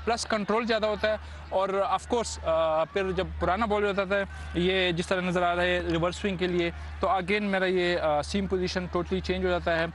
Plus control ज़्यादा होता है। और ऑफ कोर्स फिर जब पुराना बॉल होता था ये जिस तरह नज़र आ रहा है रिवर्स स्विंग के लिए, तो अगेन मेरा ये सीम पोजीशन टोटली चेंज हो जाता है।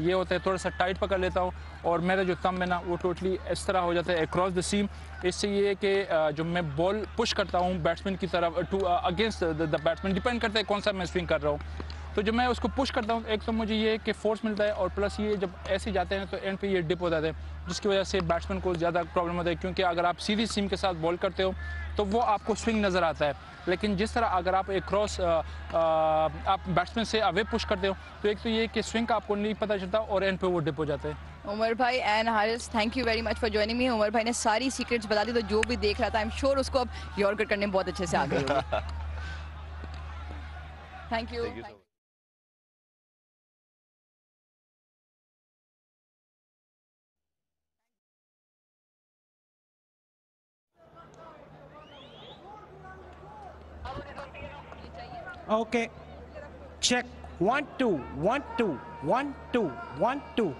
ये होता है थोड़ा सा टाइट पकड़ लेता हूँ और मेरा जो थंब है ना वो टोटली इस तरह हो जाता है अक्रॉस द सीम। इससे ये है कि जो मैं बॉल पुश करता हूँ बैट्समैन की तरफ to against the batsman, depend करता है कौन सा मैं स्विंग कर रहा हूँ। तो जब मैं उसको पुश करता हूँ एक तो मुझे ये कि फोर्स मिलता है और प्लस ये जब ऐसे जाते हैं तो एंड पे ये डिप हो जाते हैं, जिसकी वजह से बैट्समैन को ज़्यादा प्रॉब्लम होता है। क्योंकि अगर आप सीधी सीम के साथ बॉल करते हो तो वो आपको स्विंग नज़र आता है, लेकिन जिस तरह अगर आप एक क्रॉस आप बैट्समैन से अवे पुश करते हो तो एक तो ये कि स्विंग का आपको नहीं पता चलता और एंड पे वो डिप हो जाते हैं। उमर भाई and Haris, thank you very much for joining me. Umar भाई ने सारी सीक्रेट्स बता दी, तो जो भी देख रहा था आई एम श्योर उसको अब यॉर्कर करने में बहुत अच्छे से आ गई होगी। Thank you. Okay. Check. 1 2 1 2 1 2 1 2.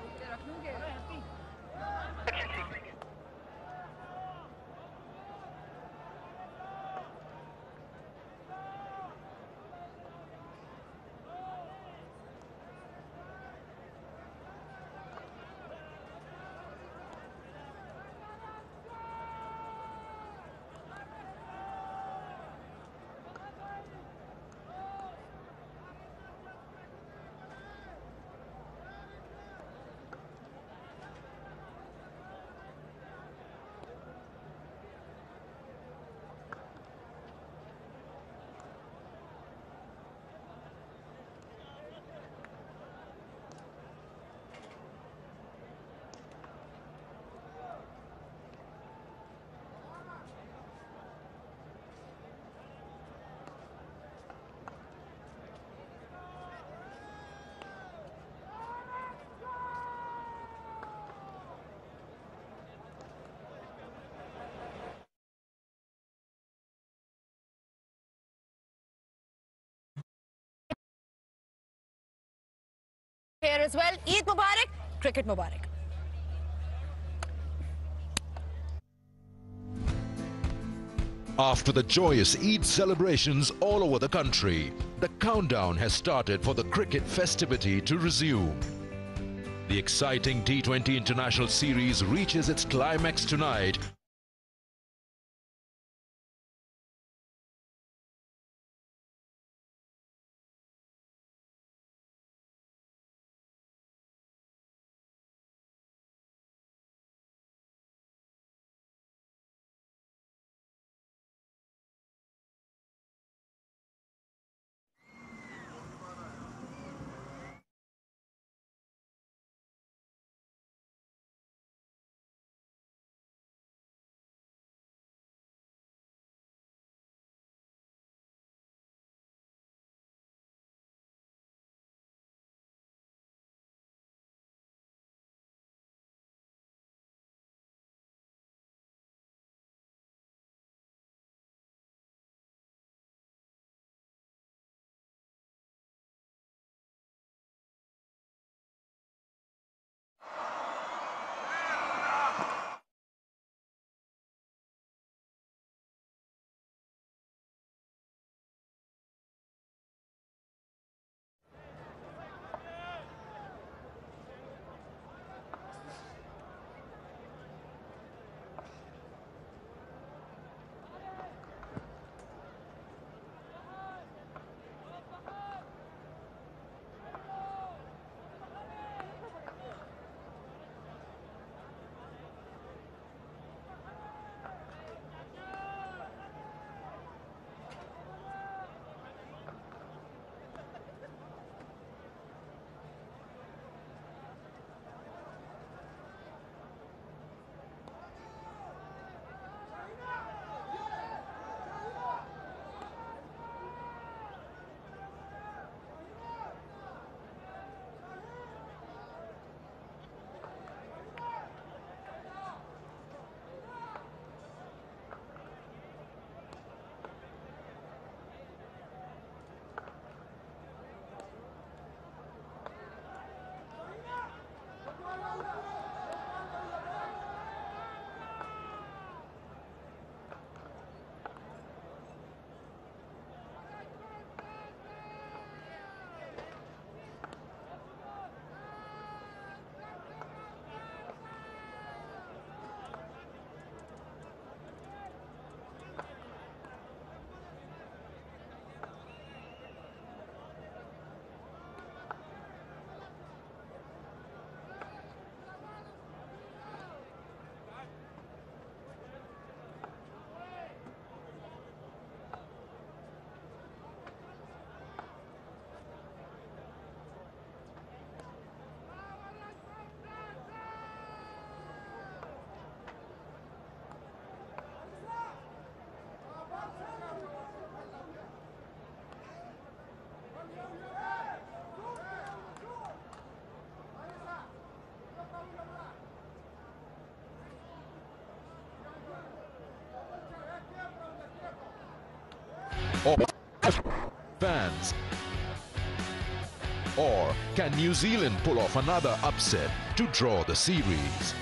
Here as well. Eid Mubarak, cricket Mubarak. After the joyous Eid celebrations all over the country, the countdown has started for the cricket festivity to resume. The exciting T20 International Series reaches its climax tonight or fans? Or can New Zealand pull off another upset to draw the series?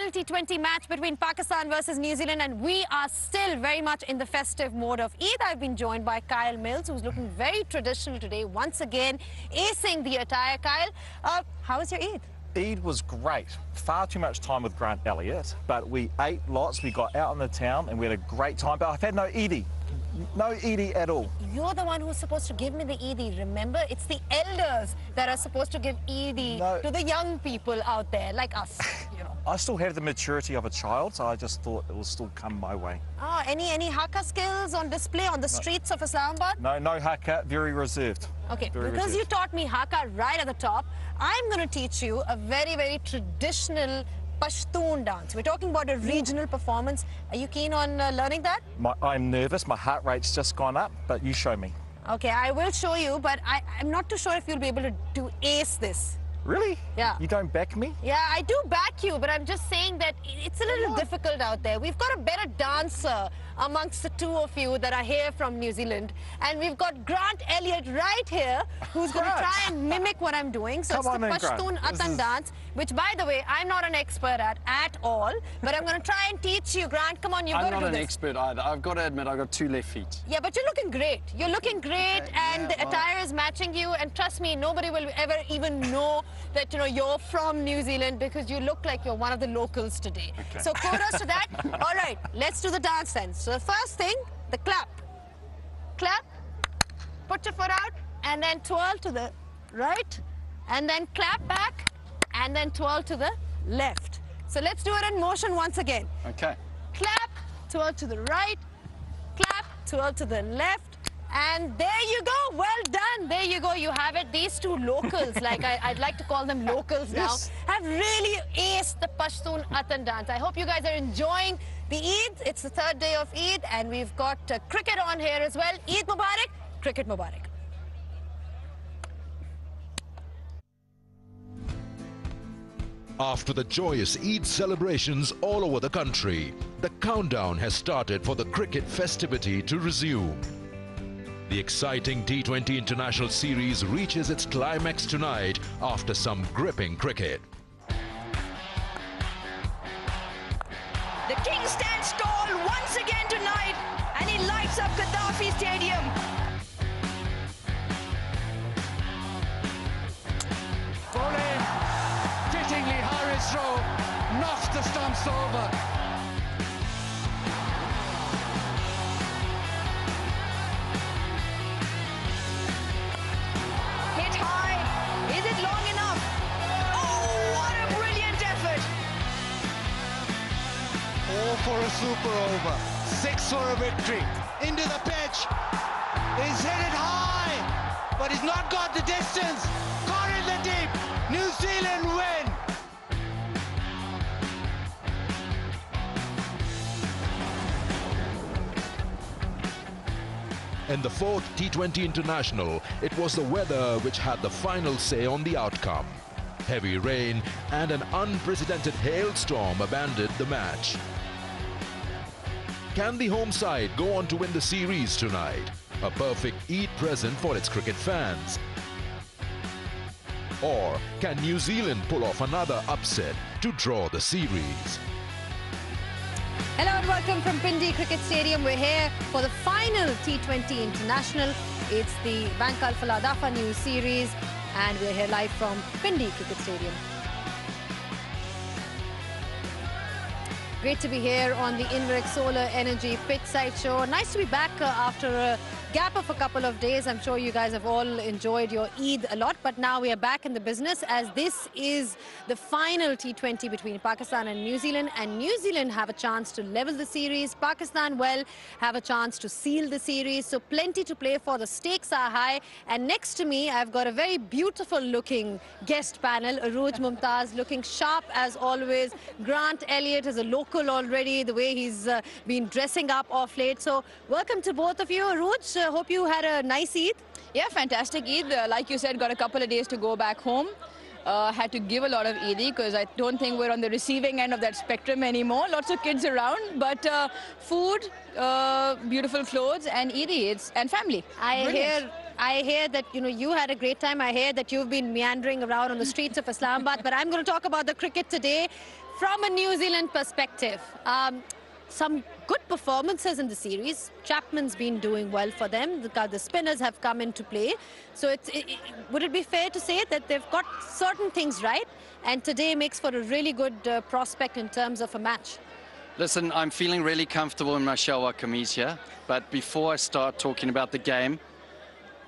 final T20 match between Pakistan versus New Zealand, and we are still very much in the festive mode of Eid. I've been joined by Kyle Mills, who's looking very traditional today, once again acing the attire. Kyle, how was your Eid? Eid was great. Far too much time with Grant Elliott, but we ate lots, we got out in the town and we had a great time. But I've had no Eidie. No Eidie at all. You're the one who's supposed to give me the Eidie, remember? It's the elders that are supposed to give Eidie to the young people out there, like us, you know. I still have the maturity of a child, so I just thought it will still come my way. Oh, any haka skills on display on the streets of Islamabad? No haka, very reserved. Okay, very because reserved. you taught me haka right at the top, I'm going to teach you a very, very traditional Pashtun dance. We're talking about a regional performance. Are you keen on learning that? I'm nervous, my heart rate's just gone up, but you show me. Okay, I will show you, but I'm not too sure if you'll be able to ace this. Really? Yeah. You don't back me? Yeah, I do back you, but I'm just saying that it's a little difficult out there. We've got a better dancer amongst the two of you that are here from New Zealand. And we've got Grant Elliott right here, who's going to try and mimic what I'm doing. So it's the Pashtun Atan dance, which, by the way, I'm not an expert at all. But I'm going to try and teach you. Grant, come on, you've got to do this. I'm not an expert either. I've got to admit, I've got 2 left feet. Yeah, but you're looking great. You're looking great, and the attire is matching you. And trust me, nobody will ever even know that, you know, you're from New Zealand because you look like you're one of the locals today. Okay. So kudos to that. All right, let's do the dance then. So the first thing, the clap. Clap, put your foot out, and then twirl to the right, and then clap back, and then twirl to the left. So let's do it in motion once again. Okay. Clap, twirl to the right, clap, twirl to the left, and there you go. Well done. There you go. You have it. These two locals, like I'd like to call them locals now, have really aced the Pashtun Atan dance. I hope you guys are enjoying the Eid. It's the 3rd day of Eid, and we've got cricket on here as well. Eid Mubarak, cricket Mubarak. After the joyous Eid celebrations all over the country, the countdown has started for the cricket festivity to resume. The exciting T20 International Series reaches its climax tonight after some gripping cricket. The King stands tall once again tonight, and he lights up Gaddafi Stadium. Bowling, fittingly Harris throw, knocks the stumps over. Hit high. Is it long enough? Oh, what a brilliant effort. 4 for a super over, 6 for a victory. Into the pitch. He's hit it high, but he's not got the distance. Caught in the deep. New Zealand win. In the 4th T20 International, it was the weather which had the final say on the outcome. Heavy rain and an unprecedented hailstorm abandoned the match. Can the home side go on to win the series tonight? A perfect Eid present for its cricket fans. Or can New Zealand pull off another upset to draw the series? Hello and welcome from Pindi Cricket Stadium. We're here for the final T20 International. It's the Bank Al Faladafa News Series, and we're here live from Pindi Cricket Stadium. Great to be here on the Inverx Solar Energy Pitch Side Show. Nice to be back after a gap of a couple of days. I'm sure you guys have all enjoyed your Eid a lot, but now we are back in the business as this is the final T20 between Pakistan and New Zealand have a chance to level the series. Pakistan, well, have a chance to seal the series, so plenty to play for. The stakes are high, and next to me I've got a very beautiful looking guest panel. Arooj Mumtaz looking sharp as always. Grant Elliott is a local already, the way he's been dressing up off late. So welcome to both of you. Arooj, hope you had a nice Eid. Yeah, fantastic Eid. Like you said, got a couple of days to go back home. Had to give a lot of Eid because I don't think we're on the receiving end of that spectrum anymore. Lots of kids around, but food, beautiful clothes, and Eid and family. I Brilliant. hear I hear that, you had a great time. I hear that you've been meandering around on the streets of Islamabad, but I'm going to talk about the cricket today from a New Zealand perspective. Some good performances in the series. Chapman's been doing well for them. The spinners have come into play. So would it be fair to say that they've got certain things right, and today makes for a really good prospect in terms of a match? Listen, I'm feeling really comfortable in my Shalwa kameez here, but before I start talking about the game,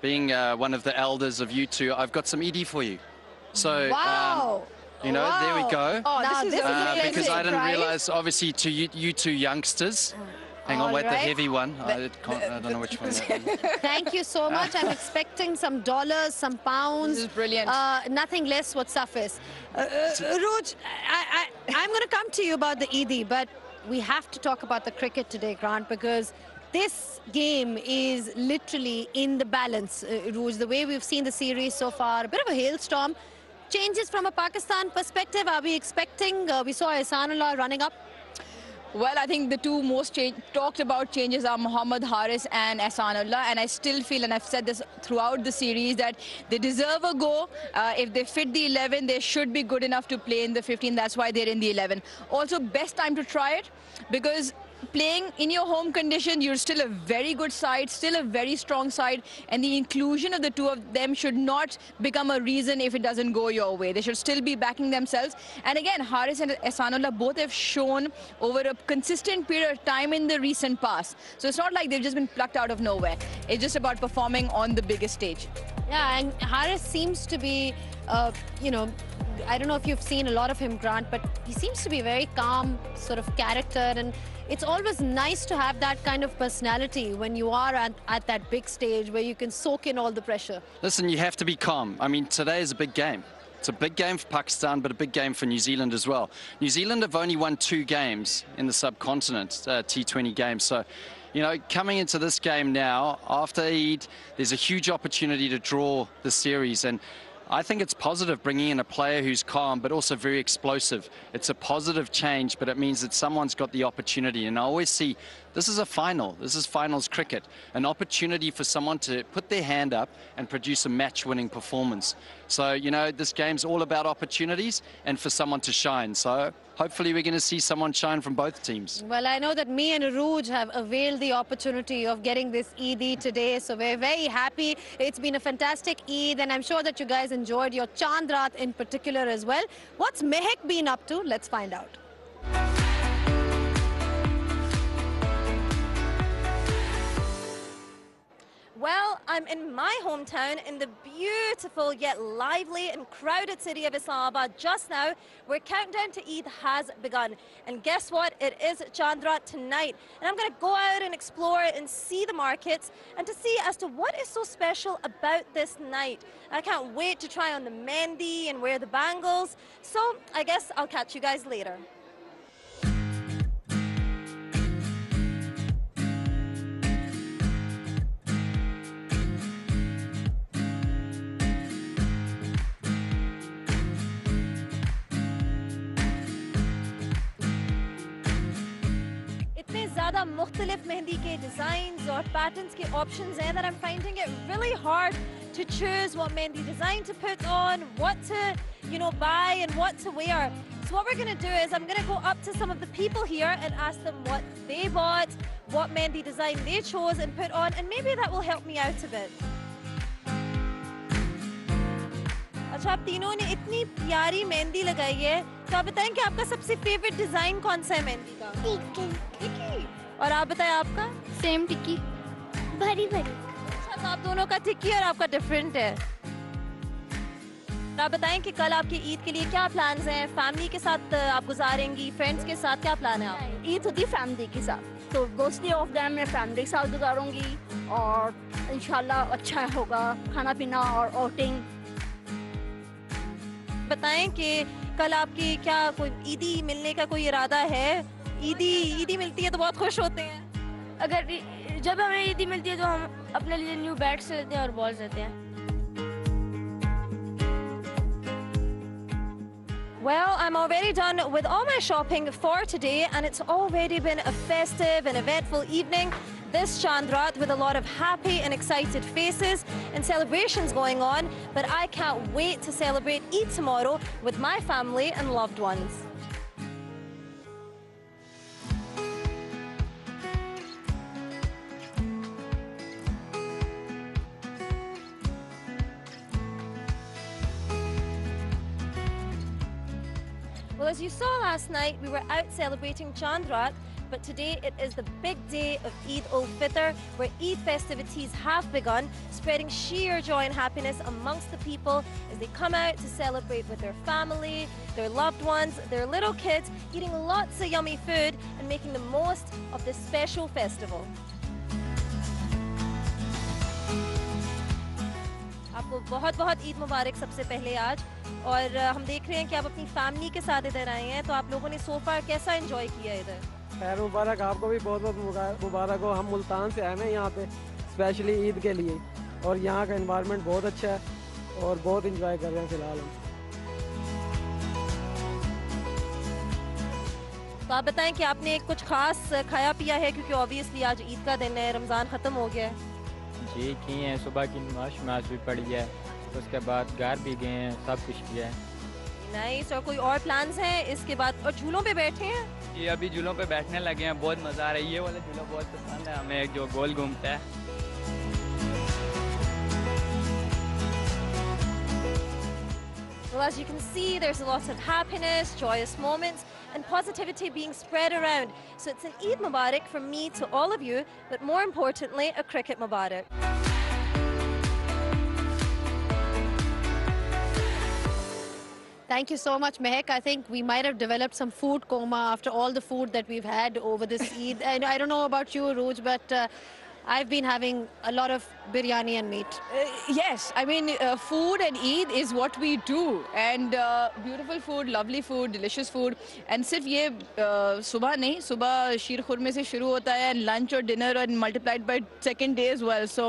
being one of the elders of you two, I've got some ED for you. So, wow. Wow. There we go. Oh, this is because I didn't right? realize, obviously, to you two youngsters. Hang on, wait, the heavy one. I don't know which one that is. Thank you so much. I'm expecting some dollars, some pounds. This is brilliant. Nothing less would suffice. Roj, I'm going to come to you about the ED, but we have to talk about the cricket today, Grant, because this game is literally in the balance. Roj, the way we've seen the series so far, a bit of a hailstorm. Changes from a Pakistan perspective, are we expecting? We saw Ehsanullah running up. Well, I think the two most talked about changes are Mohammad Haris and Ehsanullah, and I still feel, and I've said this throughout the series, that they deserve a go. If they fit the 11, they should be good enough to play in the 15. That's why they're in the 11. Also, best time to try it, because playing in your home condition, you're still a very good side, still a very strong side, and the inclusion of the two of them should not become a reason if it doesn't go your way. They should still be backing themselves. And again, Haris and Ehsanullah both have shown over a consistent period of time in the recent past. So it's not like they've just been plucked out of nowhere. It's just about performing on the biggest stage. Yeah, and Haris seems to be, I don't know if you've seen a lot of him, Grant, but he seems to be a very calm sort of character, and it's always nice to have that kind of personality when you are at that big stage where you can soak in all the pressure. Listen, you have to be calm. I mean, today is a big game. It's a big game for Pakistan, but a big game for New Zealand as well. New Zealand have only won 2 games in the subcontinent, T20 games. So, coming into this game now, after Eid, there's a huge opportunity to draw the series. And I think it's positive bringing in a player who's calm but also very explosive. It's a positive change, but it means that someone's got the opportunity. And I always see this is a final. This is finals cricket, an opportunity for someone to put their hand up and produce a match-winning performance. So, this game's all about opportunities and for someone to shine. So hopefully we're going to see someone shine from both teams. Well, I know that me and Arooj have availed the opportunity of getting this ED today, so we're very happy. It's been a fantastic Eid, and I'm sure that you guys enjoyed your Chand Raat in particular as well. What's Mehak been up to? Let's find out. Well, I'm in my hometown in the beautiful yet lively and crowded city of Islamabad just now, where countdown to Eid has begun. And guess what? It is Chand Raat tonight. And I'm going to go out and explore and see the markets and to see as to what is so special about this night. I can't wait to try on the mehndi and wear the bangles. So I guess I'll catch you guys later. ज़्यादा मुख्तलिफ मेहंदी के designs और patterns के options हैं that I'm finding it really hard to choose what mehendi design to put on, what to buy and what to wear. So what we're going to do is I'm going to go up to some of the people here and ask them what they bought, what mehendi design they chose and put on, and maybe that will help me out a bit. अच्छा, आप तीनों ने इतनी प्यारी मेहंदी लगाई है, तो आप बताएं कि आपका सबसे फेवरेट डिजाइन कौन सा है मेहंदी का? टिक्की। और आप बताएं आपका? सेम टिक्की, भरी भरी। अच्छा, तो आप दोनों का टिक्की और आपका डिफरेंट है। आप बताएं कि कल आपके ईद के लिए क्या प्लान्स हैं? फैमिली के साथ आप गुजारेंगी, फ्रेंड्स के साथ क्या प्लान है आप? ईद होती फैमिली के साथ, तो मोस्टली ऑफ दैम मैं फैमिली के साथ गुजारूंगी और इंशाल्लाह अच्छा होगा खाना पीना और आउटिंग। बताएं कि कल आपकी क्या कोई ईदी मिलने का कोई इरादा है? ईदी मिलती है तो बहुत खुश होते हैं। अगर जब हमें ईदी मिलती है तो हम अपने लिए न्यू बैट्स लेते हैं और बॉल्स लेते हैं। Well, I'm already done with all my shopping for today, and it's already been a festive and eventful evening. this Chandrat with a lot of happy and excited faces and celebrations going on, but I can't wait to celebrate Eid tomorrow with my family and loved ones. Well, as you saw last night, we were out celebrating Chandrat, but today it is the big day of Eid ul-Fitr, where Eid festivities have begun, spreading sheer joy and happiness amongst the people as they come out to celebrate with their family, their loved ones, their little kids, eating lots of yummy food and making the most of this special festival. आपको बहुत-बहुत ईद मुबारक सबसे पहले आज, और हम देख रहे हैं कि आप अपनी फैमिली के साथ इधर आए हैं, तो आप लोगों ने सो फार कैसा एंजॉय किया इधर? खैर मुबारक, आपको भी बहुत-बहुत मुबारक हो। हम मुल्तान से आए हैं यहाँ पे स्पेशली ईद के लिए, और यहाँ का एनवायरनमेंट बहुत अच्छा है और बहुत एंजॉय कर रहे हैं फिलहाल हम। तो आप बताएं कि आपने कुछ खास खाया पिया है, क्योंकि ऑब्वियसली आज ईद का दिन है, रमज़ान ख़त्म हो गया है। जी किए हैं, सुबह की नमाज भी पढ़ी है, उसके बाद घर भी गए हैं, सब कुछ किया है। नाइस। और कोई और प्लान्स हैं इसके बाद? और झूलों पे बैठे हैं? ये अभी झूलों पे बैठने लगे हैं, बहुत मज़ा आ रहा है। ये वाला झूला बहुत पसंद है हमें, जो गोल घूमता है। Well, as you can see, there's a lot of happiness, joyous moments, and positivity being spread around. So it's an Eid Mubarak from me to all of you, but more importantly, a cricket Mubarak. Thank you so much, Mehek. I think we might have developed some food coma after all the food that we've had over this Eid. And I don't know about you, Rooj, but I've been having a lot of biryani and meat. Yes, I mean, food and Eid is what we do. And beautiful food, lovely food, delicious food. And सिर्फ ये सुबह नहीं, सुबह शीर खुरमे से शुरू होता है, lunch और dinner and multiplied by second day as well. So,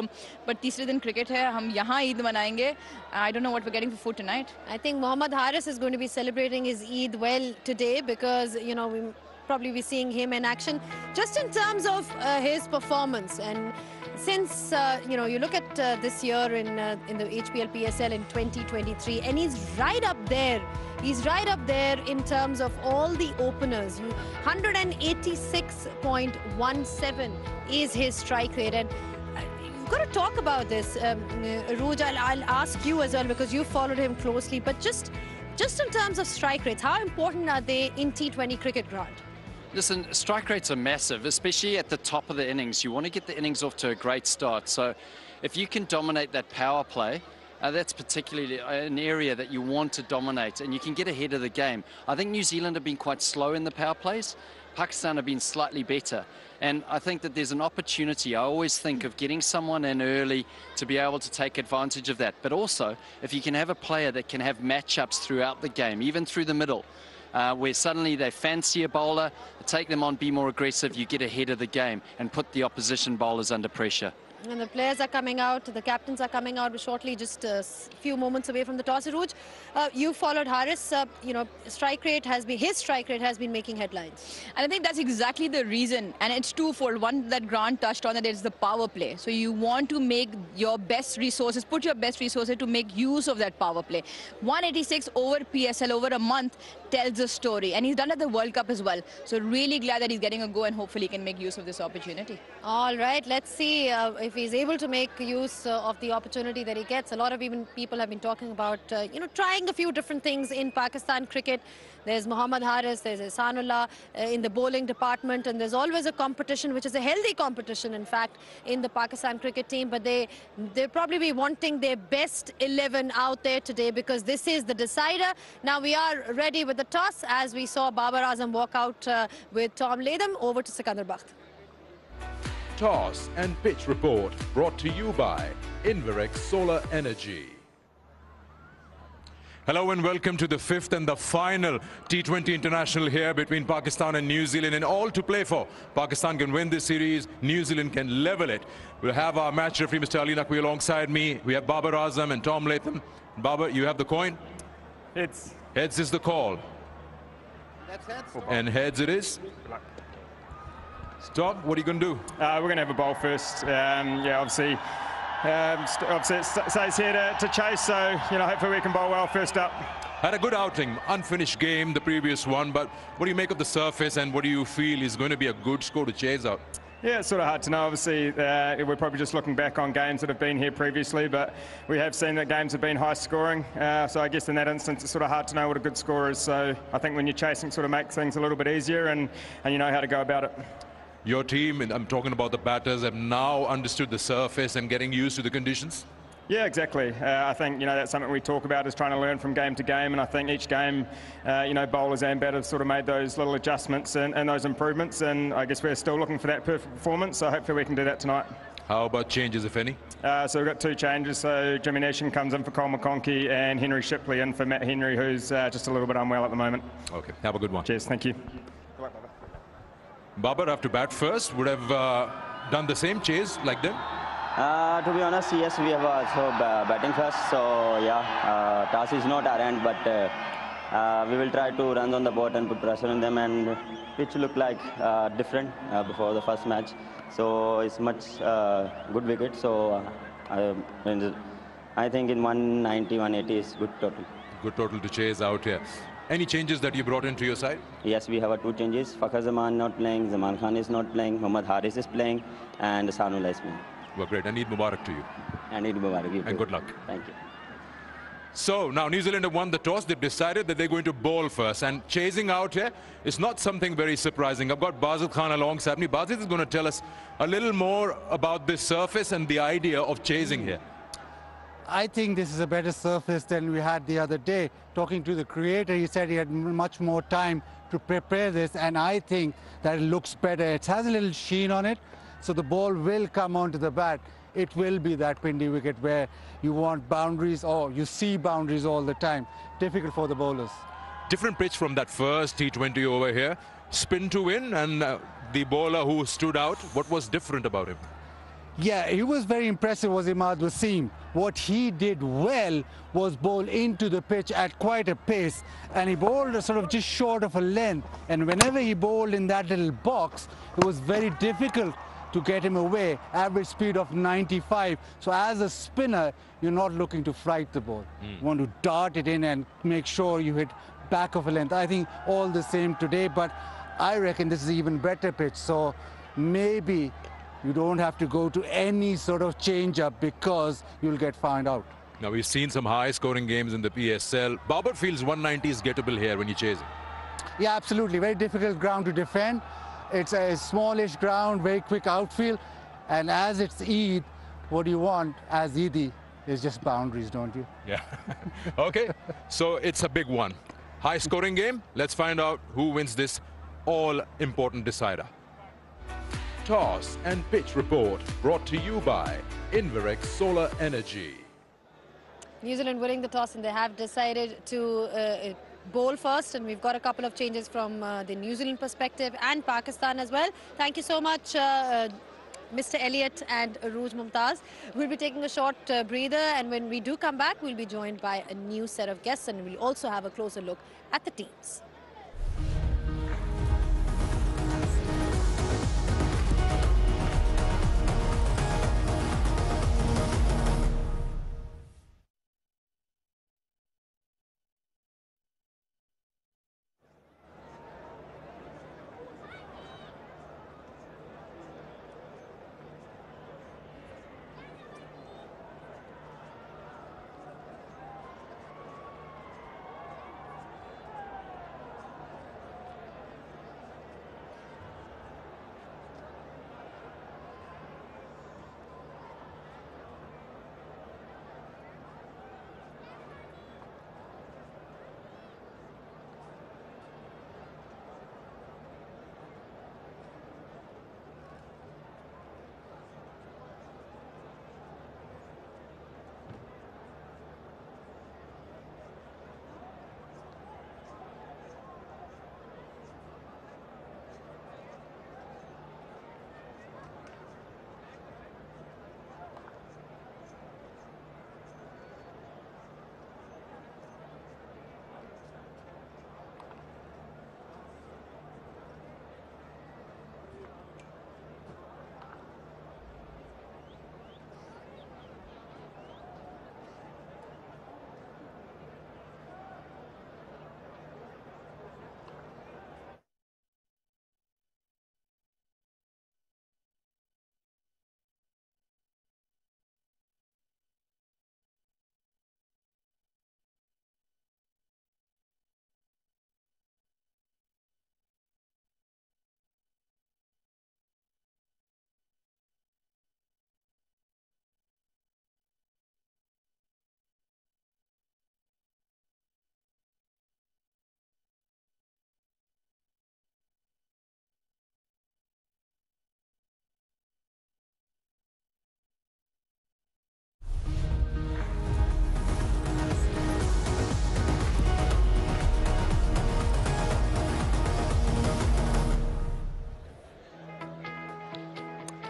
but तीसरे दिन cricket है, हम यहाँ ईद मनाएंगे. I don't know what we're getting for food tonight. I think Mohammad Haris is going to be celebrating his Eid well today because, you know, we probably be seeing him in action just in terms of his performance. And since you know, you look at this year in the HPL PSL in 2023, and he's right up there. He's right up there in terms of all the openers. 186.17 is his strike rate, and you've got to talk about this. Rooj, I'll ask you as well because you followed him closely. But just in terms of strike rates, how important are they in T20 cricket ground? Listen, strike rates are massive, especially at the top of the innings. You want to get the innings off to a great start. So if you can dominate that power play, that's particularly an area that you want to dominate, and you can get ahead of the game. I think New Zealand have been quite slow in the power plays. Pakistan have been slightly better. And I think that there's an opportunity. I always think of getting someone in early to be able to take advantage of that. But also, if you can have a player that can have matchups throughout the game, even through the middle, where suddenly they fancy a bowler, take them on, be more aggressive, you get ahead of the game and put the opposition bowlers under pressure. And the players are coming out, the captains are coming out shortly, just a few moments away from the toss. Rooj, you followed Haris. You know, his strike rate has been making headlines. And I think that's exactly the reason. And it's twofold. One that Grant touched on, that is the power play. So you want to make your best resources, put your best resources to make use of that power play. 186 over PSL over a month tells a story. And he's done it at the World Cup as well. So really glad that he's getting a go, and hopefully he can make use of this opportunity. All right, let's see if he's able to make use of the opportunity that he gets. A lot of people have been talking about, you know, trying a few different things in Pakistan cricket. There's Mohammad Haris, there's Ehsanullah in the bowling department, and there's always a competition, which is a healthy competition, in fact, in the Pakistan cricket team. But they'll probably be wanting their best 11 out there today because this is the decider. Now we are ready with the toss, as we saw Babar Azam walk out with Tom Latham. Over to Sikandar Bakht. Toss and pitch report brought to you by Inverex Solar Energy. Hello and welcome to the fifth and the final T20 International here between Pakistan and New Zealand, and all to play for. Pakistan can win this series, New Zealand can level it. We'll have our match referee, Mr. Ali Naqvi, alongside me. We have Babar Azam and Tom Latham. Babar, you have the coin? Heads. Heads is the call. That's heads. And heads it is. Todd, what are you going to do? We're going to have a bowl first. Yeah, obviously it stays here to chase, so hopefully we can bowl well first up. Had a good outing, unfinished game, the previous one, but what do you make of the surface and what do you feel is going to be a good score to chase out? Yeah, it's sort of hard to know. Obviously, we're probably just looking back on games that have been here previously, but we have seen that games have been high scoring. So I guess in that instance, it's sort of hard to know what a good score is. So I think when you're chasing, sort of makes things a little bit easier, and you know how to go about it. Your team, and I'm talking about the batters, have now understood the surface and getting used to the conditions? Yeah, exactly. I think that's something we talk about, is trying to learn from game to game, and I think each game, bowlers and batters sort of made those little adjustments and those improvements, and I guess we're still looking for that perfect performance, so hopefully we can do that tonight. How about changes, if any? So we've got 2 changes. So Jimmy Nation comes in for Cole McConkey and Henry Shipley in for Matt Henry, who's just a little bit unwell at the moment. Okay, have a good one. Cheers, thank you. Babar, have to bat first, would have done the same chase like them? To be honest, yes, we have also batting first, so yeah, toss is not our end, but we will try to run on the board and put pressure on them, and pitch looked like different before the first match, so it's much good wicket, so I think in 190, 180 is good total. Good total to chase out here. Any changes that you brought into your side? Yes, we have 2 changes. Fakhar Zaman not playing, Zaman Khan is not playing, Mohammad Haris is playing, and Sanullah is playing. Well, great. And Eid Mubarak to you. And Eid Mubarak. You too. And good luck. Thank you. So now New Zealand have won the toss. They've decided that they're going to bowl first. And chasing out here is not something very surprising. I've got Bazil Khan alongside me. Bazil is going to tell us a little more about this surface and the idea of chasing here. I think this is a better surface than we had the other day. Talking to the creator, he said he had much more time to prepare this, and I think that it looks better. It has a little sheen on it, so the ball will come onto the bat. It will be that windy wicket where you want boundaries, or you see boundaries all the time. Difficult for the bowlers. Different pitch from that first T20 over here. Spin to win, and the bowler who stood out, what was different about him? Yeah, he was very impressive, was Imad Wasim. What he did well was bowl into the pitch at quite a pace, and he bowled sort of just short of a length, and whenever he bowled in that little box, it was very difficult to get him away. Average speed of 95. So as a spinner, you're not looking to fright the ball. You want to dart it in and make sure you hit back of a length. I think all the same today, but I reckon this is an even better pitch, so maybe you don't have to go to any sort of change-up because you'll get found out. Now, we've seen some high-scoring games in the PSL. Babar feels 190 is gettable here when you chase it. Yeah, absolutely. Very difficult ground to defend. It's a smallish ground, very quick outfield. And as it's Eid, what do you want as Eid is just boundaries, don't you? Yeah. Okay, so it's a big one. High-scoring game. Let's find out who wins this all-important decider. Toss and pitch report brought to you by Inverex Solar Energy. New Zealand winning the toss, and they have decided to bowl first, and we've got a couple of changes from the New Zealand perspective and Pakistan as well. Thank you so much, Mr. Elliott and Arooj Mumtaz. We'll be taking a short breather, and when we do come back, we'll be joined by a new set of guests, and we'll also have a closer look at the teams.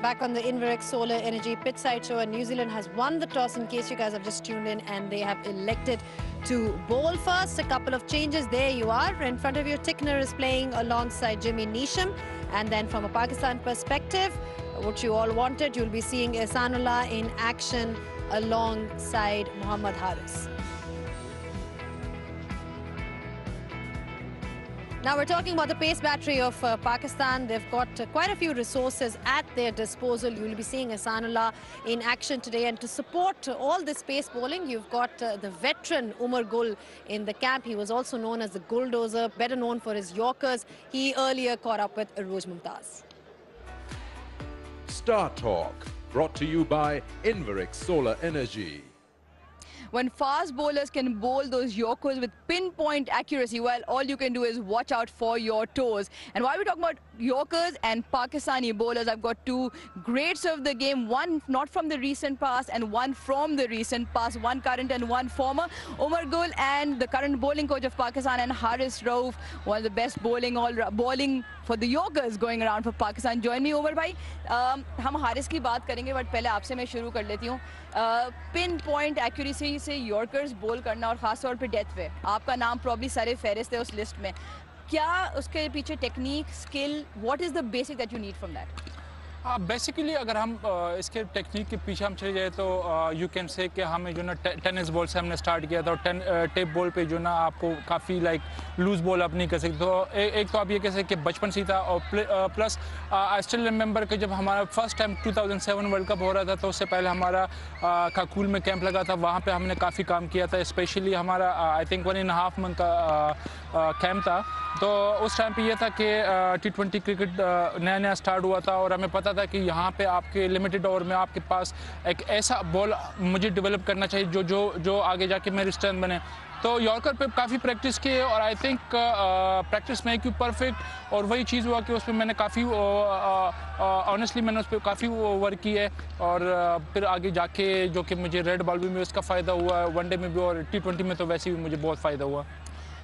Back on the Inverex Solar Energy Pit Side Show, and New Zealand has won the toss, in case you guys have just tuned in, and they have elected to bowl first. A couple of changes. There you are. In front of you, Tickner is playing alongside Jimmy Neesham. And then from a Pakistan perspective, what you all wanted, you'll be seeing Ehsanullah in action alongside Mohammad Haris. Now we're talking about the pace battery of Pakistan. They've got quite a few resources at their disposal. You'll be seeing Ehsanullah in action today. And to support all this pace bowling, you've got the veteran Umar Gul in the camp. He was also known as the Bulldozer, better known for his Yorkers. He earlier caught up with Arooj Mumtaz. Star Talk, brought to you by Inverex Solar Energy. When fast bowlers can bowl those Yorkers with pinpoint accuracy, well, all you can do is watch out for your toes. And while we're talking about Yorkers and Pakistani bowlers, I've got two greats of the game, one not from the recent past and one from the recent past, one current and one former. Umar Gul and the current bowling coach of Pakistan, and Haris Rauf, one of the best bowling for the Yorkers going around for Pakistan. Join me, Umar bhai. हम हारिस की बात करेंगे, but पहले आपसे मैं शुरू कर लेती हूँ. पिन पॉइंट एक्यूरेसी से यॉर्कर्स बोल करना और ख़ास तौर पे डेथ पे, आपका नाम प्रॉब्ली सारे फेरिस्त है उस लिस्ट में. क्या उसके पीछे technique, skill, what is the basic that you need from that? Basically अगर हम इसके टेक्निक के पीछे हम चले जाए तो यू कैन से कि हमें जो ना टेनिस बॉल से हमने स्टार्ट किया था, और टेप बॉल पे जो ना आपको काफ़ी लाइक लूज बॉल आप नहीं कर सकते. तो एक तो आप ये कह सकते कि बचपन से ही था, और प्लस आई स्टिल रिमेंबर कि जब हमारा फर्स्ट टाइम 2007 वर्ल्ड कप हो रहा था, तो उससे पहले हमारा काकूल में कैंप लगा था. वहाँ पे हमने काफ़ी काम किया था. स्पेशली हमारा आई थिंक 1.5 मंथ का कैंप था. तो उस टाइम पे ये था कि T20 क्रिकेट नया नया स्टार्ट हुआ था, और हमें पता था कि यहाँ पे आपके लिमिटेड ओवर में आपके पास एक ऐसा बॉल मुझे डेवलप करना चाहिए जो आगे जाके मेरी स्ट्रेंथ बने. तो यॉर्कर पे काफ़ी प्रैक्टिस की, और आई थिंक प्रैक्टिस में क्यों परफेक्ट, और वही चीज़ हुआ कि उस पर मैंने काफ़ी ऑनेस्टली मैंने उस पर काफ़ी वर्क की है. और फिर आगे जाके जो कि मुझे रेड बॉल भी में उसका फ़ायदा हुआ, वनडे में भी, और T20 में तो वैसे भी मुझे बहुत फ़ायदा हुआ.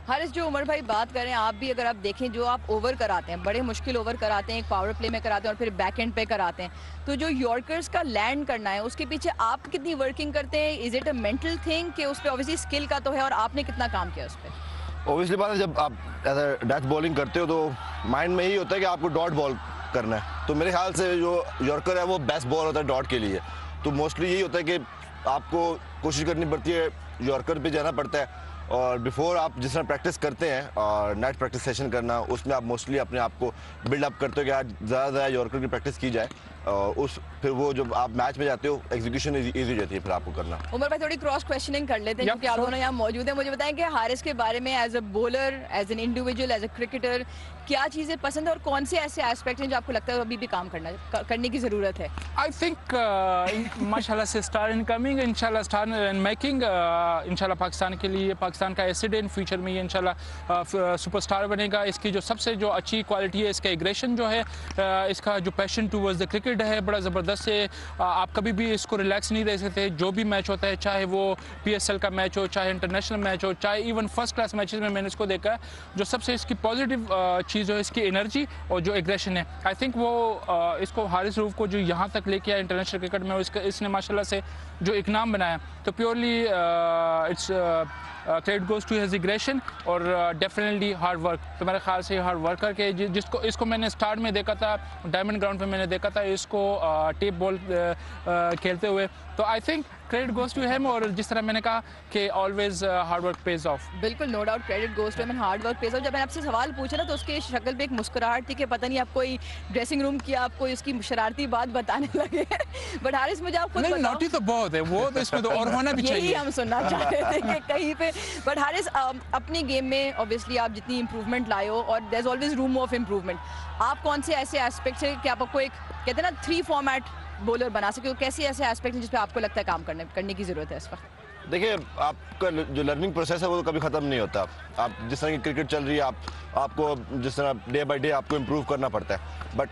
हारिस, जो उमर भाई बात करें, आप भी अगर आप देखें, जो आप ओवर कराते हैं, बड़े मुश्किल ओवर कराते हैं, एक पावर प्ले में कराते हैं और फिर बैक एंड पे कराते हैं, तो जो यॉर्कर्स का लैंड करना है उसके पीछे आप कितनी वर्किंग करते हैं? Is it a mental thing कि उस पर ऑब्वियसली स्किल का तो है, और आपने कितना काम किया उस पर? ऑब्वियसली बात है, जब आप एज अ डेथ बॉलिंग करते हो तो माइंड में यही होता है कि आपको डॉट बॉल करना है. तो मेरे ख्याल से जो यॉर्कर है वो बेस्ट बॉल होता है डॉट के लिए. तो मोस्टली यही होता है कि आपको कोशिश करनी पड़ती है, यॉर्कर पे जाना पड़ता है, और बिफोर आप जिस तरह प्रैक्टिस करते हैं और नाइट प्रैक्टिस सेशन करना, उसमें आप मोस्टली अपने आप को बिल्डअप करते हो कि आज ज़्यादा यॉर्कर की प्रैक्टिस की जाए, और फिर वो जब आप मैच में जाते हो एग्जीक्यूशन इजी हो जाती है फिर आपको करना. उमर भाई, थोड़ी क्रॉस क्वेश्चनिंग कर लेते हैं क्योंकि आप दोनों यहाँ मौजूद हैं. मुझे बताएं कि हारिस के बारे में as a bowler, as an individual, as a cricketer, क्या चीज़ें पसंद है और कौन से ऐसे एस्पेक्ट हैं जो आपको लगता है अभी भी काम करने की ज़रूरत है? आई थिंक माशाल्लाह से स्टार इनकमिंग, इंशाल्लाह स्टार इन मेकिंग, इंशाल्लाह पाकिस्तान के लिए, पाकिस्तान का एसेट इन फ्यूचर में ये इंशाल्लाह सुपरस्टार बनेगा. इसकी जो सबसे जो अच्छी क्वालिटी है, इसका एग्रेशन जो है, इसका जो पैशन टूवर्ड्स द क्रिकेट है, बड़ा ज़बरदस्त है. आप कभी भी इसको रिलैक्स नहीं रह सकते. जो भी मैच होता है, चाहे वो PSL का मैच हो, चाहे इंटरनेशनल मैच हो, चाहे इवन फर्स्ट क्लास मैचेस में मैंने इसको देखा है, जो सबसे इसकी पॉजिटिव चीज़ है इसकी एनर्जी और जो एग्रेशन है. आई थिंक वो इसको हारिस रऊफ को जो यहाँ तक लेके आया इंटरनेशनल क्रिकेट में, इसने माशाल्लाह से जो एक नाम बनाया, तो purely it's credit goes to his aggression और डेफिनेटली हार्ड वर्क. तो मेरे ख्याल से हार्ड वर्क करके जिसको इसको मैंने स्टार्ट में देखा था, डायमंड ग्राउंड पे मैंने देखा था इसको टेप बॉल खेलते हुए, तो I think credit goes to him. और जिस तरह मैंने कहा कि always hard work pays off. बिल्कुल, no doubt, credit goes to him and hard work pays off. जब मैंने आपसे सवाल पूछा ना, तो उसके शक्ल पे एक मुस्कुराहट थी कि पता नहीं आप कोई ड्रेसिंग रूम की आप कोई उसकी शरारती बात बताने लगे. बट हारिस, मुझे आप खुद बताओ. नॉटी तो बहुत है वो, तो इसमें तो और होना भी चाहिए. यही हम सुनना चाह रहे थे कि कहीं पे. बट हारिस, अपनी गेम में ऑब्वियसली आप जितनी इंप्रूवमेंट लाए हो, और there is always room of improvement, आप कौन से ऐसे एस्पेक्ट्स है कि आप आपको एक कहते हैं ना 3 फॉर्मेट बॉलर बना सके हो? कैसे ऐसे एस्पेक्ट हैं जिस पे आपको लगता है काम करने की ज़रूरत है इस वक्त? देखिए, आपका जो लर्निंग प्रोसेस है वो तो कभी ख़त्म नहीं होता. आप जिस तरह की क्रिकेट चल रही है, आपको जिस तरह डे बाय डे आपको इम्प्रूव करना पड़ता है. बट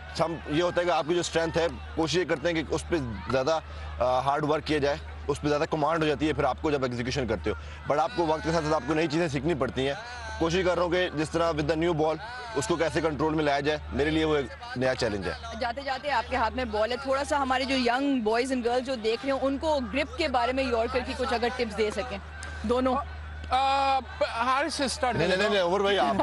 ये होता है कि आपकी जो स्ट्रेंथ है, कोशिश करते हैं कि उस पर ज़्यादा हार्ड वर्क किया जाए, उस पर ज़्यादा कमांड हो जाती है फिर आपको जब एग्जीक्यूशन करते हो। बट आपको वक्त के साथ साथ आपको नई चीज़ें सीखनी पड़ती हैं। कोशिश कर रहा हूँ कि जिस तरह विद द न्यू बॉल उसको कैसे कंट्रोल में लाया जाए, मेरे लिए वो एक नया चैलेंज है। जाते जाते आपके हाथ में बॉल है, थोड़ा सा हमारे जो यंग बॉयज़ एंड गर्ल्स जो देख रहे हो उनको ग्रिप के बारे में यॉर्कर की कुछ अगर टिप्स दे सकें दोनों। हारिस से स्टार्ट नहीं ओवर भाई आप।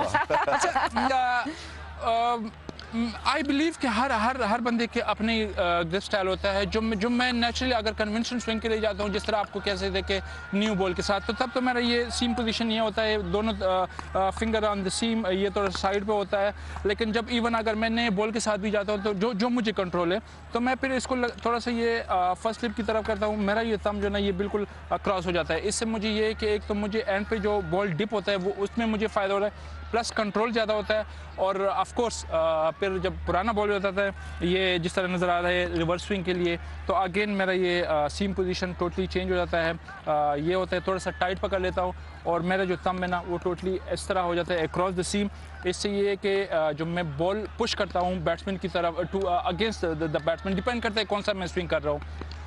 आई बिलीव कि हर बंदे के अपने ग्रिप स्टाइल होता है। जो मैं नेचुरली अगर कन्वेंशनल स्विंग के लिए जाता हूँ, जिस तरह आपको कैसे देखे न्यू बॉल के साथ, तो तब तो मेरा ये सीम पोजीशन ये होता है, दोनों फिंगर ऑन द सीम, ये तो साइड पे होता है। लेकिन जब इवन अगर मैं नए बॉल के साथ भी जाता हूँ तो जो मुझे कंट्रोल है, तो मैं फिर इसको थोड़ा सा ये फर्स्ट स्लिप की तरफ करता हूँ। मेरा ये थंब जो ना ये बिल्कुल क्रॉस हो जाता है। इससे मुझे ये कि एक तो मुझे एंड पे जो बॉल डिप होता है वो उसमें मुझे फ़ायदा हो रहा है, प्लस कंट्रोल ज़्यादा होता है। और ऑफ कोर्स फिर जब पुराना बॉल होता था ये जिस तरह नज़र आ रहा है रिवर्स स्विंग के लिए, तो अगेन मेरा ये सीम पोजीशन टोटली चेंज हो जाता है। ये होता है थोड़ा सा टाइट पकड़ लेता हूँ और मेरा जो थंब है ना वो टोटली इस तरह हो जाता है अक्रॉस द सीम। इससे ये है कि जो मैं बॉल पुश करता हूँ बैट्समैन की तरफ to against the batsman, depend करता है कौन सा मैं स्विंग कर रहा हूँ,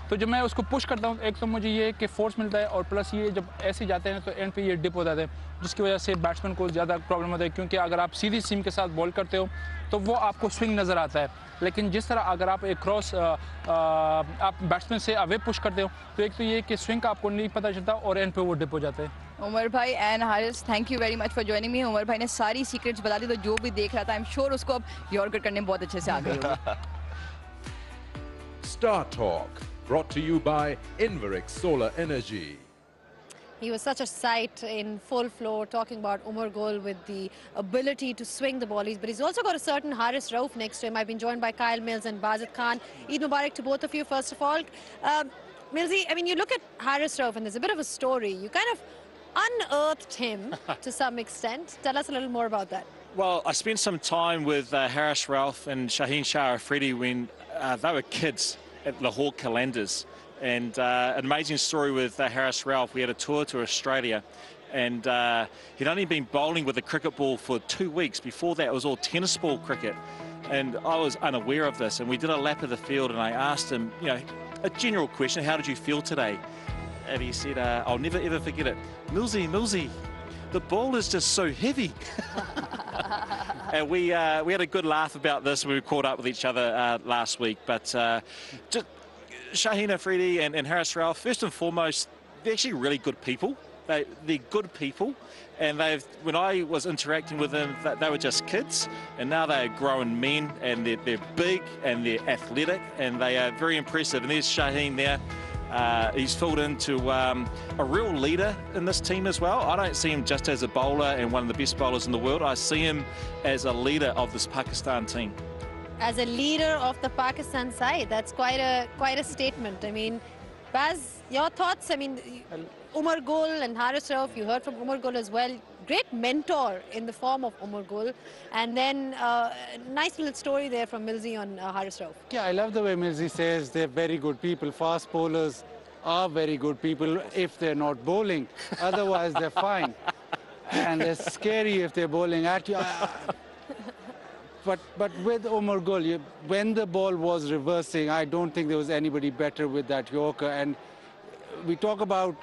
तो जब मैं उसको पुश करता हूँ एक तो मुझे ये कि फोर्स मिलता है और प्लस ये जब ऐसे जाते हैं तो एंड पे ये डिप हो जाते हैं, जिसकी वजह से बैट्समैन को ज़्यादा प्रॉब्लम होता है। क्योंकि अगर आप सीधी सीम के साथ बॉल करते हो तो वो आपको स्विंग नज़र आता है, लेकिन जिस तरह अगर आप एक क्रॉस आप बैट्समैन से अवे पुश करते हो तो एक तो ये कि स्विंग का आपको नहीं पता चलता और एंड पे वो डिप हो जाते हैं। उमर भाई and Haris, thank you very much for joining me. Umar भाई ने सारी सीक्रेट्स बता दी, तो जो भी देख रहा था आई एम श्योर उसको अब यॉर्कर करने में बहुत अच्छे से आ गई होगी। Star Talk, brought to you by Inverix Solar Energy. He was such a sight in full flow, talking about Umar Gul with the ability to swing the volleys. But he's also got a certain Haris Rauf next to him. I've been joined by Kyle Mills and Bazid Khan. Eid Mubarak to both of you, first of all. Millsy, I mean, you look at Haris Rauf and there's a bit of a story. You kind of unearthed him to some extent. Tell us a little more about that. Well, I spent some time with Haris Rauf and Shaheen Shah Afridi when they were kids at Lahore Calendars. And an amazing story with Haris Rauf. We had a tour to Australia and he'd only been bowling with a cricket ball for 2 weeks. Before that, it was all tennis ball cricket. And I was unaware of this. And we did a lap of the field and I asked him, you know, a general question, how did you feel today? And he said, I'll never ever forget it. Millsy, the ball is just so heavy. And we had a good laugh about this when we caught up with each other last week. But just Shaheen Afridi and Haris Rauf, first and foremost, they're actually really good people. They're good people. And when I was interacting with them, they were just kids. And now they're grown men and they're big and they're athletic and they are very impressive. And there's Shaheen there. He's filled into a real leader in this team as well. I don't see him just as a bowler and one of the best bowlers in the world. I see him as a leader of this Pakistan team. As a leader of the Pakistan side, that's quite a statement. I mean, Baz, your thoughts? I mean, Umar Gul and Haris Rauf, you heard from Umar Gul as well. Great mentor in the form of Umar Gul. And then nice little story there from Millsy on Haris Rauf. Yeah, I love the way Millsy says they're very good people. Fast bowlers are very good people if they're not bowling. Otherwise, they're fine. And they're scary if they're bowling at you. But with Umar Gul, when the ball was reversing, I don't think there was anybody better with that Yorker. And we talk about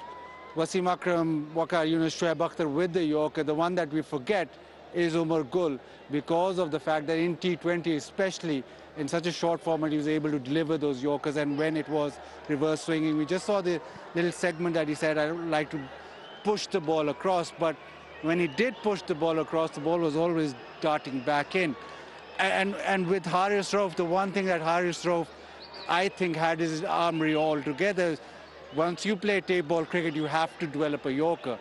Wasim Akram, Waqar Yunus, Shoaib Akhtar with the Yorker. The one that we forget is Umar Gul because of the fact that in T20 especially, in such a short format, he was able to deliver those Yorkers. And when it was reverse swinging, we just saw the little segment that he said, I don't like to push the ball across. But when he did push the ball across, the ball was always darting back in. And with Haris Rauf, the one thing that Haris Rauf, I think, had his armory all together. Once you play tape ball cricket, you have to develop a Yorker.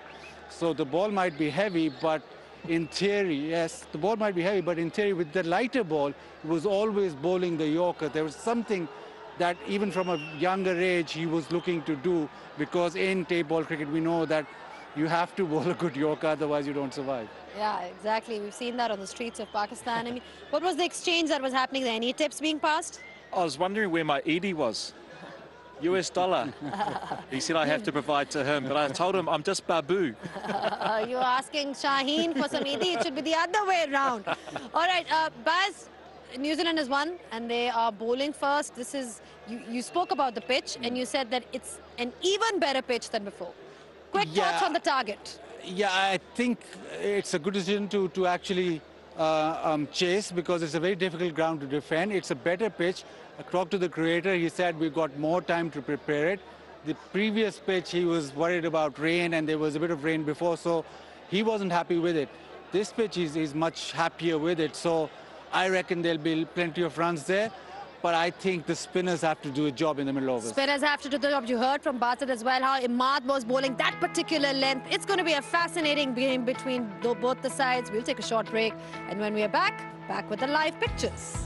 So the ball might be heavy, but in theory, yes, the ball might be heavy, but in theory, with the lighter ball, he was always bowling the Yorker. There was something that even from a younger age, he was looking to do, because in tape ball cricket, we know that you have to bowl a good Yorker, otherwise you don't survive. Yeah, exactly. We've seen that on the streets of Pakistan. I mean, what was the exchange that was happening there? Any tips being passed? I was wondering where my Edie was. US dollar. He said I have to provide to him, but I told him I'm just Babu. You're asking Shaheen for some Edie. It should be the other way around. All right, Baz, New Zealand has won and they are bowling first. This is you spoke about the pitch and you said that it's an even better pitch than before. Quick thoughts on the target. Yeah, I think it's a good decision to actually chase, because it's a very difficult ground to defend. It's a better pitch. I talked to the creator. He said we've got more time to prepare it. The previous pitch, he was worried about rain, and there was a bit of rain before, so he wasn't happy with it. This pitch, he's much happier with it, so I reckon there'll be plenty of runs there. But I think the spinners have to do a job in the middle overs. Spinners have to do the job. You heard from Basit as well how Imad was bowling that particular length. It's going to be a fascinating game between both the sides. We'll take a short break, and when we are back with the live pictures.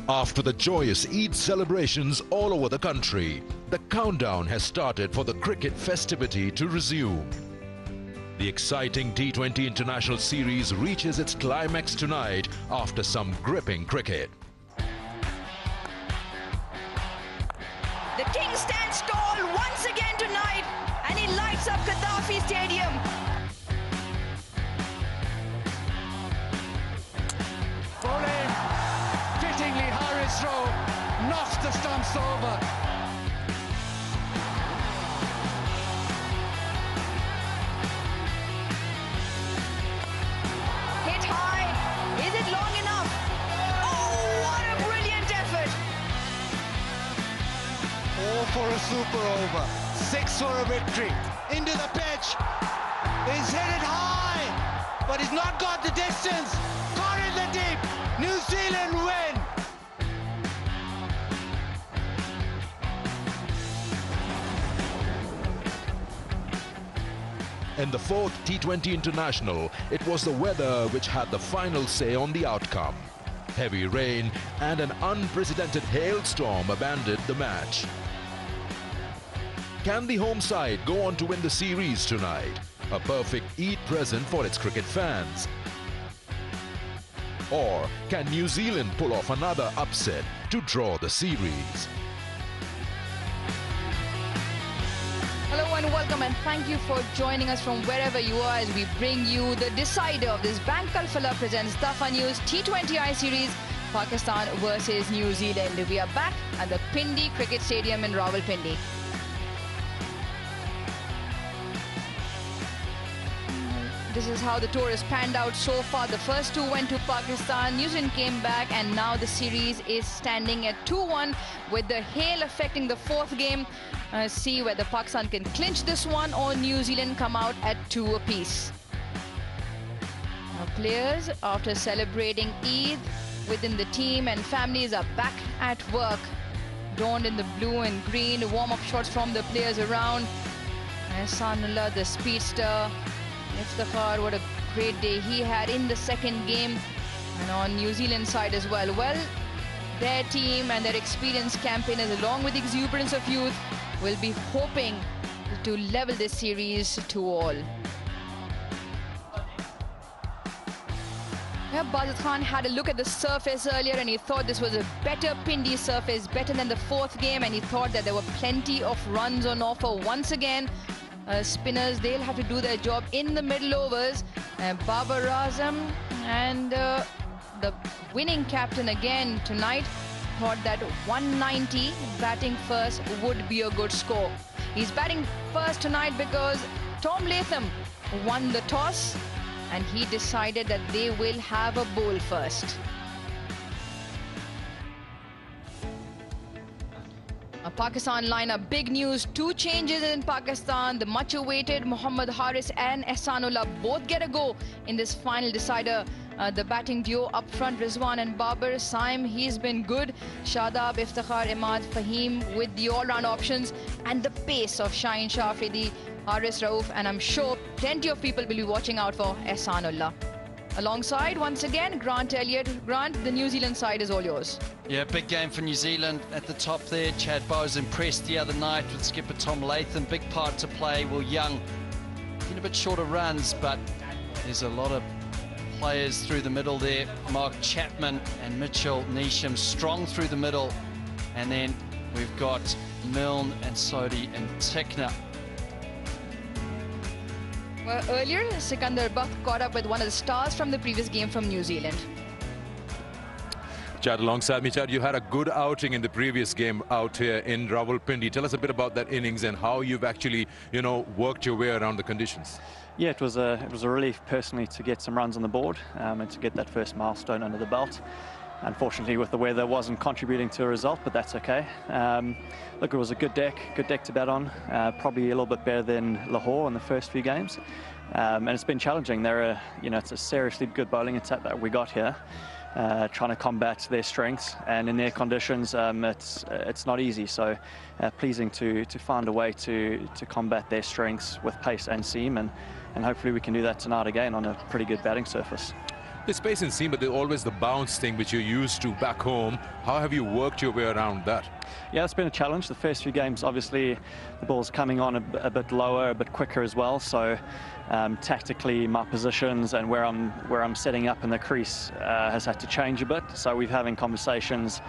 After the joyous Eid celebrations all over the country, the countdown has started for the cricket festivity to resume. The exciting T20 International Series reaches its climax tonight after some gripping cricket. The King stands tall once again tonight, and he lights up Gaddafi Stadium. Bowling, throw knocks the stumps over. Hit high. Is it long enough? Oh, what a brilliant effort. 4 for a super over. 6 for a victory. Into the pitch. He's hit it high, but he's not got the distance. Caught in the deep. New Zealand win. In the fourth T20 International, it was the weather which had the final say on the outcome. Heavy rain and an unprecedented hailstorm abandoned the match. Can the home side go on to win the series tonight? A perfect Eid present for its cricket fans. Or can New Zealand pull off another upset to draw the series? Hello and welcome, and thank you for joining us from wherever you are as we bring you the decider of this Bank Kalfala presents Tafa News T20I series, Pakistan versus New Zealand. We are back at the Pindi Cricket Stadium in Rawalpindi. This is how the tour has panned out so far. The first 2 went to Pakistan, New Zealand came back, and now the series is standing at 2-1 with the hail affecting the 4th game. See whether Pakistan can clinch this one or New Zealand come out at 2 apiece. Now players, after celebrating Eid within the team and families, are back at work. Donned in the blue and green, warm-up shots from the players around. Ehsanullah, the speedster. Iftikhar, what a great day he had in the 2nd game, and on New Zealand side as well. Well, their team and their experienced campaigners, along with the exuberance of youth, will be hoping to level this series to all. Yeah, Bazat Khan had a look at the surface earlier and he thought this was a better Pindi surface, better than the 4th game, and he thought that there were plenty of runs on offer once again. Spinners, they'll have to do their job in the middle overs. Babar Azam and the winning captain again tonight thought that 190 batting first would be a good score. He's batting first tonight because Tom Latham won the toss and he decided that they will have a bowl first. A Pakistan lineup, big news, 2 changes in Pakistan. The much awaited Mohammad Haris and Ehsanullah both get a go in this final decider. The batting duo up front, Rizwan and Babar. Saim, he's been good. Shadab, Iftikhar, Imad, Fahim with the all-round options and the pace of Shaheen Shah Afridi, Haris Rauf, and I'm sure plenty of people will be watching out for Ehsanullah. Alongside, once again, Grant Elliott. Grant, the New Zealand side is all yours. Yeah, big game for New Zealand at the top there. Chad Bowes impressed the other night with skipper Tom Latham. Big part to play. Will Young in a bit shorter runs, but there's a lot of players through the middle there. Mark Chapman and Mitchell Neesham strong through the middle. And then we've got Milne and Sodhi and Tickner. Well, earlier, Sikandar Buck caught up with one of the stars from the previous game from New Zealand. Chad, alongside me, Chad, you had a good outing in the previous game out here in Rawalpindi. Tell us a bit about that innings and how you've actually, worked your way around the conditions. Yeah, it was a relief personally to get some runs on the board and to get that first milestone under the belt. Unfortunately, with the weather, wasn't contributing to a result, but that's okay. Look, it was a good deck to bat on. Probably a little bit better than Lahore in the first few games, and it's been challenging. It's a seriously good bowling attack that we got here, trying to combat their strengths, and in their conditions, it's not easy. So, pleasing to find a way to combat their strengths with pace and seam, and hopefully we can do that tonight again on a pretty good batting surface. The space and seam, but there's always the bounce thing which you're used to back home. How have you worked your way around that? Yeah, it's been a challenge. The first few games, obviously, the ball's coming on a bit lower, a bit quicker as well. So tactically, my positions and where I'm setting up in the crease has had to change a bit. So we're having conversations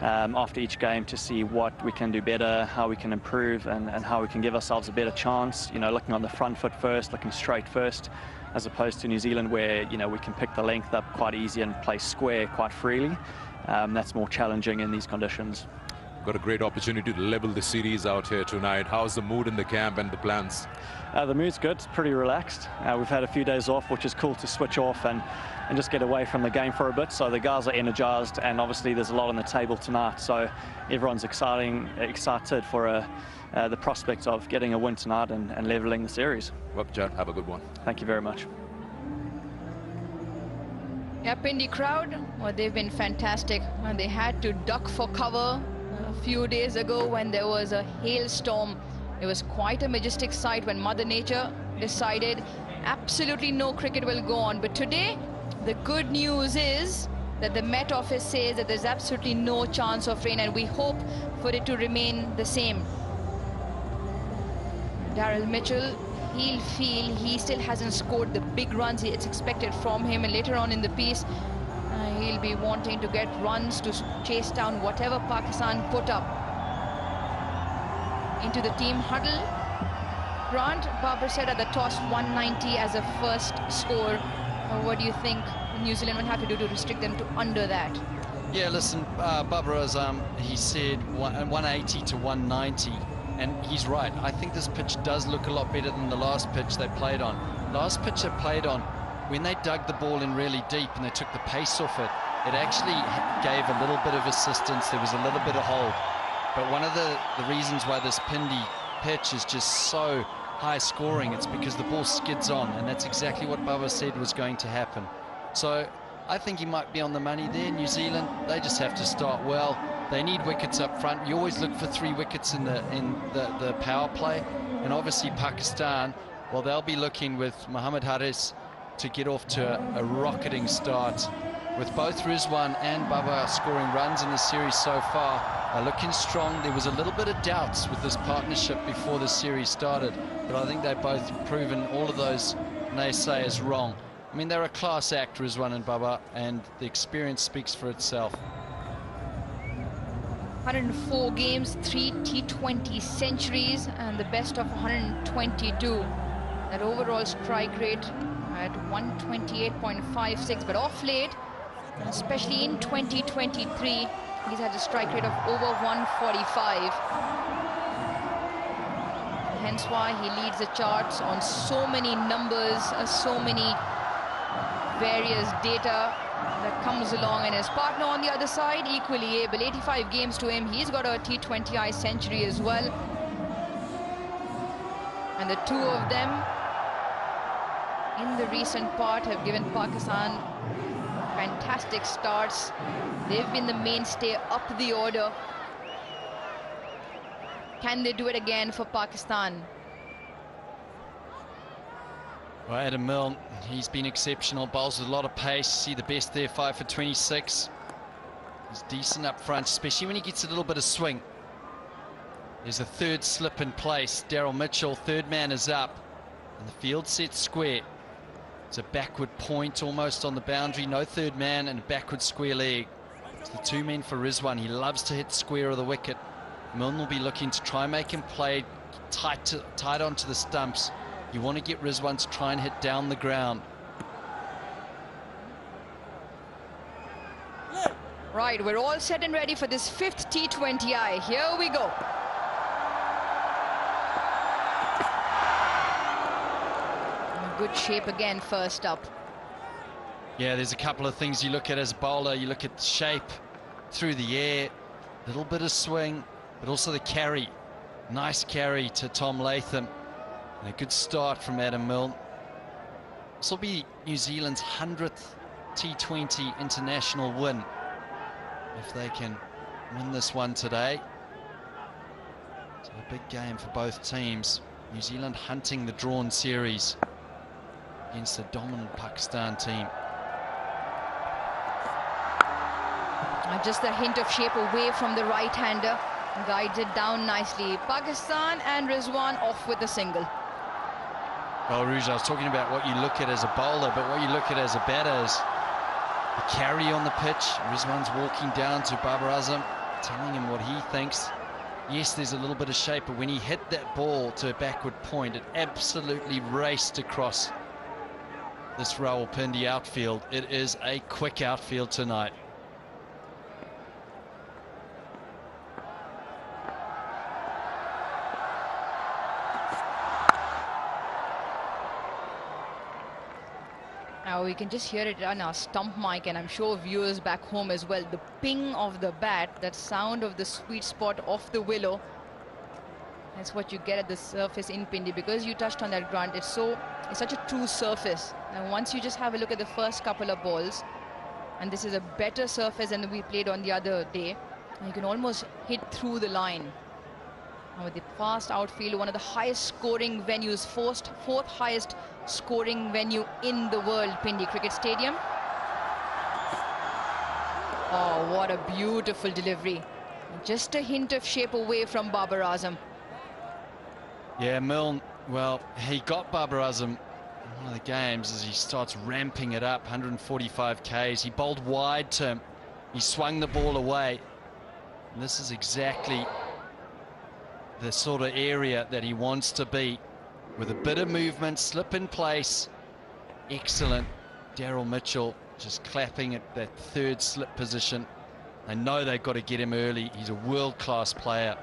after each game to see what we can do better, how we can improve, and how we can give ourselves a better chance. Looking on the front foot first, looking straight first, as opposed to New Zealand where, we can pick the length up quite easy and play square quite freely. that's more challenging in these conditions. Got a great opportunity to level the series out here tonight. How's the mood in the camp and the plans? The mood's good, it's pretty relaxed. We've had a few days off, which is cool to switch off and just get away from the game for a bit. So the guys are energized, and obviously there's a lot on the table tonight. So everyone's excited for the prospect of getting a win tonight and leveling the series. Well, Judd, have a good one. Thank you very much. Yeah, Pindi crowd, well, they've been fantastic. They had to duck for cover a few days ago when there was a hailstorm. It was quite a majestic sight when Mother Nature decided absolutely no cricket will go on. But today, the good news is that the Met Office says that there's absolutely no chance of rain, and we hope for it to remain the same. Daryl Mitchell, he'll feel he still hasn't scored the big runs it's expected from him, and later on in the piece he'll be wanting to get runs to chase down whatever Pakistan put up. Into the team huddle, Grant, Babar said at the toss 190 as a first score. What do you think New Zealand will have to do to restrict them to under that? Yeah, listen, Babar, he said 180 to 190. And he's right. I think this pitch does look a lot better than the last pitch they played on. Last pitch they played on, when they dug the ball in really deep and they took the pace off it, it actually gave a little bit of assistance. There was a little bit of hold. But one of the reasons why this Pindi pitch is just so high scoring, it's because the ball skids on, and that's exactly what Bubba said was going to happen. So I think he might be on the money there. New Zealand, they just have to start well. They need wickets up front. You always look for 3 wickets in the power play. And obviously Pakistan, well, they'll be looking with Mohammad Haris to get off to a rocketing start. With both Rizwan and Baba scoring runs in the series so far, looking strong. There was a little bit of doubts with this partnership before the series started, but I think they've both proven all of those naysayers wrong. I mean, they're a class act, Rizwan and Baba, and the experience speaks for itself. 104 games, 3 T20 centuries, and the best of 122. That overall strike rate at 128.56, but off late, especially in 2023, he's had a strike rate of over 145. Hence why he leads the charts on so many numbers, so many various data that comes along, and his partner on the other side equally able. 85 games to him. He's got a T20I century as well, and the two of them in the recent part have given Pakistan fantastic starts. They've been the mainstay up the order. Can they do it again for Pakistan? Well, Adam Milne, he's been exceptional. Bowls with a lot of pace. See the best there, 5 for 26. He's decent up front, especially when he gets a little bit of swing. There's a third slip in place. Daryl Mitchell, third man is up, and the field set square. It's a backward point almost on the boundary. No third man and a backward square leg. It's the 2 men for Rizwan. He loves to hit square of the wicket. Milne will be looking to try and make him play tight onto the stumps. You want to get Rizwan to try and hit down the ground. Right, we're all set and ready for this 5th T20I. Here we go. Good shape again first up. Yeah, there's a couple of things you look at as a bowler. You look at the shape through the air, a little bit of swing, but also the carry. Nice carry to Tom Latham. And a good start from Adam Milne. This will be New Zealand's 100th T20 international win. If they can win this one today. It's a big game for both teams. New Zealand hunting the drawn series against a dominant Pakistan team. Just a hint of shape away from the right-hander. Guides it down nicely. Pakistan and Rizwan off with a single. Well, Rouge, I was talking about what you look at as a bowler, but what you look at as a batter is the carry on the pitch. Rizwan's walking down to Babar Azam, telling him what he thinks. Yes, there's a little bit of shape, but when he hit that ball to a backward point, it absolutely raced across this Rawalpindi outfield. It is a quick outfield tonight. we can just hear it on our stump mic, and I'm sure viewers back home as well. The ping of the bat, that sound of the sweet spot off the willow. That's what you get at the surface in Pindi, because you touched on that, Grant. It's such a true surface. And once you just have a look at the first couple of balls, and this is a better surface than we played on the other day, you can almost hit through the line. And with the fast outfield, one of the highest scoring venues, fourth highest scoring venue in the world, Pindi Cricket Stadium. Oh, what a beautiful delivery. Just a hint of shape away from Babar Azam. Yeah, Milne, well, he got Babar Azam in one of the games as he starts ramping it up, 145 Ks. He bowled wide to him. He swung the ball away. And this is exactly the sort of area that he wants to be, with a bit of movement, slip in place. Excellent. Daryl Mitchell just clapping at that third slip position. They know they've got to get him early. He's a world-class player.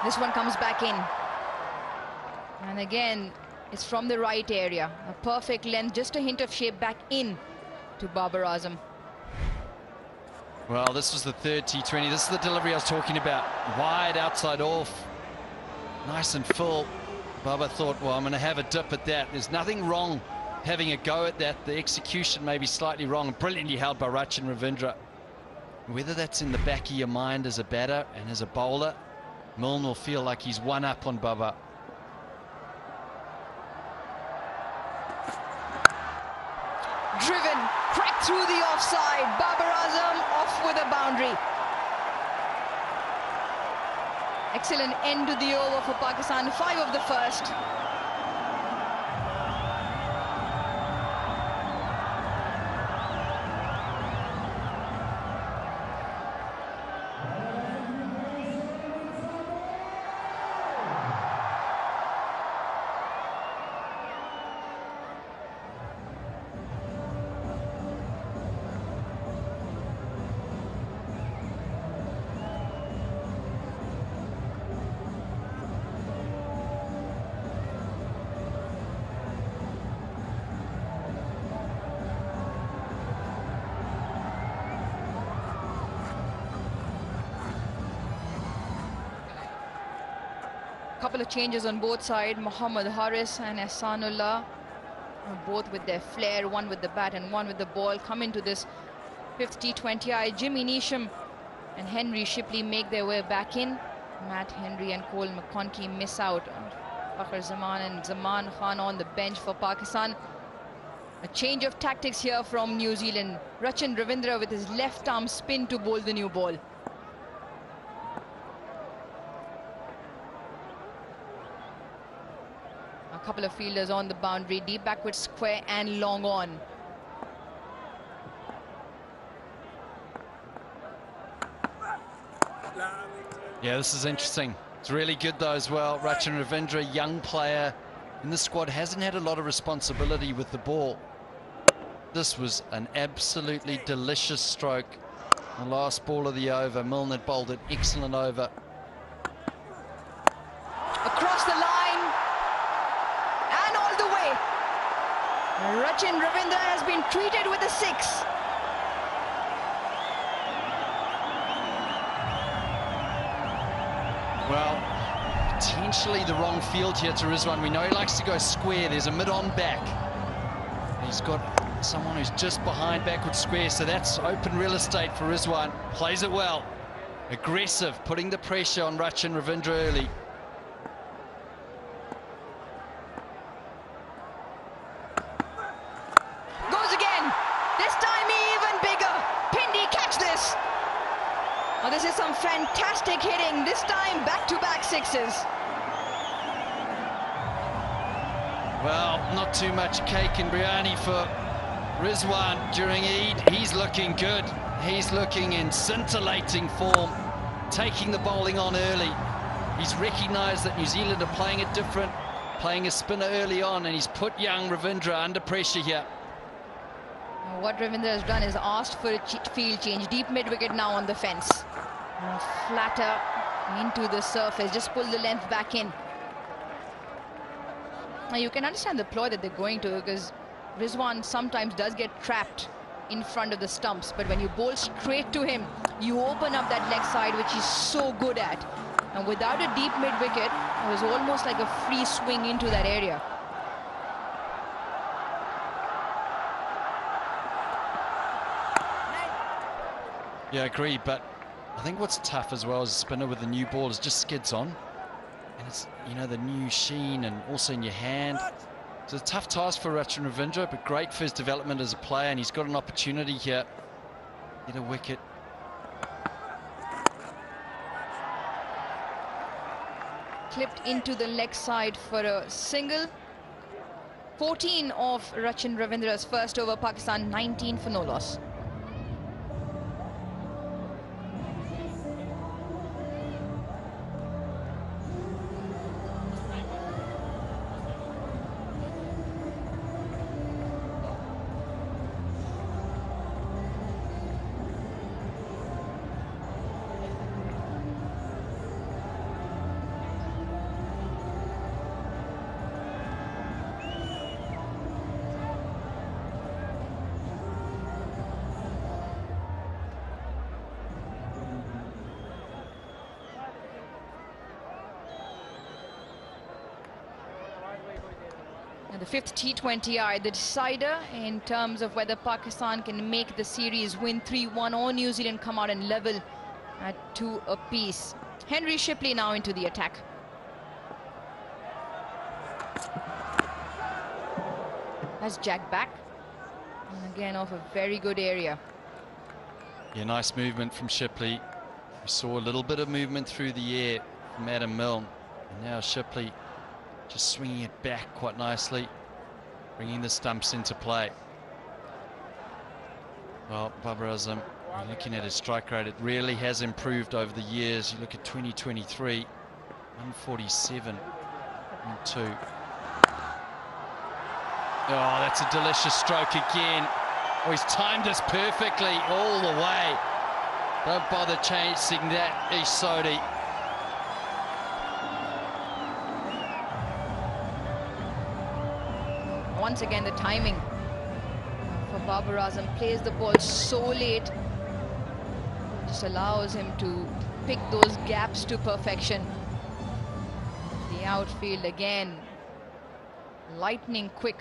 This one comes back in. And again, it's from the right area. A perfect length, just a hint of shape back in to Babar Azam. Well, this was the third T20. This is the delivery I was talking about. Wide, outside off. Nice and full. Baba thought, well, I'm going to have a dip at that. There's nothing wrong having a go at that. The execution may be slightly wrong. Brilliantly held by Rachin Ravindra. Whether that's in the back of your mind as a batter and as a bowler, Milne will feel like he's one up on Baba. Driven, cracked through the offside. Babar Azam off with a boundary. Excellent end to the over for Pakistan, 5 of the first. Couple of changes on both sides. Mohammad Haris and Ehsanullah, both with their flair, one with the bat and one with the ball, come into this 5th T20I. Jimmy Neesham and Henry Shipley make their way back in. Matt Henry and Cole McConkey miss out. Fakhar Zaman and Zaman Khan on the bench for Pakistan. A change of tactics here from New Zealand. Rachin Ravindra with his left arm spin to bowl the new ball. A couple of fielders on the boundary, deep backward square and long on. Yeah, this is interesting. It's really good though as well. Rachin Ravindra, young player in the squad, hasn't had a lot of responsibility with the ball. This was an absolutely delicious stroke. The last ball of the over. Milne had bowled an excellent over. Across the line and all the way. Rachin Ravindra has been treated with a 6. Well, potentially the wrong field here to Rizwan. We know he likes to go square. There's a mid-on back. He's got someone who's just behind backward square, so that's open real estate for Rizwan. Plays it well. Aggressive, putting the pressure on Rachin Ravindra early. Goes again. This time even bigger. Pindi, catch this. Oh, this is some fantastic hitting. This time back-to-back 6s. Well, not too much cake and biryani for Rizwan during Eid. He's looking good. He's looking in scintillating form, taking the bowling on early. He's recognised that New Zealand are playing it different, playing a spinner early on, and he's put young Ravindra under pressure here. What Ravindra has done is asked for a field change. Deep mid-wicket now on the fence. And flatter into the surface. Just pull the length back in. Now you can understand the ploy that they're going to, because Rizwan sometimes does get trapped in front of the stumps, but when you bowl straight to him, you open up that leg side, which he's so good at. And without a deep mid-wicket, it was almost like a free swing into that area. Yeah, I agree, but I think what's tough as well as a spinner with the new ball is just skids on. And it's, you know, the new sheen and also in your hand. It's a tough task for Rachin Ravindra, but great for his development as a player, and he's got an opportunity here. Get a wicket. Clipped into the leg side for a single. 14 of Rachin Ravindra's first over. Pakistan 19 for no loss. The fifth T20I, the decider in terms of whether Pakistan can make the series, win 3-1, or New Zealand come out and level at 2 apiece. Henry Shipley now into the attack. That's Jack back. And again off a very good area. Yeah, nice movement from Shipley. We saw a little bit of movement through the air from Adam Milne. And now Shipley just swinging it back quite nicely, bringing the stumps into play. Well, Babar Azam, looking at his strike rate, it really has improved over the years. You look at 2023, 147 and 2. Oh, that's a delicious stroke again. Oh, he's timed this perfectly all the way. Don't bother chasing that, Ish Sodhi. Once again, the timing for Babar Azam, plays the ball so late, just allows him to pick those gaps to perfection. The outfield again, lightning quick.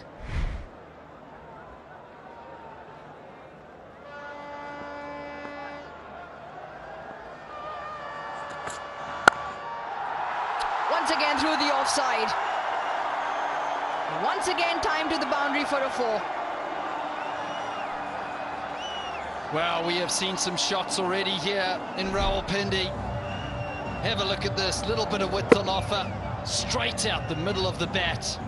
Once again through the offside. Once again, time to the boundary for a 4. Well, we have seen some shots already here in Rawalpindi. Have a look at this, little bit of width on offer, straight out the middle of the bat.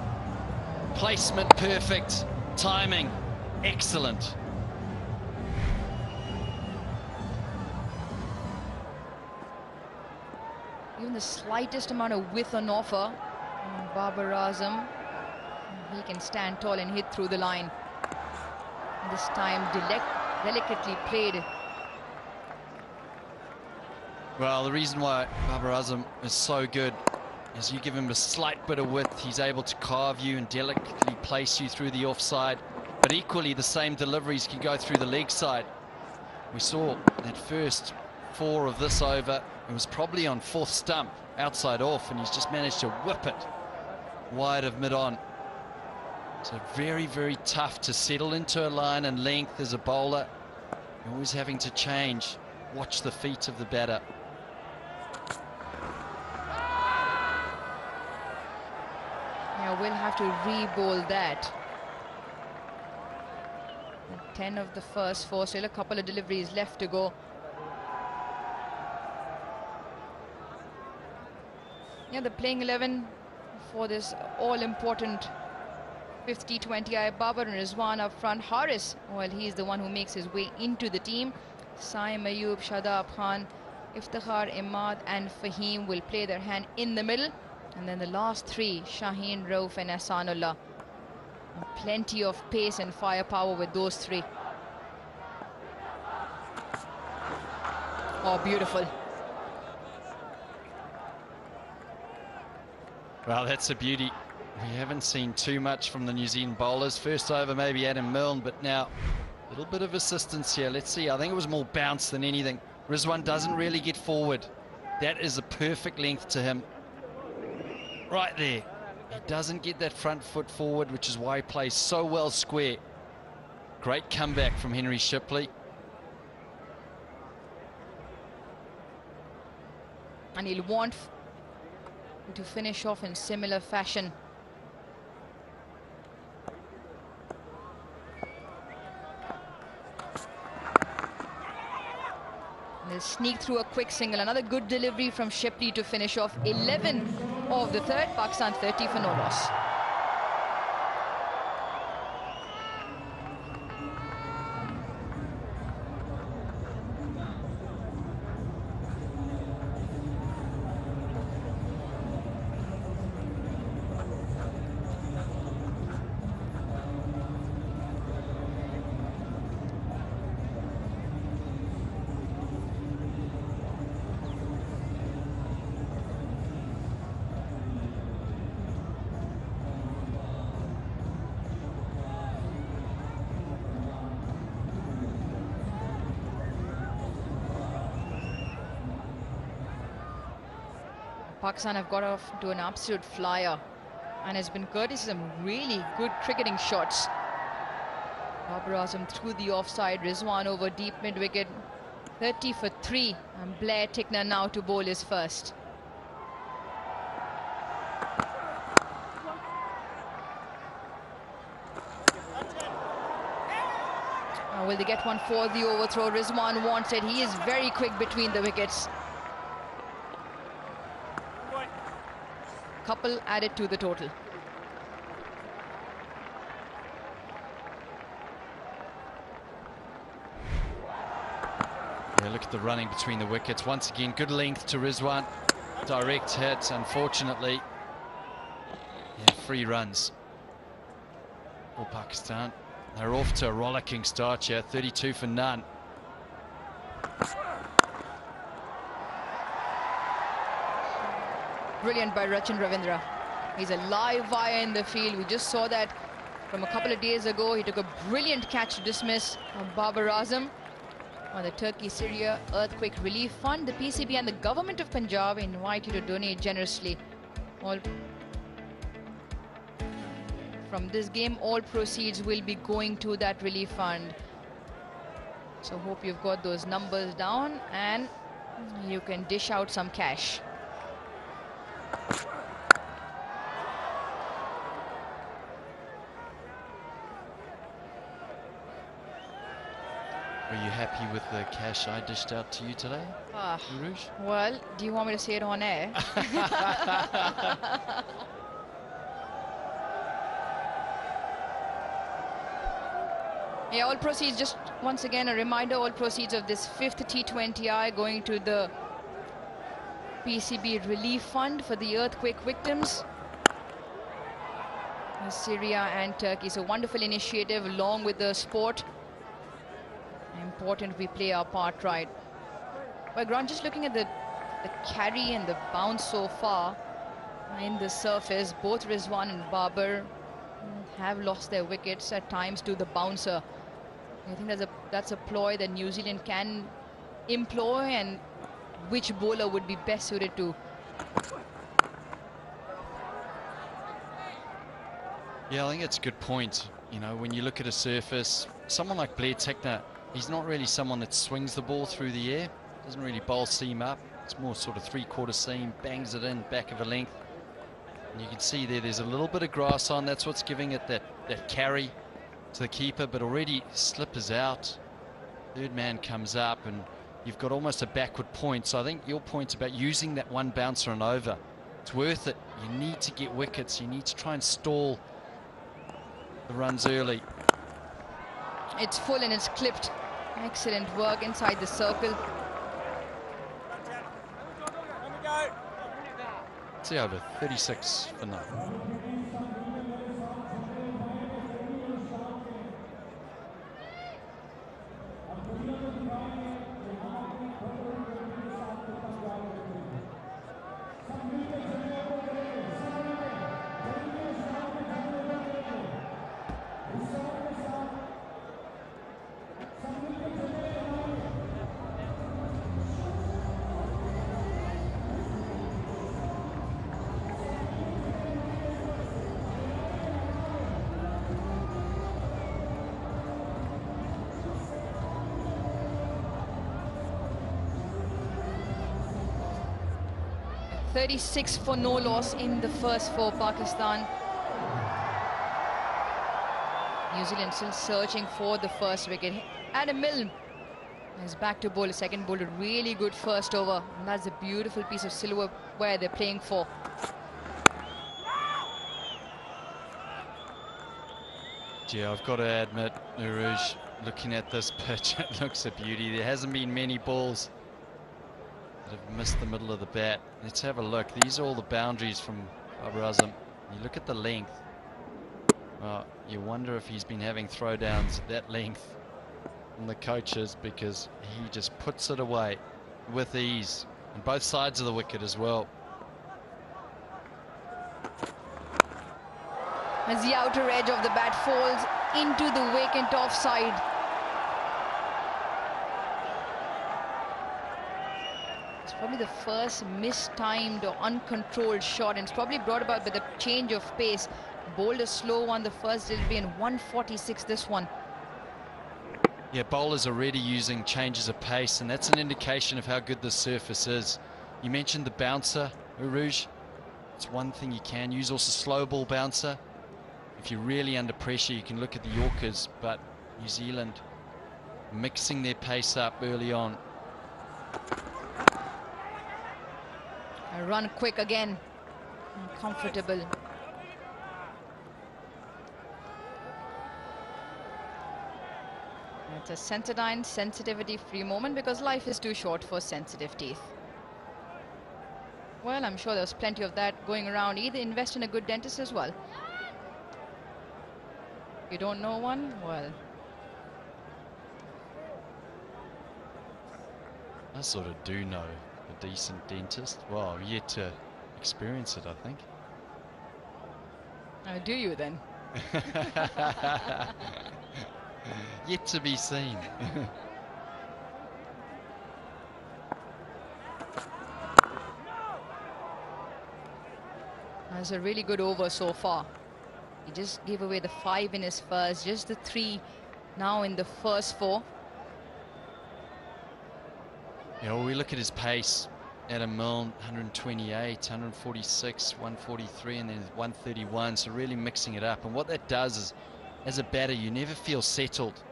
Placement perfect, timing excellent. Even the slightest amount of width on offer, Babar Azam, he can stand tall and hit through the line. And this time delicately played. Well, the reason why Babar Azam is so good is you give him a slight bit of width, he's able to carve you and delicately place you through the offside. But equally, the same deliveries can go through the leg side. We saw that first 4 of this over, it was probably on 4th stump, outside off, and he's just managed to whip it wide of mid-on. So very, very tough to settle into a line and length as a bowler. You're always having to change. Watch the feet of the batter. Yeah, we'll have to re-bowl that. 10 of the first 4, still a couple of deliveries left to go. Yeah, the playing 11 for this all-important 5th T20I. Babar and Rizwan up front. Haris, well, he's the one who makes his way into the team. Saim Ayub, Shadab Khan, Iftikhar, Imad and Fahim will play their hand in the middle. And then the last 3, Shaheen, Rauf and Ahsanullah. Plenty of pace and firepower with those 3. Oh, beautiful. Well, that's a beauty. We haven't seen too much from the New Zealand bowlers. First over maybe Adam Milne, but now a little bit of assistance here. Let's see. I think it was more bounce than anything. Rizwan doesn't really get forward. That is a perfect length to him. Right there. He doesn't get that front foot forward, which is why he plays so well square. Great comeback from Henry Shipley. And he'll want to finish off in similar fashion. They'll sneak through a quick single. Another good delivery from Shipley to finish off 11 of the third. Pakistan 30 for no loss. Pakistan have got off to an absolute flyer, and it's been courtesy of some really good cricketing shots. Babar Azam through the offside, Rizwan over deep mid-wicket, 30 for 3, and Blair Tickner now to bowl his first. Will they get one for the overthrow? Rizwan wants it. He is very quick between the wickets. Couple added to the total. Yeah, look at the running between the wickets. Once again, good length to Rizwan. Direct hit, unfortunately. Yeah, 3 runs for Pakistan. They're off to a rollicking start here, 32 for none. Brilliant by Rachin Ravindra. He's a live wire in the field. We just saw that from a couple of days ago. He took a brilliant catch to dismiss Babar Azam on the Turkey-Syria Earthquake Relief Fund. The PCB and the government of Punjab invite you to donate generously. From this game, all proceeds will be going to that relief fund. So hope you've got those numbers down and you can dish out some cash. Were you happy with the cash I dished out to you today, Guruj? Well, do you want me to say it on air? Yeah, all proceeds, just once again a reminder, all proceeds of this 5th T20I going to the PCB Relief Fund for the earthquake victims in Syria and Turkey. So wonderful initiative along with the sport. Important we play our part right. Well, Grant, just looking at the carry and the bounce so far in the surface, both Rizwan and Babar have lost their wickets at times to the bouncer. I think that's a ploy that New Zealand can employ, and which bowler would be best suited to. Yeah, I think it's a good point. You know, when you look at a surface, someone like Blair Tickner, he's not really someone that swings the ball through the air, doesn't really bowl seam up. It's more sort of 3/4 seam, bangs it in, back of a length. And you can see there's a little bit of grass on. That's what's giving it that carry to the keeper, but already slip is out. Third man comes up and you've got almost a backward point. So I think your point's about using that one bouncer and over. It's worth it. You need to get wickets. You need to try and stall the runs early. It's full and it's clipped. Excellent work inside the circle. See over 36 for none. 36 for no loss in the first for Pakistan. New Zealand still searching for the first wicket. Adam Milne is back to bowl. A second bowler, really good first over. And that's a beautiful piece of silverware they're playing for. Yeah, I've got to admit, Uruj, looking at this pitch, it looks a beauty. There hasn't been many balls that have missed the middle of the bat. Let's have a look. These are all the boundaries from Babar Azam. You look at the length. Well, you wonder if he's been having throwdowns at that length from the coaches, because he just puts it away with ease on both sides of the wicket as well. As the outer edge of the bat falls into the vacant offside. It's probably the first mistimed or uncontrolled shot, and it's probably brought about by the change of pace. Bowled a slow one the first delivery, and 146 this one. Yeah, bowlers are already using changes of pace, and that's an indication of how good the surface is. You mentioned the bouncer, Uruj. It's one thing you can use. Also, slow ball bouncer. If you're really under pressure, you can look at the Yorkers, but New Zealand mixing their pace up early on. A run quick again. Comfortable. It's a Sensodyne sensitivity-free moment, because life is too short for sensitive teeth. Well, I'm sure there's plenty of that going around. Either invest in a good dentist as well. You don't know one? Well, I sort of do know a decent dentist. Well, I've yet to experience it, I think. do you then? Yet to be seen. That's a really good over so far. He just gave away the 5 in his first, just the 3 now in the first 4. Yeah, well, we look at his pace. Adam Milne, 128, 146, 143, and then 131. So really mixing it up. And what that does is, as a batter, you never feel settled.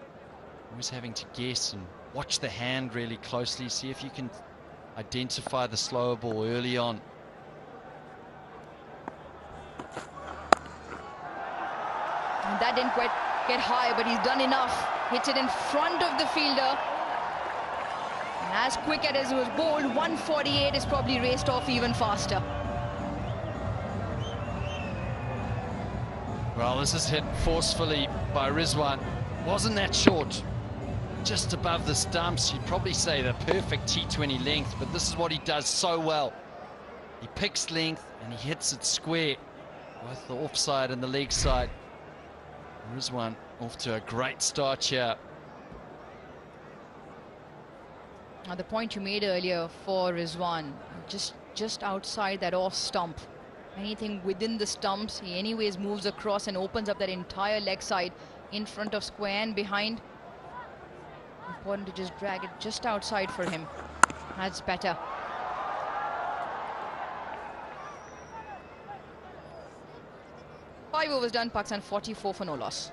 Always having to guess and watch the hand really closely. See if you can identify the slower ball early on. And that didn't quite get high, but he's done enough. Hits it in front of the fielder. And as quick as it was bowled, 148 is probably raced off even faster. Well, this is hit forcefully by Rizwan. Wasn't that short? Just above the stumps. You'd probably say the perfect T20 length, but this is what he does so well. He picks length and he hits it square, both the offside and the leg side. Rizwan off to a great start here. Now, the point you made earlier for Rizwan, just outside that off stump. Anything within the stumps, he anyways moves across and opens up that entire leg side in front of square and behind. Important to just drag it just outside for him. That's better. Five overs done, Pakistan 44 for no loss.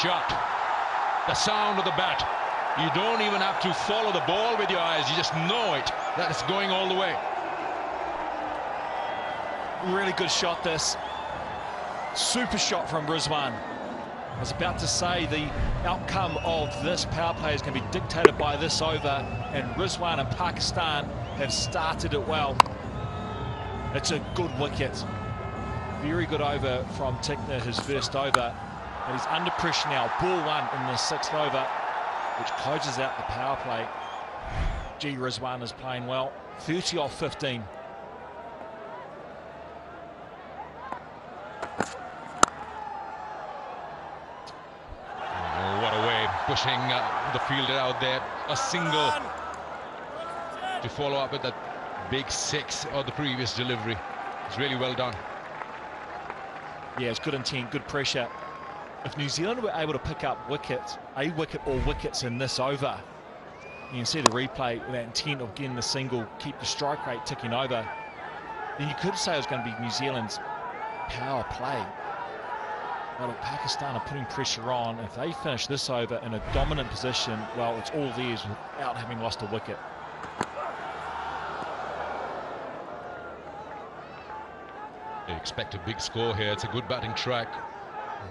Shot. The sound of the bat. You don't even have to follow the ball with your eyes. You just know it, that it's going all the way. Really good shot this. Super shot from Rizwan. I was about to say the outcome of this power play is going to be dictated by this over, and Rizwan and Pakistan have started it well. It's a good wicket. Very good over from Tickner, his first over. And he's under pressure now. Ball one in the 6th over, which closes out the power play. G. Rizwan is playing well. 30 off 15. Oh, what a way, pushing the fielder out there. A single to follow up with that big 6 of the previous delivery. It's really well done. Yeah, it's good intent, good pressure. If New Zealand were able to pick up a wicket or wickets in this over, you can see the replay with that intent of getting the single, keep the strike rate ticking over, then you could say it was going to be New Zealand's power play. But Pakistan are putting pressure on. If they finish this over in a dominant position, well, it's all theirs without having lost a wicket. They expect a big score here. It's a good batting track.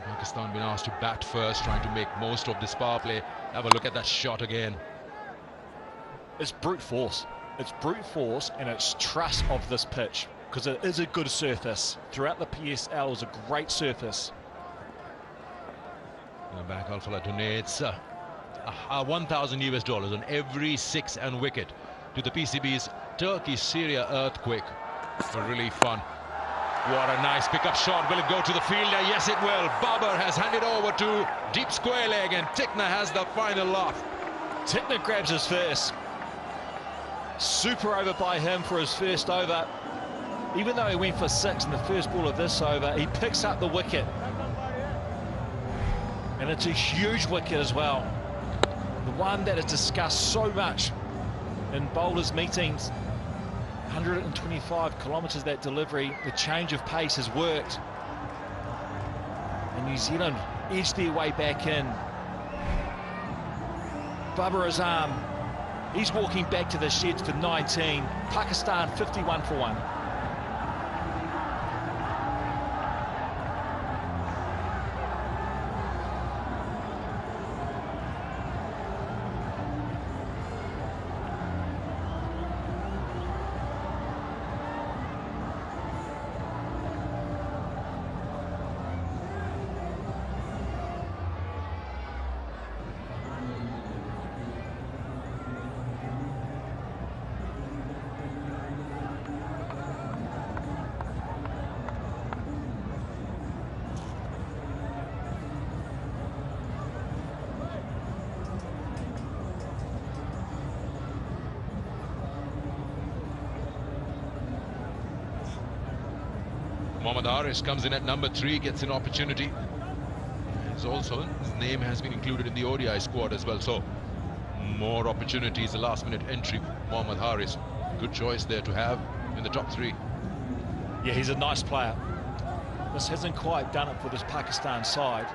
Pakistan been asked to bat first, trying to make most of this power play. Have a look at that shot again. It's brute force. It's brute force, and it's trust of this pitch, because it is a good surface. Throughout the PSL is a great surface. Back Alfala donates $1,000 US on every 6 and wicket to the PCB's Turkey-Syria earthquake. For relief fund. What a nice pickup shot. Will it go to the fielder? Yes, it will. Babar has handed over to deep square leg, and Tickner has the final laugh. Tickner grabs his first. Super over by him for his first over. Even though he went for 6 in the first ball of this over, he picks up the wicket. And it's a huge wicket as well. The one that is discussed so much in bowlers' meetings. 125 kilometres that delivery. The change of pace has worked. And New Zealand edged their way back in. Babar Azam, he's walking back to the sheds for 19. Pakistan 51 for 1. Mohammad Haris comes in at number 3, gets an opportunity. His name has been included in the ODI squad as well, so more opportunities. A last-minute entry, Mohammad Haris. Good choice there to have in the top 3. Yeah, he's a nice player. This hasn't quite done it for this Pakistan side.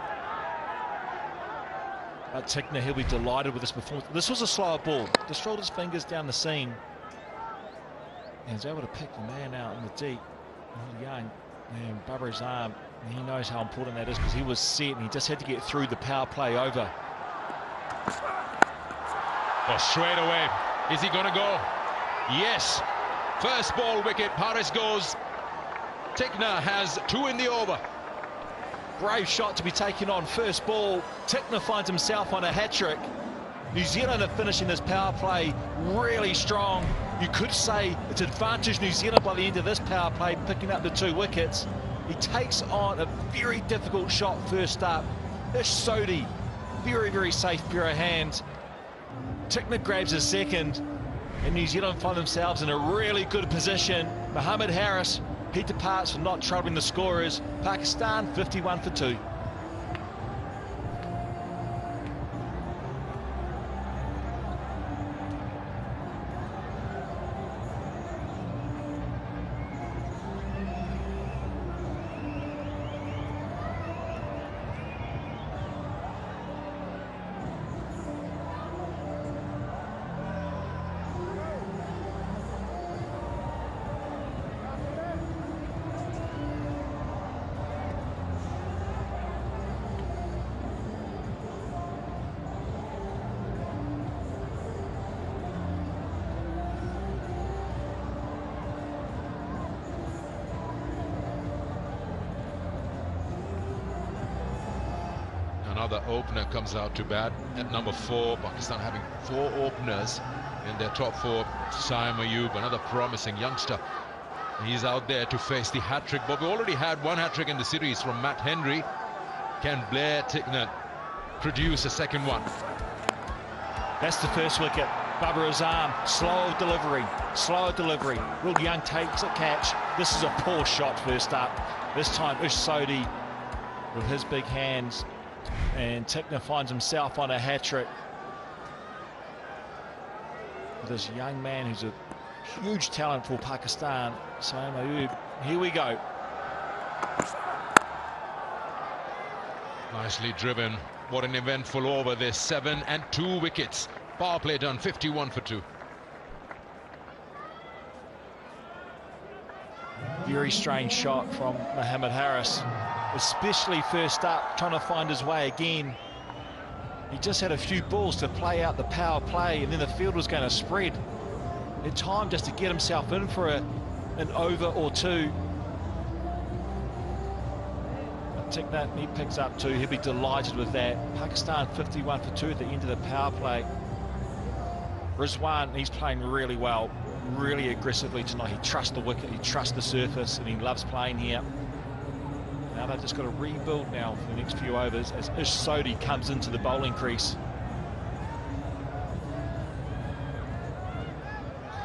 But Tickner, he'll be delighted with this performance. This was a slower ball. Just rolled his fingers down the seam. And he's able to pick the man out in the deep. Young. And Babar Azam, he knows how important that is, because he was set and he just had to get through the power play over. Oh, straight away. Is he going to go? Yes. First ball wicket. Haris goes. Tickner has 2 in the over. Brave shot to be taken on first ball. Tickner finds himself on a hat-trick. New Zealand are finishing this power play really strong. You could say it's advantage New Zealand by the end of this power play, picking up the 2 wickets. He takes on a very difficult shot first up. Ish Sodhi, very, very safe pair of hands. Tickner grabs his second, and New Zealand find themselves in a really good position. Mohammad Haris, he departs for not troubling the scorers. Pakistan 51 for 2. Another opener comes out to bat at number 4. Pakistan having 4 openers in their top 4. Saim Ayub, another promising youngster. He's out there to face the hat-trick. But we already had 1 hat-trick in the series from Matt Henry. Can Blair Tickner produce a second one? That's the first wicket. Babar Azam, slower delivery. Will Young takes a catch. This is a poor shot first up. This time Ish Sodhi with his big hands, and Tickner finds himself on a hat-trick. This young man who's a huge talent for Pakistan, Saim Ayub. Here we go. Nicely driven. What an eventful over this. 7 and 2 wickets. Power play done, 51 for 2. Very strange shot from Mohammad Harris, especially first up, trying to find his way again. He just had a few balls to play out the power play, and then the field was going to spread. Had time just to get himself in for an over or 2. Tickner, he picks up 2. He'll be delighted with that. Pakistan 51 for 2 at the end of the power play. Rizwan, he's playing really well, really aggressively tonight. He trusts the wicket, he trusts the surface, and he loves playing here. Now they've just got to rebuild now for the next few overs as Ish Sodhi comes into the bowling crease.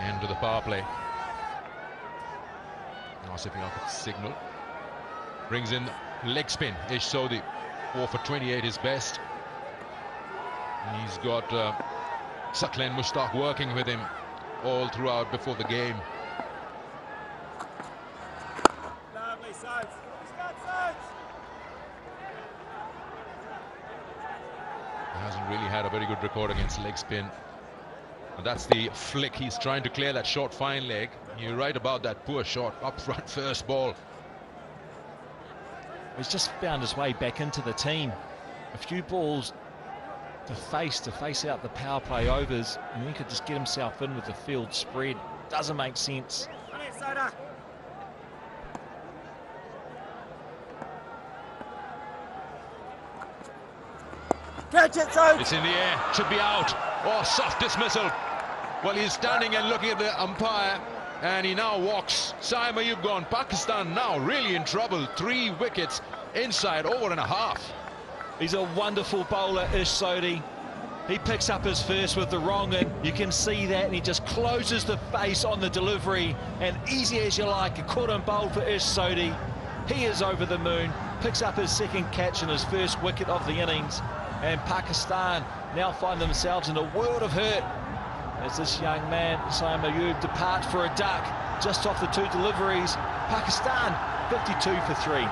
End of the power play. Nasif Yaqub signal. Brings in leg spin. Ish Sodhi, 4 for 28 is best. And he's got Saqlain Mushtaq working with him all throughout before the game. Lovely sides. He hasn't really had a very good record against leg spin. And that's the flick. He's trying to clear that short fine leg. You're right about that poor shot up front first ball. He's just found his way back into the team. A few balls to face out the power play overs, and he could just get himself in with the field spread. Doesn't make sense. Catch it, son. It's in the air, should be out. Oh, soft dismissal. Well, he's standing and looking at the umpire, and he now walks. Saim Ayub gone. Pakistan now really in trouble. 3 wickets inside, over and a half. He's a wonderful bowler, Ish Sodhi. He picks up his first with the wrong in. You can see that, and he just closes the face on the delivery. And easy as you like, a caught and bowled for Ish Sodhi. He is over the moon. Picks up his second catch and his first wicket of the innings. And Pakistan now find themselves in a world of hurt as this young man, Saim Ayub, departs for a duck just off the 2 deliveries. Pakistan 52 for 3.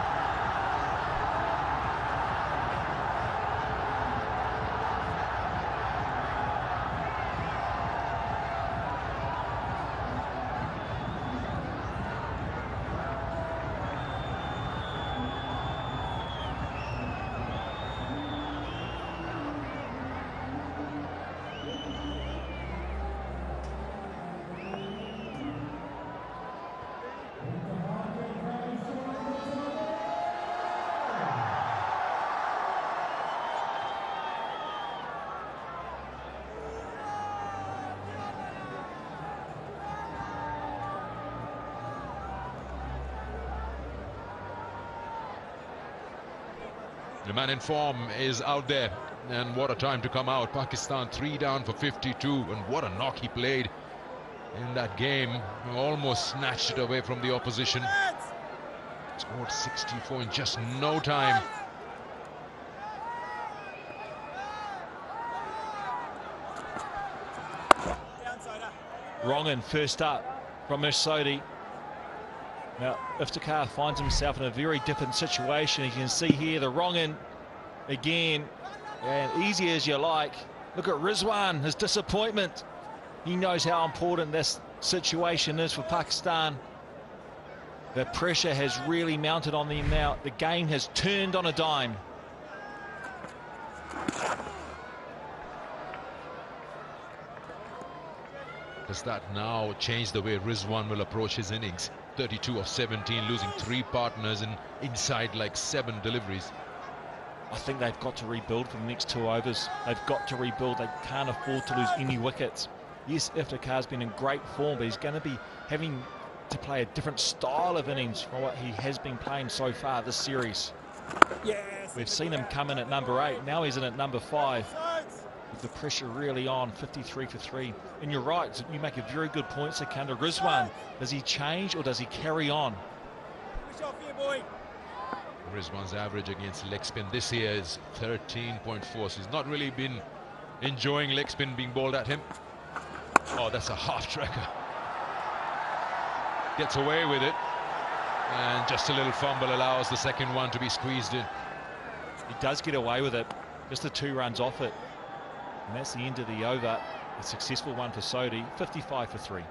The man in form is out there, and what a time to come out. Pakistan 3 down for 52, and what a knock he played in that game. Almost snatched it away from the opposition. Scored 64 in just no time. Wrong in first up from Ish Sodhi. Now, Iftikhar finds himself in a very different situation. You can see here the wrong in again, and easy as you like. Look at Rizwan, his disappointment. He knows how important this situation is for Pakistan. The pressure has really mounted on them now. The game has turned on a dime. Does that now change the way Rizwan will approach his innings? 32 of 17, losing 3 partners and inside like 7 deliveries. I think they've got to rebuild for the next 2 overs. They've got to rebuild. They can't afford to lose any wickets. Yes, Iftikhar's been in great form, but he's going to be having to play a different style of innings from what he has been playing so far this series. Yes. We've seen him come in at number 8. Now he's in at number 5. With the pressure really on, 53 for 3. And you're right, you make a very good point, Sikandar Rizwan. Does he change or does he carry on? Rizwan's average against leg spin this year is 13.4, so he's not really been enjoying leg spin being bowled at him. Oh, that's a half tracker. Gets away with it, and just a little fumble allows the second one to be squeezed in. He does get away with it, just the 2 runs off it. And that's the end of the over. A successful one for Sodhi, 55 for 3.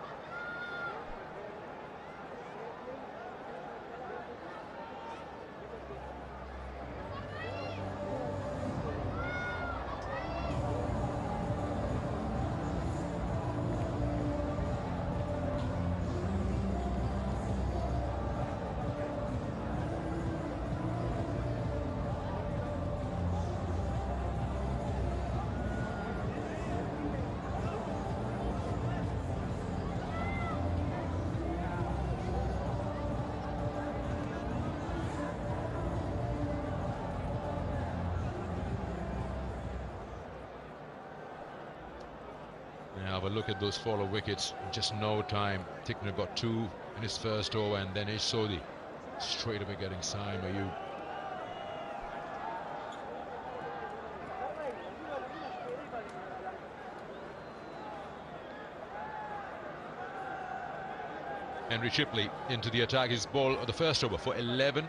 Have a look at those follow wickets. Just no time. Tickner got 2 in his first over, and then Sodhi straight away getting Saim Ayub. Henry Shipley into the attack. His ball of the first over for 11.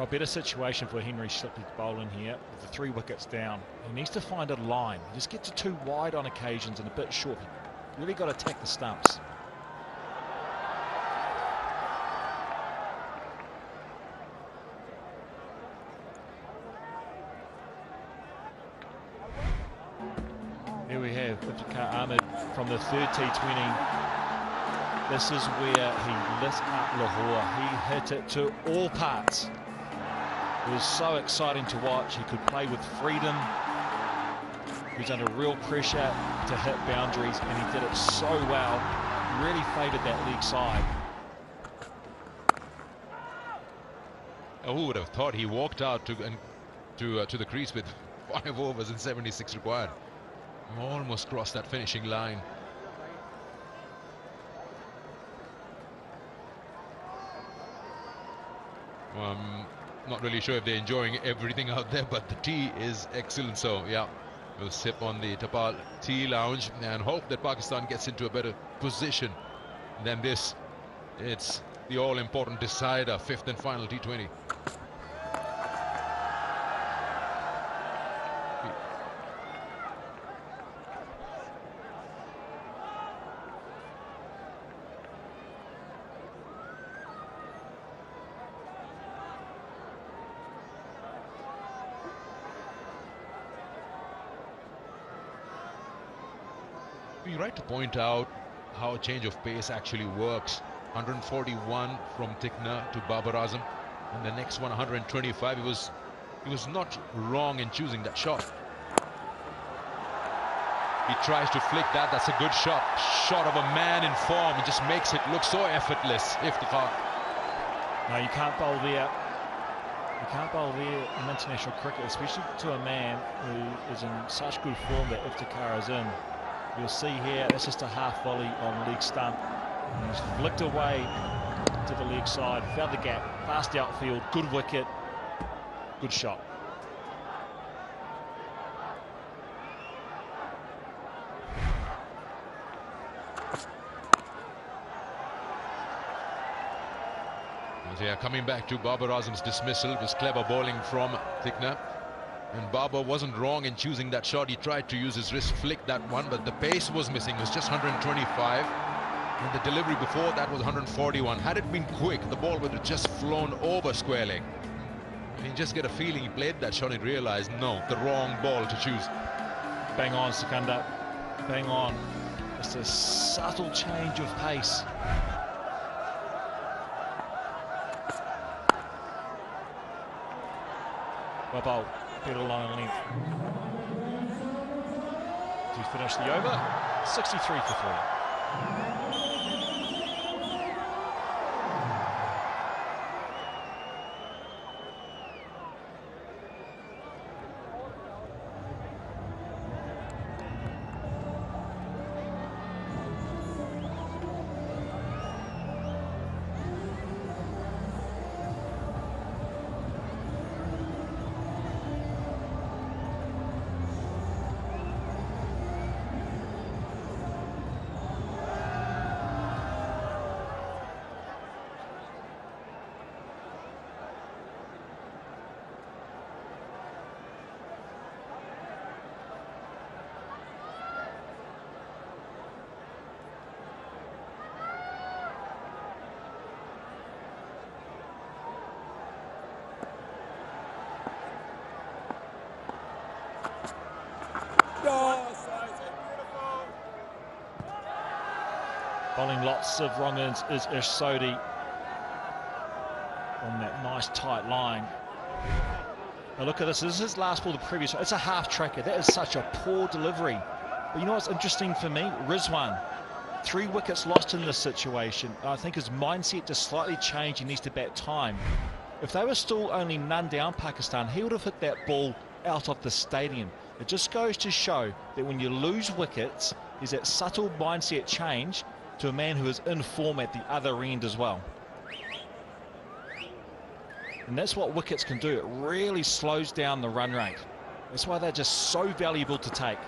A better situation for Henry Shipley to bowl in here with the 3 wickets down. He needs to find a line. He just gets too wide on occasions and a bit short. He really got to attack the stumps. Here we have Iftikhar Ahmed from the 3rd T20. This is where he lit up Lahore. He hit it to all parts. It was so exciting to watch. He could play with freedom. He was under real pressure to hit boundaries, and he did it so well. He really favoured that leg side. Who would have thought he walked out to the crease with 5 overs and 76 required? Almost crossed that finishing line. Not really sure if they're enjoying everything out there, but the tea is excellent. So yeah, we'll sip on the Tapal Tea Lounge and hope that Pakistan gets into a better position than this. It's the all-important decider, 5th and final T20. You're right to point out how a change of pace actually works. 141 from Tickner to Babar Azam, and the next one 125. He was not wrong in choosing that shot. He tries to flick that. That's a good shot. Shot of a man in form. It just makes it look so effortless. Iftikhar. No, you can't bowl there. You can't bowl there in international cricket, especially to a man who is in such good form that Iftikhar is in. You'll see here, that's just a half volley on leg stump. And he's flicked away to the leg side, found the gap, fast outfield, good wicket, good shot. Yeah, coming back to Babar Azam's dismissal, it was clever bowling from Tickner. And Babar wasn't wrong in choosing that shot. He tried to use his wrist flick that one, but the pace was missing. It was just 125. And the delivery before that was 141. Had it been quick, the ball would have just flown over square leg. And you just get a feeling he played that shot and realized, no, the wrong ball to choose. Bang on, Sikandar. Bang on. Just a subtle change of pace. Well bowled, better line length. To finish the over, 63 for 3. Bowling lots of wrong ends is Ish Sodhi on that nice tight line. Now look at this. This is his last ball the previous. It's a half tracker. That is such a poor delivery. But you know what's interesting for me? Rizwan, 3 wickets lost in this situation. I think his mindset just slightly changed. He needs to bat time. If they were still only none down Pakistan, he would have hit that ball out of the stadium. It just goes to show that when you lose wickets, there's that subtle mindset change to a man who is in form at the other end as well. And that's what wickets can do. It really slows down the run rate. That's why they're just so valuable to take.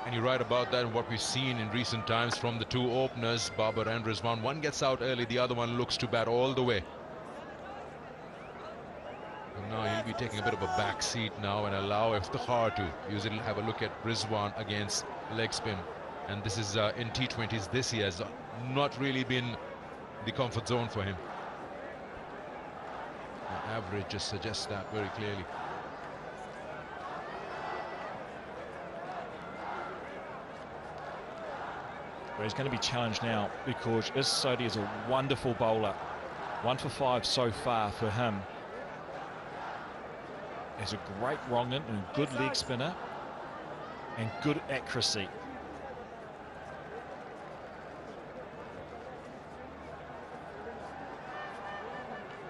And you're right about that, what we've seen in recent times from the 2 openers, Babar and Rizwan. One gets out early, the other one looks to bat all the way. And now he'll be taking a bit of a back seat now and allow Iftikhar to usually have a look at Rizwan against leg spin. And this is in T20s this year has not really been the comfort zone for him. The average just suggests that very clearly. Well, he's going to be challenged now because Ish Sodhi is a wonderful bowler. 1 for 5 so far for him. He's a great wrong in and good leg spinner and good accuracy.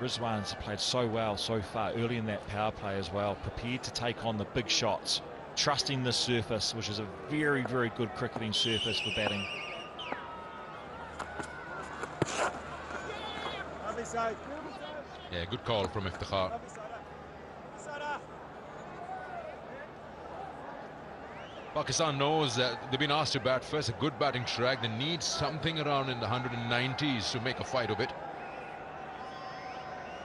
Rizwan's played so well so far early in that power play as well, prepared to take on the big shots, trusting the surface, which is a very, very good cricketing surface for batting. Yeah, good call from Iftikhar. Pakistan knows that they've been asked to bat first, a good batting track. They need something around in the 190s to make a fight of it.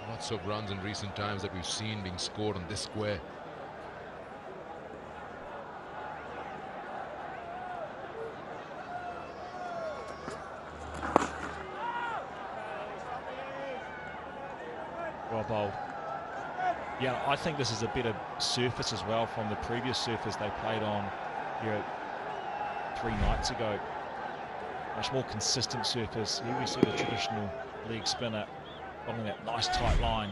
Lots of runs in recent times that we've seen being scored on this square. Well bowled. Yeah, I think this is a better surface as well from the previous surface they played on here 3 nights ago. Much more consistent surface. Here we see the traditional leg spinner on that nice tight line.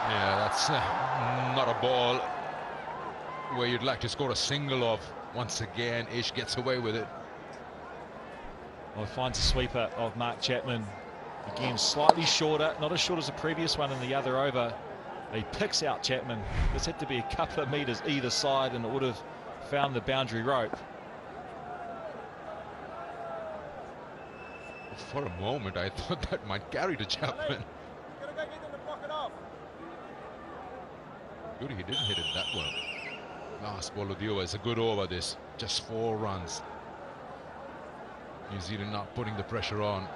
Yeah, that's not a ball where you'd like to score a single of. Once again, Ish gets away with it. Well, finds a sweeper of Mark Chapman. Again, slightly shorter, not as short as the previous one in the other over. He picks out Chapman. This had to be a couple of metres either side and it would have found the boundary rope. For a moment, I thought that might carry to Chapman. Good, he didn't hit it that well. Last ball of the over. It's a good over, this. Just 4 runs. New Zealand not putting the pressure on.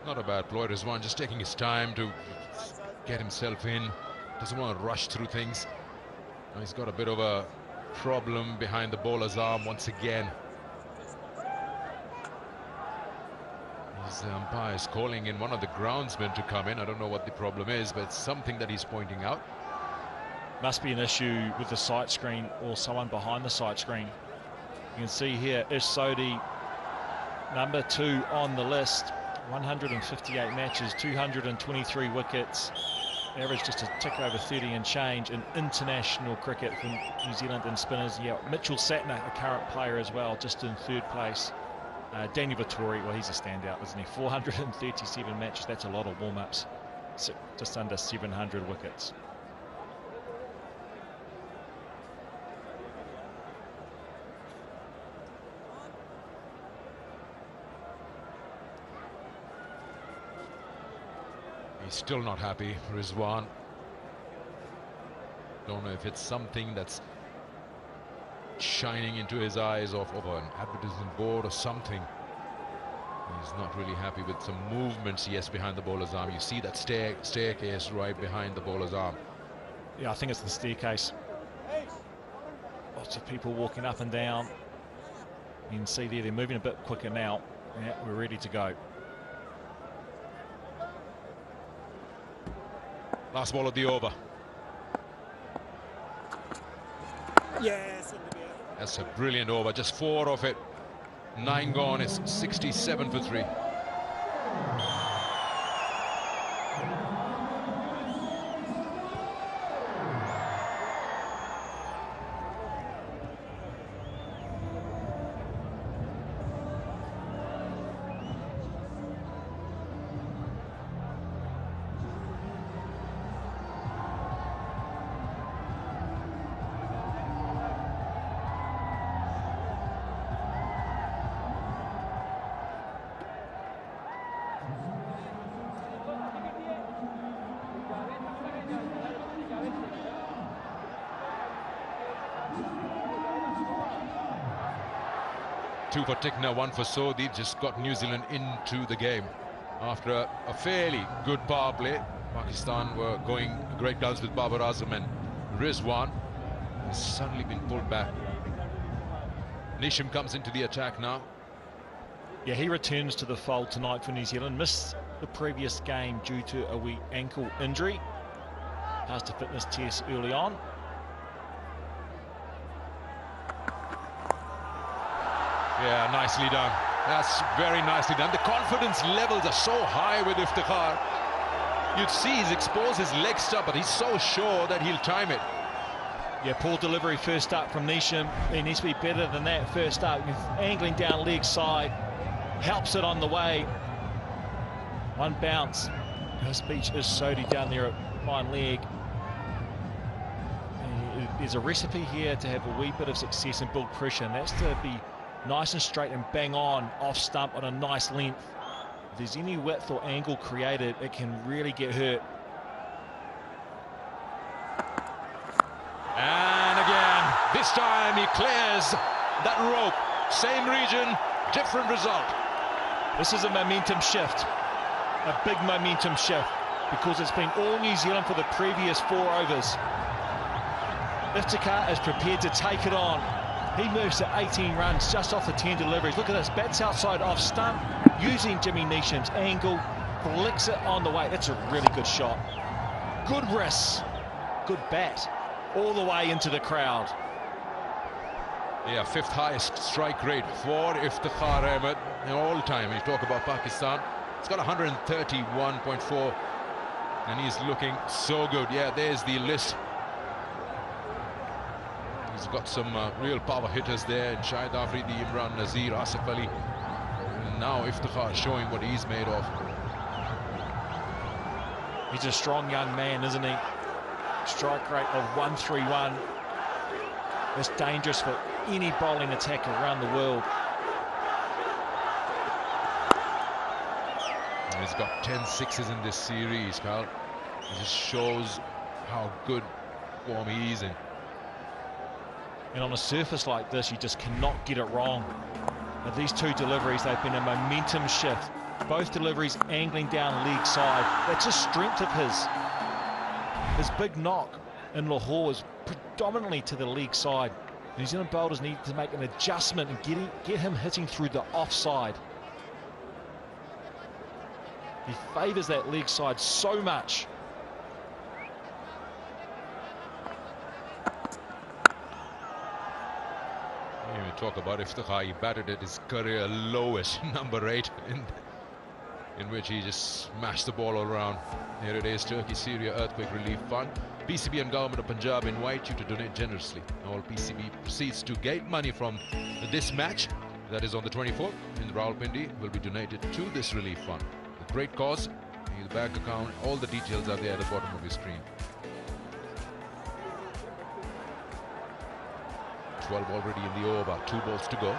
Not a bad ploy. Rizwan just taking his time to get himself in. Doesn't want to rush through things. Now he's got a bit of a problem behind the bowler's arm once again. The umpire is calling in one of the groundsmen to come in. I don't know what the problem is, but it's something that he's pointing out. Must be an issue with the sight screen or someone behind the sight screen. You can see here Ish Sodhi, number 2 on the list. 158 matches, 223 wickets. Average just a tick over 30 and change in international cricket for New Zealand and spinners. Yeah, Mitchell Satner, a current player as well, just in 3rd place. Daniel Vittori, well, he's a standout, isn't he? 437 matches, that's a lot of warm-ups. Just under 700 wickets. He's still not happy, Rizwan. Don't know if it's something that's shining into his eyes of an advertisement board or something. He's not really happy with some movements, yes, behind the bowler's arm. You see that staircase right behind the bowler's arm. Yeah, I think it's the staircase. Lots of people walking up and down. You can see there, they're moving a bit quicker now. Yeah, we're ready to go. Last ball of the over. Yes. That's a brilliant over. Just 4 of it. 9 gone. It's 67 for 3. Two for Tickner, 1 for Sodhi. Just got New Zealand into the game after a fairly good power play. Pakistan were going great guns with Babar Azam and Rizwan. Has suddenly been pulled back. Nisham comes into the attack now. Yeah, he returns to the fold tonight for New Zealand. Missed the previous game due to a weak ankle injury. Passed a fitness test early on. Yeah, nicely done. That's very nicely done. The confidence levels are so high with Iftikhar. You'd see he's exposed his legs up, but he's so sure that he'll time it. Yeah, poor delivery first up from Nisham. He needs to be better than that first up. With angling down leg side. Helps it on the way. One bounce. His beach is Sodhi down there at fine leg. There's a recipe here to have a wee bit of success and build pressure, and that's to be nice and straight and bang on off stump on a nice length. If there's any width or angle created, it can really get hurt. And again, this time he clears that rope. Same region, different result. This is a momentum shift, a big momentum shift, because it's been all New Zealand for the previous 4 overs. Iftikhar is prepared to take it on. He moves to 18 runs just off the 10 deliveries. Look at this, bats outside off stump, using Jimmy Neesham's angle, flicks it on the way. That's a really good shot. Good wrist, good bat, all the way into the crowd. Yeah, 5th highest strike rate for Iftikhar Ahmed in all time. You talk about Pakistan. It's got 131.4, and he's looking so good. Yeah, there's the list. He's got some real power hitters there, and Shahid Afridi, Imran Nazir, Asif Ali. And now Iftikhar showing what he's made of. He's a strong young man, isn't he? Strike rate of 131. It's dangerous for any bowling attack around the world. And he's got 10 sixes in this series, Carl. It just shows how good form he is in. And on a surface like this, you just cannot get it wrong. Now, these 2 deliveries, they've been a momentum shift. Both deliveries angling down leg side. That's a strength of his. His big knock in Lahore is predominantly to the leg side. New Zealand bowlers need to make an adjustment and get him hitting through the offside. He favours that leg side so much. Here we talk about Iftikhar. He batted at his career lowest, number 8, in which he just smashed the ball all around. Here it is, Turkey-Syria Earthquake Relief Fund. PCB and Government of Punjab invite you to donate generously. All PCB proceeds to gate money from this match, that is on the 24th, in Rawalpindi, will be donated to this relief fund. A great cause, the bank account, all the details are there at the bottom of your screen. 12 already in the over, 2 balls to go.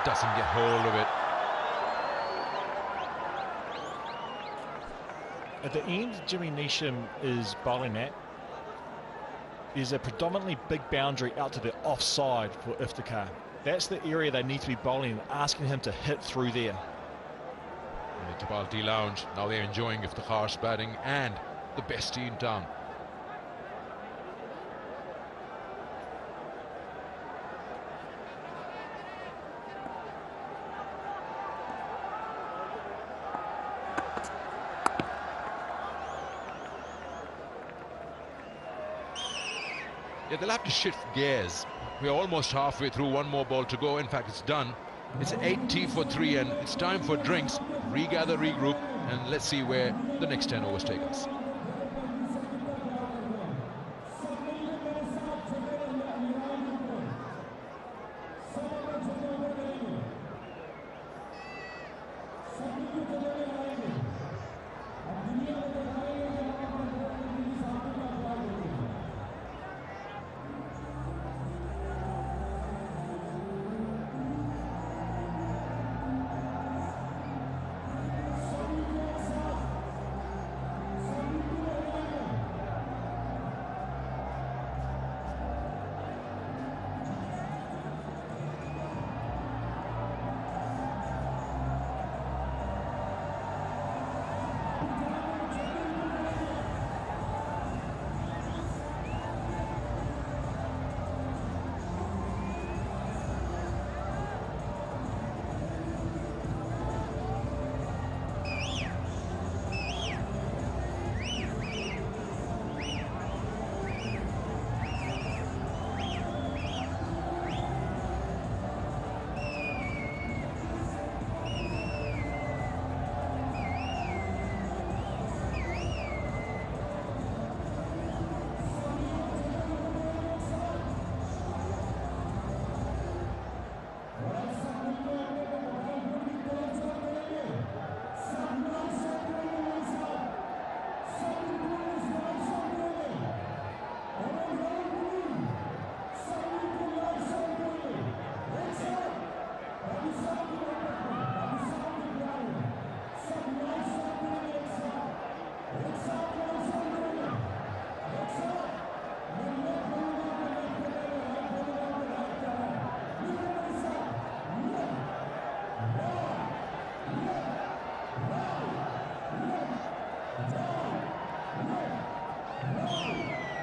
Doesn't get hold of it. At the end Jimmy Neesham is bowling at, there's a predominantly big boundary out to the offside for Iftikhar. That's the area they need to be bowling and asking him to hit through there. Tapal Tea Lounge, now they're enjoying Iftikhar's batting and the best tea in town. Yeah, they'll have to shift gears. We're almost halfway through, 1 more ball to go. In fact, it's done. It's 80 for 3 and it's time for drinks, regather, regroup, and let's see where the next 10 overs take us.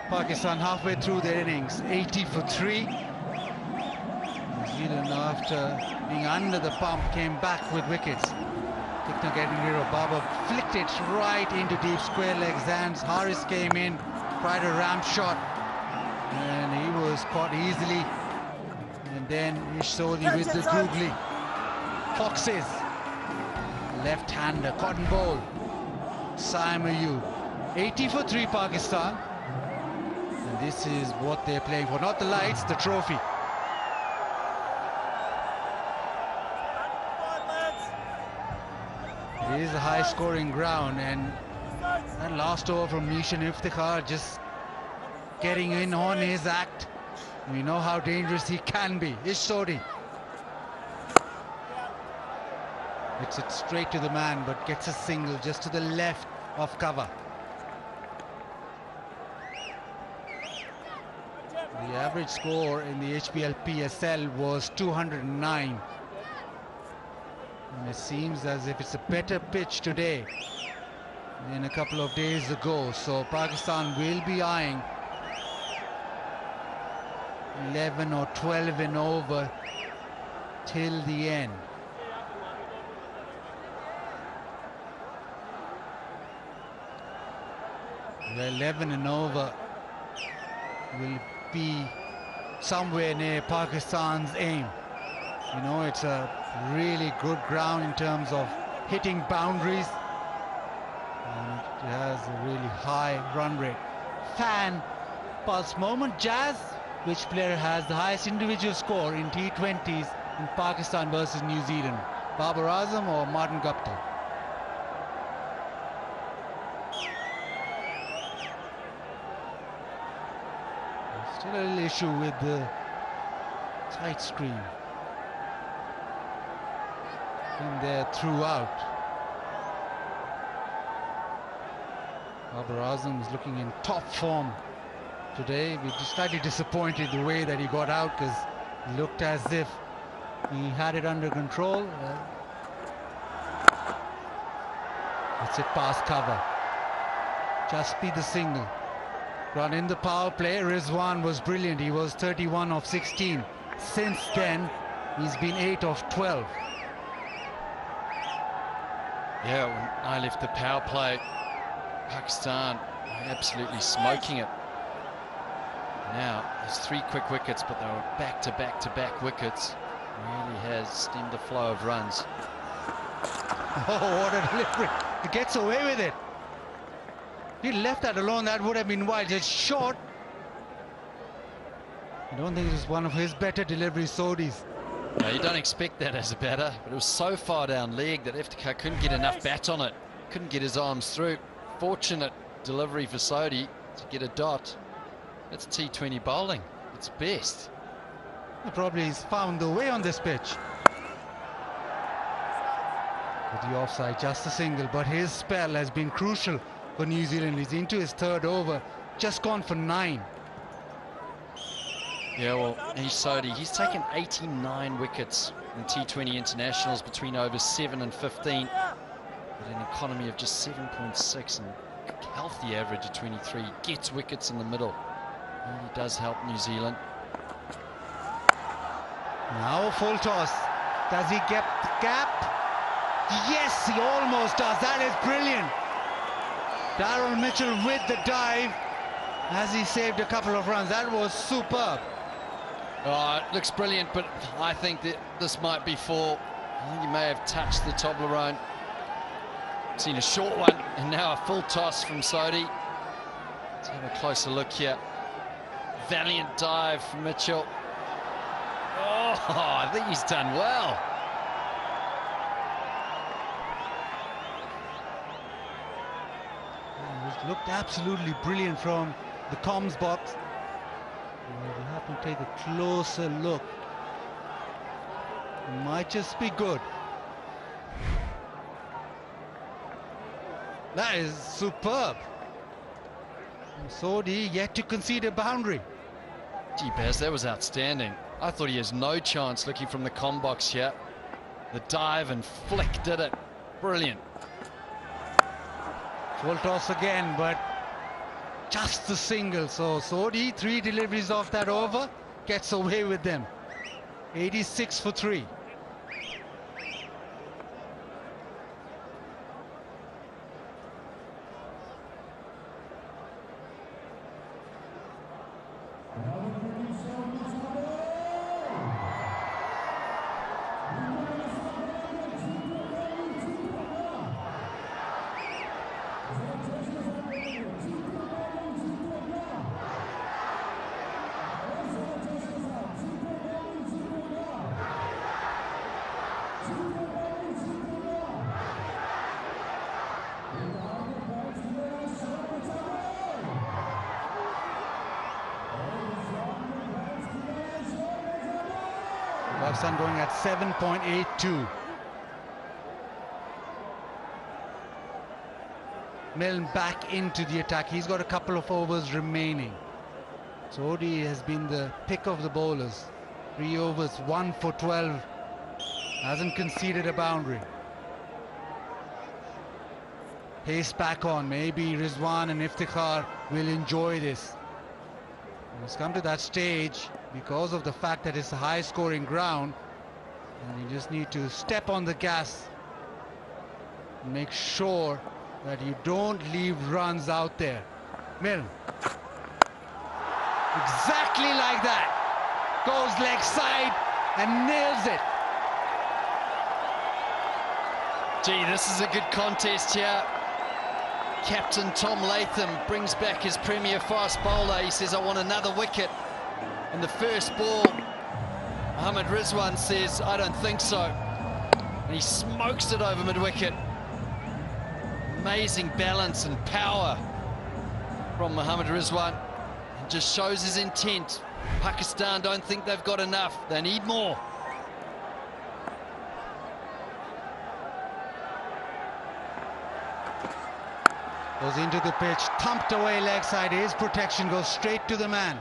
Pakistan halfway through their innings, 80 for 3. New Zealand, after being under the pump, came back with wickets. Tikna getting rid of Baba, flicked it right into deep square legs hands. Haris came in, tried a ramp shot, and he was caught easily. And then Ish Sodhi with the googly. Foxes, left-hander, cotton ball. Saimayu, 80 for 3 Pakistan. And this is what they're playing for, not the lights, the trophy. It is a high-scoring ground, and that last over from Nishan Iftikhar just getting in on his act. We know how dangerous he can be. Ish Sodhi hits it straight to the man, but gets a single just to the left of cover. The average score in the HBL PSL was 209. And it seems as if it's a better pitch today than a couple of days ago. So Pakistan will be eyeing 11 or 12 and over till the end. 11 and over will be somewhere near Pakistan's aim. You know, it's a really good ground in terms of hitting boundaries, and it has a really high run rate. Fan pulse moment. Jazz, which player has the highest individual score in T20s in Pakistan versus New Zealand? Babar Azam or Martin Gupta? Still a little issue with the tight screen. Been there throughout. Babar Azam is looking in top form today. We're just slightly disappointed the way that he got out, because it looked as if he had it under control. It's it past cover. Just be the single. Run in the power play. Rizwan was brilliant. He was 31 of 16. Since then, he's been 8 of 12. Yeah, when I left the power play, Pakistan absolutely smoking it. Now, there's 3 quick wickets, but they were back-to-back-to-back wickets. Really has stemmed the flow of runs. Oh, what a delivery. He gets away with it. He left that alone, that would have been wild. Just short. I don't think it was one of his better deliveries, Sodhi's. No, you don't expect that as a batter, but it was so far down leg that Iftikhar couldn't get enough bat on it. Couldn't get his arms through. Fortunate delivery for Sodhi to get a dot. That's T20 bowling. It's best. He probably has found the way on this pitch. With the offside, just a single, but his spell has been crucial for New Zealand. He's into his 3rd over, just gone for 9. Yeah, well, he's Sodhi. He's taken 89 wickets in T20 internationals between overs 7 and 15. With an economy of just 7.6 and a healthy average of 23. Gets wickets in the middle. Really does help New Zealand. Now full toss. Does he get the gap? Yes, he almost does. That is brilliant. Darryl Mitchell with the dive as he saved a couple of runs. That was superb. Oh, it looks brilliant, but I think that this might be 4. I think he may have touched the Toblerone. Seen a short one, and now a full toss from Sodhi. Let's have a closer look here. Valiant dive from Mitchell. Oh, I think he's done well. It looked absolutely brilliant from the comms box. We'll have to take a closer look. It might just be good. That is superb. Sodhi yet to concede a boundary. Gee, Baz, that was outstanding. I thought he has no chance looking from the comm box here. The dive and flick did it. Brilliant. Full toss again, but just the single. So Sodhi, 3 deliveries off that over, gets away with them. 86 for 3. Pakistan going at 7.82. Milne back into the attack. He's got a couple of overs remaining. Sodhi has been the pick of the bowlers. 3 overs, 1 for 12. Hasn't conceded a boundary. Pace back on. Maybe Rizwan and Iftikhar will enjoy this. It's come to that stage because of the fact that it's a high-scoring ground, and you just need to step on the gas and make sure that you don't leave runs out there. Mill. Exactly like that. Goes leg side and nails it. Gee, this is a good contest here. Captain Tom Latham brings back his premier fast bowler. He says, I want another wicket. And the first ball, Mohammad Rizwan says, I don't think so. And he smokes it over mid-wicket. Amazing balance and power from Mohammad Rizwan. It just shows his intent. Pakistan don't think they've got enough. They need more. Goes into the pitch, thumped away leg side. His protection goes straight to the man.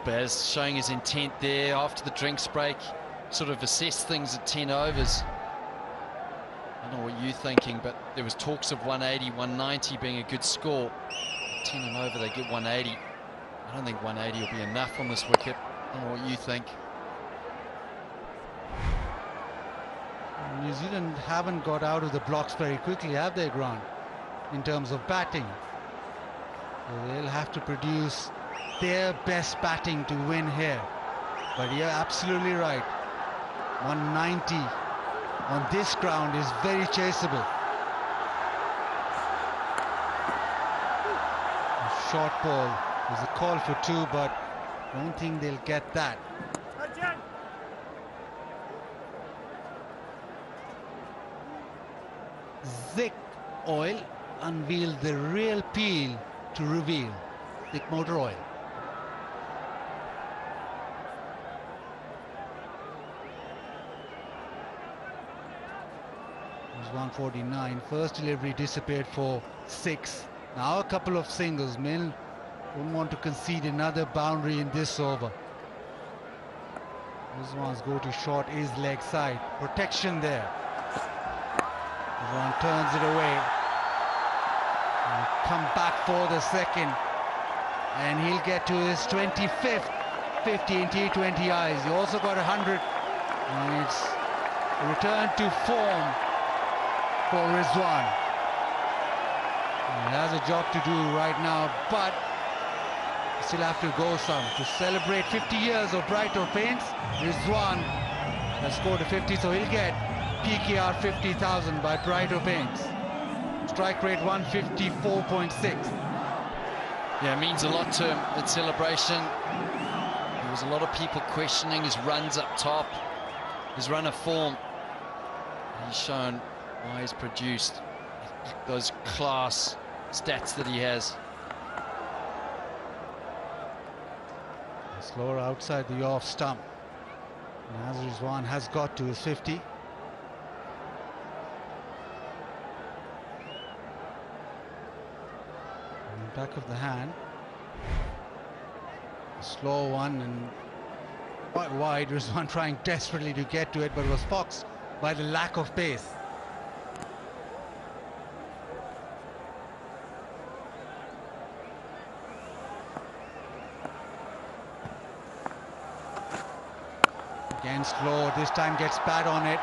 Baz showing his intent there after the drinks break. Sort of assessed things at 10 overs. I don't know what you're thinking, but there was talks of 180, 190 being a good score. 10 and over, they get 180. I don't think 180 will be enough on this wicket. I don't know what you think. New Zealand haven't got out of the blocks very quickly, have they, Grant, in terms of batting? So they'll have to produce their best batting to win here. But you're absolutely right. 190 on this ground is very chaseable. A short ball. There's a call for 2, but I don't think they'll get that. Zik Oil unveiled the real peel to reveal. Zik Motor Oil. It was 149. First delivery disappeared for 6. Now a couple of singles. Mill don't want to concede another boundary in this over. This one's go to short is leg side. Protection there. One turns it away. And come back for the second. And he'll get to his 25th 50 in T20Is. He also got 100. And it's a return to form for Rizwan. He has a job to do right now, but still have to go some. To celebrate 50 years of Brighton Paints, Rizwan has scored a 50, so he'll get PKR 50,000 by Brighton Paints. Strike rate 154.6. Yeah, it means a lot to him, that celebration. There was a lot of people questioning his runs up top, his run of form. He's shown why he's produced those class stats that he has. Slower outside the off stump. Nazar Rizwan has got to his 50. Back of the hand. A slow one and quite wide. Rizwan trying desperately to get to it, but was foxed by the lack of pace. Again slow, this time gets bad on it.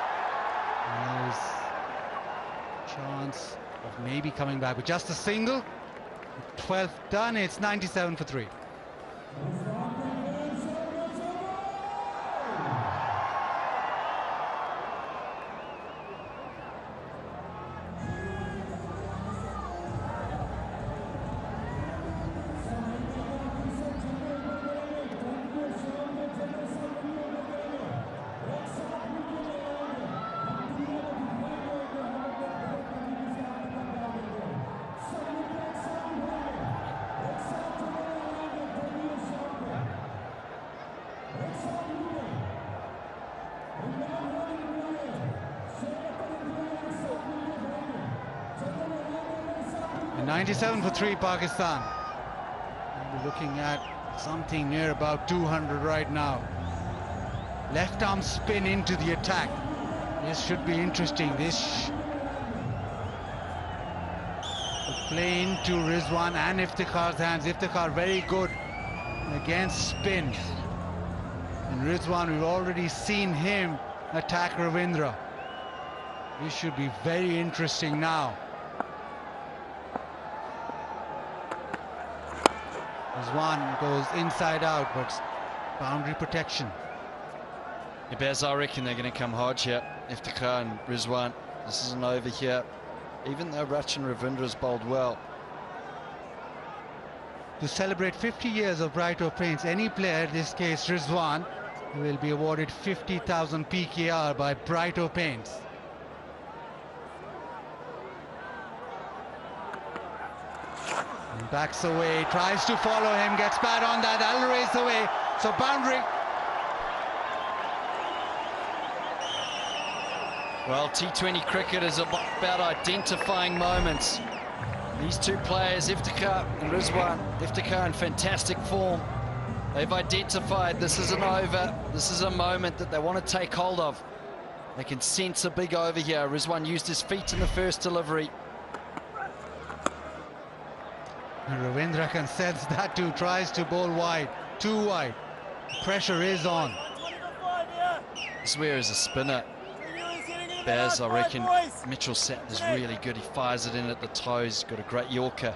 There's a chance of maybe coming back with just a single. 12th done, it's 97 for 3. And 97 for 3 Pakistan. We're looking at something near about 200 right now. Left arm spin into the attack. This should be interesting. This play into Rizwan and Iftikhar's hands. Iftikhar very good against spin. And Rizwan, we've already seen him attack Ravindra. This should be very interesting now. Rizwan goes inside out, but boundary protection. Yeah, Baz, I reckon they're going to come hard here. Iftikhar and Rizwan. This is an over here. Even though Rachin Ravindra's bowled well. To celebrate 50 years of Brighter Paints, any player, in this case Rizwan, will be awarded 50,000 PKR by Brighter Paints. And backs away, tries to follow him, gets bad on that, that'll race away. So boundary. Well, T20 cricket is about identifying moments. These two players, Iftikhar and Rizwan, Iftikhar in fantastic form. They've identified this is an over, this is a moment that they want to take hold of. They can sense a big over here. Rizwan used his feet in the first delivery. And Ravindra can sense that too, tries to bowl wide, too wide. Pressure is on. Swear is a spinner. Baz, I reckon Mitchell Sattler is really good. He fires it in at the toes. He's got a great Yorker.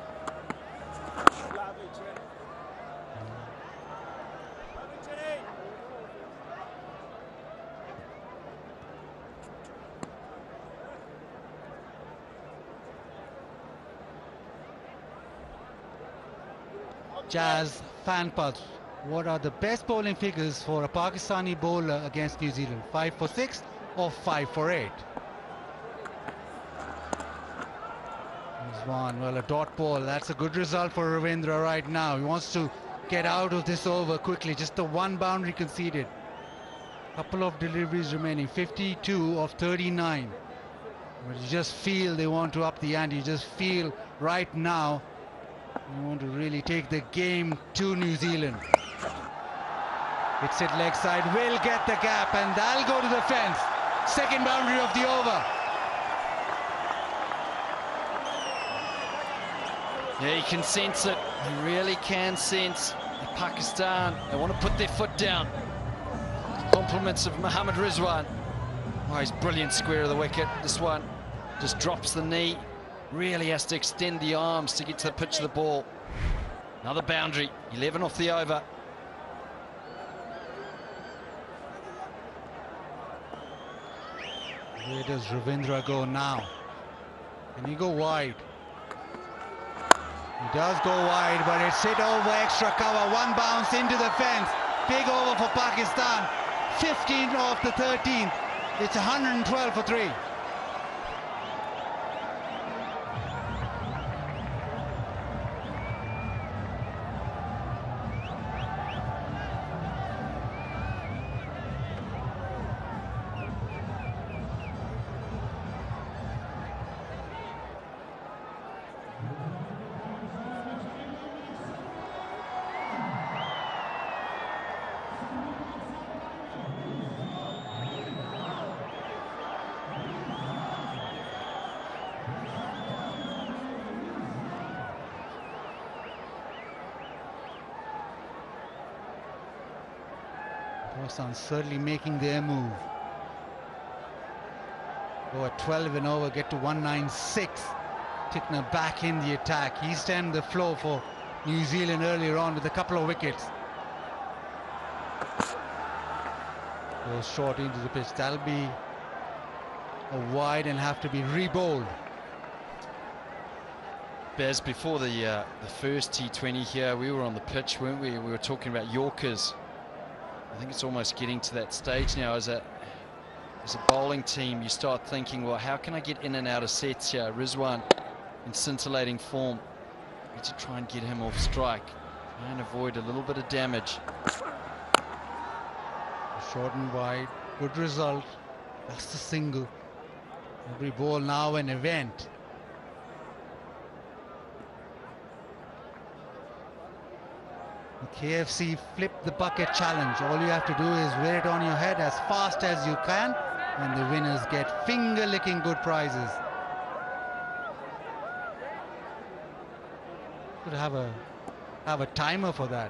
Jazz fan pulse. What are the best bowling figures for a Pakistani bowler against New Zealand? 5 for 6 or 5 for 8? Rizwan, well, a dot ball. That's a good result for Ravindra right now. He wants to get out of this over quickly. Just the one boundary conceded. Couple of deliveries remaining. 52 of 39. But you just feel they want to up the ante. You just feel right now you want to really take the game to New Zealand. It's it leg side, will get the gap, and that'll go to the fence. Second boundary of the over. Yeah, you can sense it. You really can sense Pakistan. They want to put their foot down. Compliments of Mohammad Rizwan. Oh, he's brilliant square of the wicket. This one just drops the knee. Really has to extend the arms to get to the pitch of the ball. Another boundary, 11 off the over. Where does Ravindra go now? Can he go wide? He does go wide, but it's hit over extra cover. One bounce into the fence. Big over for Pakistan. 15 off the 13th. It's 112 for 3. Pakistan certainly making their move. Go at 12 and over, get to 196. Tickner back in the attack. He's turned the flow for New Zealand earlier on with a couple of wickets. Goes short into the pitch. That'll be a wide and have to be re-bowled. Baz, before the first T20 here, we were on the pitch, weren't we? We were talking about Yorkers. I think it's almost getting to that stage now. As a bowling team, you start thinking, well, how can I get in and out of sets here? Rizwan in scintillating form. Need to try and get him off strike. Try and avoid a little bit of damage. Short and wide, good result. That's the single. Every ball now an event. The KFC flip the bucket challenge. All you have to do is wear it on your head as fast as you can, and the winners get finger-licking good prizes. Could have a timer for that.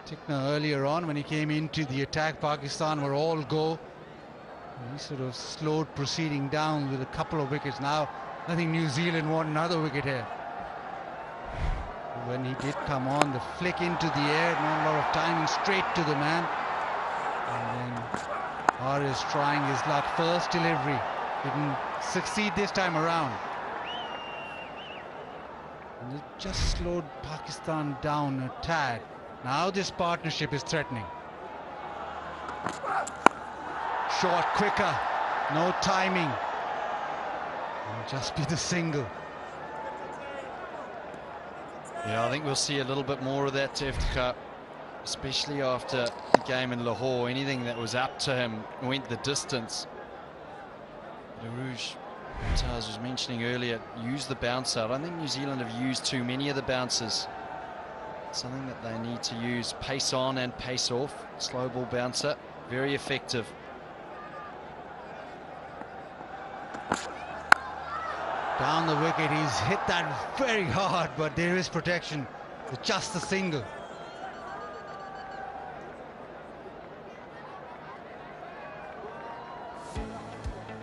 Tickner earlier on, when he came into the attack, Pakistan were all go. He sort of slowed proceeding down with a couple of wickets. Now I think New Zealand won another wicket here. When he did come on, the flick into the air, not a lot of timing, straight to the man. And then Haris trying his luck, first delivery, didn't succeed this time around. And it just slowed Pakistan down a tad. Now this partnership is threatening. Short, quicker, no timing. It'll just be the single. Yeah, I think we'll see a little bit more of that to Iftikhar, especially after the game in Lahore. Anything that was up to him went the distance. Daruj, Taz was mentioning earlier, use the bouncer. I don't think New Zealand have used too many of the bouncers. Something that they need to use. Pace on and pace off. Slow ball bouncer, very effective. Down the wicket, he's hit that very hard, but there is protection. It's just a single.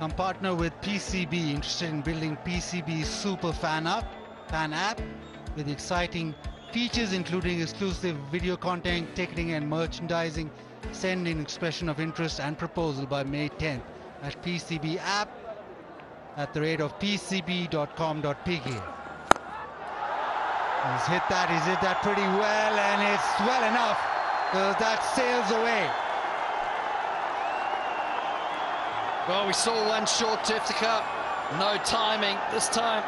I'm partnered with PCB, interested in building PCB Super Fan app with exciting features including exclusive video content, ticketing and merchandising. Send in expression of interest and proposal by May 10th at PCB app @ pcb.com.pk. He's hit that pretty well, and it's well enough because that sails away. Well, we saw one short to Iftikhar, no timing this time.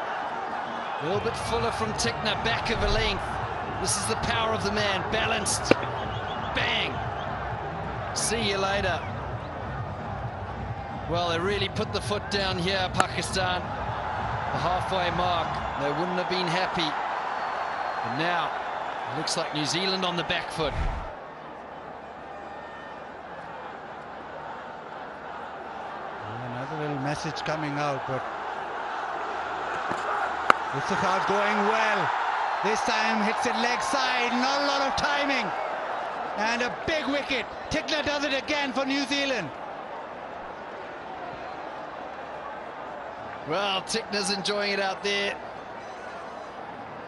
A little bit fuller from Tickner, back of a length. This is the power of the man, balanced. Bang! See you later. Well, they really put the foot down here, Pakistan. The halfway mark, they wouldn't have been happy. And now, it looks like New Zealand on the back foot. Another little message coming out, but Iftikhar's going well. This time hits it leg side, not a lot of timing. And a big wicket. Tickner does it again for New Zealand. Well, Tickner's enjoying it out there.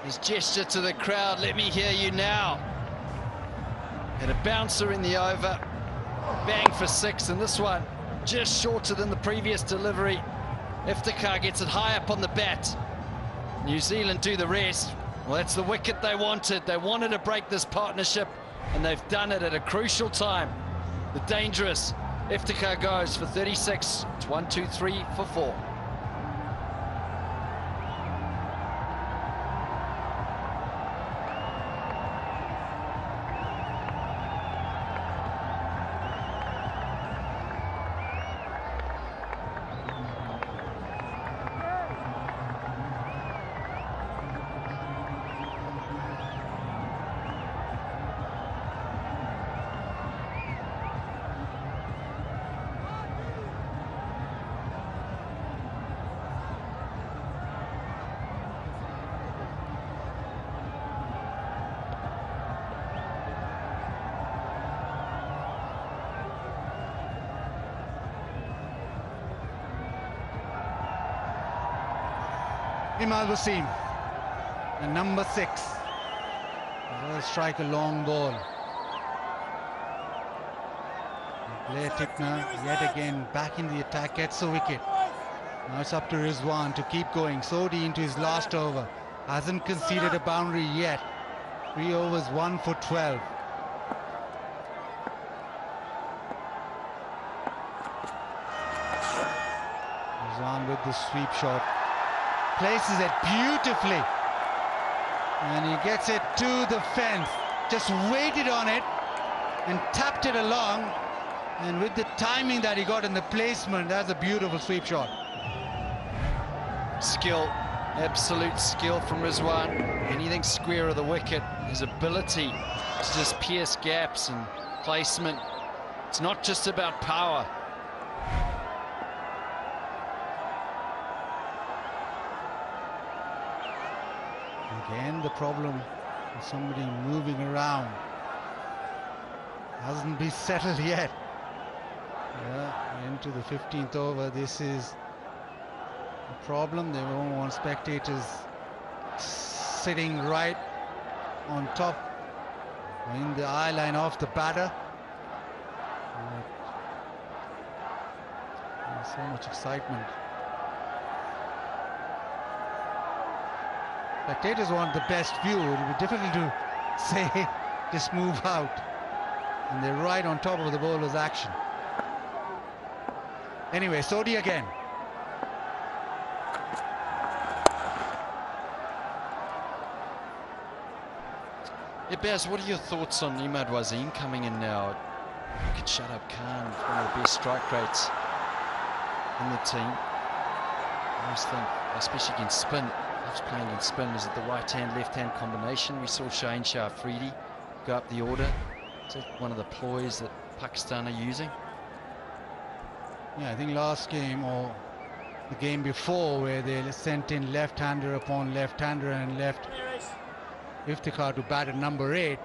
His gesture to the crowd, let me hear you now. And a bouncer in the over. Bang for 6, and this one just shorter than the previous delivery. Iftikhar gets it high up on the bat. New Zealand do the rest. Well, that's the wicket they wanted. They wanted to break this partnership, and they've done it at a crucial time. The dangerous Iftikhar goes for 36. It's 1, 2, 3 for 4. Imad Wasim, and number 6. Will strike a long ball. Blair Tickner yet again back in the attack, gets a wicket. Now it's up to Rizwan to keep going. Sodhi into his last over. Hasn't conceded a boundary yet. 3 overs, 1 for 12. Rizwan with the sweep shot. Places it beautifully, and he gets it to the fence. Just waited on it and tapped it along, and with the timing that he got in the placement, that's a beautiful sweep shot. Skill, absolute skill from Rizwan. Anything square of the wicket, his ability to just pierce gaps and placement. It's not just about power. Again, the problem is somebody moving around. Hasn't been settled yet. Yeah, into the 15th over. This is problem. They won't want spectators sitting right on top in the eye line of the batter. So much excitement. Spectators want the best view. It will be difficult to say just move out. And they're right on top of the bowler's action. Anyway, Sodhi again. Yeah, Baz, what are your thoughts on Imad Wasim coming in now? You could shut up Khan, one of the best strike rates in the team. I always think, especially against spin, loves playing against spin. Is it the right-hand, left-hand combination? We saw Shaheen Shah Afridi go up the order. Is that one of the ploys that Pakistan are using? Yeah, I think last game or the game before, where they sent in left-hander upon left-hander and left Iftikhar to bat at number 8.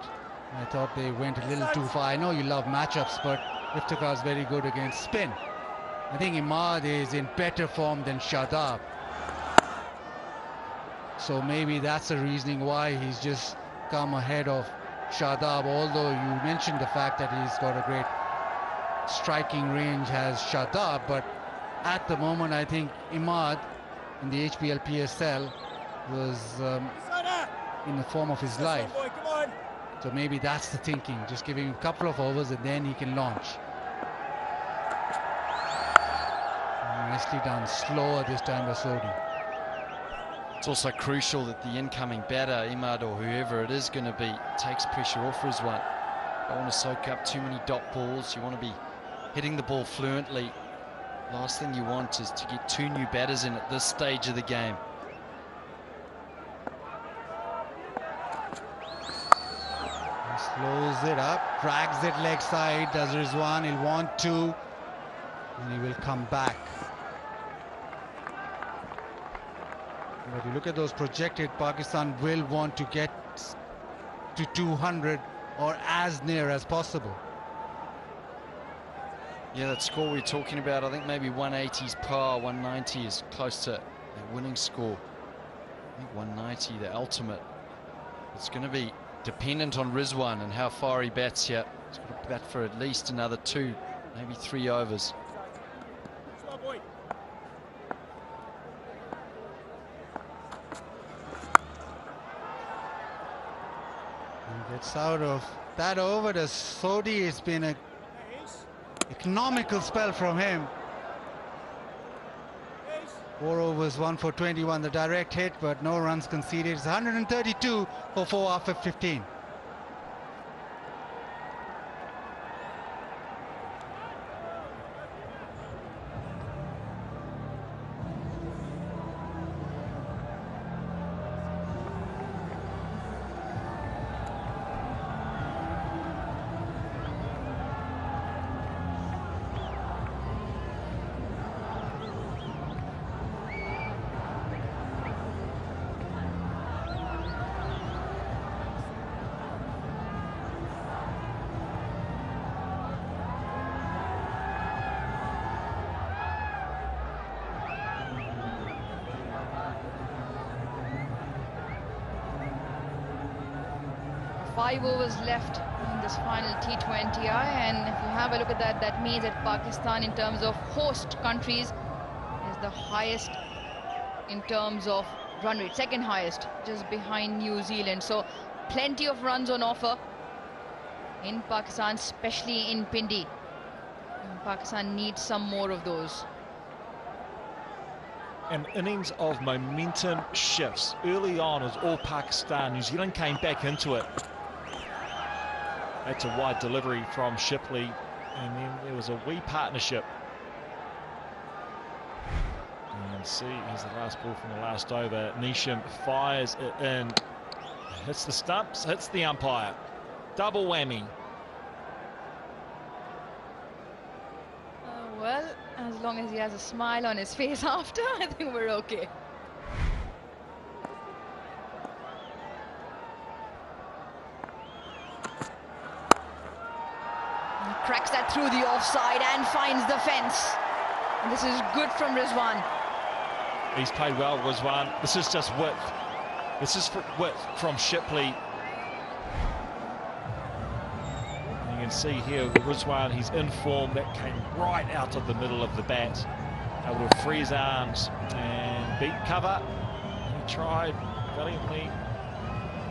I thought they went a little too far. I know you love matchups, but Iftikhar is very good against spin. I think Imad is in better form than Shadab. So maybe that's the reasoning why he's just come ahead of Shadab, although you mentioned the fact that he's got a great striking range as Shadab, but at the moment I think Imad in the HPL PSL was in the form of his life. So maybe that's the thinking, just giving him a couple of overs and then he can launch. Nicely done, slower this time by Sodhi. It's also crucial that the incoming batter, Imad or whoever it is going to be, takes pressure off Rizwan. Don't want to soak up too many dot balls. You want to be hitting the ball fluently. Last thing you want is to get 2 new batters in at this stage of the game. Slows it up, drags it leg side, does Rizwan, he'll want 2, and he will come back. But you look at those projected, Pakistan will want to get to 200 or as near as possible. Yeah, that score we're talking about, I think maybe 180's par, 190 is close to a winning score. I think 190, the ultimate. It's going to be dependent on Rizwan and how far he bats here. He's got to bat for at least another 2, maybe 3 overs. He gets out of that over to Sodhi. It's been an economical spell from him. 4 overs, 1 for 21, the direct hit, but no runs conceded. It's 132 for 4 after 15. Five overs left in this final T20I, and if you have a look at that, that means that Pakistan in terms of host countries is the highest in terms of run rate, second highest, just behind New Zealand. So plenty of runs on offer in Pakistan, especially in Pindi. And Pakistan needs some more of those. An innings of momentum shifts. Early on, it was all Pakistan. New Zealand came back into it. That's a wide delivery from Shipley, and then there was a wee partnership. And see, here's the last ball from the last over. Nisham fires it in, hits the stumps, hits the umpire. Double whammy. Well, as long as he has a smile on his face after, I think we're okay. He cracks that through the offside and finds the fence. And this is good from Rizwan. He's played well, Rizwan. This is just width. This is width from Shipley. And you can see here, Rizwan, he's in form. That came right out of the middle of the bat. Able to free his arms and beat cover. He tried valiantly.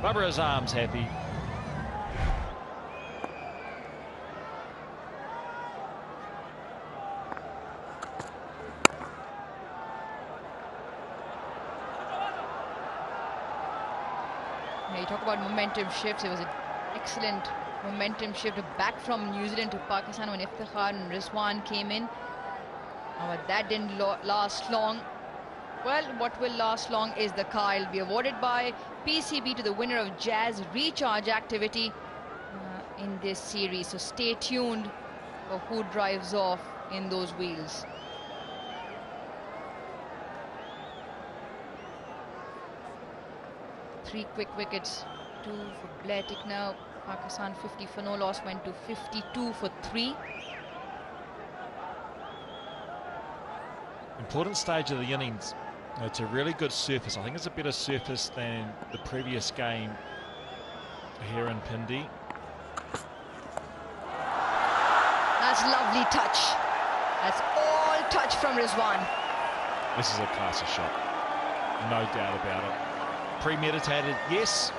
Rubber his arms happy. You talk about momentum shifts. It was an excellent momentum shift back from New Zealand to Pakistan when Iftikhar and Rizwan came in. But that didn't last long. Well, what will last long is the car. It'll be awarded by PCB to the winner of Jazz Recharge activity in this series. So stay tuned for who drives off in those wheels. Three quick wickets, 2 for Blair Tickner. Pakistan 50 for no loss went to 52 for 3. Important stage of the innings. It's a really good surface. I think it's a better surface than the previous game here in Pindi. That's lovely touch. That's all touch from Rizwan. This is a classy shot, no doubt about it. Premeditated, yes.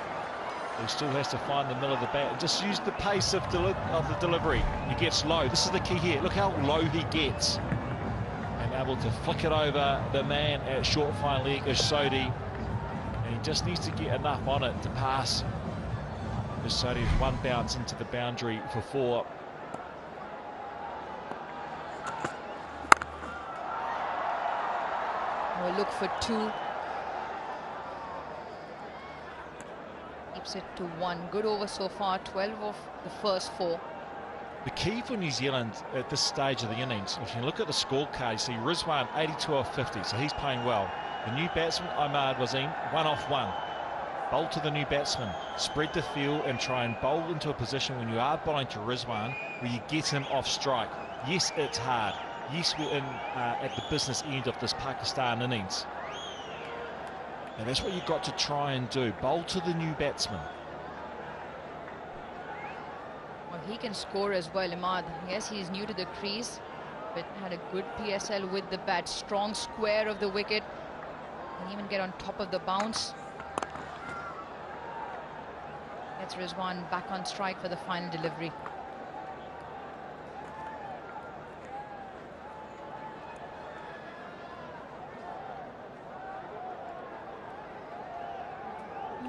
He still has to find the middle of the bat and just use the pace of the delivery. He gets low. This is the key here. Look how low he gets. And able to flick it over the man at short fine leg, Sodhi. And he just needs to get enough on it to pass. Sodhi's one bounce into the boundary for 4. We'll look for 2. Keeps it to 1. Good over so far, 12 of the first 4. The key for New Zealand at this stage of the innings, if you look at the scorecard, you see Rizwan 82 off 50, so he's playing well. The new batsman, Ahmad Wasim, 1 off 1. Bowl to the new batsman, spread the field and try and bowl into a position when you are bowling to Rizwan where you get him off strike. Yes, it's hard. Yes, we're in at the business end of this Pakistan innings. And that's what you've got to try and do. Bowl to the new batsman. Well, he can score as well, Imad. Yes, he's new to the crease, but had a good PSL with the bat. Strong square of the wicket. Can even get on top of the bounce. Gets Rizwan back on strike for the final delivery.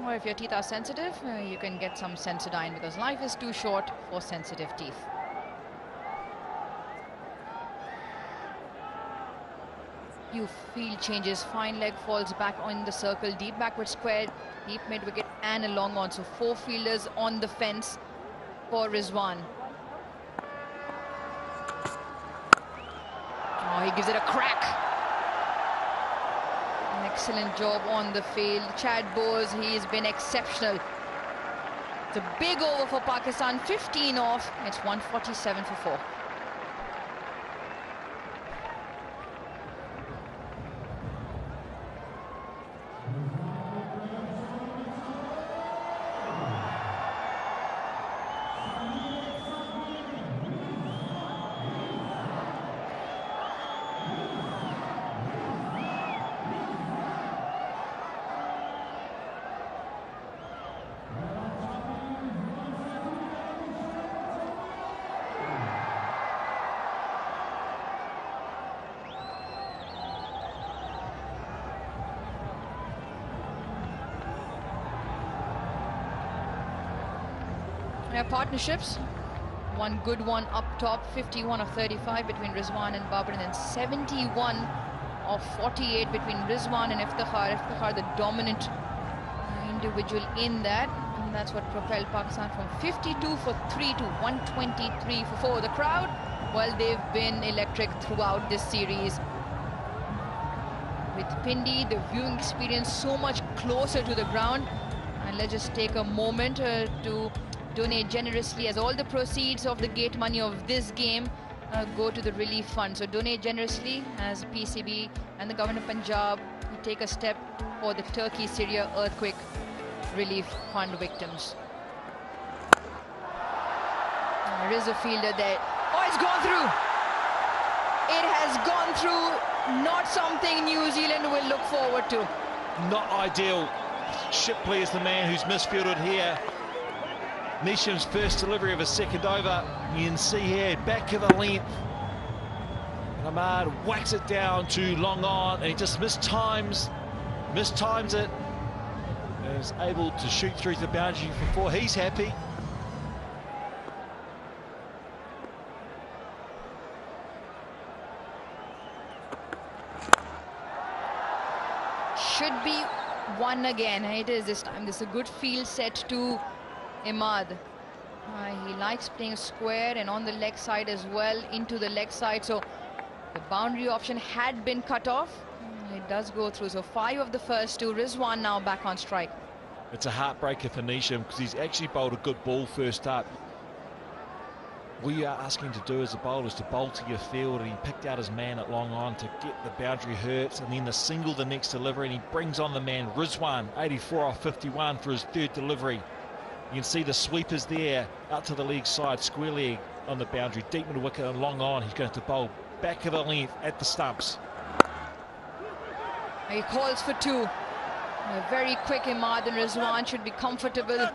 Or if your teeth are sensitive, you can get some Sensodyne because life is too short for sensitive teeth. Few field changes. Fine leg falls back on the circle. Deep backward square, deep mid wicket and a long on. So 4 fielders on the fence for Rizwan. Oh, he gives it a crack. Excellent job on the field. Chad Bose, he's been exceptional. It's a big over for Pakistan, 15 off. It's 147 for 4. Partnerships, one good one up top, 51 of 35 between Rizwan and Babar, and then 71 of 48 between Rizwan and Iftikhar. Iftikhar the dominant individual in that, and that's what propelled Pakistan from 52 for 3 to 123 for 4. The crowd, well, they've been electric throughout this series. With Pindi, the viewing experience so much closer to the ground. And let's just take a moment to donate generously, as all the proceeds of the gate money of this game go to the relief fund. So donate generously as PCB and the government of Punjab take a step for the Turkey-Syria earthquake relief fund victims. There is a fielder there. Oh, it's gone through. It has gone through. Not something New Zealand will look forward to. Not ideal. Shipley is the man who's misfielded here. Nisham's first delivery of a second over. You can see here, back of the length. And Ahmad whacks it down to long on, and he just mistimes it. And is able to shoot through the boundary for 4. He's happy. Should be 1 again. It is this time. This is a good field set to Ahmad. He likes playing square and on the leg side as well, into the leg side. So the boundary option had been cut off. It does go through. So 5 of the first 2. Rizwan now back on strike. It's a heartbreaker for Nisham because he's actually bowled a good ball first up. What you are asking to do as a bowler is to bowl to your field, and he picked out his man at long on to get the boundary hurts, and then the single the next delivery, and he brings on the man Rizwan, 84 off 51 for his 3rd delivery. You can see the sweepers there out to the leg side, square leg on the boundary, deep in the wicket and long on. He's going to bowl back of the length at the stumps. He calls for 2. A very quick Ahmad, and Rizwan should be comfortable.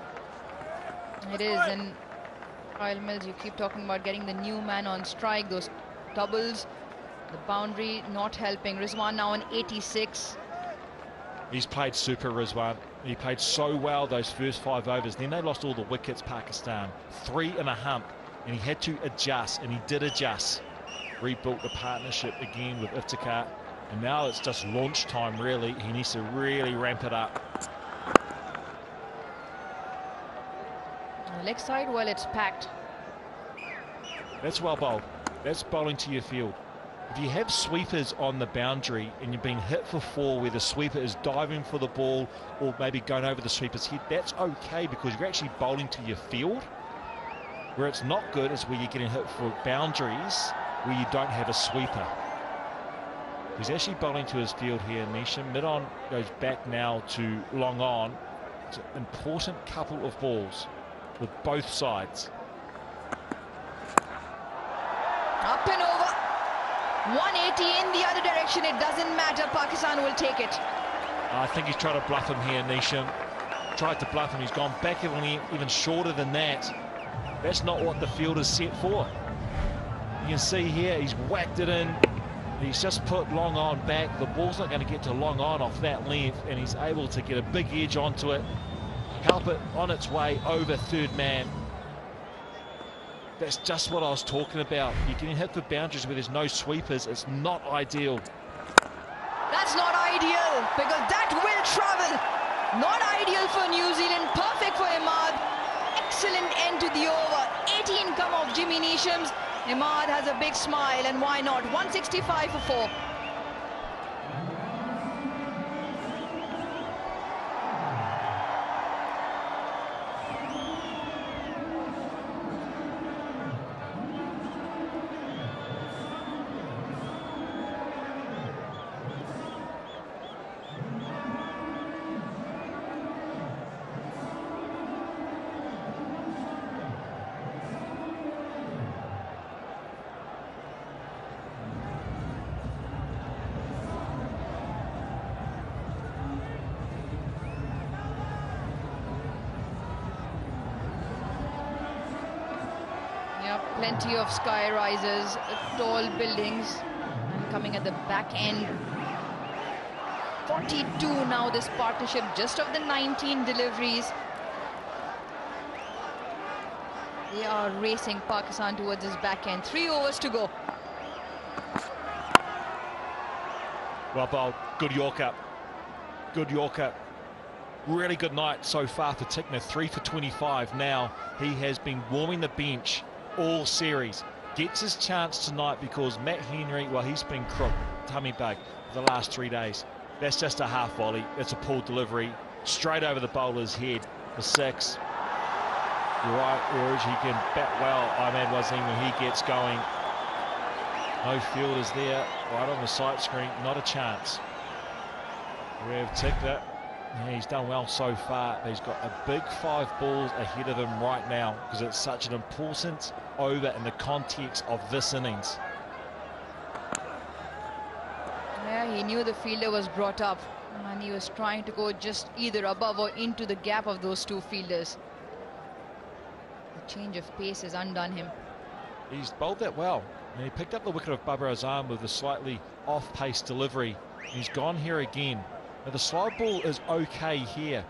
It is, and Kyle Mills, you keep talking about getting the new man on strike, those doubles, the boundary not helping. Rizwan now on 86. He's played super, Rizwan. He played so well those first 5 overs. Then they lost all the wickets, Pakistan. 3 and a hump, and he had to adjust, and he did adjust. Rebuilt the partnership again with Iftikhar, and now it's just launch time, really. He needs to really ramp it up. Leg side, well, it's packed. That's well bowled. That's bowling to your field. If you have sweepers on the boundary and you're being hit for 4 where the sweeper is diving for the ball or maybe going over the sweeper's head, that's okay because you're actually bowling to your field. Where it's not good is where you're getting hit for boundaries where you don't have a sweeper. He's actually bowling to his field here, Nisham. Mid-on goes back now to long on. It's an important couple of balls with both sides. Up and over. 180 in the other direction. It doesn't matter. Pakistan will take it. I think he's trying to bluff him here, Nisham. Tried to bluff him. He's gone back even shorter than that. That's not what the field is set for. You can see here he's whacked it in. He's just put long on back. The ball's not going to get to long on off that length, and he's able to get a big edge onto it, help it on its way over 3rd man. That's just what I was talking about. You're getting hit for boundaries where there's no sweepers. It's not ideal. That's not ideal because that will travel. Not ideal for New Zealand. Perfect for Ahmad. Excellent end to the over. 18 come off Jimmy Neesham's. Ahmad has a big smile, and why not? 165 for 4. Plenty of sky rises, tall buildings, and coming at the back end. 42 now this partnership, just of the 19 deliveries. They are racing Pakistan towards this back end. 3 overs to go. Well bowled. Good Yorker. Good Yorker. Really good night so far for Tickner. 3 for 25 now. He has been warming the bench all series. Gets his chance tonight because Matt Henry, well, he's been crook, tummy bug for the last 3 days. That's just a half volley. That's a pulled delivery straight over the bowler's head for 6. You're right, Uruj, he can bat well, Ahmed Wasim, when he gets going. No fielders there, right on the sight screen, not a chance. We have Tickner. Yeah, he's done well so far, but he's got a big 5 balls ahead of him right now because it's such an important over in the context of this innings. Yeah, he knew the fielder was brought up and he was trying to go just either above or into the gap of those 2 fielders. The change of pace has undone him. He's bowled that well. And he picked up the wicket of Babar Azam with a slightly off-pace delivery. He's gone here again. Now the slide ball is okay here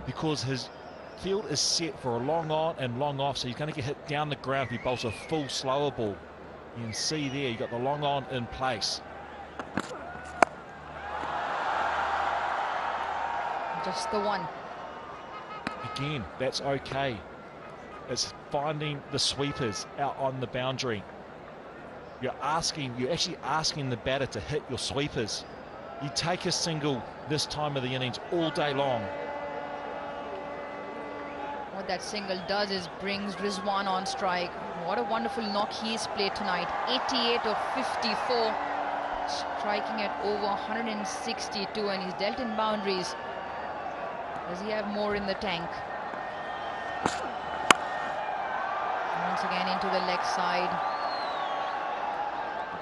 because his field is set for a long on and long off, so he's going to get hit down the ground if he bowls a full slower ball. You can see there, you've got the long on in place. Just the one. Again, that's okay. It's finding the sweepers out on the boundary. You're actually asking the batter to hit your sweepers. You take a single this time of the innings all day long. What that single does is brings Rizwan on strike. What a wonderful knock he's played tonight. 88 of 54, striking at over 162, and he's dealt in boundaries. Does he have more in the tank? Once again into the leg side.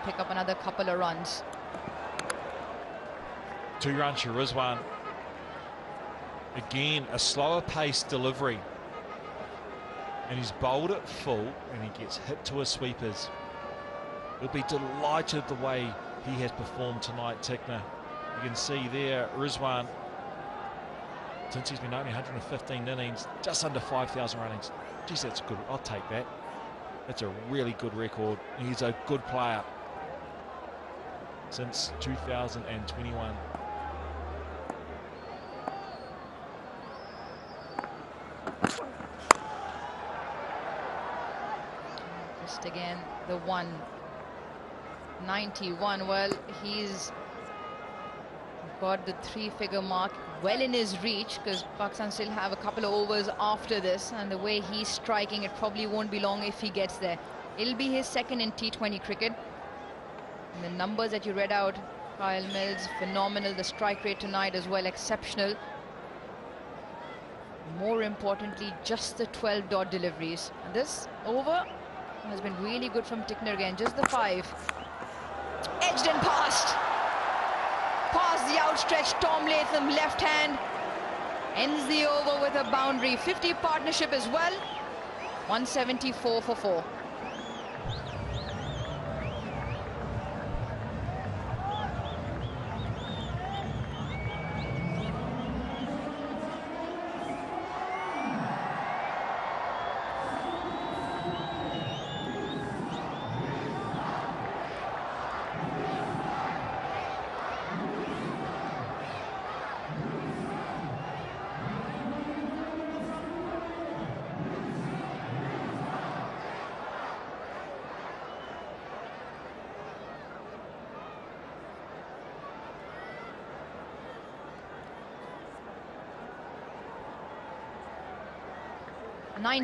Pick up another couple of runs. 2 runs for Rizwan. Again, a slower pace delivery. And he's bowled it full and he gets hit to his sweepers. He'll be delighted the way he has performed tonight, Tickner. You can see there, Rizwan, since he's been only 115 innings, just under 5,000 runnings. Geez, that's good. I'll take that. That's a really good record. He's a good player since 2021. Just again, the 191. Well, he's got the 3-figure mark well in his reach because Pakistan still have a couple of overs after this, and the way he's striking, it probably won't be long if he gets there. It'll be his second in T20 cricket. And the numbers that you read out, Kyle Mills, phenomenal. The strike rate tonight as well, exceptional. More importantly, just the 12 dot deliveries. And this over has been really good from Tickner again. Just the 5. Edged and passed. Past the outstretched Tom Latham, left hand. Ends the over with a boundary. 50 partnership as well. 174 for 4.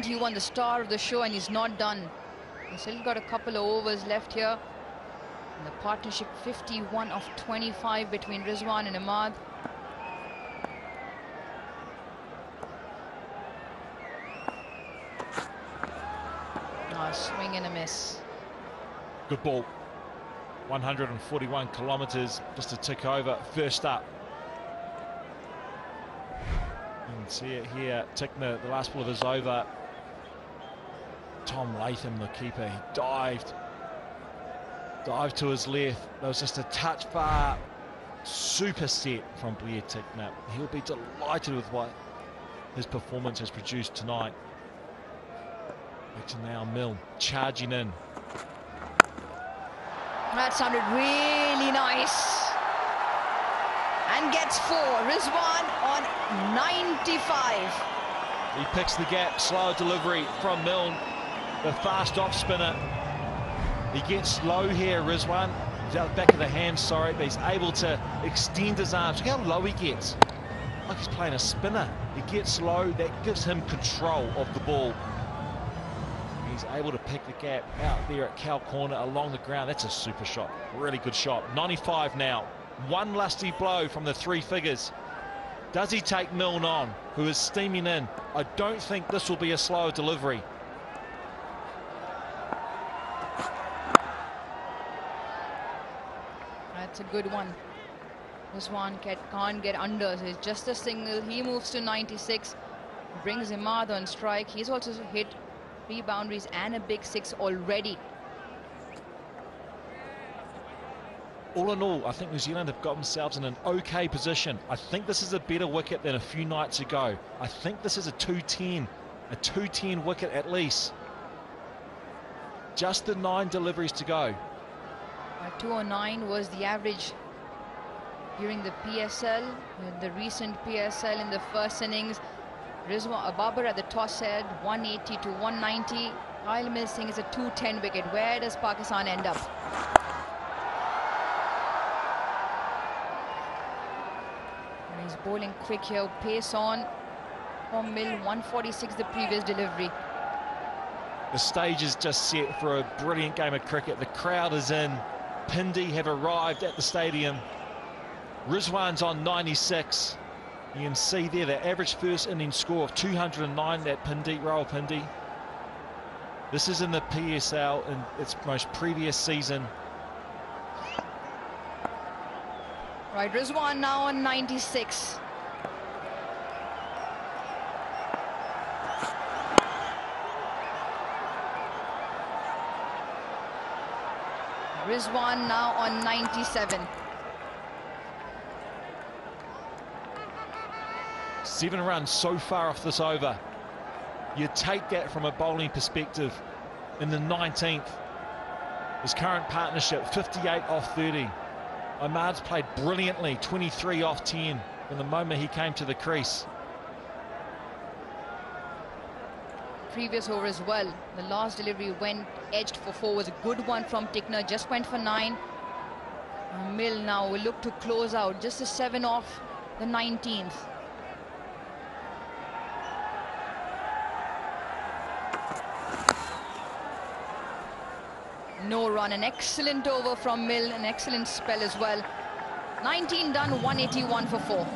He won the star of the show, and he's not done. He's still got a couple of overs left here. And the partnership 51 of 25 between Rizwan and Ahmad. Swing and a miss. Good ball. 141 kilometres just to tick over. First up. You can see it here. Tickner, the last ball of his over. Tom Latham, the keeper, he dived to his left. There was just a touch far. Super set from Blair Tickner. He'll be delighted with what his performance has produced tonight. Back to now Mill, charging in. That sounded really nice. And gets 4. Rizwan on 95. He picks the gap, slower delivery from Milne, the fast off spinner. He gets low here, Rizwan. He's out the back of the hand, sorry, but he's able to extend his arms. Look how low he gets. Like he's playing a spinner. He gets low, that gives him control of the ball. You he's able to pick the gap out there at Cow Corner along the ground. That's a super shot, really good shot. 95 now, one lusty blow from the three figures. Does he take Milne on, who is steaming in? I don't think this will be a slower delivery. That's a good one. Rizwan can't get under, so it's just a single. He moves to 96, brings Imad on strike. He's also hit 3 boundaries and a big 6 already. All in all, I think New Zealand have got themselves in an okay position. I think this is a better wicket than a few nights ago. I think this is a 210 wicket at least. Just the 9 deliveries to go. 209 was the average during the PSL, the recent PSL in the first innings. Rizwan Babar at the toss head, 180 to 190. Kyle Mills Singh is a 210 wicket. Where does Pakistan end up? And he's bowling quick here, pace on from Mill, 146 the previous delivery. The stage is just set for a brilliant game of cricket. The crowd is in. Pindi have arrived at the stadium. Rizwan's on 96. You can see there the average first innings score of 209, that Pindi, Rawalpindi. This is in the PSL in its most previous season. Right, Rizwan now on 96. Rizwan now on 97. 7 runs so far off this over. You take that from a bowling perspective in the 19th. His current partnership, 58 off 30. Ahmad's played brilliantly, 23 off 10 from the moment he came to the crease. Previous over as well. The last delivery went edged for 4, was a good one from Tickner, just went for 9. Mill now will look to close out, just a 7 off the 19th. No run, an excellent over from Mill, an excellent spell as well. 19 done, 181 for 4.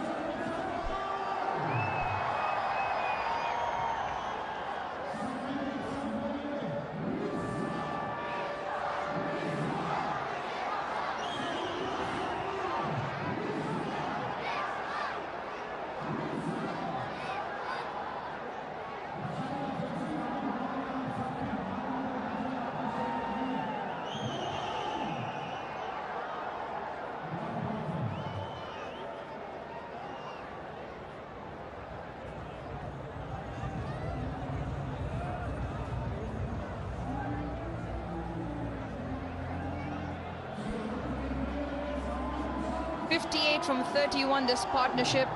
From 31 this partnership,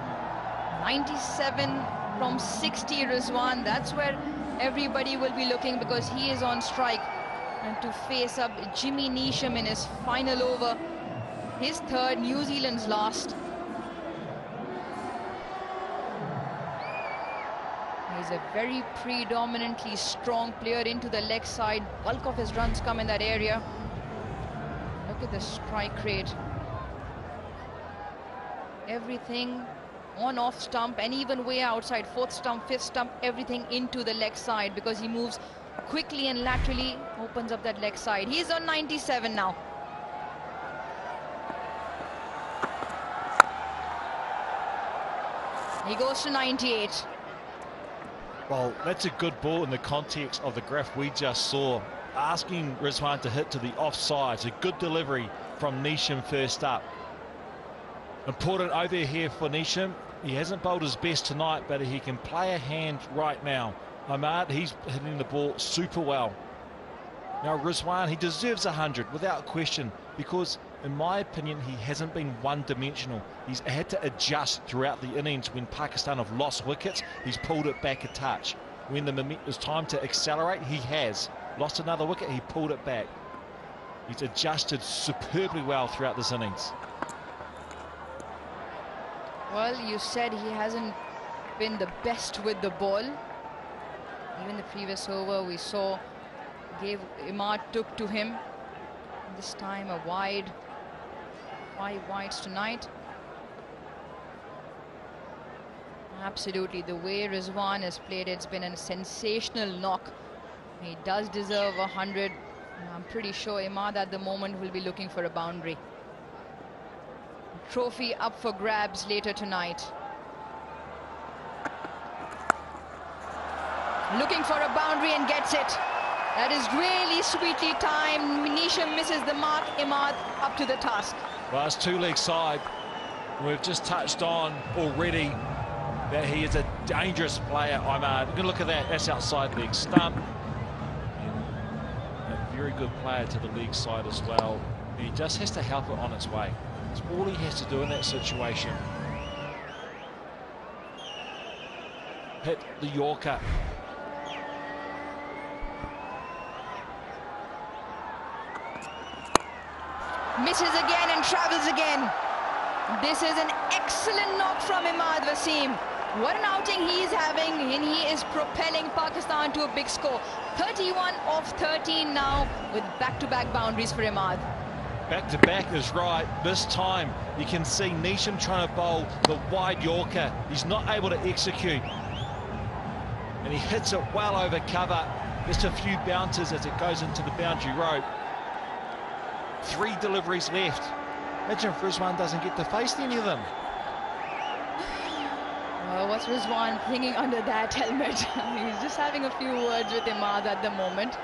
97 from 60 Rizwan. That's where everybody will be looking, because he is on strike, and to face up Jimmy Neesham in his final over, his third, New Zealand's last. He's a very predominantly strong player into the leg side. Bulk of his runs come in that area. Look at the strike rate. Everything on off stump and even way outside, 4th stump, 5th stump, everything into the leg side, because he moves quickly and laterally, opens up that leg side. He's on 97 now. He goes to 98. Well, that's a good ball in the context of the graph we just saw. Asking Rizwan to hit to the offside. It's a good delivery from Neesham first up. Important over here for Neesham. He hasn't bowled his best tonight, but he can play a hand right now. Ahmad, he's hitting the ball super well. Now Rizwan, he deserves 100 without question, because in my opinion he hasn't been one-dimensional. He's had to adjust throughout the innings. When Pakistan have lost wickets, he's pulled it back a touch. When it was time to accelerate, he has. Lost another wicket, he pulled it back. He's adjusted superbly well throughout this innings. Well, you said he hasn't been the best with the ball. Even the previous over, we saw Imad took to him. This time a wide. 5 wides tonight. Absolutely, the way Rizwan has played, it's been a sensational knock. He does deserve 100. I'm pretty sure Imad at the moment will be looking for a boundary. Trophy up for grabs later tonight. Looking for a boundary and gets it. That is really sweetly timed. Nisham misses the mark. Imad up to the task. Well, it's two-leg side. We've just touched on already that he is a dangerous player, Imad. You can look at that. That's outside leg stump. And a very good player to the leg side as well. And he just has to help it on its way. That's all he has to do in that situation. Hit the Yorker. Misses again and travels again. This is an excellent knock from Imad Wasim. What an outing he is having, and he is propelling Pakistan to a big score. 31 of 13 now with back-to-back boundaries for Imad. Back-to-back is right. This time you can see Nisham trying to bowl the wide Yorker. He's not able to execute. And he hits it well over cover. Just a few bounces as it goes into the boundary rope. 3 deliveries left. Imagine if Rizwan doesn't get to face any of them. Well, what's Rizwan thinking under that helmet? He's just having a few words with Imad at the moment.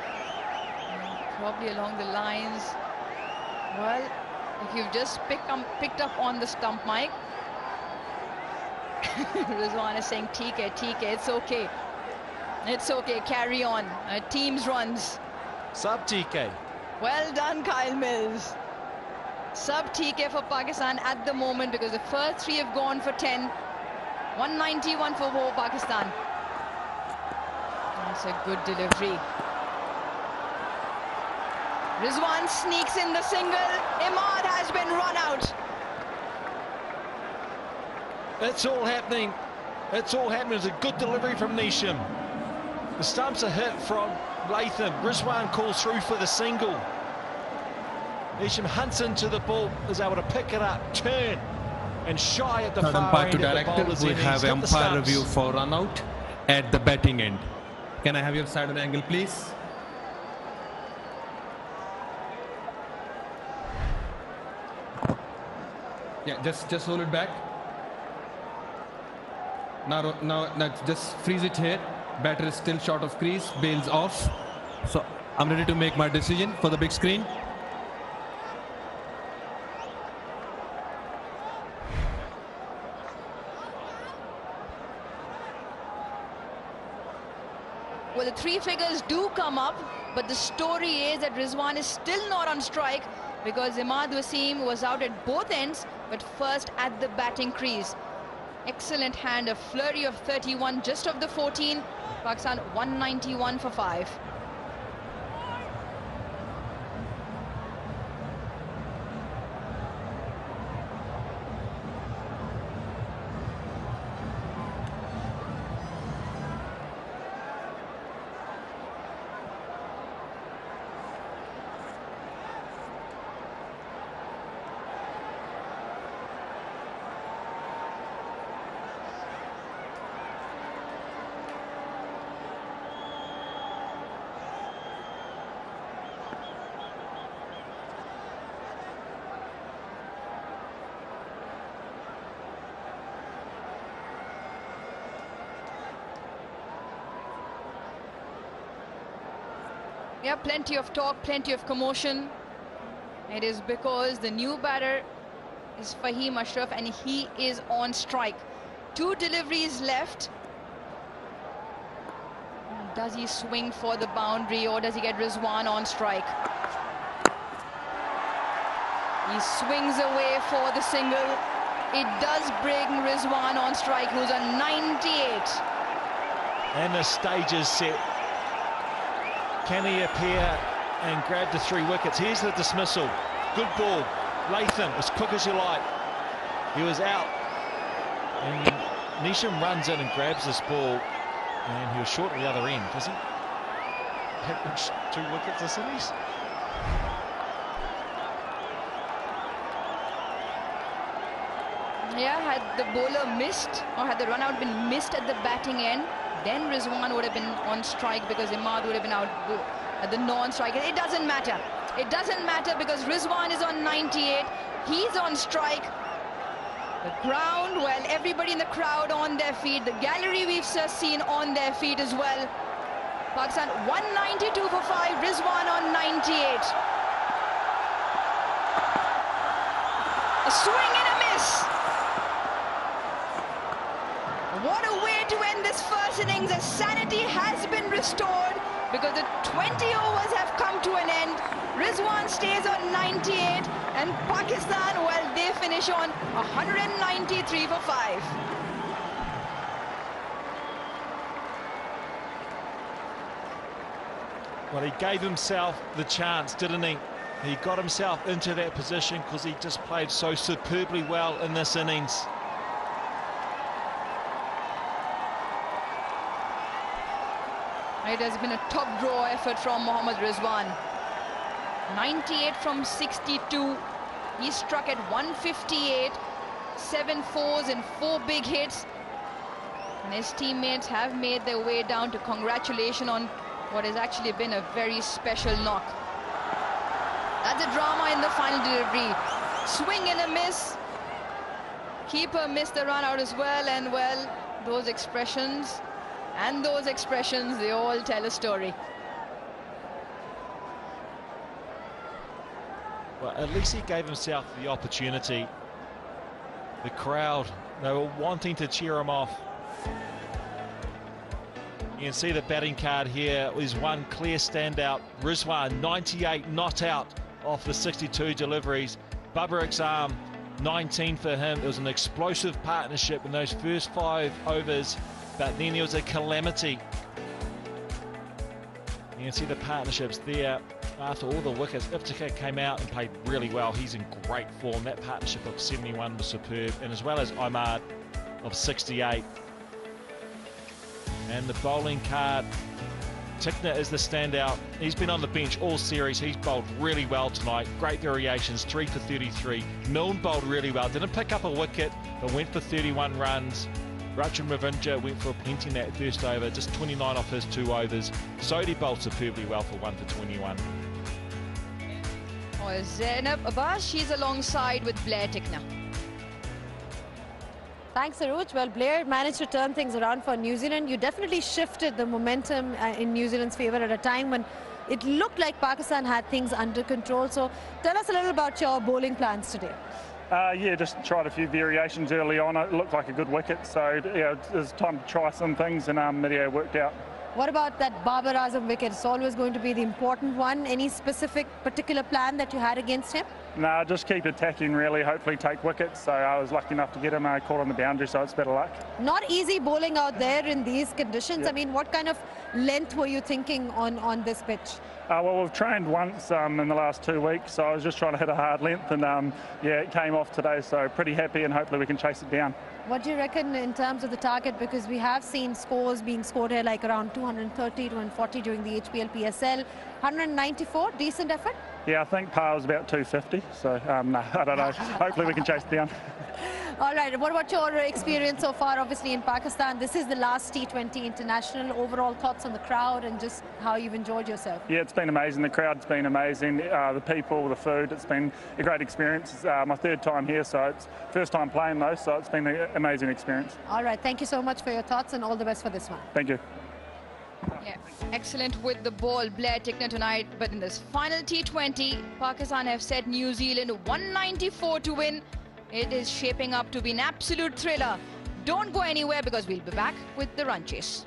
Probably along the lines. Well, if you've just picked up on the stump mic, Rizwan is saying, TK, it's okay. It's okay, carry on. Teams runs. Sub TK. Well done, Kyle Mills. Sub TK for Pakistan at the moment because the first 3 have gone for 10. 191 for Pakistan. That's a good delivery. Rizwan sneaks in the single. Imad has been run out. It's all happening. It's all happening. It's a good delivery from Nisham. The stumps are hit from Latham. Rizwan calls through for the single. Nisham hunts into the ball, is able to pick it up, turn, and shy at the Third far umpire end to of the director. bowler's We end. have He's got the umpire stumps. review for run out at the batting end. Can I have your side of the angle, please? Yeah, just hold it back. Now, just freeze it here. Batter is still short of crease. Bails off. So I'm ready to make my decision for the big screen. Well, the 3 figures do come up, but the story is that Rizwan is still not on strike because Imad Wasim was out at both ends, but first at the batting crease. Excellent hand, a flurry of 31 just of the 14. Pakistan 191 for 5. Yeah, plenty of talk, plenty of commotion. It is because the new batter is Fahim Ashraf and he is on strike. 2 deliveries left. Does he swing for the boundary or does he get Rizwan on strike? He swings away for the single. It does bring Rizwan on strike, who's on 98. And the stage is set. Can he appear and grab the 3 wickets? Here's the dismissal. Good ball. Latham, as quick as you like. He was out. And Nisham runs in and grabs this ball. And he was short at the other end, does he? 2 wickets this innings. Yeah, had the bowler missed or had the run out been missed at the batting end, then Rizwan would have been on strike because Imad would have been out at the non-strike. It doesn't matter. It doesn't matter because Rizwan is on 98. He's on strike. The ground, well, everybody in the crowd on their feet. The gallery we've just seen on their feet as well. Pakistan 192 for 5. Rizwan on 98. A swing and a miss. What a way to end this first innings. The sanity has been restored because the 20 overs have come to an end. Rizwan stays on 98 and Pakistan, well, they finish on 193 for 5. Well, he gave himself the chance, didn't he? He got himself into that position because he just played so superbly well in this innings. It has been a top draw effort from Mohammad Rizwan. 98 from 62. He struck at 158. 7 fours and 4 big hits. And his teammates have made their way down to congratulation on what has actually been a very special knock. That's a drama in the final delivery. Swing and a miss. Keeper missed the run out as well, and well, those expressions and those expressions, they all tell a story. Well, at least he gave himself the opportunity. The crowd, they were wanting to cheer him off. You can see the batting card here is one clear standout. Rizwan, 98 not out off the 62 deliveries. Babarik's arm, 19 for him. It was an explosive partnership in those first 5 overs, but then there was a calamity. You can see the partnerships there after all the wickets. Iftikhar came out and played really well. He's in great form. That partnership of 71 was superb, and as well as Imad of 68. And the bowling card, Tickner is the standout. He's been on the bench all series. He's bowled really well tonight. Great variations, 3 for 33. Milne bowled really well. Didn't pick up a wicket, but went for 31 runs. Rachin Ravindra went for plenty in that first over, just 29 off his 2 overs. Sodhi bowled superbly well for 1 for 21. Oh, Zainab Abbas, she's alongside with Blair Tickner. Thanks, Aruj. Well, Blair managed to turn things around for New Zealand. You definitely shifted the momentum in New Zealand's favour at a time when it looked like Pakistan had things under control. So tell us a little about your bowling plans today. Yeah, just tried a few variations early on. It looked like a good wicket, so yeah, it was time to try some things, and it worked out. What about that Babar Azam wicket? It's always going to be the important one. Any specific particular plan that you had against him? No, just keep attacking really, hopefully take wickets. So I was lucky enough to get him caught on the boundary, so it's better luck. Not easy bowling out there in these conditions. Yep. I mean, what kind of length were you thinking on this pitch? Well, we've trained once in the last 2 weeks, so I was just trying to hit a hard length, and yeah, it came off today, so pretty happy, and hopefully we can chase it down. What do you reckon in terms of the target? Because we have seen scores being scored here like around 230, 240 during the HPL PSL. 194, decent effort? Yeah, I think par was about 250, so no, I don't know. Hopefully we can chase it down. All right, what about your experience so far, obviously, in Pakistan? This is the last T20 international. Overall thoughts on the crowd and just how you've enjoyed yourself? Yeah, it's been amazing. The crowd's been amazing. The people, the food, it's been a great experience. It's my 3rd time here, so it's first time playing though, so it's been an amazing experience. All right, thank you so much for your thoughts and all the best for this one. Thank you. Yeah, excellent with the ball, Blair Tickner tonight. But in this final T20, Pakistan have set New Zealand 194 to win. It is shaping up to be an absolute thriller. Don't go anywhere because we'll be back with the run chase.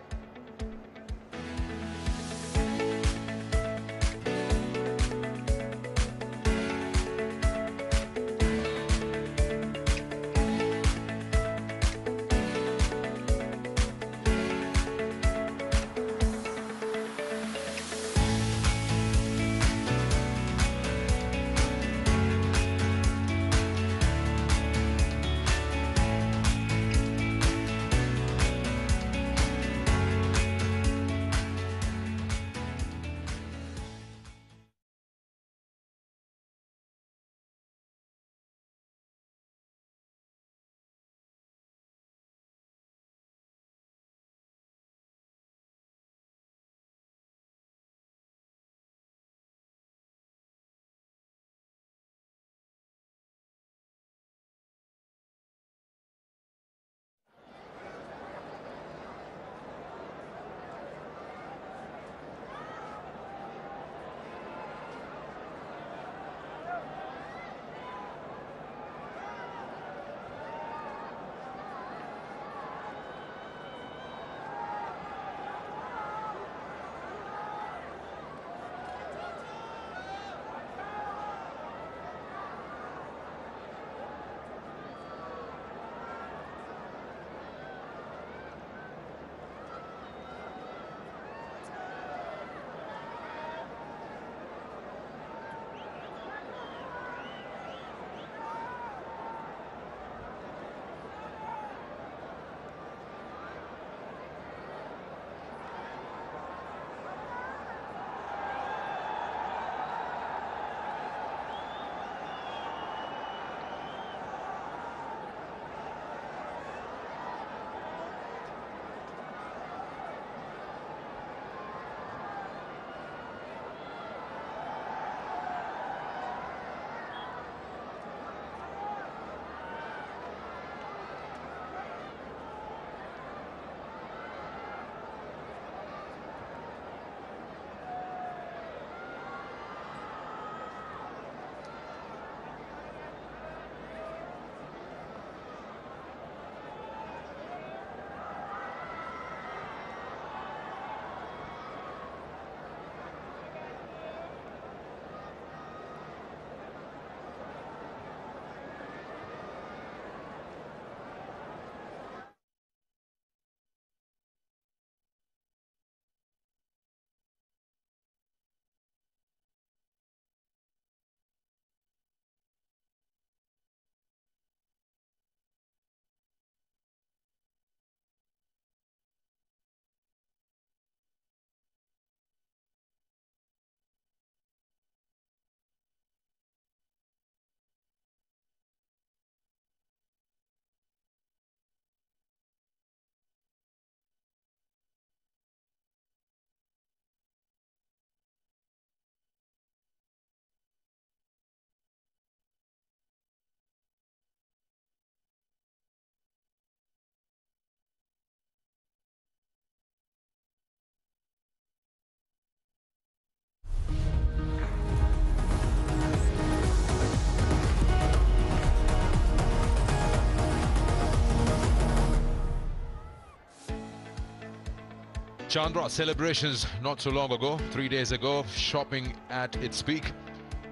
Chandra celebrations not so long ago, 3 days ago, shopping at its peak.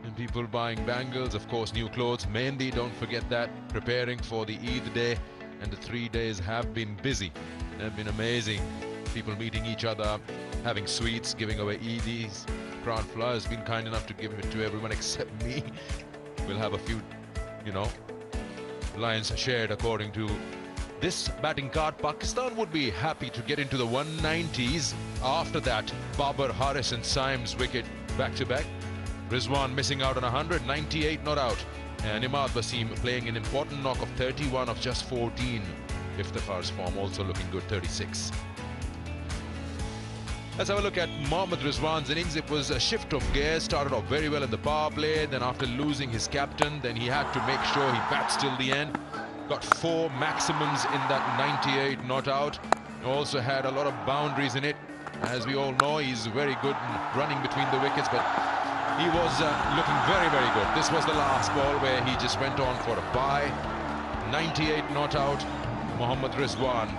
And people buying bangles, of course, new clothes. Mehndi, don't forget that. Preparing for the Eid day. And the 3 days have been busy. They've been amazing. People meeting each other, having sweets, giving away Eidis. Crown Flower has been kind enough to give it to everyone except me. We'll have a few, you know, lines shared according to this batting card. Pakistan would be happy to get into the 190s. After that, Babar, Haris and Symes wicket back-to-back. Rizwan missing out on 100, 98 not out. And Imad Wasim playing an important knock of 31 of just 14. Iftikhar's form also looking good, 36. Let's have a look at Mohammad Rizwan's innings. It was a shift of gears. Started off very well in the power play. Then after losing his captain, then he had to make sure he bats till the end. Got 4 maximums in that 98 not out. Also had a lot of boundaries in it. As we all know, he's very good in running between the wickets, but he was looking very, very good. This was the last ball where he just went on for a bye. 98 not out. Mohammad Rizwan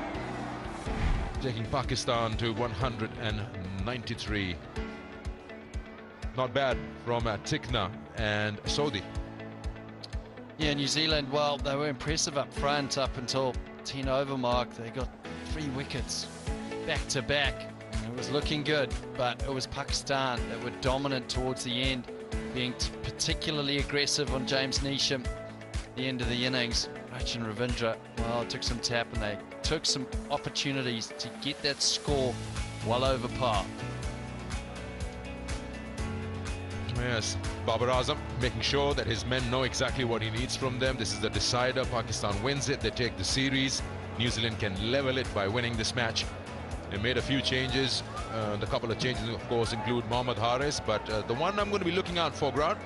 taking Pakistan to 193. Not bad from Tikna and Sodhi. Yeah, New Zealand, well, they were impressive up front up until 10 over mark. They got 3 wickets back to back. It was looking good, but it was Pakistan that were dominant towards the end, being particularly aggressive on James Neesham at the end of the innings. Rachin Ravindra, well, took some tap and they took some opportunities to get that score well over par. Yes, Babar Azam making sure that his men know exactly what he needs from them. This is the decider. Pakistan wins it. They take the series. New Zealand can level it by winning this match. They made a few changes. The couple of changes, of course, include Mohammad Haris. But the one I'm going to be looking out for, Grant,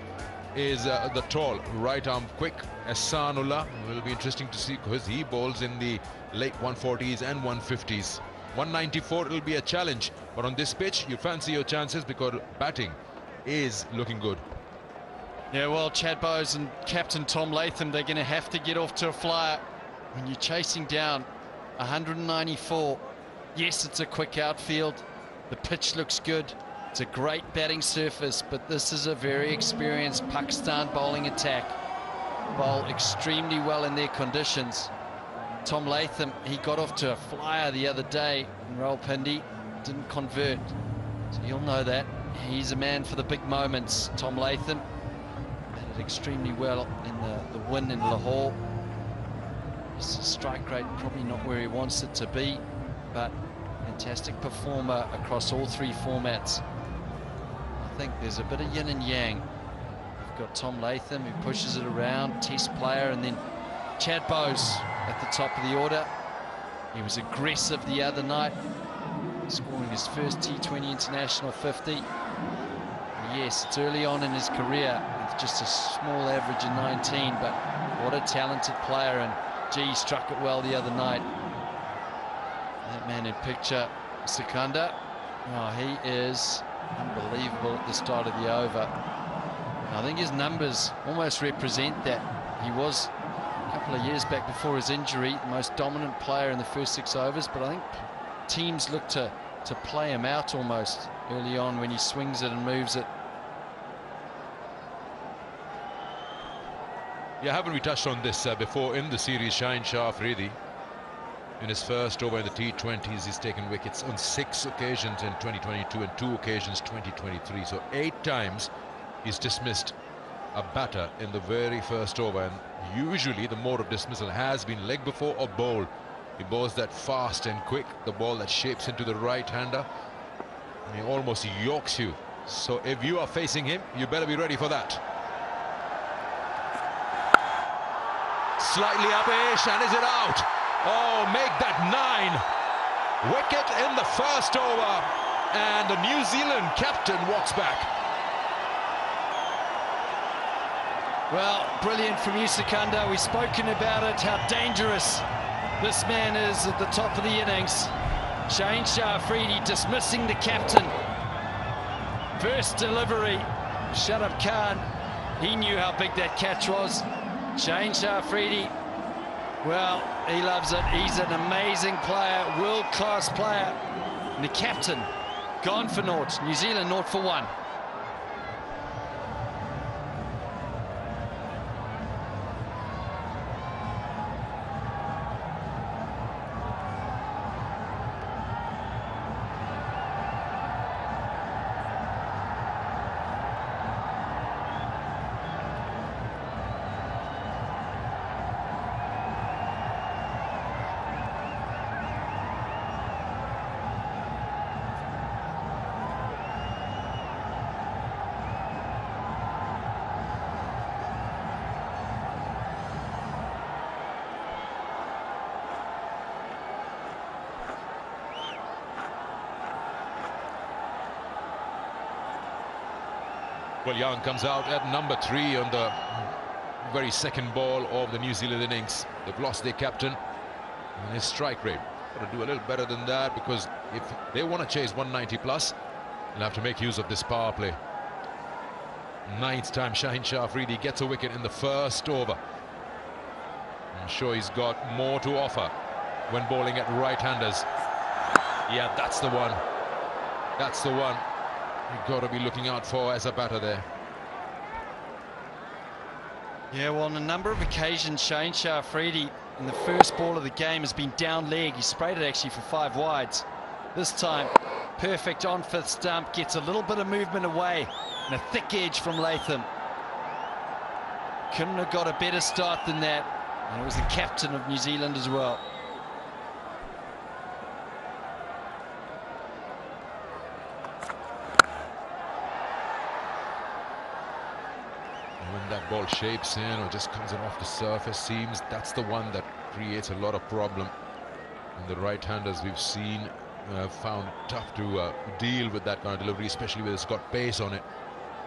is the tall right-arm quick Ehsanullah. Will be interesting to see because he bowls in the late 140s and 150s. 194, it'll be a challenge. But on this pitch, you fancy your chances because batting is looking good. Yeah, well, Chad Bowes and Captain Tom Latham, they're going to have to get off to a flyer. When you're chasing down 194, yes, it's a quick outfield. The pitch looks good. It's a great batting surface, but this is a very experienced Pakistan bowling attack. Bowl extremely well in their conditions. Tom Latham, he got off to a flyer the other day in Rawalpindi, didn't convert. So you'll know that. He's a man for the big moments. Tom Latham batted extremely well in the win in Lahore. His strike rate probably not where he wants it to be, but fantastic performer across all 3 formats. I think there's a bit of yin and yang. You've got Tom Latham who pushes it around, test player, and then Chad Bowes at the top of the order. He was aggressive the other night, scoring his first T20 international 50. Yes, it's early on in his career, with just a small average in 19, but what a talented player, and gee, he struck it well the other night. That man in picture, Sikandar, oh, he is unbelievable at the start of the over. I think his numbers almost represent that. He was, a couple of years back before his injury, the most dominant player in the first 6 overs, but I think teams look to play him out almost early on when he swings it and moves it. Yeah, haven't we touched on this before in the series? Shaheen Shah Afridi, in his first over in the T20s, he's taken wickets on 6 occasions in 2022 and 2 occasions 2023. So 8 times he's dismissed a batter in the very first over. And usually the mode of dismissal has been leg before or bowl. He bowls that fast and quick, the ball that shapes into the right-hander. And he almost yorks you. So if you are facing him, you better be ready for that. Slightly up-ish, and is it out? Oh, make that 9. Wicket in the first over, and the New Zealand captain walks back. Well, brilliant from you, Sikandar. We've spoken about it, how dangerous this man is at the top of the innings. Shaheen Shah Afridi dismissing the captain. First delivery, Shadab Khan, he knew how big that catch was. Shaheen Shah Afridi, well, he loves it. He's an amazing player, world-class player. And the captain gone for naught. New Zealand 0 for 1. Well, Young comes out at number 3 on the very second ball of the New Zealand innings. They've lost their captain and his strike rate. Got to do a little better than that, because if they want to chase 190 plus, they'll have to make use of this power play. 9th time Shaheen Shah Afridi gets a wicket in the first over. I'm sure he's got more to offer when bowling at right-handers. Yeah, that's the one. That's the one you've got to be looking out for as a batter there. Yeah, well, on a number of occasions, Shaheen Shah Afridi in the first ball of the game has been down leg. He sprayed it actually for 5 wides. This time, perfect on 5th stump, gets a little bit of movement away, and a thick edge from Latham. Couldn't have got a better start than that, and it was the captain of New Zealand as well. When that ball shapes in or just comes in off the surface seams, that's the one that creates a lot of problem. And the right-handers we've seen found tough to deal with that kind of delivery, especially when it's got pace on it.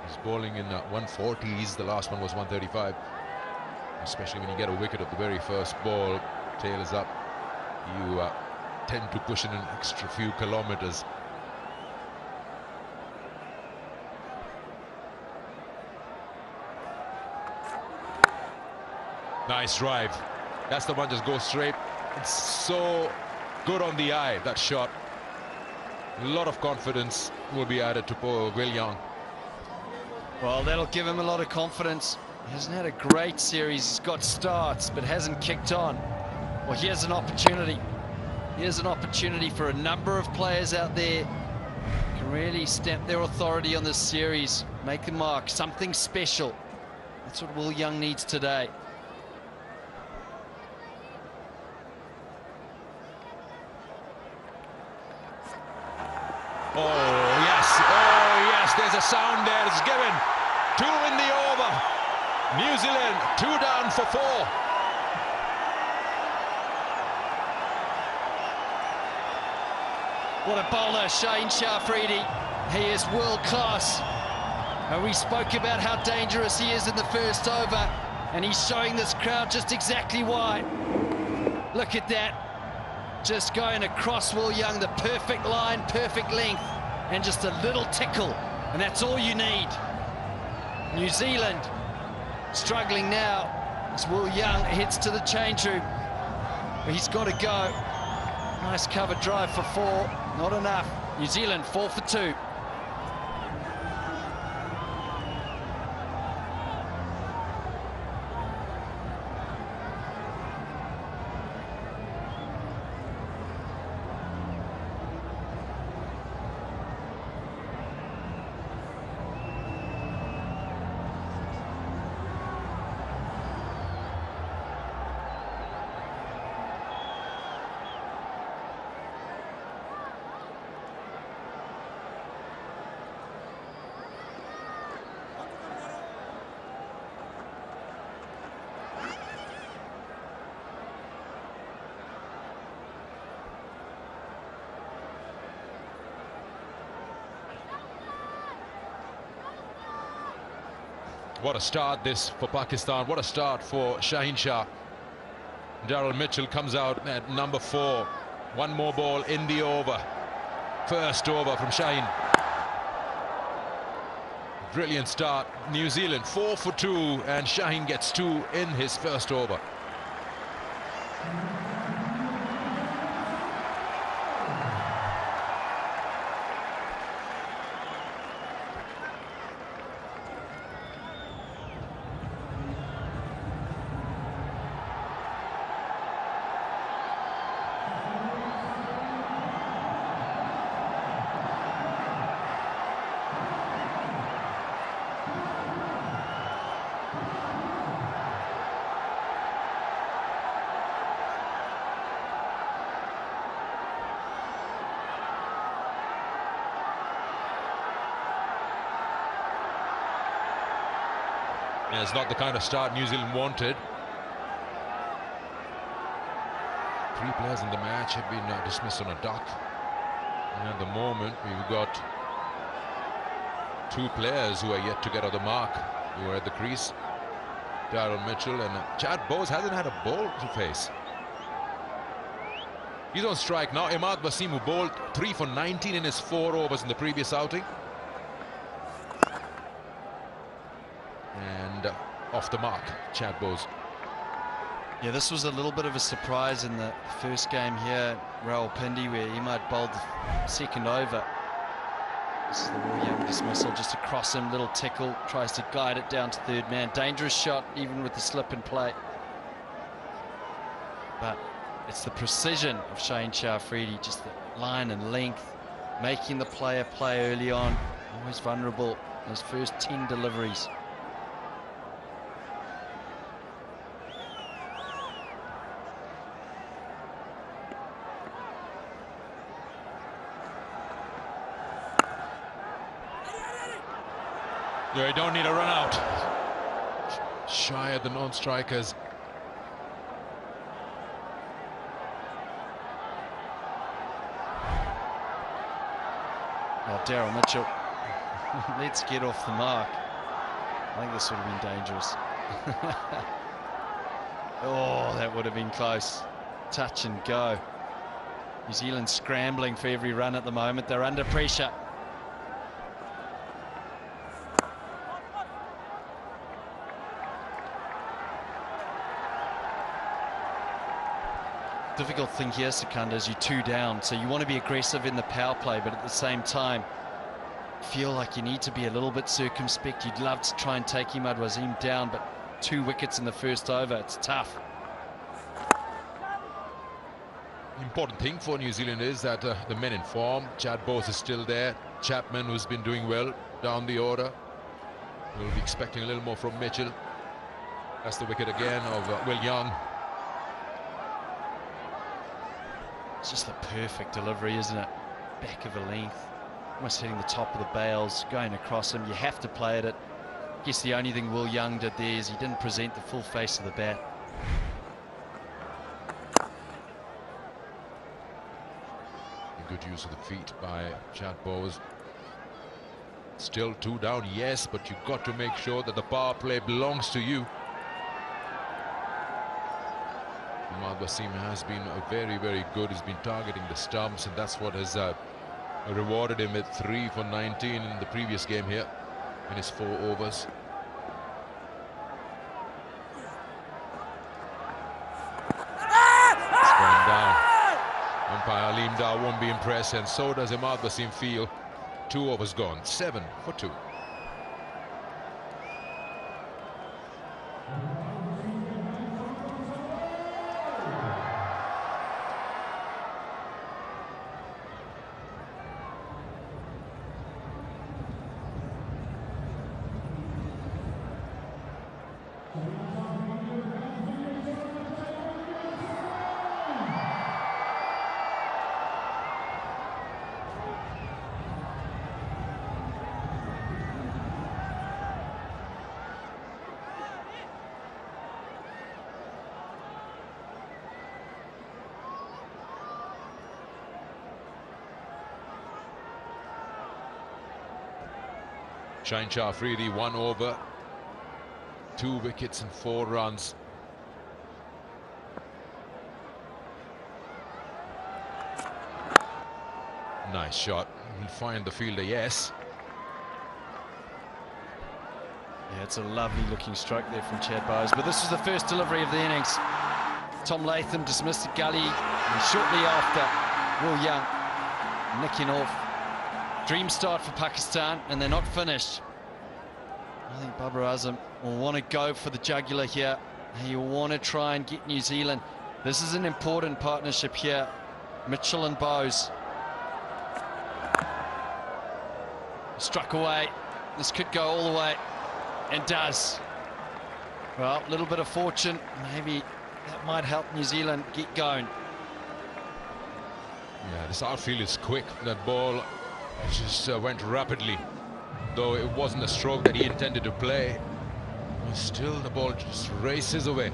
He's bowling in 140s, the last one was 135. Especially when you get a wicket of the very first ball, tail is up, you tend to push in an extra few kilometers. Nice drive. That's the one, just goes straight. It's so good on the eye, that shot. A lot of confidence will be added to poor Will Young. Well, that'll give him a lot of confidence. He hasn't had a great series. He's got starts, but hasn't kicked on. Well, here's an opportunity. Here's an opportunity for a number of players out there who can really stamp their authority on this series, make a mark, something special. That's what Will Young needs today. Oh yes, there's a sound there. It's given. 2 in the over. New Zealand 2 down for 4. What a bowler, Shaheen Shah Afridi. He is world class. And we spoke about how dangerous he is in the first over, and he's showing this crowd just exactly why. Look at that. Just going across Will Young, the perfect line, perfect length, and just a little tickle, and that's all you need. New Zealand struggling now as Will Young heads to the change room. But he's got to go. Nice cover drive for 4, not enough. New Zealand 4 for 2. What a start this for Pakistan. What a start for Shaheen Shah. Daryl Mitchell comes out at number 4. 1 more ball in the over. First over from Shaheen. Brilliant start. New Zealand 4 for 2, and Shaheen gets 2 in his first over. Yeah, it's not the kind of start New Zealand wanted. 3 players in the match have been dismissed on a duck. And at the moment, we've got 2 players who are yet to get on the mark, who are at the crease. Daryl Mitchell, and Chad Bowes hasn't had a ball to face. He's on strike now. Imad Wasim, who bowled 3 for 19 in his 4 overs in the previous outing. And off the mark, Chad Bowes. Yeah, this was a little bit of a surprise in the first game here, Rawalpindi, where Imad bowled the second over. This is the Will Young dismissal, just across him, little tickle, tries to guide it down to third man. Dangerous shot, even with the slip and play. But it's the precision of Shaheen Shah Afridi, just the line and length, making the player play early on. Always vulnerable in his first 10 deliveries. Yeah, you don't need a run out. Shy at the non-strikers. Oh, Daryl Mitchell. Let's get off the mark. I think this would have been dangerous. Oh, that would have been close. Touch and go. New Zealand scrambling for every run at the moment. They're under pressure. Difficult thing here, Sikandar, is you're 2 down, so you want to be aggressive in the power play, but at the same time feel like you need to be a little bit circumspect. You'd love to try and take Imad Wasim down, but 2 wickets in the first over, it's tough. Important thing for New Zealand is that the men in form, Chad Bowes is still there, Chapman, who's been doing well down the order. We'll be expecting a little more from Mitchell. That's the wicket again of Will Young. It's just the perfect delivery, isn't it? Back of a length, almost hitting the top of the bails, going across him. You have to play at it. I guess the only thing Will Young did there is he didn't present the full face of the bat. Good use of the feet by Chad Bowes. Still 2 down, yes, but you've got to make sure that the power play belongs to you. Imad Wasim has been very, very good. He's been targeting the stumps, and that's what has rewarded him with 3 for 19 in the previous game here in his 4 overs. It's going down. Umpire Aleem Dar won't be impressed, and so does Imad Wasim feel. 2 overs gone, 7 for 2. Shaheen Shah Afridi, 1 over, 2 wickets and 4 runs. Nice shot. He'll find the fielder, yes. Yeah, it's a lovely looking stroke there from Chad Bowes, but this is the first delivery of the innings. Tom Latham dismissed the gully, and shortly after, Will Young nicking off. Dream start for Pakistan, and they're not finished. I think Babar Azam will want to go for the jugular here. He'll want to try and get New Zealand. This is an important partnership here. Mitchell and Bowes. Struck away. This could go all the way, and does. Well, a little bit of fortune. Maybe that might help New Zealand get going. Yeah, this outfield is quick. That ball just went rapidly, though it wasn't a stroke that he intended to play. Still the ball just races away.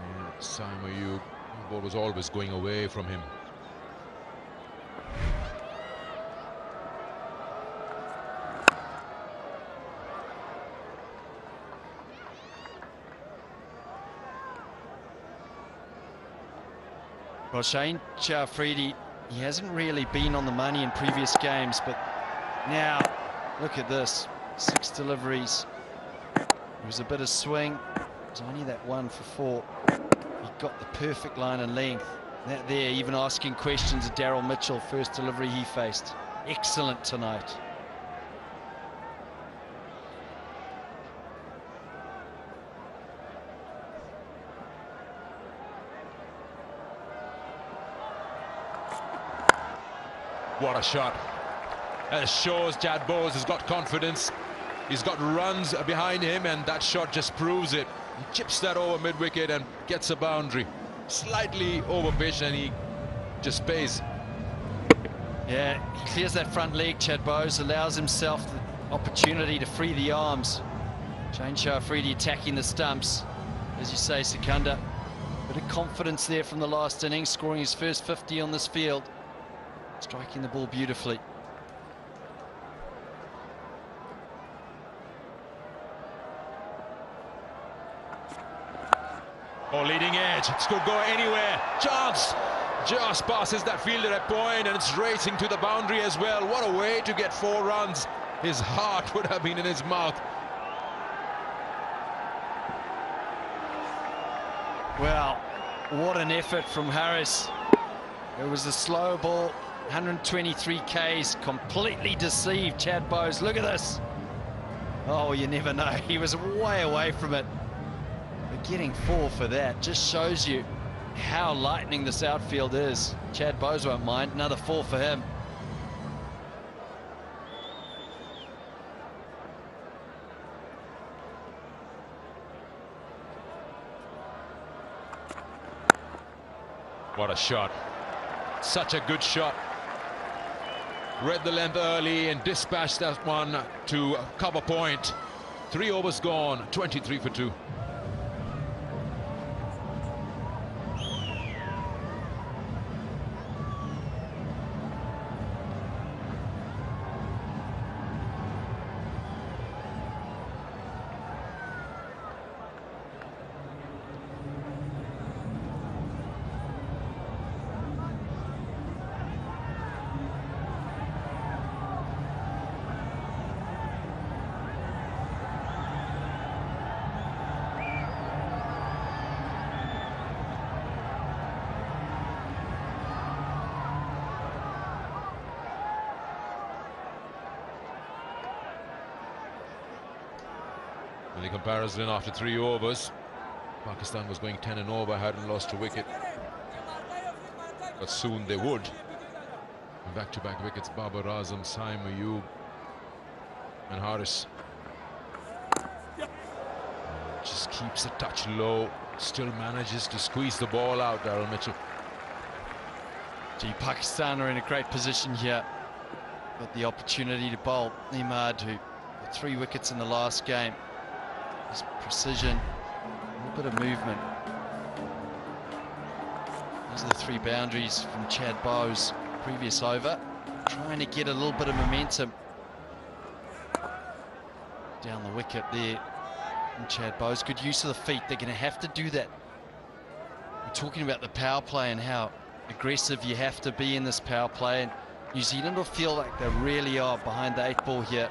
And Simon, the ball was always going away from him. Well, Shaheen Shah Afridi, he hasn't really been on the money in previous games, but now look at this, 6 deliveries. It was a bit of swing. It was only that 1 for 4. He got the perfect line and length. That there, even asking questions of Daryl Mitchell, first delivery he faced. Excellent tonight. What a shot. That shows Chad Bowes has got confidence. He's got runs behind him, and that shot just proves it. He chips that over mid-wicket and gets a boundary. Slightly over pitch, and he just pays. Yeah, he clears that front leg, Chad Bowes, allows himself the opportunity to free the arms. Shaheen Shah Afridi attacking the stumps. As you say, Sikandar, bit of confidence there from the last innings, scoring his first 50 on this field. Striking the ball beautifully. Oh, leading edge. It could go anywhere. Chance. Just passes that fielder at point, and it's racing to the boundary as well. What a way to get 4 runs. His heart would have been in his mouth. Well, what an effort from Harris. It was a slow ball. 123 Ks, completely deceived Chad Bowes. Look at this. Oh, you never know. He was way away from it. But getting 4 for that just shows you how lightning this outfield is. Chad Bowes won't mind. Another 4 for him. What a shot. Such a good shot. Read the length early and dispatched that one to cover point. 3 overs gone, 23 for 2. The comparison after 3 overs, Pakistan was going 10 and over, hadn't lost a wicket, but soon they would. Back-to-back wickets, Babar Azam, Saim Ayub and Harris. Just keeps a touch low, still manages to squeeze the ball out, Daryl Mitchell. Gee, Pakistan are in a great position here. Got the opportunity to bowl Imad, who got 3 wickets in the last game. His precision, a little bit of movement. These are the 3 boundaries from Chad Bowes previous over. Trying to get a little bit of momentum down the wicket there. And Chad Bowes, good use of the feet. They're going to have to do that. We're talking about the power play and how aggressive you have to be in this power play. And New Zealand will feel like they really are behind the 8 ball here.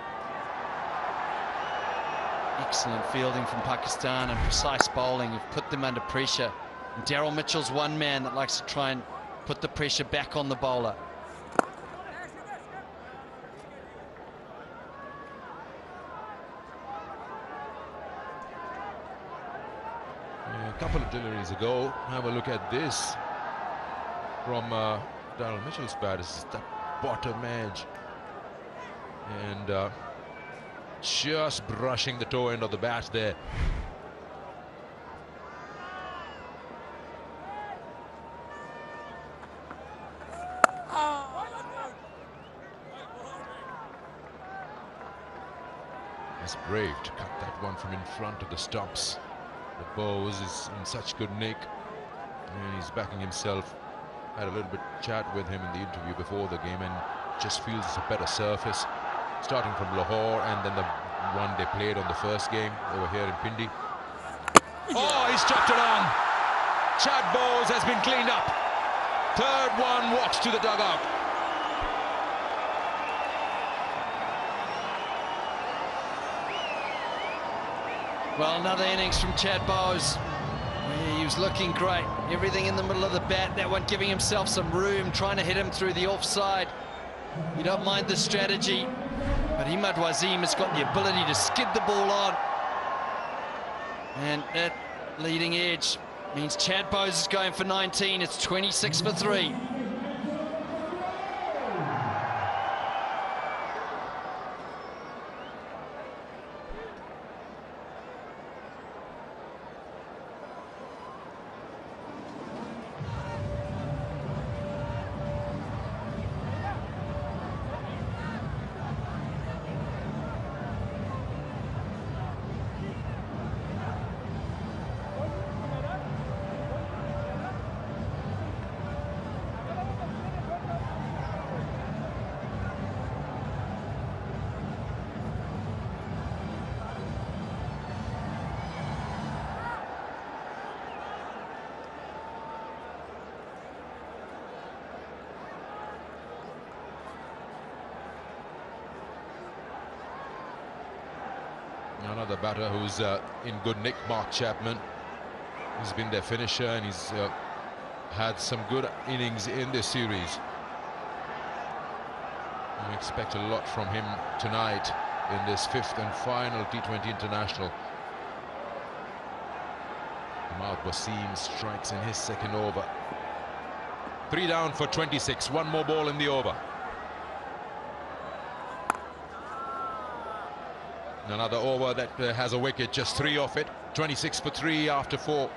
Excellent fielding from Pakistan and precise bowling have put them under pressure. And Daryl Mitchell's one man that likes to try and put the pressure back on the bowler. Yeah, a couple of deliveries ago, have a look at this from Daryl Mitchell's bat. It's that bottom edge. And just brushing the toe end of the bat there. He's brave to cut that one from in front of the stumps. The Bowes is in such good nick, and he's backing himself. Had a little bit chat with him in the interview before the game, and just feels it's a better surface, starting from Lahore and then the one they played on the first game over here in Pindi. Oh, he's chopped it on. Chad Bowes has been cleaned up. Third one walks to the dugout. Well, another innings from Chad Bowes. He was looking great. Everything in the middle of the bat. That one giving himself some room, trying to hit him through the offside. You don't mind the strategy, but Imad Wasim has got the ability to skid the ball on. And that leading edge means Chad Bowes is going for 19. It's 26 for 3. Another batter who's in good nick, Mark Chapman. He's been their finisher, and he's had some good innings in this series. We expect a lot from him tonight in this 5th and final T20 International. Imad Wasim strikes in his second over. 3 down for 26, one more ball in the over. Another over that has a wicket, just 3 off it. 26 for 3 after 4.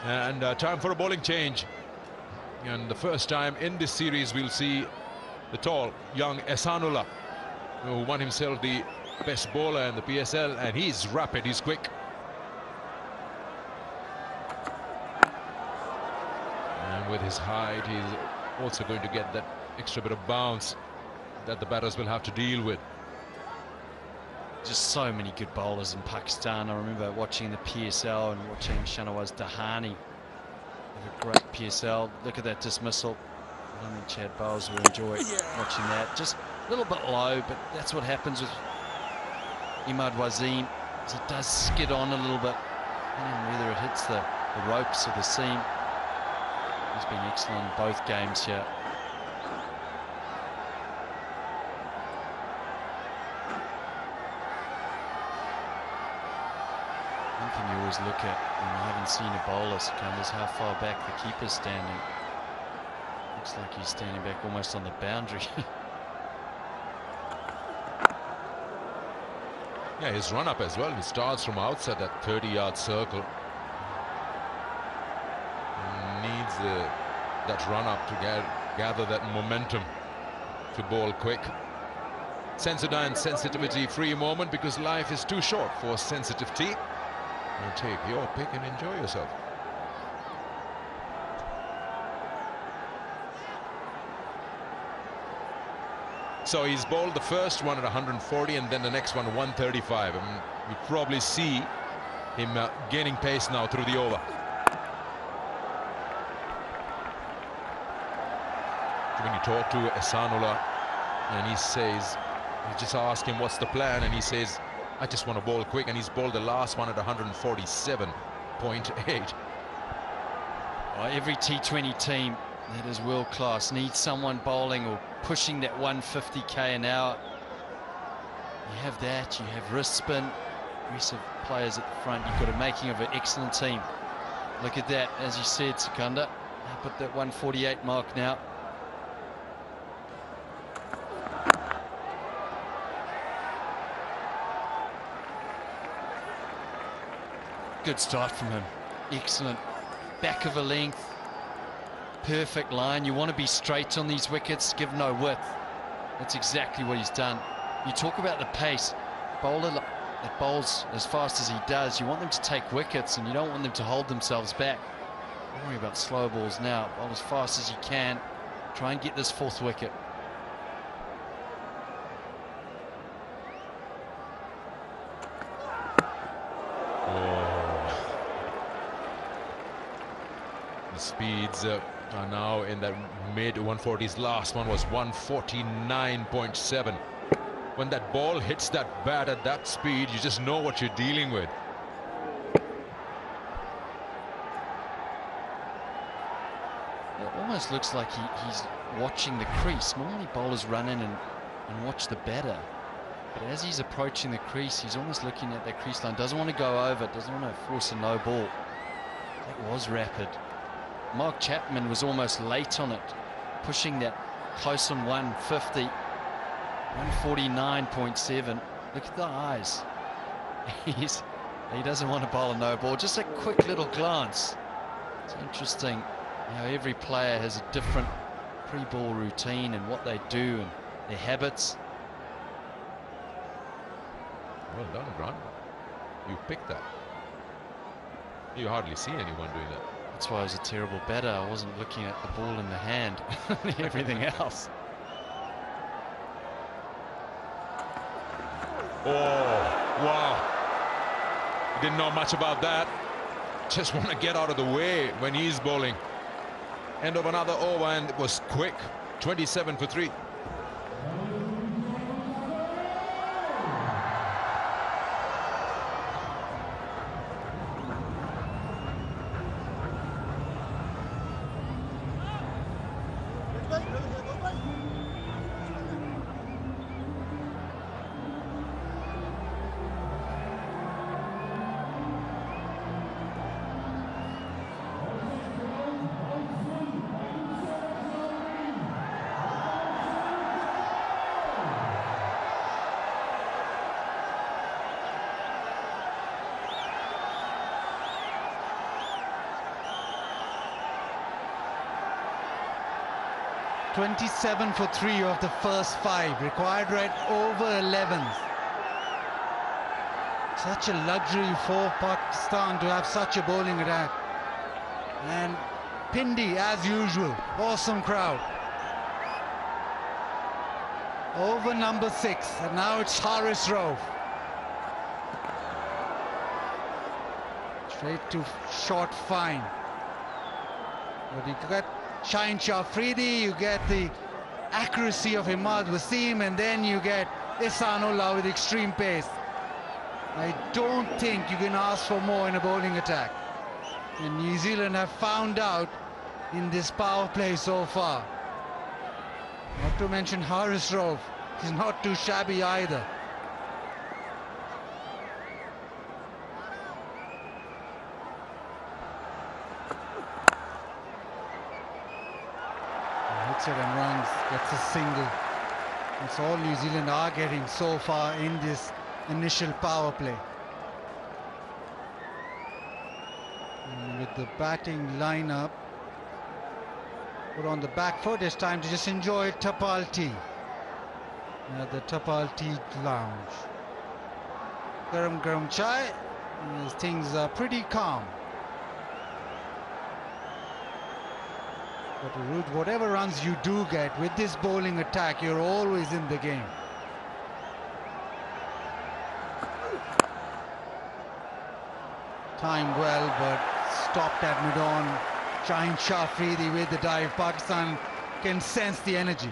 And time for a bowling change. And the first time in this series we'll see the tall, young Ehsanullah, who won himself the best bowler in the PSL, and he's rapid, he's quick. And with his height, he's also going to get that extra bit of bounce that the batters will have to deal with. Just so many good bowlers in Pakistan. I remember watching the PSL and watching Shanawaz Dahani have a great PSL. Look at that dismissal. I think Chad Bowes will enjoy watching that. Just a little bit low, but that's what happens with Imad Wasim. It does skid on a little bit, and whether it hits the ropes or the seam. He's been excellent in both games here. One thing you always look at when you haven't seen a bowler succumb is how far back the keeper's standing. Looks like he's standing back almost on the boundary. Yeah, his run up as well. He starts from outside that 30-yard circle. Needs that run up to gather that momentum to bowl quick. Sensodyne sensitivity free moment, because life is too short for sensitive tea. You take your pick and enjoy yourself. So he's bowled the first one at 140 and then the next one 135. And you probably see him gaining pace now through the over. When you talk to Ehsanullah and he says, you just ask him what's the plan, and he says I just want to bowl quick, and he's bowled the last one at 147.8. Every T20 team that is world class needs someone bowling or pushing that 150 k an hour. You have that, you have wrist spin, aggressive players at the front. You've got a making of an excellent team. Look at that, as you said, Secunda, up at that 148 mark now. Good start from him. Excellent. Back of a length. Perfect line. You want to be straight on these wickets, give no width. That's exactly what he's done. You talk about the pace. Bowler that bowls as fast as he does, you want them to take wickets and you don't want them to hold themselves back. Don't worry about slow balls now. Bowl as fast as you can. Try and get this 4th wicket. The speeds are now in the mid 140s. Last one was 149.7. When that ball hits that bat at that speed, you just know what you're dealing with. It almost looks like he's watching the crease. Normally bowlers run in and watch the batter. But as he's approaching the crease, he's almost looking at that crease line. Doesn't want to go over, doesn't want to force a no ball. That was rapid. Mark Chapman was almost late on it, pushing that close on 150. 149.7. Look at the eyes. He doesn't want to bowl a no ball. Just a quick little glance. It's interesting how every player has a different pre-ball routine and what they do and their habits. Well done, Grant. You picked that. You hardly see anyone doing that. That's why I was a terrible batter. I wasn't looking at the ball in the hand. Everything else. Oh, wow. Didn't know much about that. Just want to get out of the way when he's bowling. End of another over, and it was quick. 27 for 3. .27 for 3 of the first 5, required right over 11s. Such a luxury for Pakistan to have such a bowling attack. And Pindi, as usual, awesome crowd. Over number 6, and now it's Haris Rauf. Straight to short fine. But you got Shaheen Shah Afridi, you get the accuracy of Imad Wasim, and then you get Ihsanullah with extreme pace. I don't think you can ask for more in a bowling attack. And New Zealand have found out in this power play so far. Not to mention Haris Rauf, he's not too shabby either. Hits it and runs, gets a single. That's all New Zealand are getting so far in this initial power play. And with the batting lineup put on the back foot, it's time to just enjoy Tapal tea at the Tapal Tea Lounge. Garam garam chai, as things are pretty calm. But Ruth, whatever runs you do get with this bowling attack, you're always in the game. Timed well, but stopped at mid-on. Shaheen Shah Afridi with the dive. Pakistan can sense the energy.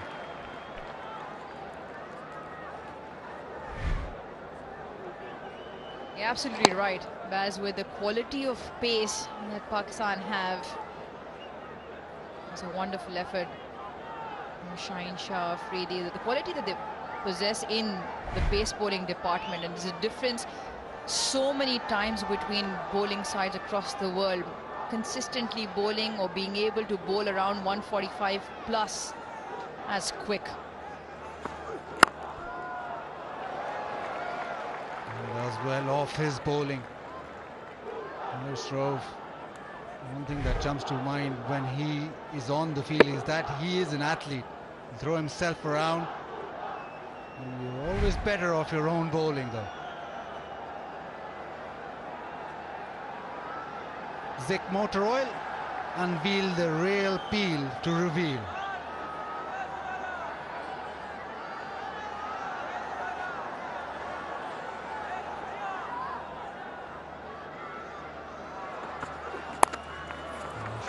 absolutely right, Baz, with the quality of pace that Pakistan have. It's a wonderful effort. Shaheen Shah, Afridi, the quality that they possess in the pace bowling department, and there's a difference so many times between bowling sides across the world. Consistently bowling or being able to bowl around 145 plus as quick. Does well off his bowling. Harris Rauf, one thing that jumps to mind when he is on the field is that he is an athlete. He'll throw himself around. And you're always better off your own bowling though. Zik Motor Oil, unveil the real peel to reveal.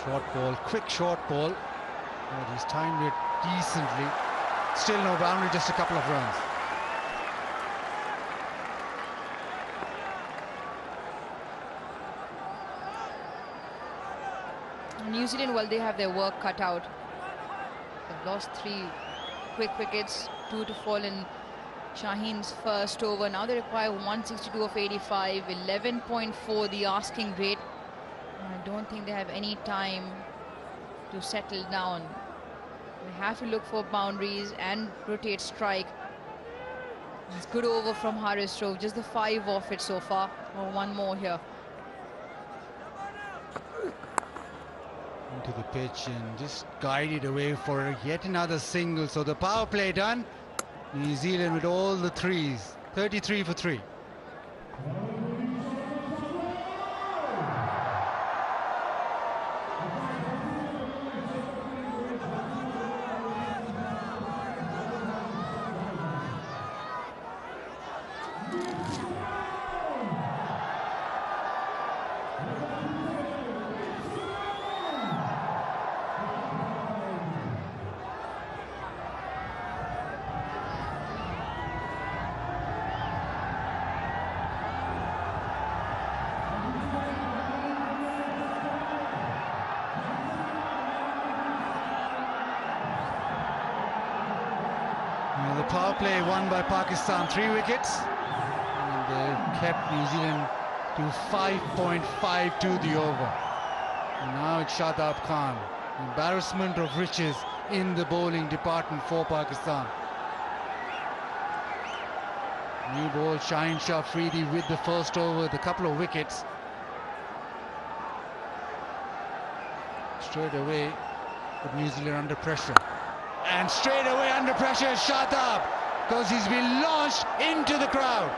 Short ball, quick short ball. But he's timed it decently. Still no boundary, just a couple of runs. New Zealand, well, they have their work cut out. They've lost 3 quick wickets, 2 to fall in Shaheen's first over. Now they require 162 of 85, 11.4 the asking rate. I don't think they have any time to settle down. They have to look for boundaries and rotate strike. It's good over from Harris Rauf, just the 5 off it so far. Oh, one more here. Into the pitch and just guided away for yet another single. So the power play done. New Zealand with all the threes. 33 for 3. The power play won by Pakistan, 3 wickets, and they kept New Zealand to 5.52 the over. And now it's Shadab Khan, embarrassment of riches in the bowling department for Pakistan. New ball, Shaheen Shah Afridi with the first over, the couple of wickets. Straight away, put New Zealand under pressure. And straight away under pressure is Shadab, because he's been launched into the crowd.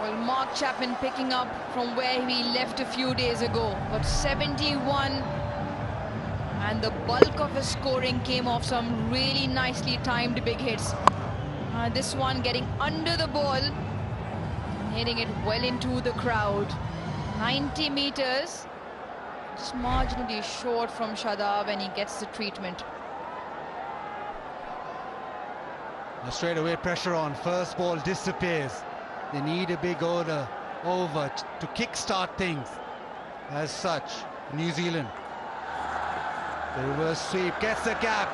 Well, Mark Chapman picking up from where he left a few days ago. Got 71, and the bulk of his scoring came off some really nicely timed big hits. This one getting under the ball and hitting it well into the crowd. 90 meters. Just marginally short from Shadab, and he gets the treatment. Now straight away pressure on, first ball disappears. They need a big order over to kickstart things. As such, New Zealand. The reverse sweep gets the gap.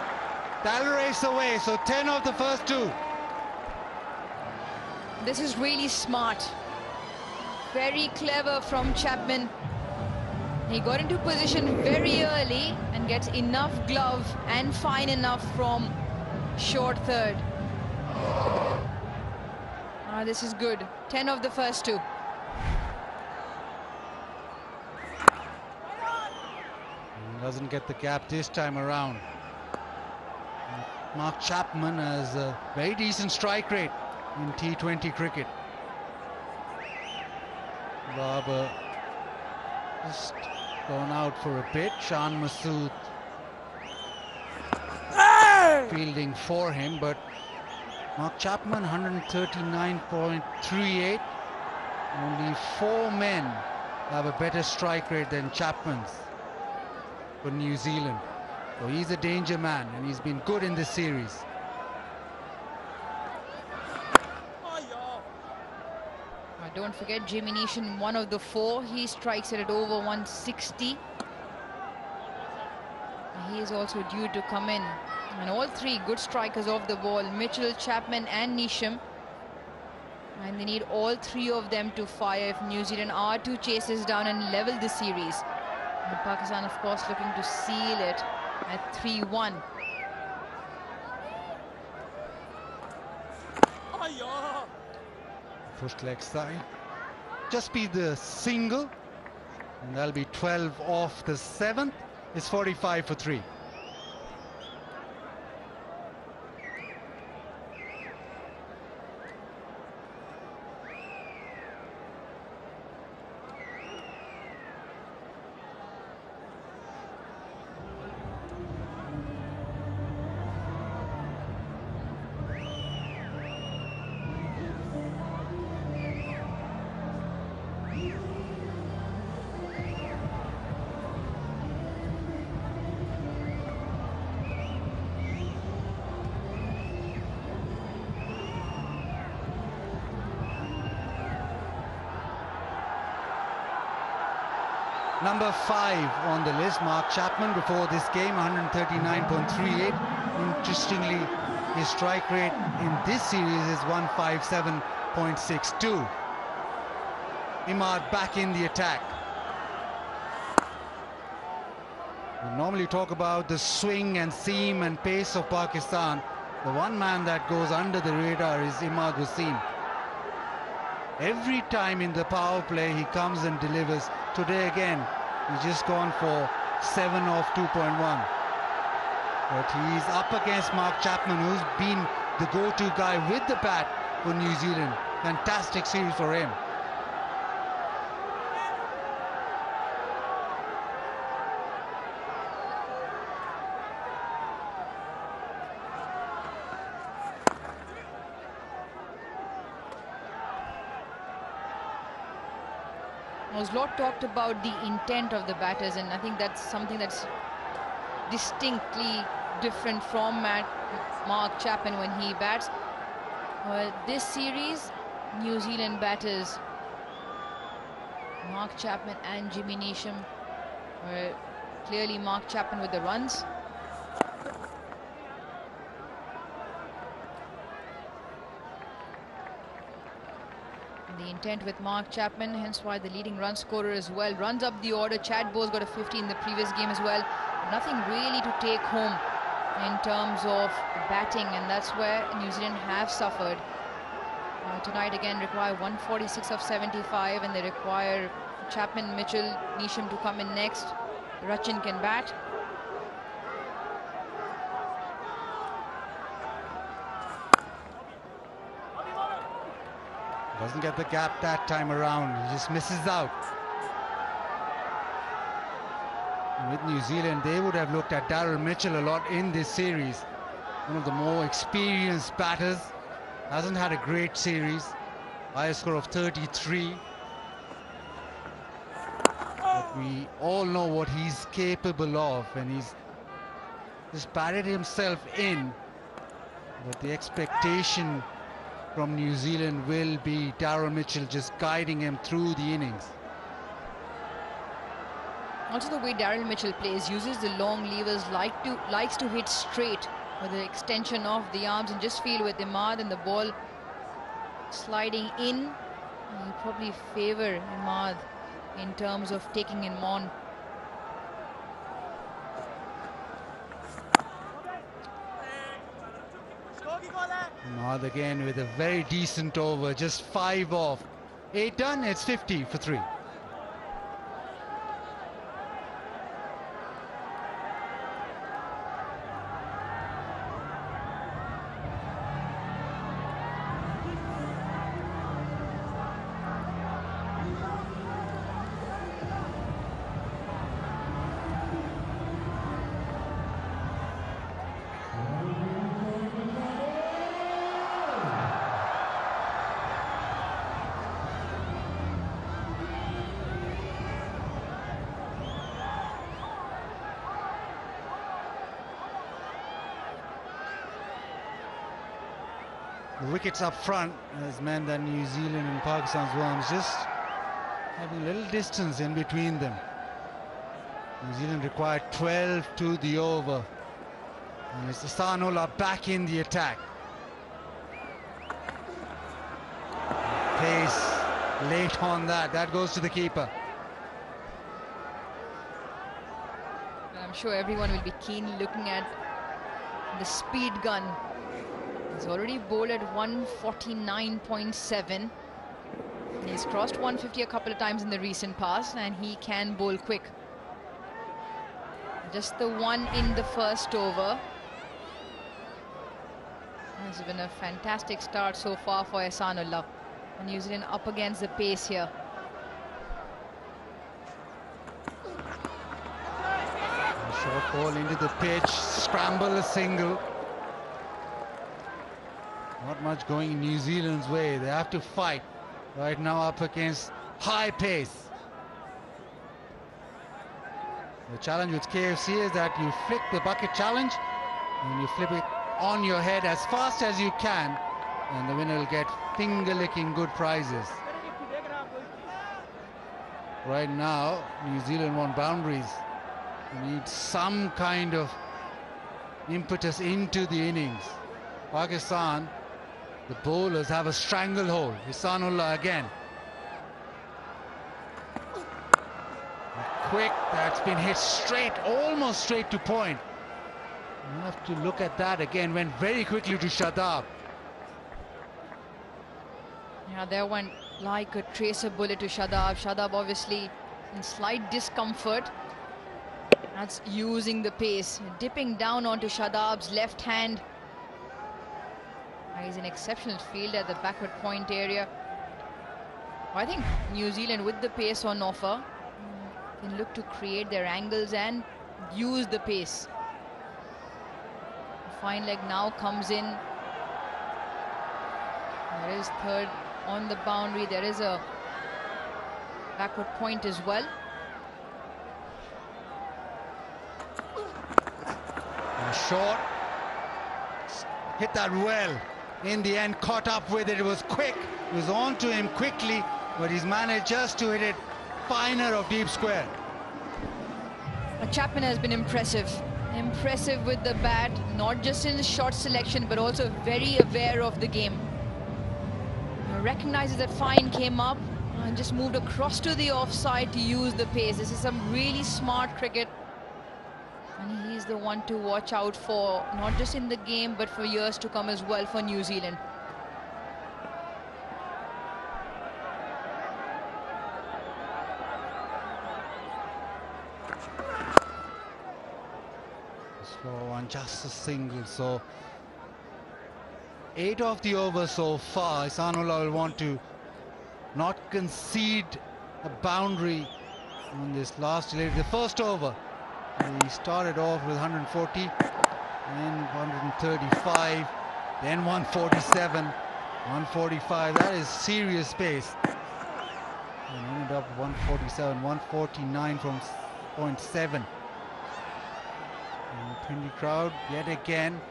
That'll race away, so 10 of the first 2. This is really smart. Very clever from Chapman. He got into position very early and gets enough glove and fine enough from short third. This is good. 10 of the first 2. Doesn't get the gap this time around. Mark Chapman has a very decent strike rate in T20 cricket. Barber just gone out for a bit. Shan Masood fielding for him, but Mark Chapman 139.38. Only 4 men have a better strike rate than Chapman's for New Zealand. So he's a danger man, and he's been good in this series. Don't forget Jimmy Neesham, one of the four. He strikes it at over 160. He is also due to come in. And all three good strikers off the ball, Mitchell, Chapman and Neesham. And they need all three of them to fire if New Zealand are to chase this down and level the series. And Pakistan, of course, looking to seal it at 3-1. First leg side. Just be the single. And that'll be 12 off the 7th. It's 45 for 3. Number 5 on the list, Mark Chapman, before this game, 139.38. Interestingly, his strike rate in this series is 157.62. Imad back in the attack. We normally talk about the swing and seam and pace of Pakistan. The one man that goes under the radar is Imad Wasim. Every time in the power play he comes and delivers. Today again, he's just gone for 7 off 2.1. But he's up against Mark Chapman, who's been the go-to guy with the bat for New Zealand. Fantastic series for him. There's a lot talked about the intent of the batters, and I think that's something that's distinctly different from Mark Chapman when he bats. This series, New Zealand batters, Mark Chapman and Jimmy Neesham, clearly Mark Chapman with the runs. The intent with Mark Chapman, hence why the leading run scorer as well. Runs up the order. Chad Bowes got a 50 in the previous game as well. Nothing really to take home in terms of batting, and that's where New Zealand have suffered. Tonight again require 146 of 75, and they require Chapman, Mitchell, Neesham to come in next. Rachin can bat. Doesn't get the gap that time around. He just misses out. And with New Zealand, they would have looked at Daryl Mitchell a lot in this series. One of the more experienced batters. Hasn't had a great series. Highest score of 33. But we all know what he's capable of, and he's just batted himself in. But the expectation from New Zealand will be Daryl Mitchell just guiding him through the innings. Also the way Daryl Mitchell plays, uses the long levers, likes to hit straight with the extension of the arms, and just feel with Imad and the ball sliding in, you probably favor Imad in terms of taking him on. Imad again with a very decent over, just 5 off. 8 done, it's 50 for 3. The wickets up front has meant that New Zealand and Pakistan's ones just having a little distance in between them. New Zealand required 12 to the over. And it's Ahsanullah back in the attack. Pace late on that. That goes to the keeper. I'm sure everyone will be keen looking at the speed gun. He's already bowled at 149.7. He's crossed 150 a couple of times in the recent past, and he can bowl quick. Just the one in the first over. Has been a fantastic start so far for Ahsanullah. New Zealand up against the pace here. A short ball into the pitch, scramble a single. Not much going in New Zealand's way. They have to fight right now up against high pace. The challenge with KFC is that you flick the bucket challenge and you flip it on your head as fast as you can, and the winner will get finger-licking good prizes. Right now, New Zealand want boundaries. They need some kind of impetus into the innings. Pakistan, the bowlers have a stranglehold. Ahsanullah again. Quick, that's been hit straight, almost straight to point. You have to look at that again. Went very quickly to Shadab. Yeah, there went like a tracer bullet to Shadab. Shadab obviously in slight discomfort. That's using the pace, dipping down onto Shadab's left hand. He's an exceptional fielder at the backward point area. I think New Zealand, with the pace on offer, can look to create their angles and use the pace. The fine leg now comes in. There is third on the boundary. There is a backward point as well. And short. Hit that well. In the end, caught up with it. It was quick. It was on to him quickly, but he's managed just to hit it finer of deep square. Chapman has been impressive. Impressive with the bat, not just in his shot selection, but also very aware of the game. Recognizes that fine came up and just moved across to the offside to use the pace. This is some really smart cricket. And he's the one to watch out for, not just in the game, but for years to come as well for New Zealand. Slow one, just a single. So 8 of the overs so far. Ahsanullah will want to not concede a boundary on this last delivery. The first over, he started off with 140, then 135, then 147, 145. That is serious pace. And ended up 147, 149 from .7. And 20 crowd yet again,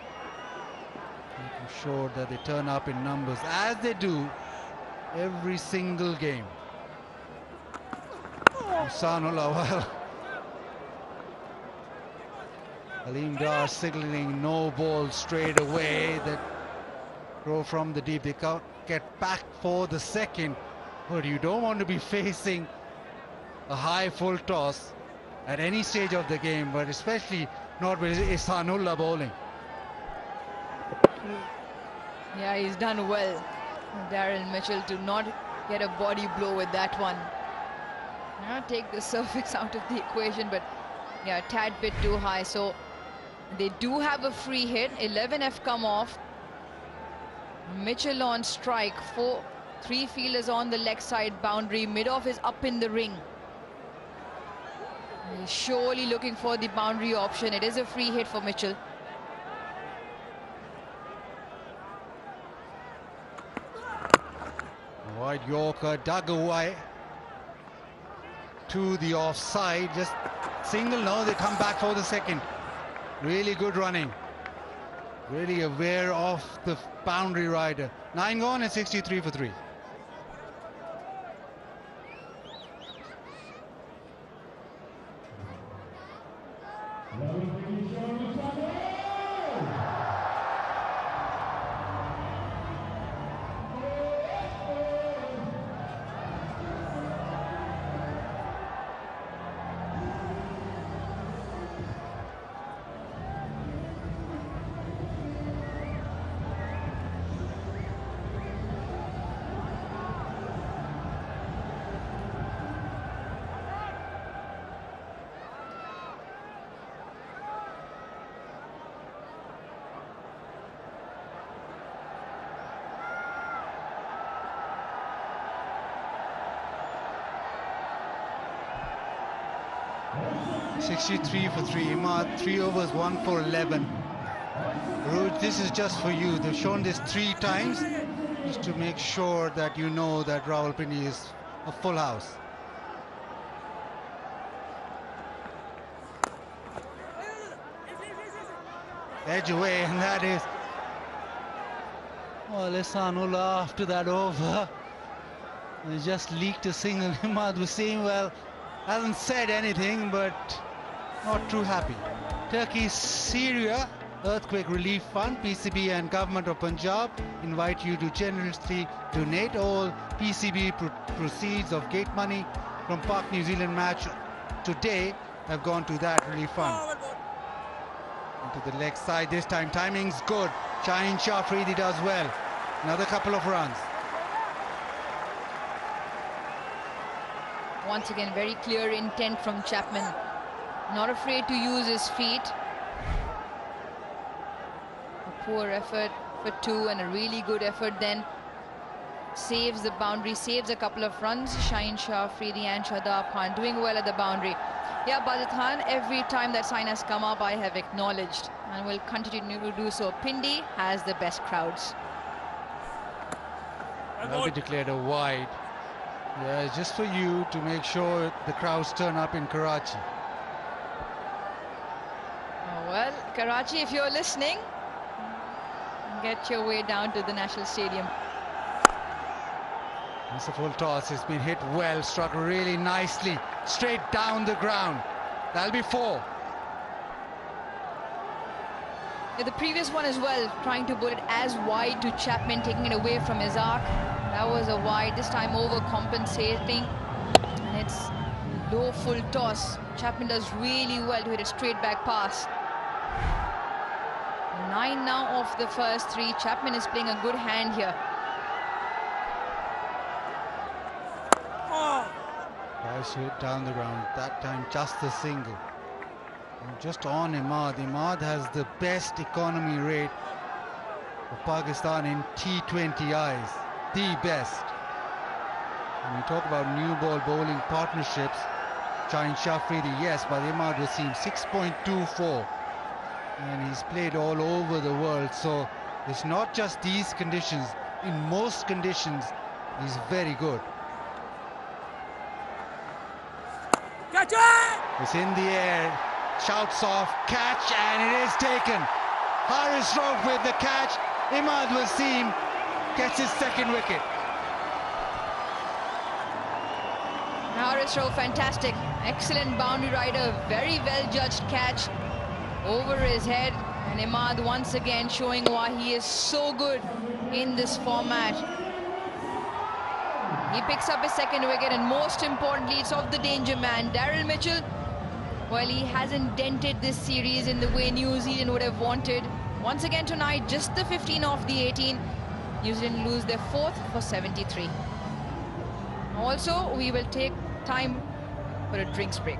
making sure that they turn up in numbers, as they do every single game. Ahsanullah, well, Aleem Dar signaling no ball straight away. That throw from the deep, they can't get back for the second, but you don't want to be facing a high full toss at any stage of the game, but especially not with Ahsanullah bowling. Yeah, he's done well, Darren Mitchell, to not get a body blow with that one. Now take the surface out of the equation, but yeah, a tad bit too high. So they do have a free hit. 11 have come off. Mitchell on strike. 3 fielders on the leg side boundary. Mid-off is up in the ring. He's surely looking for the boundary option. It is a free hit for Mitchell. Wide Yorker dug away to the offside. Just single. No, they come back for the second. Really good running. Really aware of the boundary rider. 9 gone and 63 for 3. $63 for 3. Imad, 3 overs, 1 for 11. Ruj, this is just for you. They've shown this 3 times just to make sure that you know that Rawalpindi is a full house. Edge away, and that is... Oh, Ehsanullah after that over. He just leaked a single. Imad was saying, well, hasn't said anything, but not too happy. Turkey, Syria Earthquake Relief Fund, PCB and Government of Punjab invite you to generously donate. All PCB proceeds of gate money from Pak New Zealand match today have gone to that relief fund. Into the leg side this time, timing's good. Shaheen Shah Afridi does well. Another couple of runs. Once again, very clear intent from Chapman. Not afraid to use his feet. A poor effort for 2 and a really good effort then. Saves the boundary, saves a couple of runs. Shaheen Shah Afridi and Shadab Khan doing well at the boundary. Yeah, Badr Khan, every time that sign has come up, I have acknowledged and will continue to do so. Pindi has the best crowds. That'll be declared a wide. Yeah, it's just for you to make sure the crowds turn up in Karachi. Oh, well, Karachi, if you're listening, get your way down to the National Stadium. It's a full toss. It's been hit well, struck really nicely, straight down the ground. That'll be 4. Yeah, the previous one as well, trying to put it as wide to Chapman, taking it away from his arc. That was a wide, this time overcompensating. And it's low full toss. Chapman does really well to hit a straight back pass. 9 now of the first 3. Chapman is playing a good hand here. Nice hit down the ground. That time just a single. And just on Imad. Imad has the best economy rate of Pakistan in T20Is. The best. When we talk about new ball bowling partnerships, Shaheen Shah Afridi, yes, but Imad Wasim 6.24. And he's played all over the world. So it's not just these conditions. In most conditions, he's very good. Catch it! It's in the air, shouts off, catch, and it is taken. Haris Rauf with the catch. Imad Wasim gets his 2nd wicket. Haris Rauf, fantastic. Excellent boundary rider, very well judged catch over his head. And Imad once again showing why he is so good in this format. He picks up his 2nd wicket, and most importantly, it's off the danger man, Daryl Mitchell. Well, he hasn't dented this series in the way New Zealand would have wanted. Once again tonight, just the 15 off the 18. New Zealand lose their 4th for 73. Also, we will take time for a drinks break.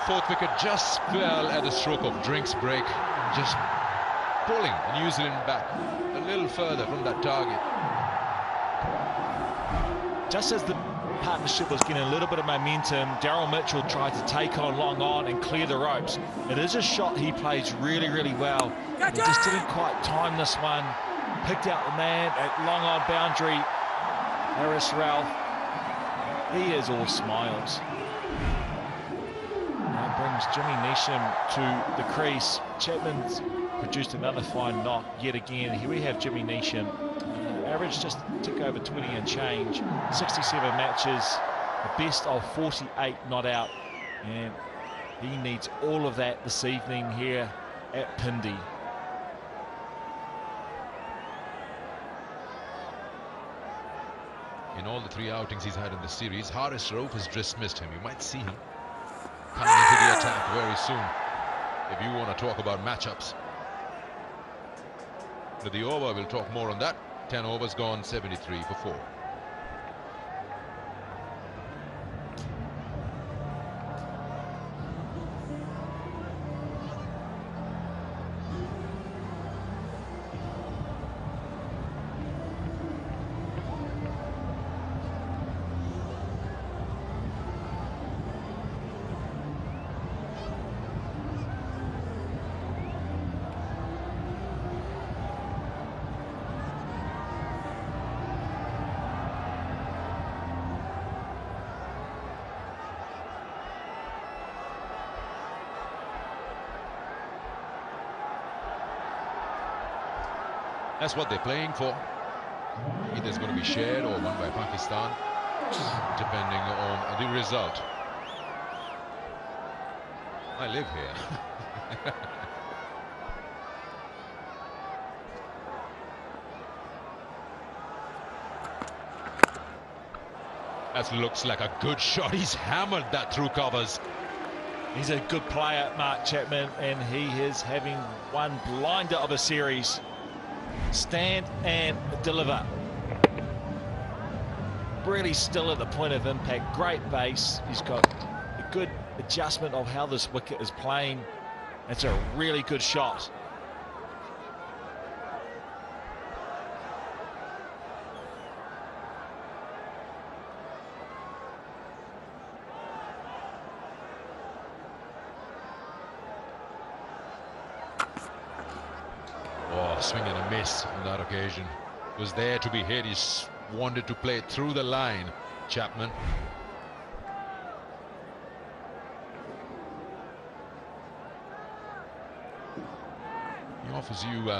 fourth wicket just fell at the stroke of drinks break, just pulling New Zealand back a little further from that target. Just as the partnership was getting a little bit of momentum, Daryl Mitchell tried to take on long on and clear the ropes. It is a shot he plays really, really well. He just didn't quite time this one. Picked out the man at long on boundary. Harris Ralph, he is all smiles. That brings Jimmy Neesham to the crease. Chapman's produced another fine knock yet again. Here we have Jimmy Neesham. Average just took over 20 and change. 67 matches, the best of 48 not out. And he needs all of that this evening here at Pindi. In all the 3 outings he's had in the series, Harris Rauf has dismissed him. You might see him coming into the attack very soon, if you want to talk about matchups. To the over, we'll talk more on that. 10 overs gone, 73 for 4. That's what they're playing for. Either it's going to be shared or won by Pakistan, depending on the result. I live here. That looks like a good shot. He's hammered that through covers. He's a good player, Mark Chapman, and he is having one blinder of a series. Stand and deliver. Really still at the point of impact. Great base. He's got a good adjustment of how this wicket is playing. It's a really good shot. Swing and a miss on that occasion. Was there to be hit. He wanted to play it through the line, Chapman. He offers you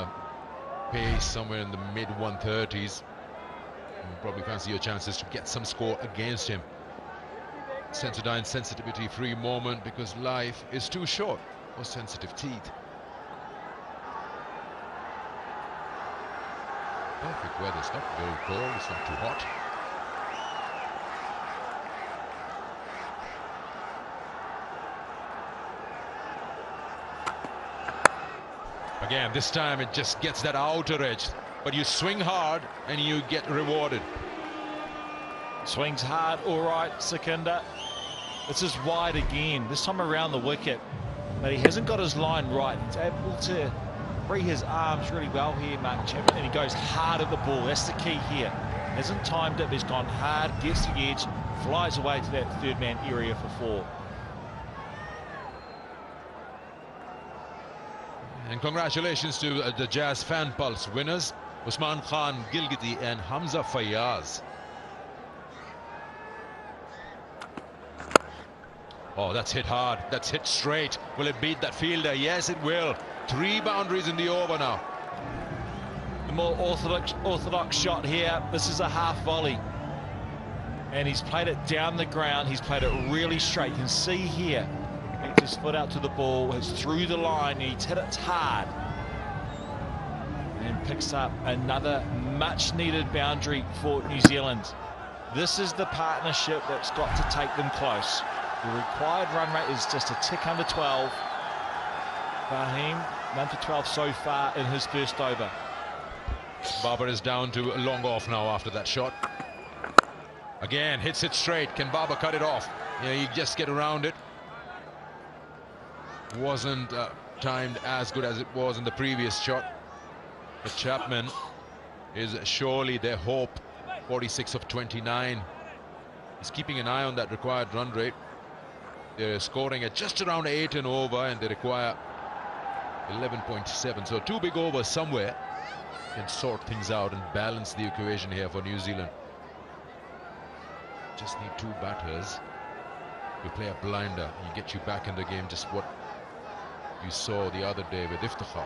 pace somewhere in the mid 130s. You probably fancy your chances to get some score against him. Sensodyne sensitivity free moment, because life is too short for sensitive teeth. Perfect weather. It's not very cold, it's not too hot. Again, this time it just gets that outer edge, but you swing hard and you get rewarded. Swings hard, all right, Sekinda. This is wide again, this time around the wicket, but he hasn't got his line right. He's able to free his arms really well here, Mark Chapman, and he goes hard at the ball. That's the key here. Hasn't timed it, he's gone hard, gets the edge, flies away to that third man area for 4. And congratulations to the Jazz Fan Pulse winners, Usman Khan Gilgiti and Hamza Fayyaz. Oh, that's hit hard. That's hit straight. Will it beat that fielder? Yes, it will. 3 boundaries in the over now. The more orthodox shot here. This is a half volley. And he's played it down the ground. He's played it really straight. You can see here. He his foot out to the ball. It's through the line. And he's hit it hard. And picks up another much-needed boundary for New Zealand. This is the partnership that's got to take them close. The required run rate is just a tick under 12. Fahim, 1 for 12 so far in his first over. Babar is down to long off now after that shot. Again, hits it straight. Can Babar cut it off? Yeah, he just get around it. wasn't timed as good as it was in the previous shot. But Chapman is surely their hope. 46 of 29. He's keeping an eye on that required run rate. They're scoring at just around 8 and over, and they require 11.7. So 2 big overs somewhere can sort things out and balance the equation here for New Zealand. Just need 2 batters. You play a blinder, you get you back in the game, just what you saw the other day with Iftikhar.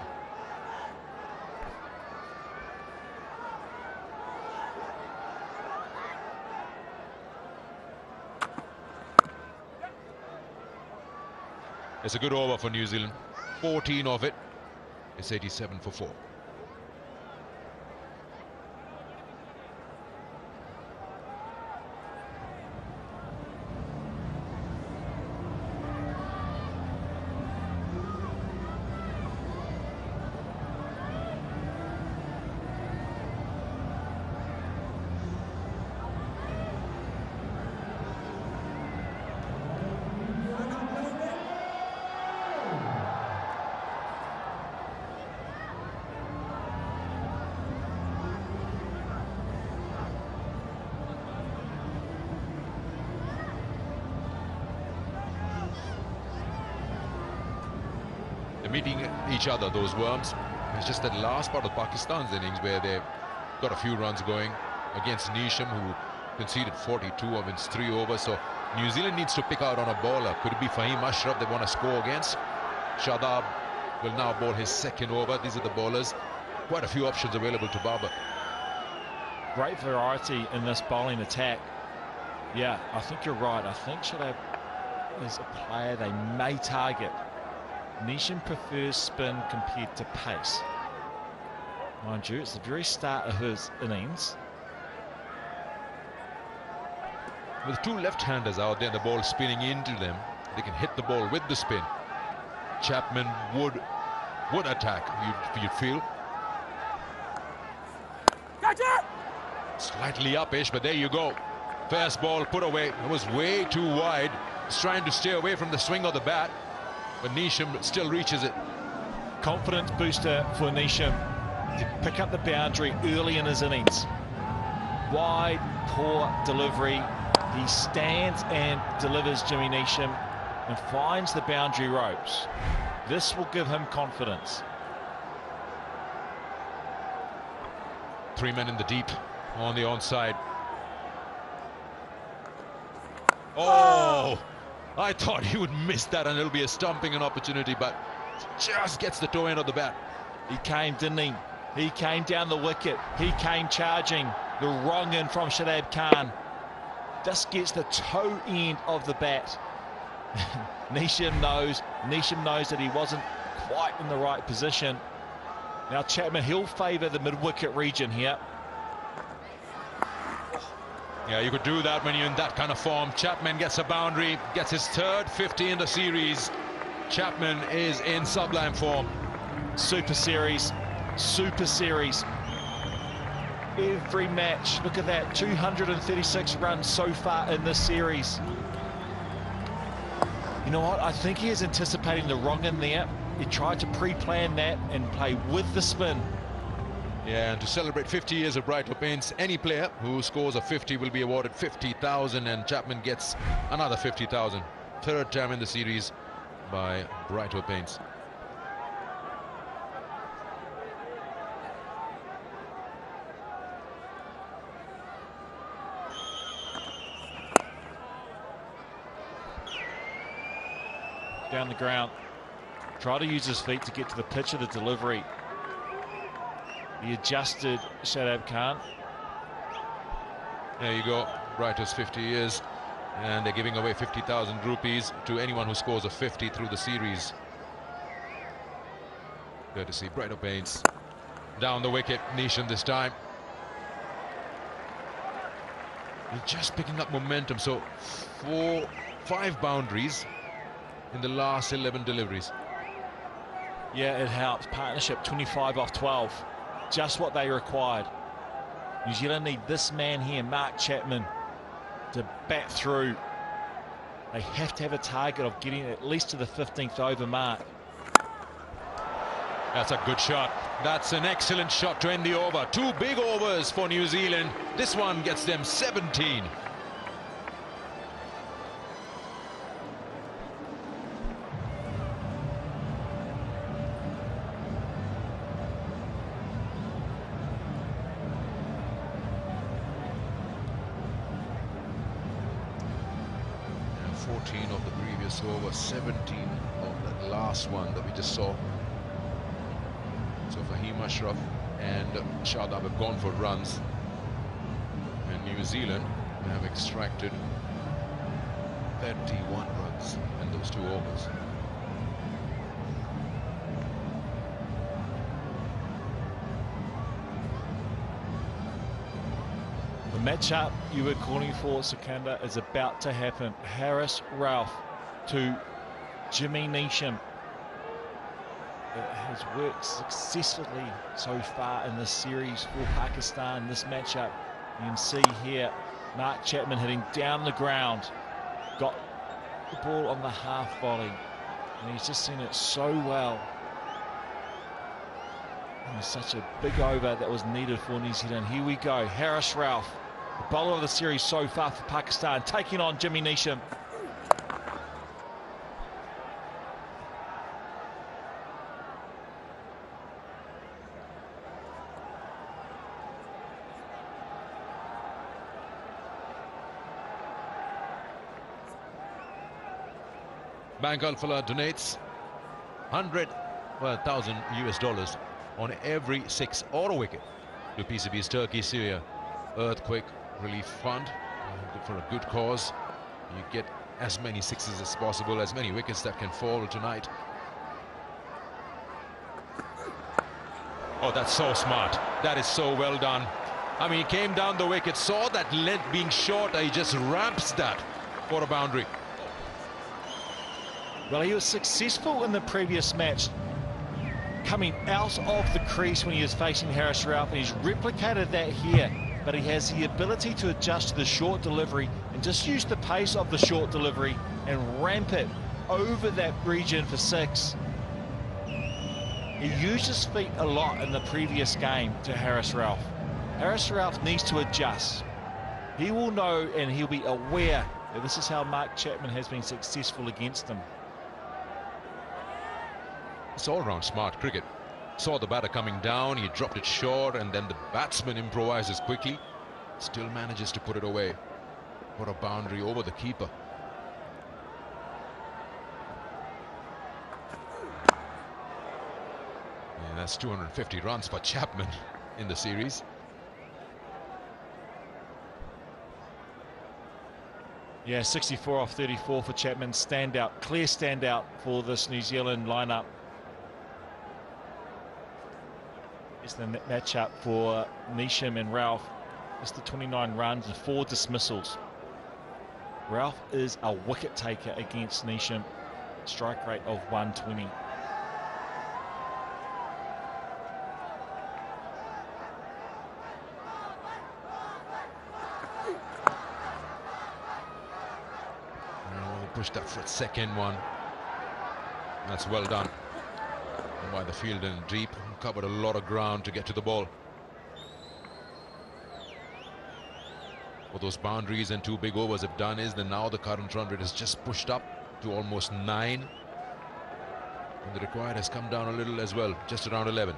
It's a good over for New Zealand. 14 of it. It's 87 for 4. Meeting each other, those worms. It's just that last part of Pakistan's innings where they got a few runs going against Neesham, who conceded 42 of its 3 overs. So New Zealand needs to pick out on a bowler. Could it be Fahim Ashraf they want to score against? Shadab will now bowl his 2nd over. These are the bowlers. Quite a few options available to Babar. Great variety in this bowling attack. Yeah, I think you're right. I think Shadab is a player they may target. Neesham prefers spin compared to pace. Mind you, it's the very start of his innings. With 2 left-handers out there and the ball spinning into them, they can hit the ball with the spin. Chapman would attack, you'd feel. Slightly upish, but there you go. Fast ball put away. It was way too wide. He's trying to stay away from the swing of the bat, but Neesham still reaches it. Confidence booster for Neesham to pick up the boundary early in his innings. Wide, poor delivery. He stands and delivers, Jimmy Neesham, and finds the boundary ropes. This will give him confidence. 3 men in the deep on the onside. Oh! I thought he would miss that and it'll be a stumping an opportunity, but just gets the toe end of the bat. He came, didn't he? He came down the wicket. He came charging. The wrong in from Shadab Khan. Just gets the toe end of the bat. Neesham knows that he wasn't quite in the right position. Now Chapman, he'll favour the mid-wicket region here. Yeah, you could do that when you're in that kind of form. Chapman gets a boundary, gets his 3rd 50 in the series. Chapman is in sublime form. Super series. Every match, look at that, 236 runs so far in this series. You know what, I think he is anticipating the wrong in there. He tried to pre-plan that and play with the spin. Yeah, and to celebrate 50 years of Bright Paints, any player who scores a 50 will be awarded 50,000, and Chapman gets another 50,000. 3rd time in the series by Bright Paints. Down the ground. Try to use his feet to get to the pitch of the delivery. He adjusted Shadab Khan. There you go. Brighter's 50 years. And they're giving away 50,000 rupees to anyone who scores a 50 through the series. Courtesy Brighter Paints. Down the wicket. Neesham this time. He's just picking up momentum. So 5 boundaries in the last 11 deliveries. Yeah, it helps. Partnership 25 off 12. Just what they required. New Zealand need this man here, Mark Chapman, to bat through They have to have a target of getting at least to the 15th over mark. That's a good shot. That's an excellent shot to end the over. 2 big overs for New Zealand. This one gets them 17. And 14 of the previous over, 17 of that last one that we just saw. So Fahim Ashraf and Shadab have gone for runs, and New Zealand have extracted 31 runs in those 2 overs. The matchup you were calling for, Sikandar, is about to happen. Haris Rauf to Jimmy Neesham. It has worked successfully so far in this series for Pakistan. This matchup, you can see here, Mark Chapman hitting down the ground, got the ball on the half volley, and he's just seen it so well. It was such a big over that was needed for New Zealand. Here we go, Haris Rauf, the bowler of the series so far for Pakistan, taking on Jimmy Neesham. Bank Alphala donates 100,000 US dollars on every 6 or a wicket to PCB's Turkey Syria Earthquake Relief Fund for a good cause. You get as many 6s as possible, as many wickets that can fall tonight. Oh, that's so smart. That is so well done. I mean, he came down the wicket, saw that length being short, he just ramps that for a boundary. Well, he was successful in the previous match, coming out of the crease when he was facing Haris Rauf, and he's replicated that here. But he has the ability to adjust to the short delivery and just use the pace of the short delivery and ramp it over that region for 6. He used his feet a lot in the previous game to Haris Rauf. Haris Rauf needs to adjust. He will know and he'll be aware that this is how Mark Chapman has been successful against him. It's all-round smart cricket. Saw the batter coming down, he dropped it short, and then the batsman improvises quickly, still manages to put it away for a boundary over the keeper. Yeah, that's 250 runs for Chapman in the series. Yeah, 64 off 34 for Chapman. Standout, clear standout for this New Zealand lineup. It's the matchup for Neesham and Rauf. It's the 29 runs and 4 dismissals. Rauf is a wicket taker against Neesham. Strike rate of 120. Pushed that for a second one. That's well done by the fielder and deep. Covered a lot of ground to get to the ball. What those boundaries and 2 big overs have done is that now the current run rate is just pushed up to almost 9. And the required has come down a little as well, just around 11.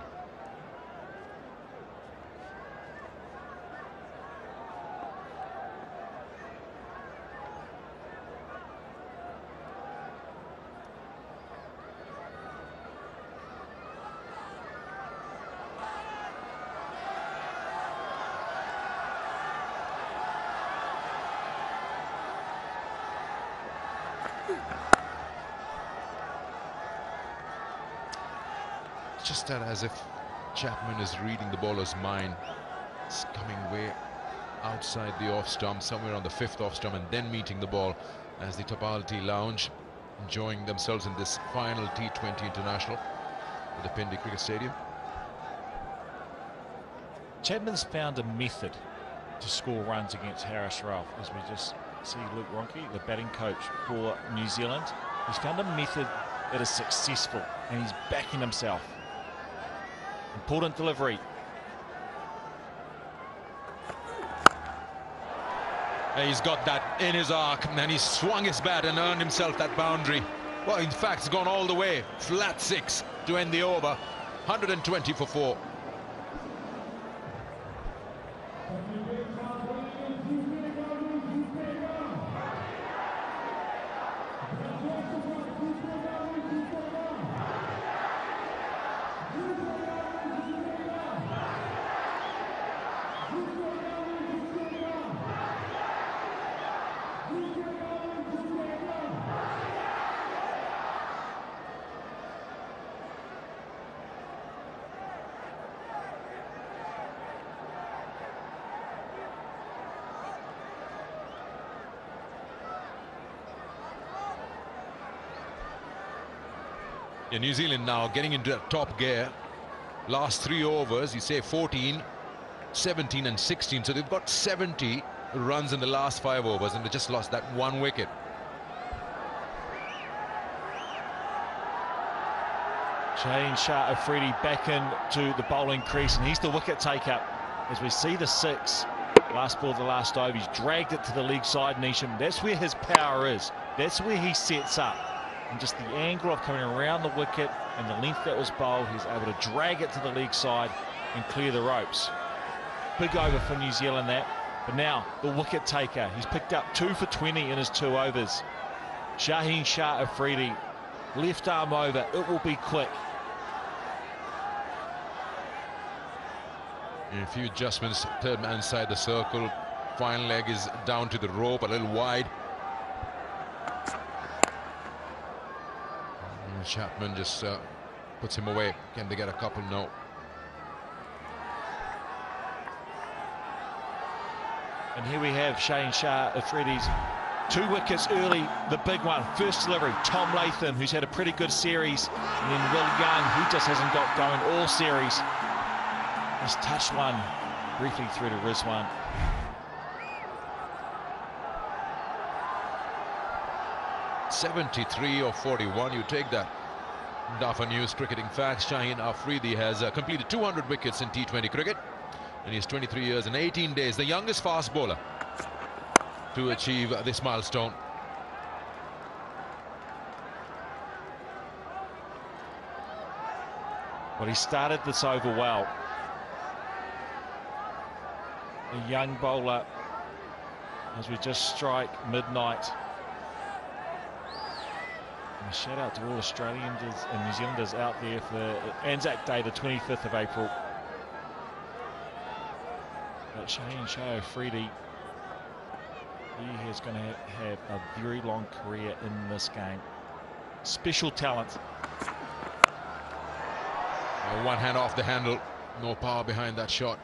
Just as if Chapman is reading the bowler's mind. It's coming way outside the off stump, somewhere on the 5th off stump, and then meeting the ball as the Tapalti lounge, enjoying themselves in this final T20 International at the Pindi Cricket Stadium. Chapman's found a method to score runs against Haris Rauf, as we just See Luke Ronke, the batting coach for New Zealand. He's found a method that is successful, and he's backing himself. Important delivery. He's got that in his arc, and he swung his bat and earned himself that boundary. Well, in fact, it's gone all the way. Flat 6 to end the over. 120 for 4. Yeah, New Zealand now getting into top gear. Last 3 overs, you say 14, 17 and 16. So they've got 70 runs in the last 5 overs, and they just lost that 1 wicket. Shaheen Shah Afridi back into the bowling crease, and he's the wicket taker. As we see the 6, last ball of the last over, he's dragged it to the leg side, Neesham. That's where his power is. That's where he sets up. And just the angle of coming around the wicket and the length that was bowled, he's able to drag it to the leg side and clear the ropes. Big over for New Zealand that. But now the wicket taker, he's picked up 2 for 20 in his 2 overs. Shaheen Shah Afridi, left arm over, it will be quick. A few adjustments, third man inside the circle. Final leg is down to the rope, a little wide. Chapman just puts him away. Can they get a couple? No. And here we have Shaheen Shah Afridi's 2 wickets early, the big one, first delivery, Tom Latham, who's had a pretty good series, and then Will Young, who just hasn't got going all series. He's touched one briefly through to Rizwan. .73 or 41, you take that. Dafa News Cricketing Facts. Shaheen Afridi has completed 200 wickets in T20 cricket, and he's 23 years and 18 days, the youngest fast bowler to achieve this milestone. Well, he started this over well. A young bowler as we just strike midnight. And a shout out to all Australians and New Zealanders out there for Anzac Day, the 25th of April. But Shaheen Shah Afridi, he is going to have a very long career in this game. Special talent. One hand off the handle, no power behind that shot.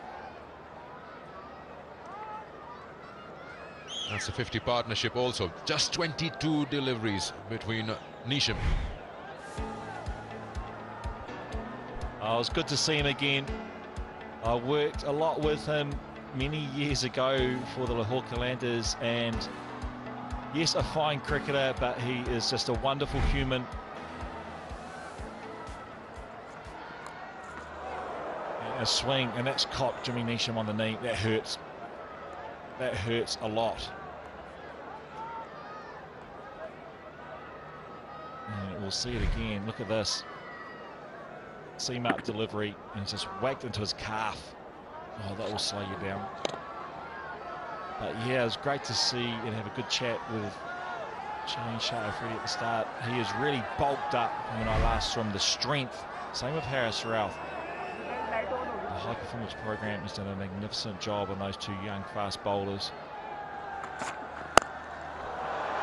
That's a 50 partnership also. Just 22 deliveries between Neesham. Oh, it was good to see him again. I worked a lot with him many years ago for the Lahore Kalandars, and yes, a fine cricketer, but he is just a wonderful human. A swing, and that's caught Jimmy Neesham on the knee. That hurts. That hurts a lot. And we'll see it again. Look at this. Seam up delivery, and he's just whacked into his calf. Oh, that will slow you down. But yeah, it was great to see and have a good chat with Shaheen Shah Afridi at the start. He is really bulked up from when I last saw him. The strength. Same with Harris Ralph. The high performance program has done a magnificent job on those 2 young fast bowlers.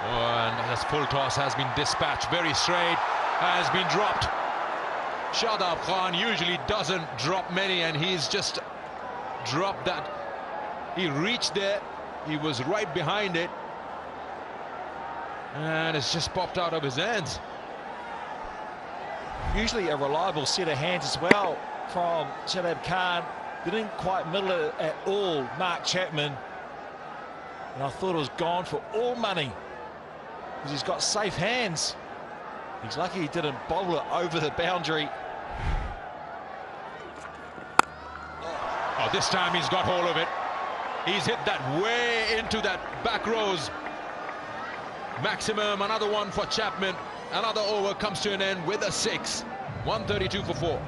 Oh, and this full toss has been dispatched very straight, has been dropped. Shadab Khan usually doesn't drop many, and he's just dropped that. He reached there, he was right behind it, and it's just popped out of his hands. Usually a reliable set of hands as well from Shadab Khan. Didn't quite middle it at all, Mark Chapman. And I thought it was gone for all money because he's got safe hands. He's lucky he didn't bowl it over the boundary. Oh, this time he's got hold of it. He's hit that way into that back rows. Maximum, another one for Chapman. Another over comes to an end with a 6. 132 for 4.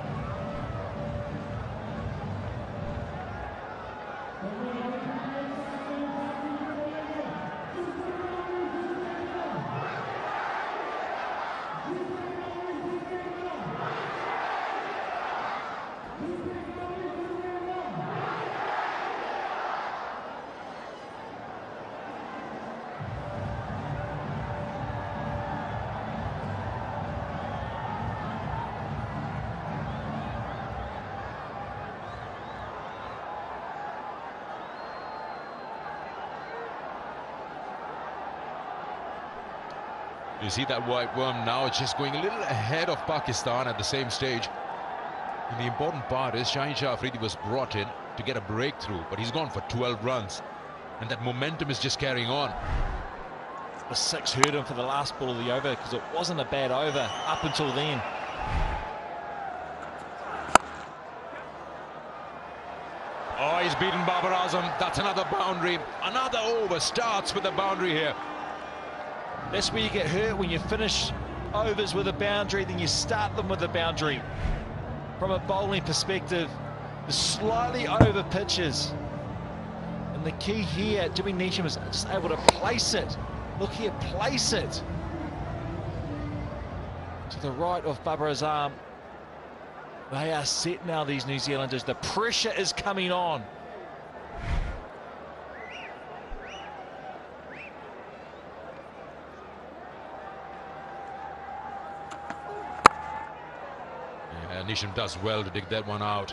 You see that white worm now just going a little ahead of Pakistan at the same stage. And the important part is Shaheen Shah Afridi was brought in to get a breakthrough, but he's gone for 12 runs. And that momentum is just carrying on. The 6 hurt him for the last ball of the over because it wasn't a bad over up until then. Oh, he's beaten Babar Azam. That's another boundary. Another over starts with a boundary here. That's where you get hurt, when you finish overs with a boundary, then you start them with a boundary. From a bowling perspective, the slightly over pitches. And the key here, Jimmy Neesham is just able to place it. Look here, place it to the right of Babar Azam. They are set now, these New Zealanders. The pressure is coming on. Neesham does well to dig that one out.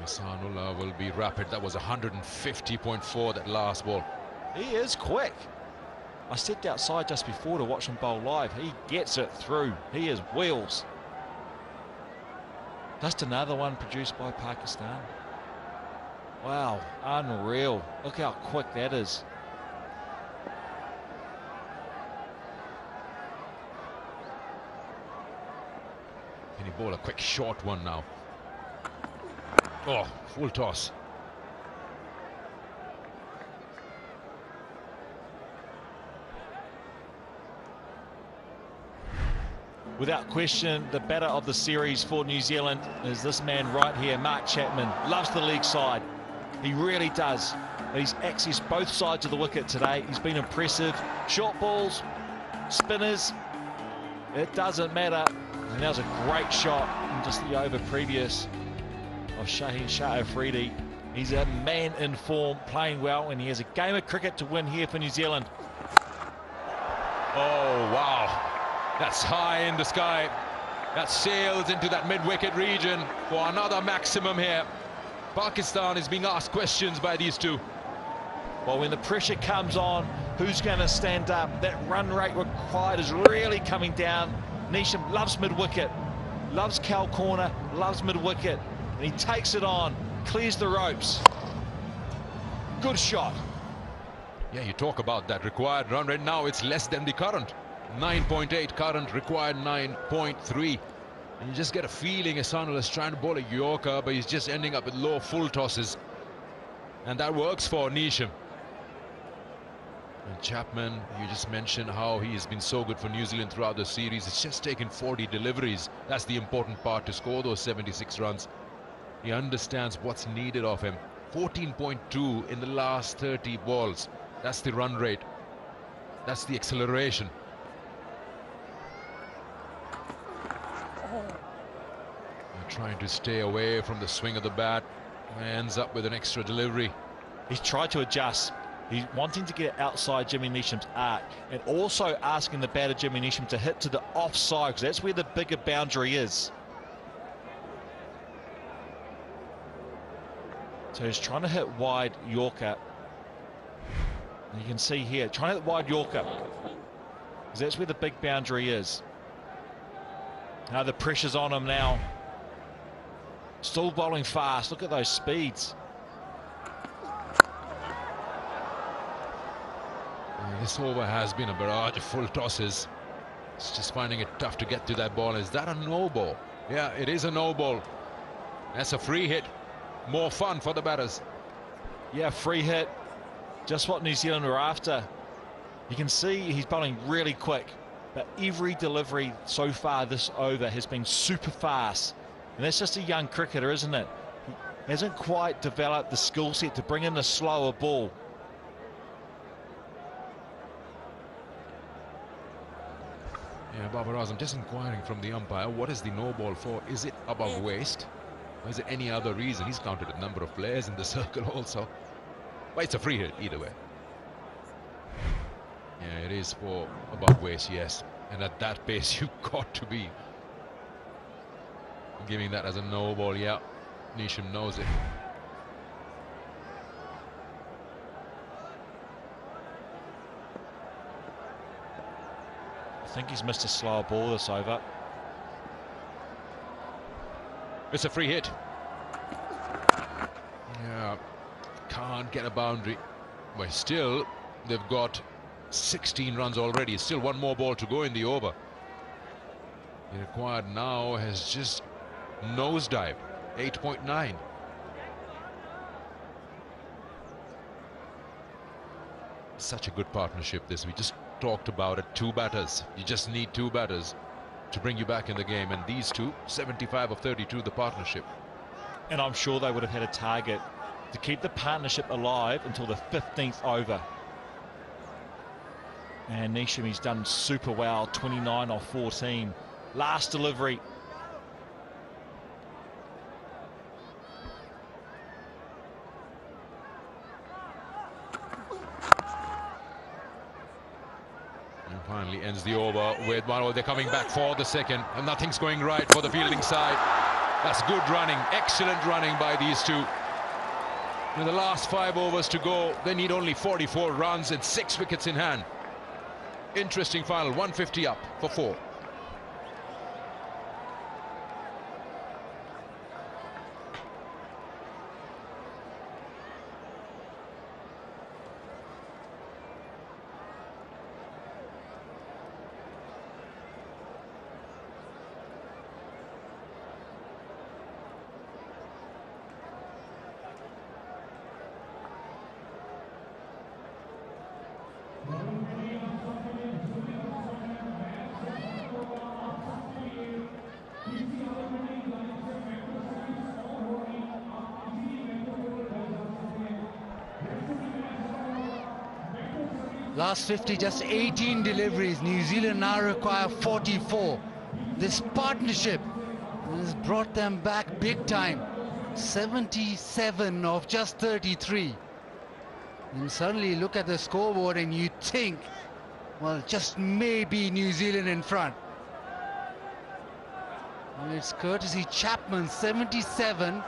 Ihsanullah will be rapid. That was 150.4, that last ball. He is quick. I stepped outside just before to watch him bowl live. He gets it through. He is wheels. Just another one produced by Pakistan. Wow, unreal. Look how quick that is. Can he bowl a quick short one now? Oh, full toss. Without question, the batter of the series for New Zealand is this man right here, Mark Chapman. Loves the leg side. He really does. He's accessed both sides of the wicket today. He's been impressive. Short balls, spinners, it doesn't matter. And that was a great shot from just the over previous of Shaheen Shah Afridi. He's a man in form, playing well, and he has a game of cricket to win here for New Zealand. Oh, wow. That's high in the sky. That sails into that mid-wicket region for another maximum here. Pakistan is being asked questions by these two. Well, when the pressure comes on, who's going to stand up? That run rate required is really coming down. Neesham loves mid-wicket, loves cow corner, loves mid-wicket, and he takes it on, clears the ropes. Good shot. Yeah, you talk about that required run rate. Now it's less than the current. 9.8 current, required 9.3. And you just get a feeling Ihsanullah is trying to bowl a Yorker, but he's just ending up with low full tosses. And that works for Neesham. And Chapman, you just mentioned how he has been so good for New Zealand throughout the series. It's just taken 40 deliveries. That's the important part, to score those 76 runs. He understands what's needed of him. 14.2 in the last 30 balls. That's the run rate. That's the acceleration. Trying to stay away from the swing of the bat. Ends up with an extra delivery. He's tried to adjust. He's wanting to get outside Jimmy Neesham's arc, and also asking the batter Jimmy Neesham to hit to the offside, because that's where the bigger boundary is. So he's trying to hit wide Yorker. And you can see here, trying to hit wide Yorker, because that's where the big boundary is. Now the pressure's on him now. Still bowling fast. Look at those speeds. This over has been a barrage of full tosses. It's just finding it tough to get to that ball. Is that a no ball? Yeah, it is a no ball. That's a free hit. More fun for the batters. Yeah, free hit. Just what New Zealand were after. You can see he's bowling really quick, but every delivery so far this over has been super fast. And that's just a young cricketer, isn't it? He hasn't quite developed the skill set to bring in a slower ball. Yeah, Babar Azam just inquiring from the umpire, what is the no ball for? Is it above waist? Or is it any other reason? He's counted a number of players in the circle also. But it's a free hit either way. Yeah, it is for above waist, yes. And at that pace, you've got to be giving that as a no ball. Yeah, Neesham knows it. I think he's missed a slower ball this over. It's a free hit. Yeah, can't get a boundary. But still, they've got 16 runs already. Still one more ball to go in the over. The required now has just nosedived. 8.9. Such a good partnership this. We just talked about it. Two batters. You just need two batters to bring you back in the game. And these two, 75 of 32, the partnership. And I'm sure they would have had a target to keep the partnership alive until the 15th over. And Neesham, he's done super well, 29 off 14. Last delivery. And finally ends the over with one. They're coming back for the second, and nothing's going right for the fielding side. That's good running, excellent running by these two. In the last 5 overs to go, they need only 44 runs and 6 wickets in hand. Interesting final, 150 up for 4. Last 50, just 18 deliveries. New Zealand now require 44. This partnership has brought them back big time. 77 of just 33. And suddenly look at the scoreboard and you think, well, just maybe New Zealand in front. And it's courtesy Chapman, 77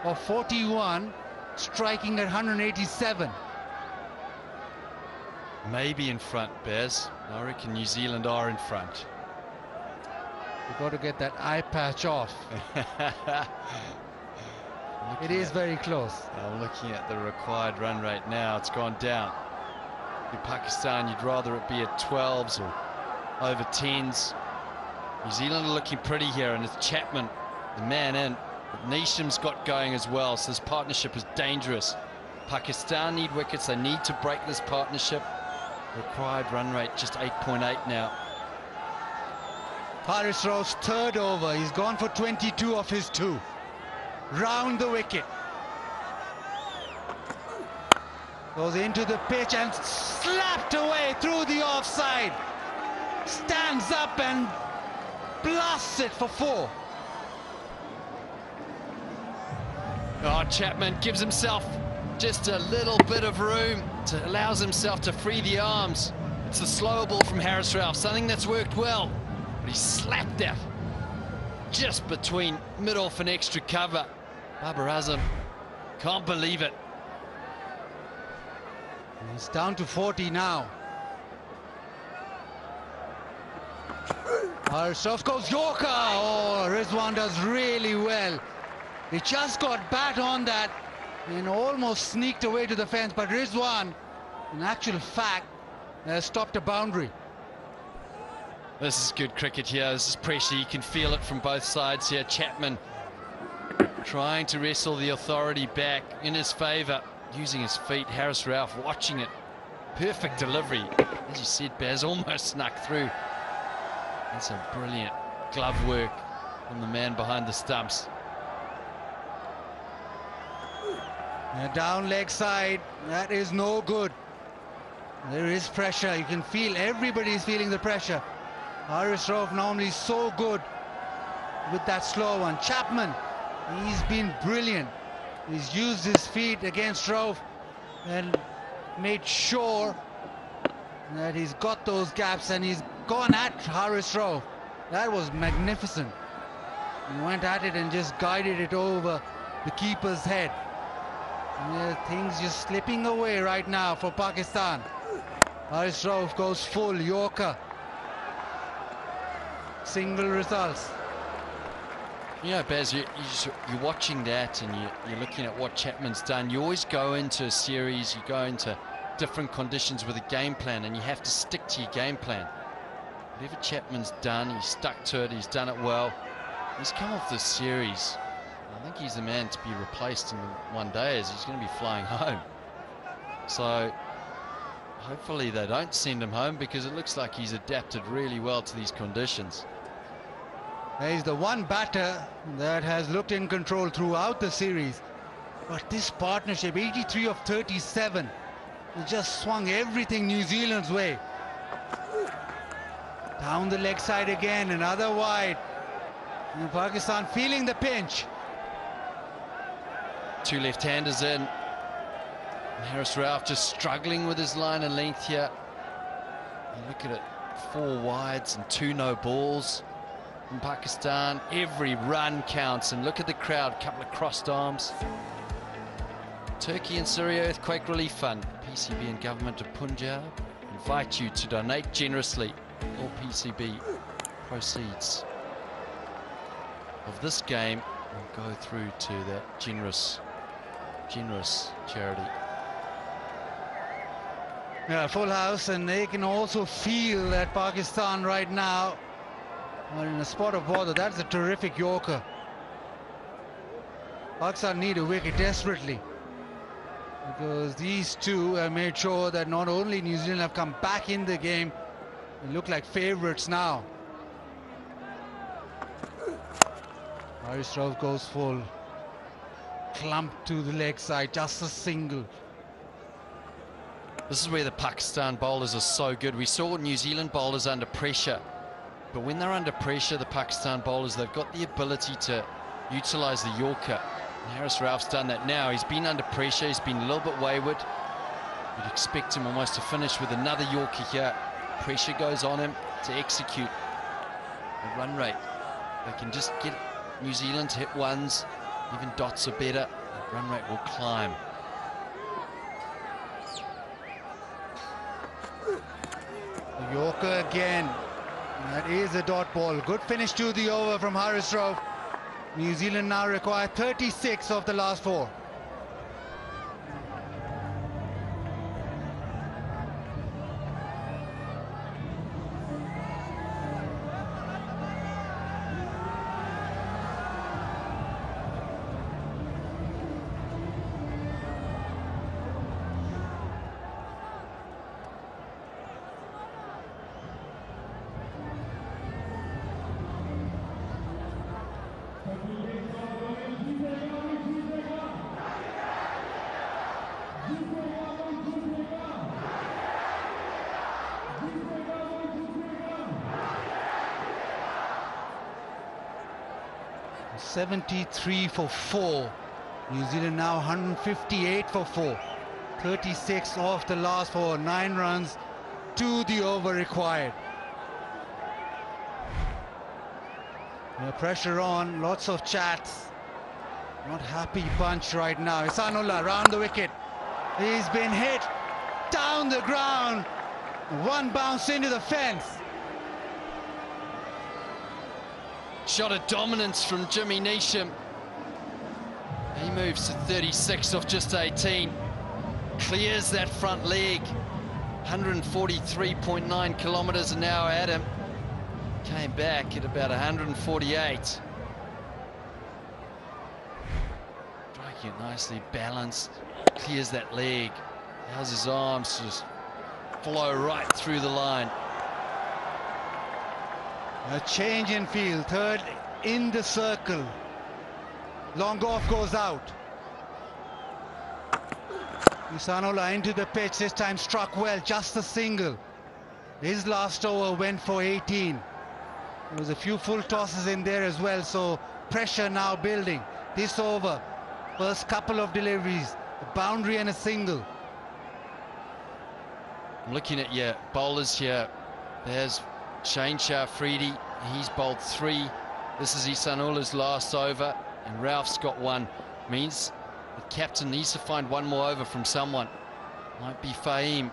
of 41, striking at 187. Maybe in front, Bez. I reckon New Zealand are in front. You've got to get that eye patch off. It is very close. I'm looking at the required run rate now. It's gone down. In Pakistan, you'd rather it be at 12s or over 10s. New Zealand are looking pretty here, and it's Chapman, the man in. But Neesham's got going as well, so this partnership is dangerous. Pakistan need wickets. They need to break this partnership. Required run rate just 8.8 now. Haris Rauf's third over. He's gone for 22 of his 2. Round the wicket. Goes into the pitch and slapped away through the offside. Stands up and blasts it for 4. Oh, Chapman gives himself just a little bit of room, allows himself to free the arms. It's the slower ball from Haris Rauf, something that's worked well, but he slapped that just between mid-off and extra cover. Babar Azam can't believe it. He's down to 40 now. Haris Rauf goes Yorker. Oh, Rizwan does really well. He just got bat on that and almost sneaked away to the fence, but Rizwan, in actual fact, stopped a boundary. This is good cricket here. This is pressure. You can feel it from both sides here. Chapman trying to wrestle the authority back in his favour, using his feet. Harris Ralph watching it. Perfect delivery. As you said, Baz almost snuck through. And some brilliant glove work from the man behind the stumps. Down leg side, that is no good. There is pressure. You can feel, everybody's feeling the pressure. Harris Ralph normally so good with that slow one. Chapman, he's been brilliant. He's used his feet against Ralph and made sure that he's got those gaps, and he's gone at Harris Ralph. That was magnificent. He went at it and just guided it over the keeper's head. Yeah, things just slipping away right now for Pakistan. Harris Ralph goes full Yorker. Single results. Yeah, Baz, you're watching that and you're looking at what Chapman's done. You always go into a series, you go into different conditions with a game plan, and you have to stick to your game plan. Whatever Chapman's done, he's stuck to it, he's done it well. He's come off this series. I think he's the man to be replaced in one day, as he's going to be flying home. So hopefully they don't send him home, because it looks like he's adapted really well to these conditions. He's the one batter that has looked in control throughout the series. But this partnership, 83 of 37, it just swung everything New Zealand's way. Down the leg side again, another wide. And Pakistan feeling the pinch. Two left-handers in. And Harris Ralph just struggling with his line and length here. And look at it, 4 wides and 2 no balls. In Pakistan, every run counts, and look at the crowd, couple of crossed arms. Turkey and Syria Earthquake Relief Fund, PCB and Government of Punjab invite you to donate generously. All PCB proceeds of this game will go through to that generous charity. Yeah, full house, and they can also feel that Pakistan right now are in a spot of bother. That's a terrific Yorker. Pakistan need a wicket desperately, because these two have made sure that not only New Zealand have come back in the game, they look like favourites now. Harris Ralph goes full. Clump to the leg side, just a single. This is where the Pakistan bowlers are so good. We saw New Zealand bowlers under pressure, but when they're under pressure, the Pakistan bowlers, they've got the ability to utilise the Yorker. And Harris Ralph's done that now. He's been under pressure, he's been a little bit wayward. You'd expect him almost to finish with another Yorker here. Pressure goes on him to execute the run rate. They can just get New Zealand to hit ones, even dots are better, the run rate will climb. The Yorker again. That is a dot ball. Good finish to the over from Harris Ralph. New Zealand now require 36 of the last 4. .73 for 4. New Zealand now 158 for 4. 36 off the last 4. 9 runs to the over required. Pressure on, lots of chats. Not happy bunch right now. Ihsanullah round the wicket. He's been hit down the ground. One bounce into the fence. Shot of dominance from Jimmy Neesham. He moves to 36 off just 18. Clears that front leg. 143.9 kilometers an hour at him. Came back at about 148. Striking it nicely, balanced, clears that leg. How's his arms just flow right through the line. A change in field, third in the circle. Long off goes out. Ihsanulla into the pitch, this time struck well, just a single. His last over went for 18. There was a few full tosses in there as well, so pressure now building. This over, first couple of deliveries, a boundary and a single. I'm looking at your bowlers here. There's Shane Afridi, he's bowled 3. This is Ihsanullah's last over, and Ralph's got 1. Means the captain needs to find 1 more over from someone. Might be Fahim.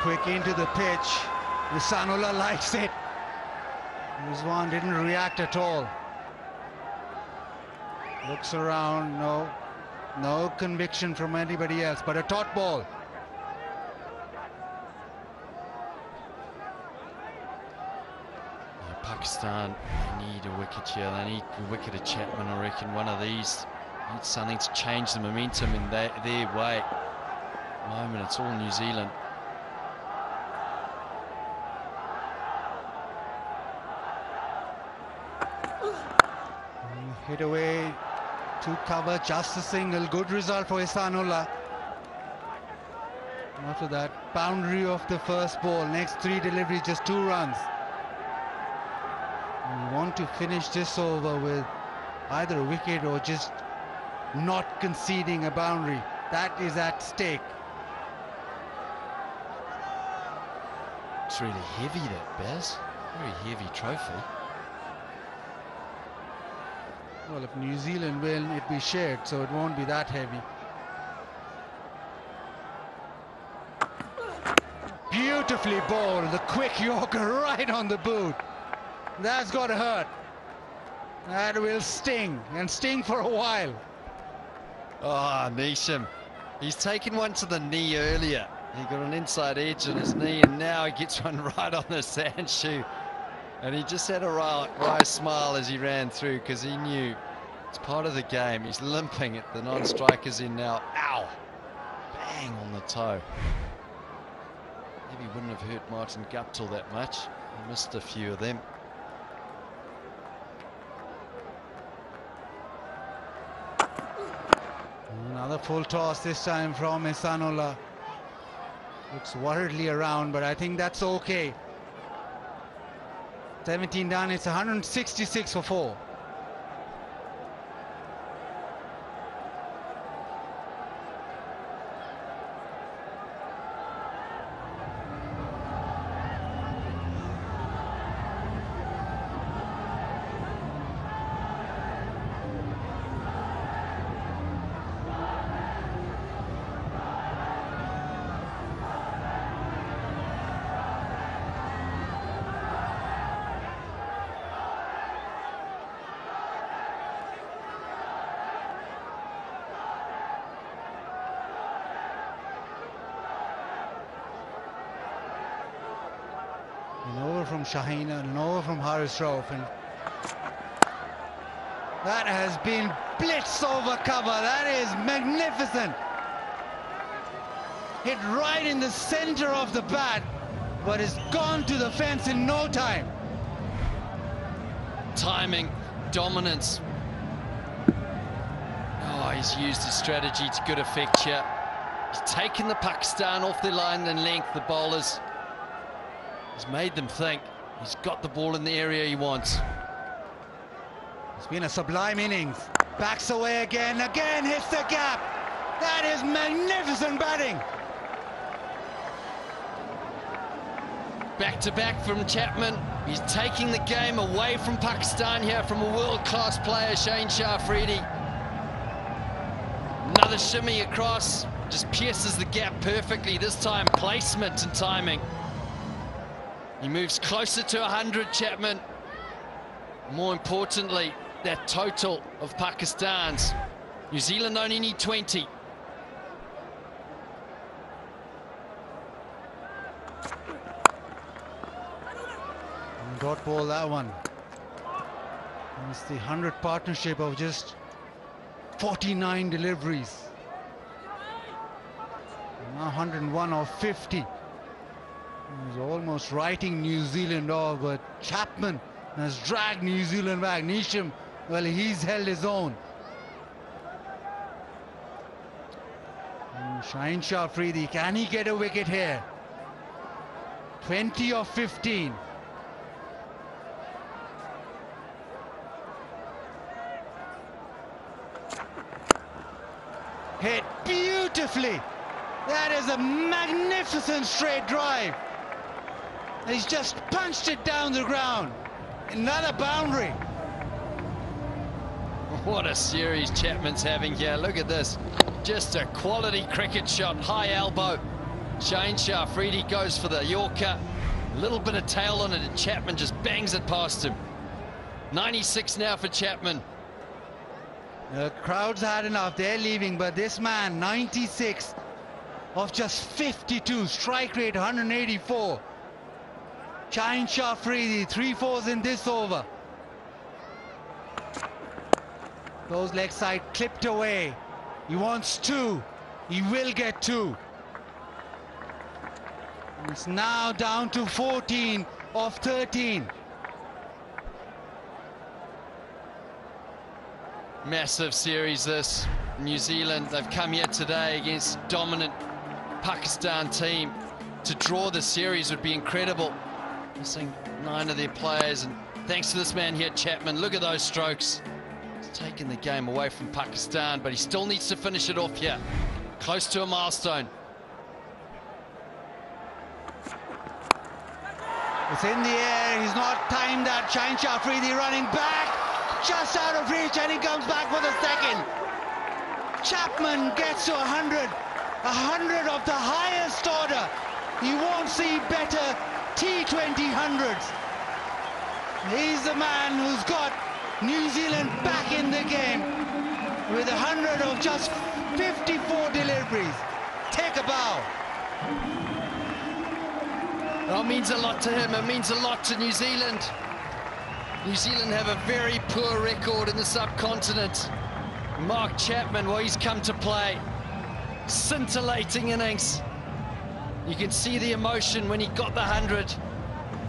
Quick into the pitch. Ihsanulla likes it. Rizwan didn't react at all. Looks around, no conviction from anybody else, but a taut ball. Pakistan, they need a wicket here. They need a wicket of Chapman, I reckon. One of these needs something to change the momentum in their way. At the moment, it's all New Zealand. Hit away to cover, just a single. Good result for Ihsanulla. After that, boundary of the first ball. Next 3 deliveries, just 2 runs. We want to finish this over with either a wicket or just not conceding a boundary. That is at stake. It's really heavy, that, Baz. Very heavy trophy. Well, if New Zealand win, it'll be shared, so it won't be that heavy. Beautifully bowled, the quick Yorker right on the boot. That's got to hurt. That will sting, and sting for a while. Oh, Neesham. He's taken one to the knee earlier. He got an inside edge on his knee, and now he gets one right on the sand shoe. And he just had a wry smile as he ran through, because he knew it's part of the game. He's limping at the non-strikers in now. Ow! Bang on the toe. Maybe wouldn't have hurt Martin Guptill that much. He missed a few of them. Another full toss, this time from Ihsanulla. Looks worriedly around, but I think that's okay. 17 done, it's 166 for 4. An over from Shaheen, an over from Haris Rauf, and that has been blitz over cover. That is magnificent. Hit right in the center of the bat, but it's gone to the fence in no time. Timing, dominance. Oh, he's used his strategy to good effect here. He's taken the Pakistan off the line and length, the bowlers. He's made them think. He's got the ball in the area he wants. It's been a sublime innings. Backs away again hits the gap. That is magnificent batting. Back to back from Chapman. He's taking the game away from Pakistan here from a world-class player, Shane Afridi. Another shimmy across, just pierces the gap perfectly. This time, placement and timing. He moves closer to 100, Chapman. More importantly, that total of Pakistan's. New Zealand only need 20. Dot ball, that one. It's the 100 partnership of just 49 deliveries. Now 101 of 50. He's almost writing New Zealand off, but Chapman has dragged New Zealand back. Neesham, well, he's held his own. Shaheen Shah Afridi, can he get a wicket here? 20 of 15. Hit beautifully. That is a magnificent straight drive. He's just punched it down the ground. Another boundary. What a series Chapman's having here. Look at this. Just a quality cricket shot. High elbow. Shaheen Shah Afridi goes for the Yorker. A little bit of tail on it, and Chapman just bangs it past him. 96 now for Chapman. The crowd's had enough. They're leaving, but this man, 96 of just 52. Strike rate 184. Shaheen Shah Afridi, 3 fours in this over. Goes leg side, clipped away. He wants 2. He will get 2. It's now down to 14 of 13. Massive series this. New Zealand, they've come here today against dominant Pakistan team. To draw the series would be incredible. Missing 9 of their players, and thanks to this man here, Chapman, look at those strokes. He's taken the game away from Pakistan, but he still needs to finish it off here. Close to a milestone. It's in the air, he's not timed that. Shaheen Shah Afridi running back, just out of reach, and he comes back for the second. Chapman gets to 100. 100 of the highest order. You won't see better T20 hundreds. He's the man who's got New Zealand back in the game with 100 of just 54 deliveries. Take a bow. Well, it means a lot to him. It means a lot to New Zealand. New Zealand have a very poor record in the subcontinent. Mark Chapman, well, he's come to play. Scintillating innings. You can see the emotion when he got the 100.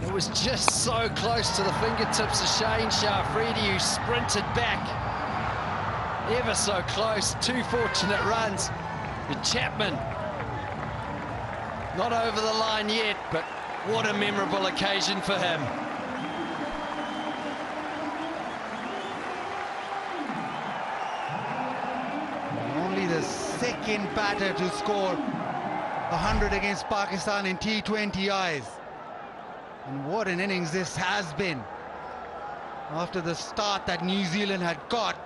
It was just so close to the fingertips of Shaheen Shah Afridi, who sprinted back. Ever so close. 2 fortunate runs. But Chapman, not over the line yet, but what a memorable occasion for him. Only the second batter to score 100 against Pakistan in T20Is. And what an innings this has been. After the start that New Zealand had got,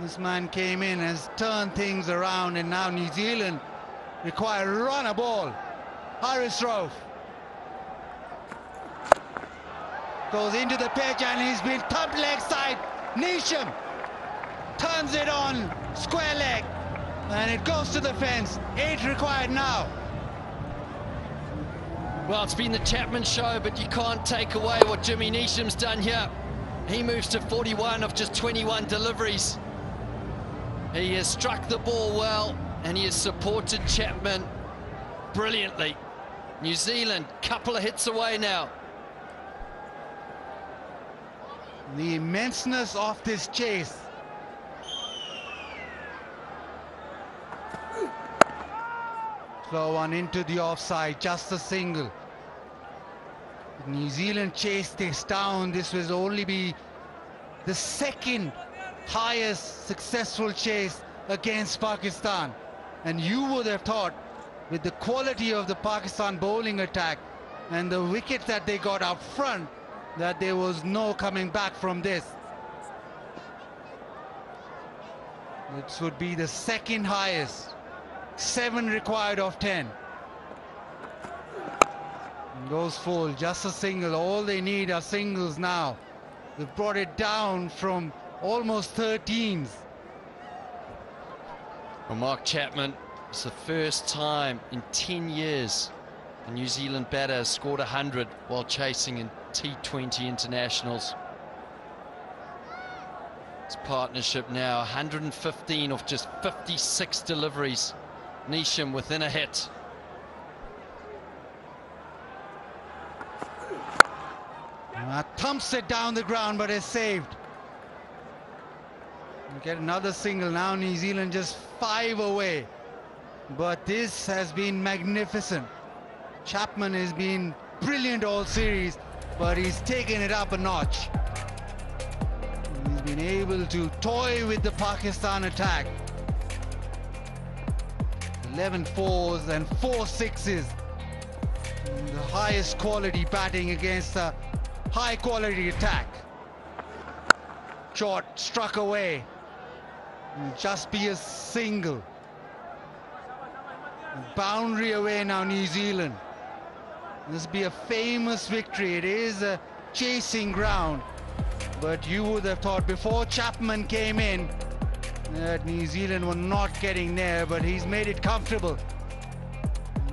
this man came in, has turned things around, and now New Zealand require a run a ball. Haris Rauf goes into the pitch, and he's been thumped leg side. Neesham turns it on, square leg, and it goes to the fence. 8 required now. Well, it's been the Chapman show, but you can't take away what Jimmy Neesham's done here. He moves to 41 of just 21 deliveries. He has struck the ball well, and he has supported Chapman brilliantly. New Zealand, couple of hits away now. The immenseness of this chase. Slow one into the offside, just a single. New Zealand chased this down. This will only be the second highest successful chase against Pakistan. And you would have thought, with the quality of the Pakistan bowling attack and the wickets that they got up front, that there was no coming back from this. This would be the second highest. 7 required of 10. And goes full, just a single. All they need are singles now. They've brought it down from almost 13s. Well, Mark Chapman, it's the first time in 10 years A New Zealand batter has scored 100 while chasing in T20 internationals. This partnership now 115 off just 56 deliveries. Nisham within a hit. Thumps it down the ground, but is saved. Get another single now. New Zealand just 5 away. But this has been magnificent. Chapman has been brilliant all series, but he's taken it up a notch. He's been able to toy with the Pakistan attack. 11 fours and 4 sixes. The highest quality batting against a high quality attack. Short struck away. Just be a single. Boundary away now, New Zealand. This will be a famous victory. It is a chasing ground, but you would have thought before Chapman came in that New Zealand were not getting there, but he's made it comfortable.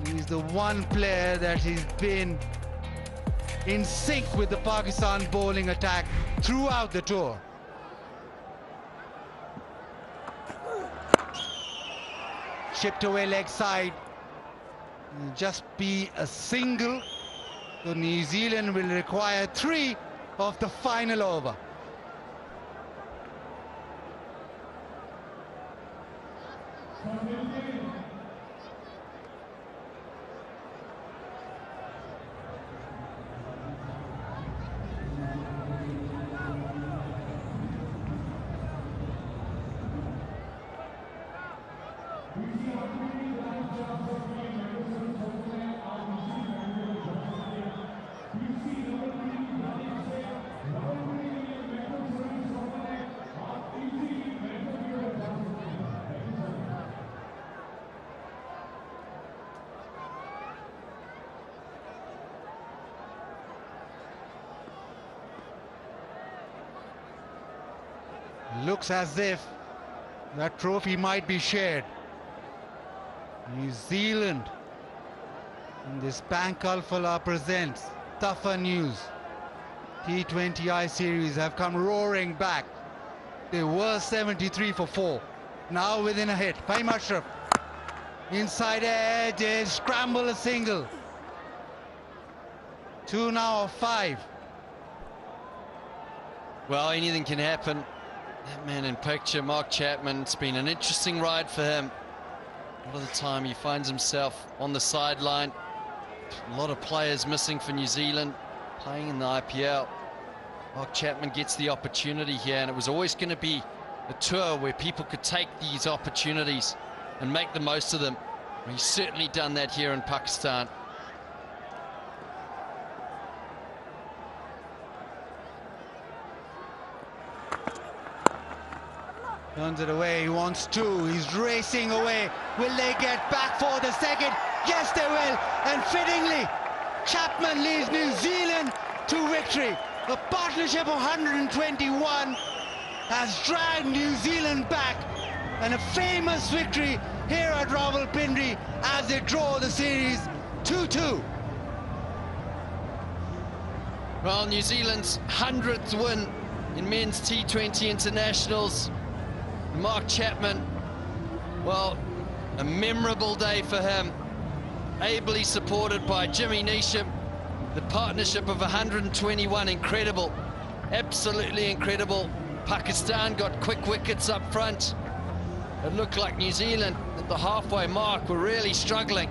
He's the one player that has been in sync with the Pakistan bowling attack throughout the tour. Chipped away leg side. Just be a single. So New Zealand will require 3 of the final over. Looks as if that trophy might be shared. New Zealand in this Bank Alpha presents tougher news. T20I series have come roaring back. They were 73 for 4. Now within a hit. Fahim Ashraf. Inside edge is scramble a single. 2 now of 5. Well, anything can happen. That man in picture, Mark Chapman, it's been an interesting ride for him. A lot of the time he finds himself on the sideline. A lot of players missing for New Zealand, playing in the IPL. Mark Chapman gets the opportunity here, and it was always going to be a tour where people could take these opportunities and make the most of them. He's certainly done that here in Pakistan. Turns it away, he wants 2, he's racing away. Will they get back for the second? Yes, they will, and fittingly, Chapman leads New Zealand to victory. A partnership of 121 has dragged New Zealand back, and a famous victory here at Rawalpindi as they draw the series 2-2. Well, New Zealand's 100th win in men's T20 internationals. Mark Chapman, well, a memorable day for him. Ably supported by Jimmy Nisham. The partnership of 121, incredible. Absolutely incredible. Pakistan got quick wickets up front. It looked like New Zealand at the halfway mark were really struggling.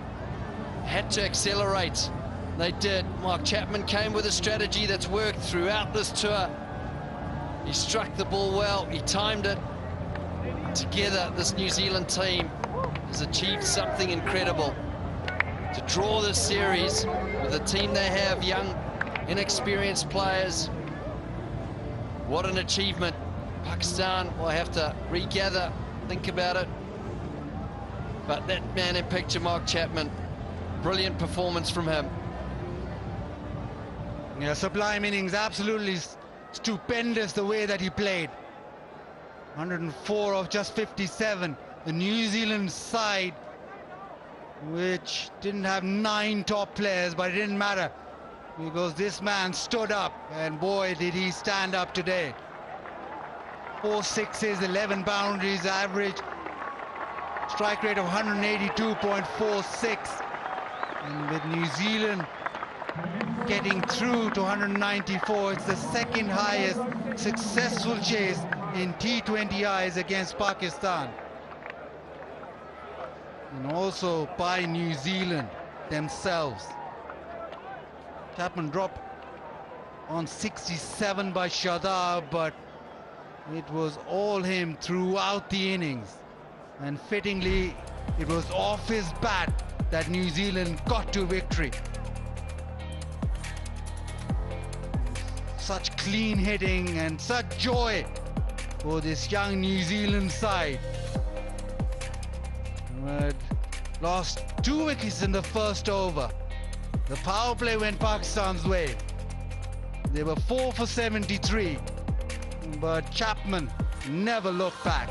Had to accelerate. They did. Mark Chapman came with a strategy that's worked throughout this tour. He struck the ball well, he timed it. Together, this New Zealand team has achieved something incredible. To draw this series with the team they have, young, inexperienced players. What an achievement. Pakistan will have to regather, think about it. But that man in picture, Mark Chapman, brilliant performance from him. Yeah, sublime innings, absolutely stupendous the way that he played. 104 of just 57. The New Zealand side which didn't have 9 top players, but it didn't matter because this man stood up, and boy did he stand up today. 4 sixes, 11 boundaries, average strike rate of 182.46, and with New Zealand getting through to 194, it's the second highest successful chase in T20Is against Pakistan, and also by New Zealand themselves. Chapman dropped on 67 by Shadab, but it was all him throughout the innings, and fittingly it was off his bat that New Zealand got to victory. Such clean hitting and such joy for this young New Zealand side. But lost 2 wickets in the first over. The power play went Pakistan's way. They were 4 for 73, but Chapman never looked back.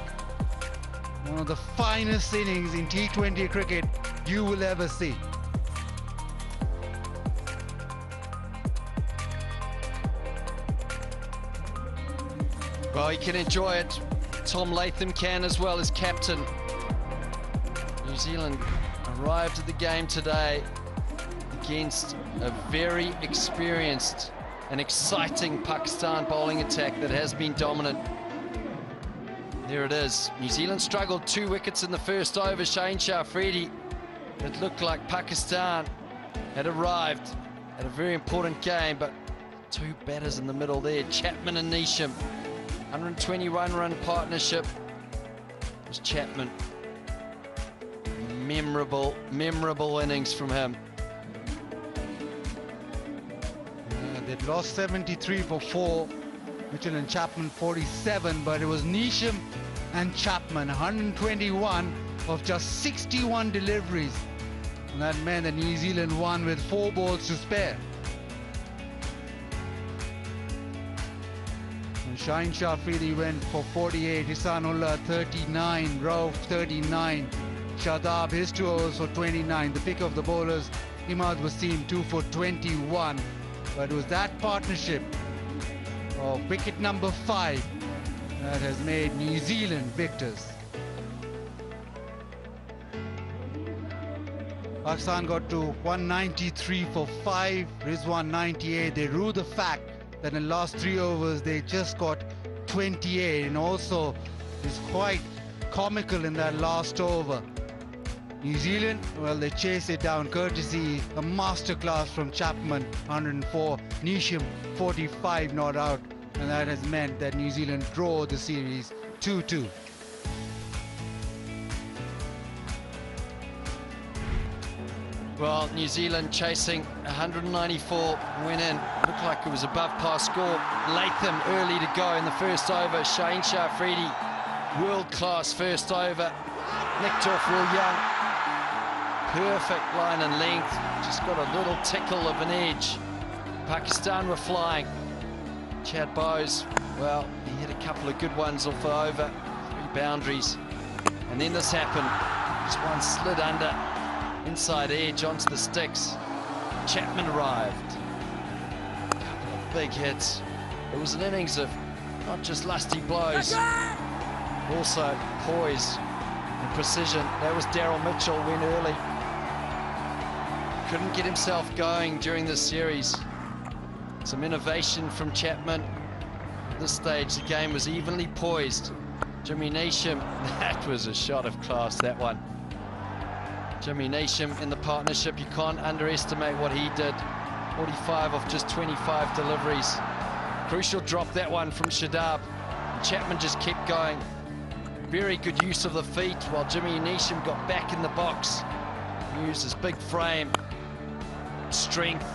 One of the finest innings in T20 cricket you will ever see. Well, he can enjoy it. Tom Latham can as well as captain. New Zealand arrived at the game today against a very experienced and exciting Pakistan bowling attack that has been dominant. There it is. New Zealand struggled 2 wickets in the first over. Shaheen Shah Afridi. It looked like Pakistan had arrived at a very important game, but 2 batters in the middle there, Chapman and Neesham. 121 run partnership. It was Chapman. Memorable innings from him. They'd lost 73 for 4. Mitchell and Chapman 47, but it was Neesham and Chapman, 121 of just 61 deliveries. And that meant that New Zealand won with 4 balls to spare. And Shaheen Shah Afridi went for 48, Ihsanullah 39, Rauf 39, Shadab his 2 overs for 29. The pick of the bowlers, Imad Wasim 2 for 21. But it was that partnership of wicket number 5 that has made New Zealand victors. Pakistan got to 193 for 5, Rizwan 98. They rue the fact that in the last 3 overs they just got 28, and also it's quite comical in that last over. New Zealand, well, they chased it down courtesy a masterclass from Chapman, 104, Neesham 45 not out, and that has meant that New Zealand draw the series 2-2. Well, New Zealand chasing 194 went in. Looked like it was above par score. Latham early to go in the first over. Shaheen Shah Afridi, world-class first over. Nicked off real young. Perfect line and length. Just got a little tickle of an edge. Pakistan were flying. Chad Bowes, well, he hit a couple of good ones off the over. 3 boundaries. And then this happened. Just one slid under. Inside edge onto the sticks. Chapman arrived. A couple of big hits. It was an innings of not just lusty blows, also poise and precision. That was Daryl Mitchell, went early. Couldn't get himself going during this series. Some innovation from Chapman. At this stage, the game was evenly poised. Jimmy Neesham, that was a shot of class, that one. Jimmy Neesham in the partnership, you can't underestimate what he did. 45 off just 25 deliveries. Crucial drop, that one from Shadab. Chapman just kept going. Very good use of the feet while Jimmy Neesham got back in the box. Used his big frame, strength.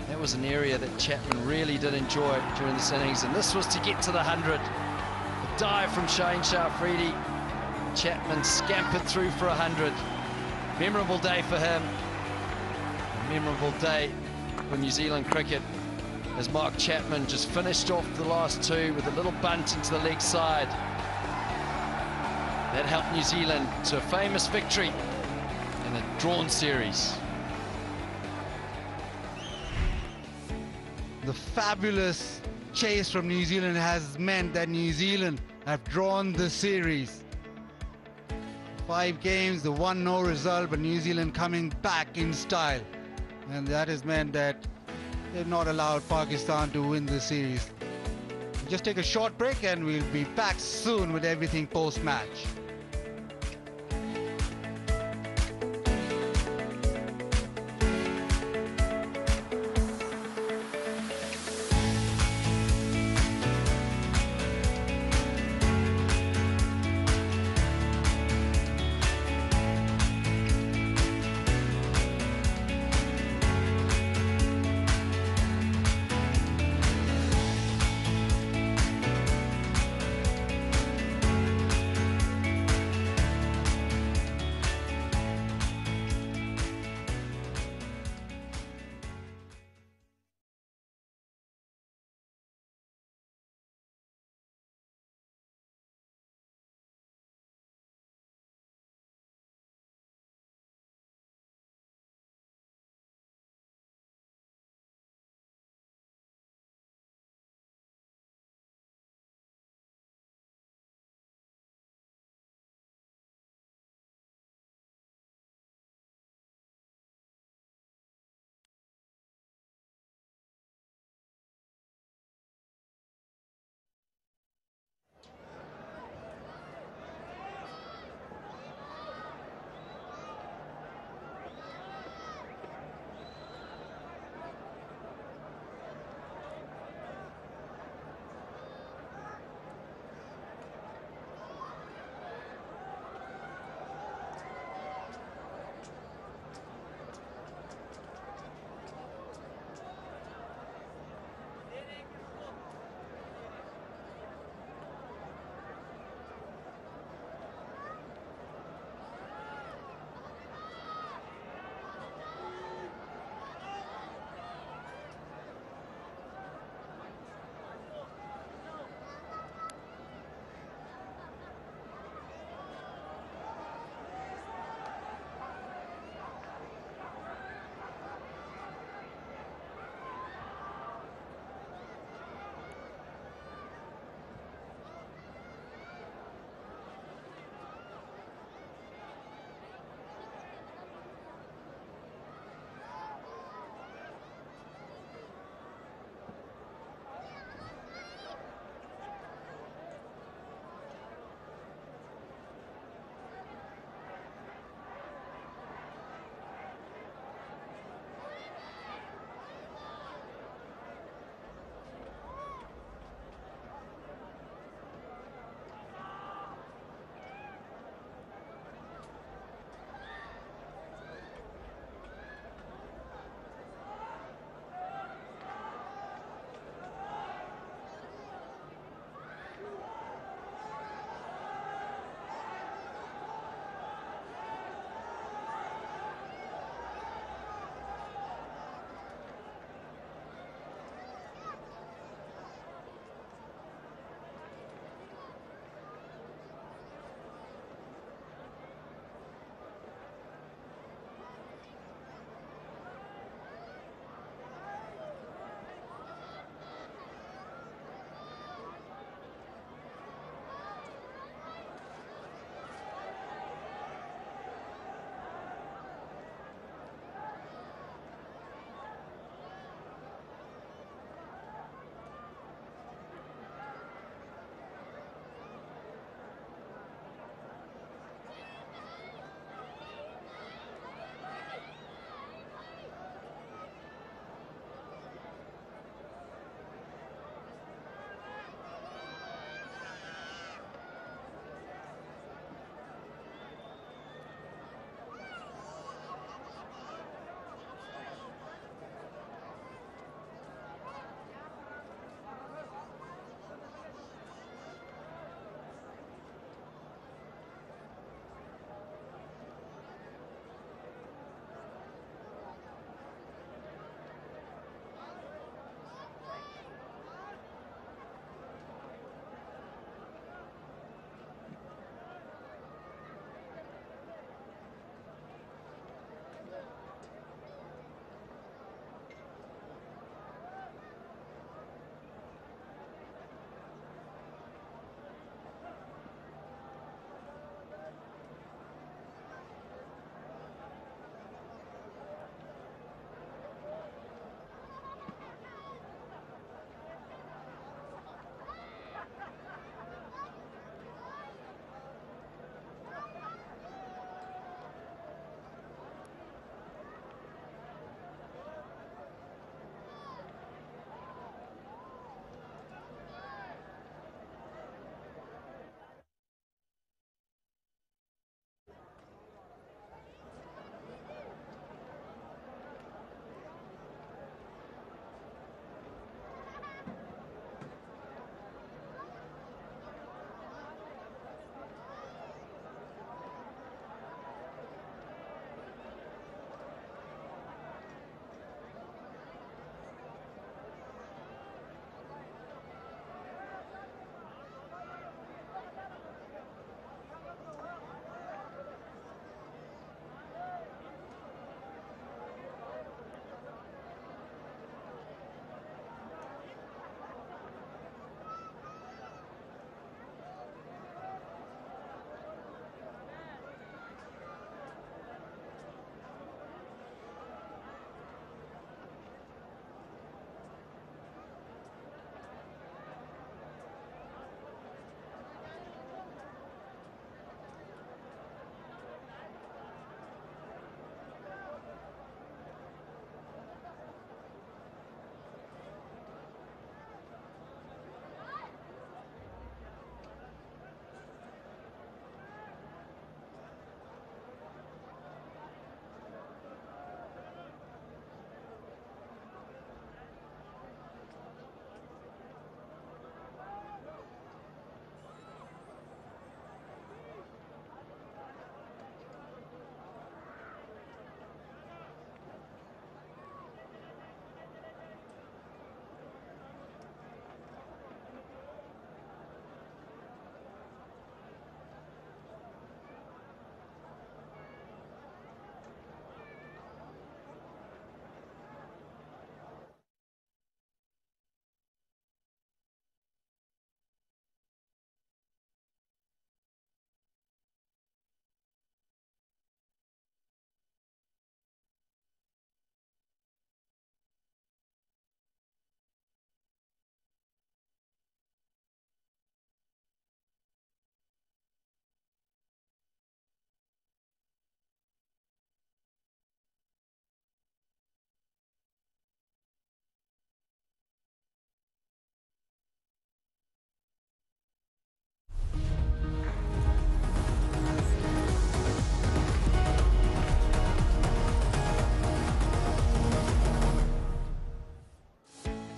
That was an area that Chapman really did enjoy during this innings, and this was to get to the 100. A dive from Shaheen Shah Afridi. Chapman scampered through for 100. Memorable day for him. A memorable day for New Zealand cricket as Mark Chapman just finished off the last 2 with a little bunt into the leg side. That helped New Zealand to a famous victory in a drawn series. The fabulous chase from New Zealand has meant that New Zealand have drawn the series. 5 games, the 1-0 result, but New Zealand coming back in style. And that has meant that they've not allowed Pakistan to win the series. Just take a short break and we'll be back soon with everything post-match.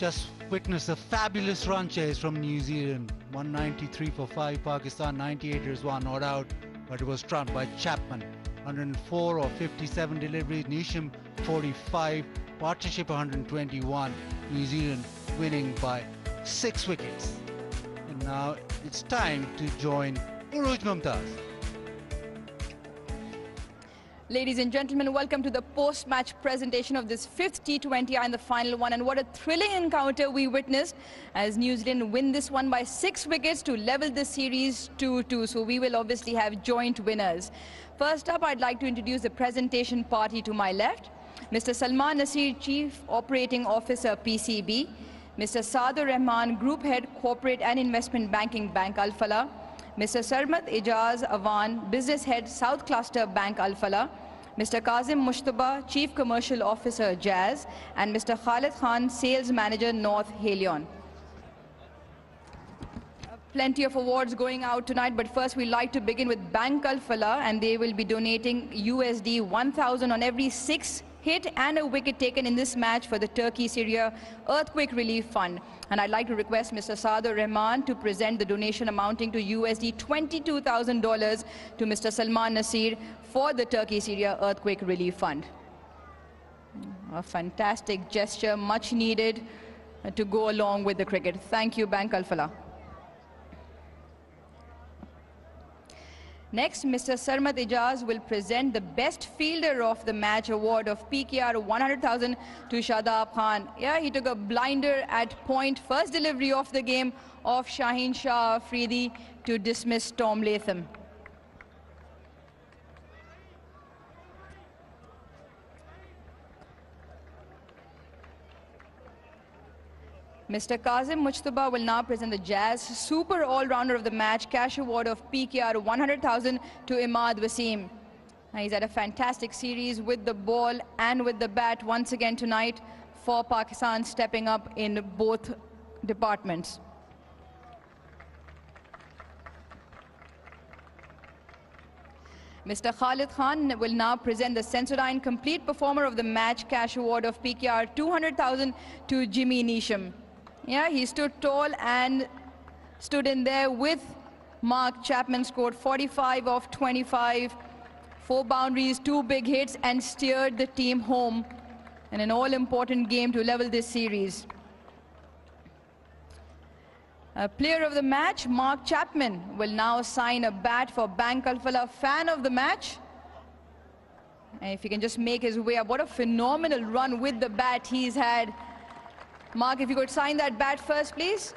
just witnessed a fabulous run chase from New Zealand. 193 for 5, Pakistan 98ers 1 not out, but it was trumped by Chapman. 104 or 57 deliveries, Nisham 45, partnership 121, New Zealand winning by 6 wickets. And now it's time to join Uruj Mumtaz. Ladies and gentlemen, welcome to the post-match presentation of this 5th T20I and the final one. And what a thrilling encounter we witnessed as New Zealand win this one by 6 wickets to level the series 2-2. So we will obviously have joint winners. First up, I'd like to introduce the presentation party to my left. Mr. Salman Nasir, Chief Operating Officer, PCB. Mr. Sadur Rahman, Group Head, Corporate and Investment Banking, Bank Al Falah. Mr. Sarmat Ijaz Awan, Business Head, South Cluster, Bank Al Falah. Mr. Kazim Mushtaba, Chief Commercial Officer, Jazz. And Mr. Khalid Khan, Sales Manager, North Halion. Plenty of awards going out tonight, but first we'd like to begin with Bank Al Falah, and they will be donating USD 1,000 on every 6 hit and a wicket taken in this match for the Turkey-Syria Earthquake Relief Fund. And I'd like to request Mr. Sadur Rahman to present the donation amounting to USD $22,000 to Mr. Salman Nasir for the Turkey-Syria Earthquake Relief Fund. A fantastic gesture, much needed to go along with the cricket. Thank you, Bank Al Falah. Next, Mr. Sarmat Ijaz will present the Best Fielder of the Match award of PKR 100,000 to Shadab Khan. Yeah, he took a blinder at point, first delivery of the game of Shaheen Shah Afridi to dismiss Tom Latham. Mr. Kazim Mushtaba will now present the Jazz Super All-Rounder of the Match cash award of PKR 100,000 to Imad Wasim. He's had a fantastic series with the ball and with the bat once again tonight for Pakistan, stepping up in both departments. Mr. Khalid Khan will now present the Sensodyne Complete Performer of the Match cash award of PKR 200,000 to Jimmy Neesham. Yeah, he stood tall and stood in there with Mark Chapman, scored 45 of 25, 4 boundaries, 2 big hits, and steered the team home in an all-important game to level this series. Player of the match, Mark Chapman, will now sign a bat for Bank Al Falah Fan of the Match. And if he can just make his way up, what a phenomenal run with the bat he's had. Mark, if you could sign that bat first, please.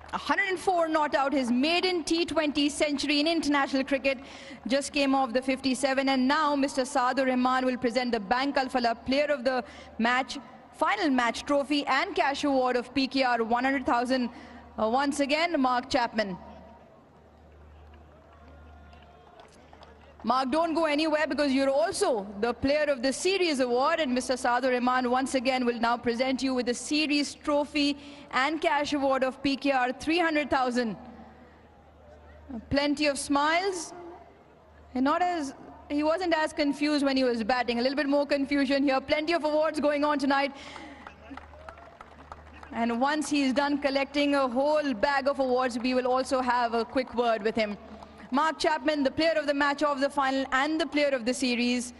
104 not out, his maiden T20 century in international cricket, just came off the 57. And now Mr. Sadur Rahman will present the Bank Al Falah Player of the Match, Final Match Trophy and cash award of PKR 100,000. Once again, Mark Chapman. Mark, don't go anywhere because you're also the Player of the Series award, and Mr. Sadur Rahman once again will now present you with the series trophy and cash award of PKR 300,000. Plenty of smiles, and he wasn't as confused when he was batting. A little bit more confusion here. Plenty of awards going on tonight. And once he's done collecting a whole bag of awards, we will also have a quick word with him. Mark Chapman, the Player of the Match of the final and the Player of the Series.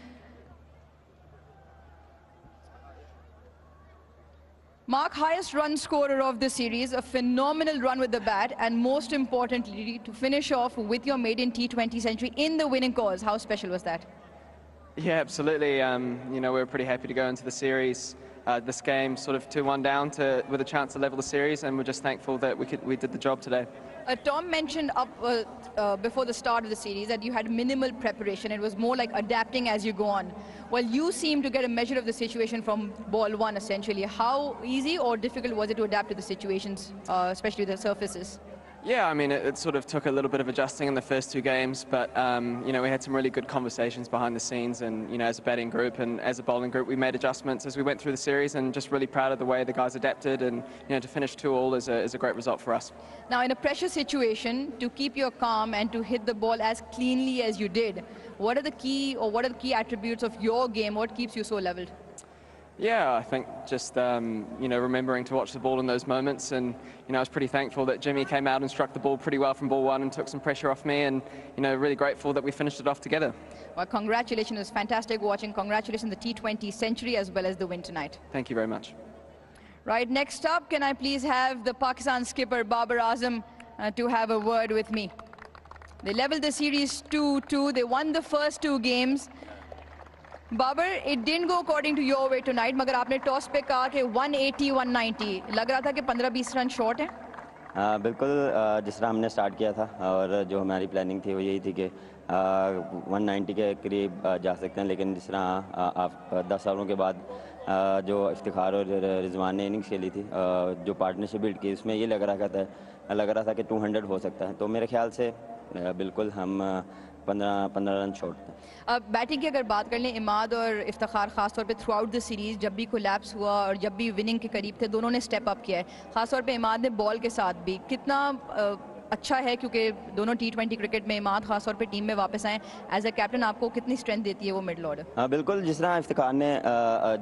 Mark, highest run scorer of the series, a phenomenal run with the bat, and most importantly, to finish off with your maiden T20 century in the winning cause. How special was that? Yeah, absolutely. You know, we were pretty happy to go into the series, this game sort of 2-1 down with a chance to level the series, and we're just thankful that we did the job today. Tom mentioned before the start of the series that you had minimal preparation. It was more like adapting as you go on. Well, you seem to get a measure of the situation from ball 1, essentially. How easy or difficult was it to adapt to the situations, especially the surfaces? Yeah, I mean, it sort of took a little bit of adjusting in the first 2 games, but, you know, we had some really good conversations behind the scenes, and, you know, as a batting group and as a bowling group, we made adjustments as we went through the series, and just really proud of the way the guys adapted, and, you know, to finish 2-2 is a great result for us. Now, in a pressure situation, to keep your calm and to hit the ball as cleanly as you did, what are the key attributes of your game? What keeps you so leveled? Yeah, I think just, you know, remembering to watch the ball in those moments, and, you know, I was pretty thankful that Jimmy came out and struck the ball pretty well from ball one and took some pressure off me, and, you know, really grateful that we finished it off together. Well, congratulations. It was fantastic watching. Congratulations on the T20 century as well as the win tonight. Thank you very much. Right, next up, can I please have the Pakistan skipper, Babar Azam, to have a word with me. They leveled the series 2-2. They won the first 2 games. Babar, it didn't go according to your way tonight, मगर आपने toss पे कहा कि 180-190 लग रहा था कि 15-20 run short है। बिल्कुल जिस तरह हमने स्टार्ट किया था और जो हमारी प्लानिंग थी वो यही थी कि 190 के करीब जा सकते हैं, लेकिन जिस तरह आप 10 सालों के बाद जो इफ्तिखार और रिजवान ने इनिंग्स खेली थी, जो पार्टनरशिप बिल्ड की, उसमें ये लग रहा था कि 200 हो सकता है, तो मेरे ख्याल से बिल्कुल हम 15 रन छोड़ थे। बैटिंग की अगर बात कर लें, इमाद और इफ्तिखार खासतौर पे थ्रू आउट द सीरीज़ जब भी कोलैप्स हुआ और जब भी विनिंग के करीब थे, दोनों ने स्टेप अप किया है। खासतौर पे इमाद ने बॉल के साथ भी कितना अच्छा है, क्योंकि दोनों T20 क्रिकेट में इमाद खासतौर पे टीम में वापस आए। एज अ कैप्टन आपको कितनी स्ट्रेंथ देती है वो मिडल ऑर्डर? हाँ बिल्कुल, जिस तरह इफ्तिखार ने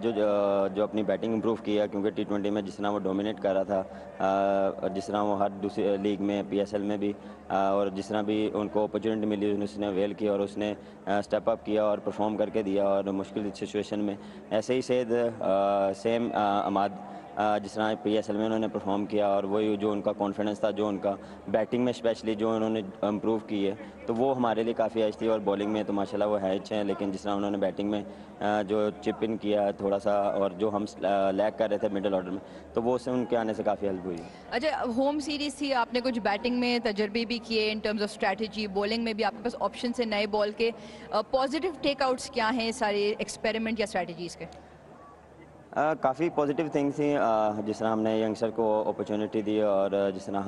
जो अपनी बैटिंग इंप्रूव किया, क्योंकि T20 में जिस तरह वो डोमिनेट कर रहा था, जिस तरह वो हर दूसरी लीग में PSL में भी, और जिस तरह भी उनको अपॉर्चुनिटी मिली उसने वेल किया और उसने स्टेप अप किया और परफॉर्म करके दिया, और मुश्किल सिचुएशन में ऐसे ही सेम अमाद जिस तरह PSL में उन्होंने परफॉर्म किया, और वही जो उनका कॉन्फिडेंस था, जो उनका बैटिंग में स्पेशली जो उन्होंने इम्प्रूव की है, तो वो हमारे लिए काफ़ी अच्छी थी। और बॉलिंग में तो माशाल्लाह वो है अच्छे हैं, लेकिन जिस तरह उन्होंने बैटिंग में जो चिप इन किया थोड़ा सा, और जो हम लैग कर रहे थे मिडिल ऑर्डर में, तो वो से उनके आने से काफ़ी हेल्प हुई। अच्छा, होम सीरीज़ थी, आपने कुछ बैटिंग में तजर्बे भी किए in terms of strategy, bowling में भी आपके पास ऑप्शन से नए बॉल के पॉजिटिव टेकआउट्स क्या हैं सारे एक्सपेरिमेंट या स्ट्रैटेजीज़ के? काफ़ी पॉजिटिव थिंग्स थी, जिस तरह हमने यंगस्टर को अपॉर्चुनिटी दी, और जिस तरह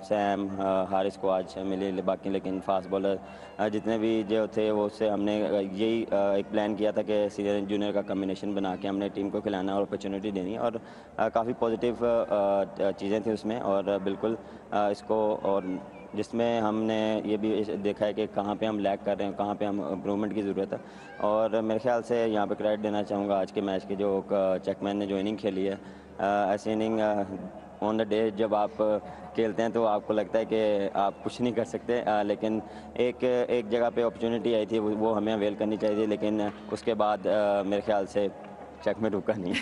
सैम हारिस को आज मिली, बाकी लेकिन फास्ट बॉलर जितने भी जो थे वो उससे हमने यही एक प्लान किया था कि सीनियर एंड जूनियर का कम्बिनेशन बना के हमने टीम को खिलाना और अपॉर्चुनिटी देनी, और काफ़ी पॉजिटिव चीज़ें थी उसमें। और बिल्कुल इसको, और जिसमें हमने ये भी देखा है कि कहाँ पे हम लैग कर रहे हैं, कहाँ पे हम इम्प्रूवमेंट की ज़रूरत है। और मेरे ख्याल से यहाँ पे क्रेडिट देना चाहूँगा आज के मैच के जो चेकमैन ने जो इनिंग खेली है। ऐसी इनिंग ऑन द डे जब आप खेलते हैं तो आपको लगता है कि आप कुछ नहीं कर सकते, लेकिन एक जगह पे अपॉर्चुनिटी आई थी, वो हमें अवेल करनी चाहिए थी, लेकिन उसके बाद मेरे ख्याल से चैपमैन रुका नहीं।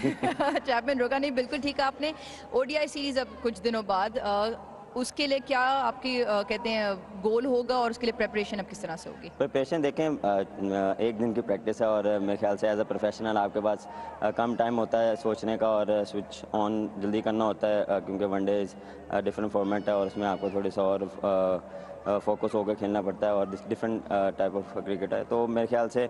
चैपमैन रुका नहीं, बिल्कुल ठीक है आपने। ODI सीरीज़ अब कुछ दिनों बाद, उसके लिए क्या आपकी कहते हैं गोल होगा, और उसके लिए प्रिपरेशन अब किस तरह से होगी? प्रिपरेशन देखें, एक दिन की प्रैक्टिस है, और मेरे ख्याल से एज अ प्रोफेशनल आपके पास कम टाइम होता है सोचने का, और स्विच ऑन जल्दी करना होता है, क्योंकि वनडे डिफरेंट फॉर्मेट है, और उसमें आपको थोड़ी सा और फोकस होकर खेलना पड़ता है, और डिफरेंट टाइप ऑफ क्रिकेट है। तो मेरे ख्याल से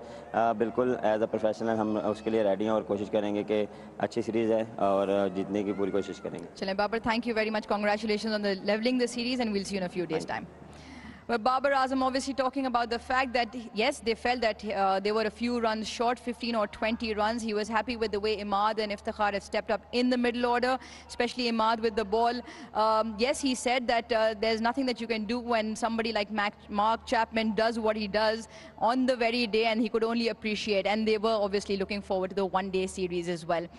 बिल्कुल एज अ प्रोफेशनल हम उसके लिए रेडी हैं, और कोशिश करेंगे कि अच्छी सीरीज़ है और जीतने की पूरी कोशिश करेंगे। चलें Babar, thank you very much, congratulations on the levelling the series, and will see you in a few days time. But Babar Azam obviously talking about the fact that yes, they felt that they were a few runs short, 15 or 20 runs. He was happy with the way Imad and Iftikhar had stepped up in the middle order, especially Imad with the ball. Yes, he said that there's nothing that you can do when somebody like Mark Chapman does what he does on the very day, and he could only appreciate. And they were obviously looking forward to the one-day series as well.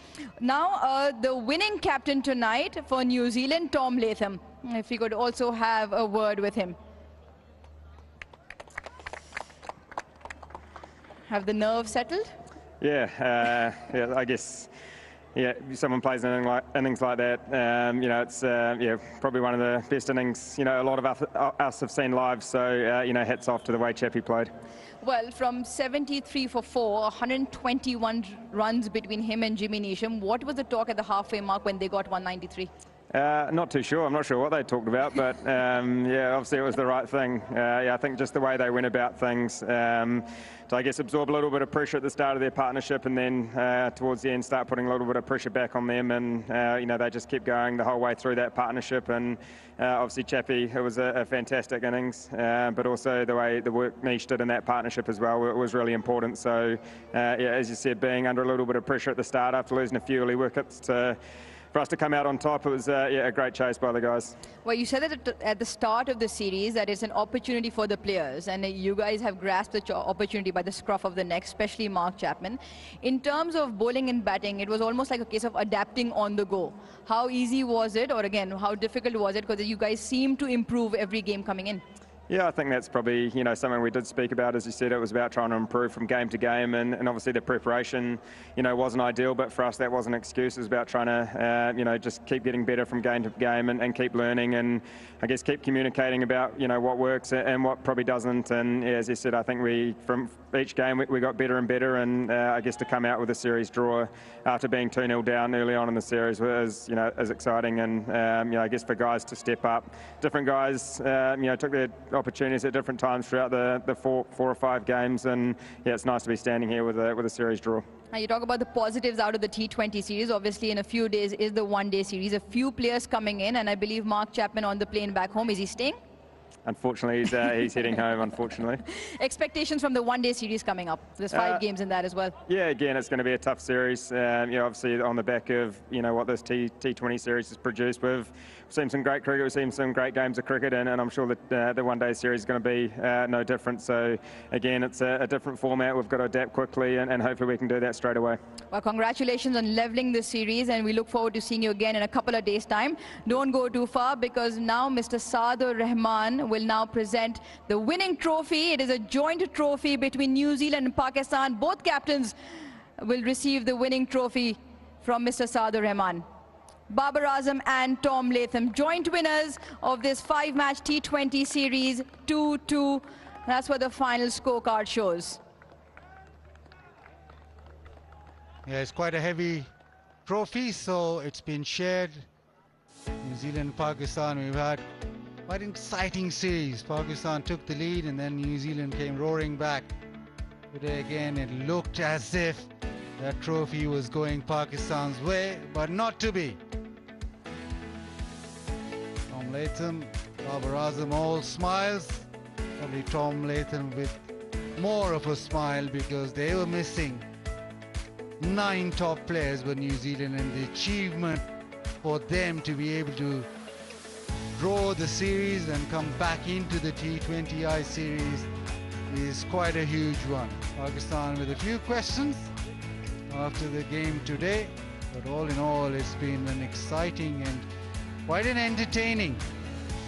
Now, the winning captain tonight for New Zealand, Tom Latham. If we could also have a word with him. Have the nerves settled? Yeah, I guess. Yeah, someone plays an innings like that. You know, it's probably one of the best innings. You know, a lot of us have seen live. So you know, hats off to the way Chappie played. Well, from 73 for 4, 121 runs between him and Jimmy Neesham. What was the talk at the halfway mark when they got 193? Not too sure. I'm not sure what they talked about, but yeah, obviously it was the right thing. Yeah, I think just the way they went about things, to I guess absorb a little bit of pressure at the start of their partnership, and then towards the end start putting a little bit of pressure back on them, and you know, they just kept going the whole way through that partnership. And obviously Chappie, it was a fantastic innings, but also the way the work Nish did in that partnership as well was really important. So yeah, as you said, being under a little bit of pressure at the start after losing a few early wickets, to for us to come out on top, it was a great chase by the guys. Well, you said that at the start of the series that it's an opportunity for the players, and you guys have grasped the opportunity by the scruff of the neck, especially Mark Chapman. In terms of bowling and batting, it was almost like a case of adapting on the go. How easy was it, or again, how difficult was it? Because you guys seem to improve every game coming in. Yeah, I think that's probably, something we did speak about. As you said, it was about trying to improve from game to game, and obviously the preparation, wasn't ideal, but for us that wasn't an excuse. It was about trying to, just keep getting better from game to game and keep learning, and I guess keep communicating about, what works and what probably doesn't. And as you said, I think from each game we got better and better, and I guess to come out with a series draw after being 2-0 down early on in the series was, is exciting. And, I guess for guys to step up, different guys, took their opportunities at different times throughout the four or five games, and yeah, it's nice to be standing here with a series draw. Now you talk about the positives out of the T20 series. Obviously, in a few days is the one-day series. A few players coming in, and I believe Mark Chapman on the plane back home. Is he staying? Unfortunately, he's heading home, unfortunately. Expectations from the one-day series coming up. There's 5 games in that as well. Yeah, again, it's going to be a tough series. Obviously on the back of, what this T20 series has produced. We've seen some great cricket, we've seen some great games of cricket, and I'm sure that the one-day series is going to be no different. So, again, it's a different format. We've got to adapt quickly, and hopefully we can do that straight away. Well, congratulations on leveling the series, and we look forward to seeing you again in a couple of days' time. Don't go too far, because now Mr. Sadur Rahman will now present the winning trophy. It is a joint trophy between New Zealand and Pakistan. Both captains will receive the winning trophy from Mr. Sadur Rahman. Babar Azam and Tom Latham, joint winners of this 5-match T20 series, 2-2. That's what the final scorecard shows. Yeah, it's quite a heavy trophy, so it's been shared. New Zealand and Pakistan, we've had quite an exciting series. Pakistan took the lead, and then New Zealand came roaring back. Today again, it looked as if that trophy was going Pakistan's way, but not to be. Tom Latham, Babar Azam, all smiles. Probably Tom Latham with more of a smile, because they were missing 9 top players for New Zealand, and the achievement for them to be able to draw the series and come back into the T20I series is quite a huge one. Pakistan with a few questions after the game today, but all in all, it's been an exciting and quite an entertaining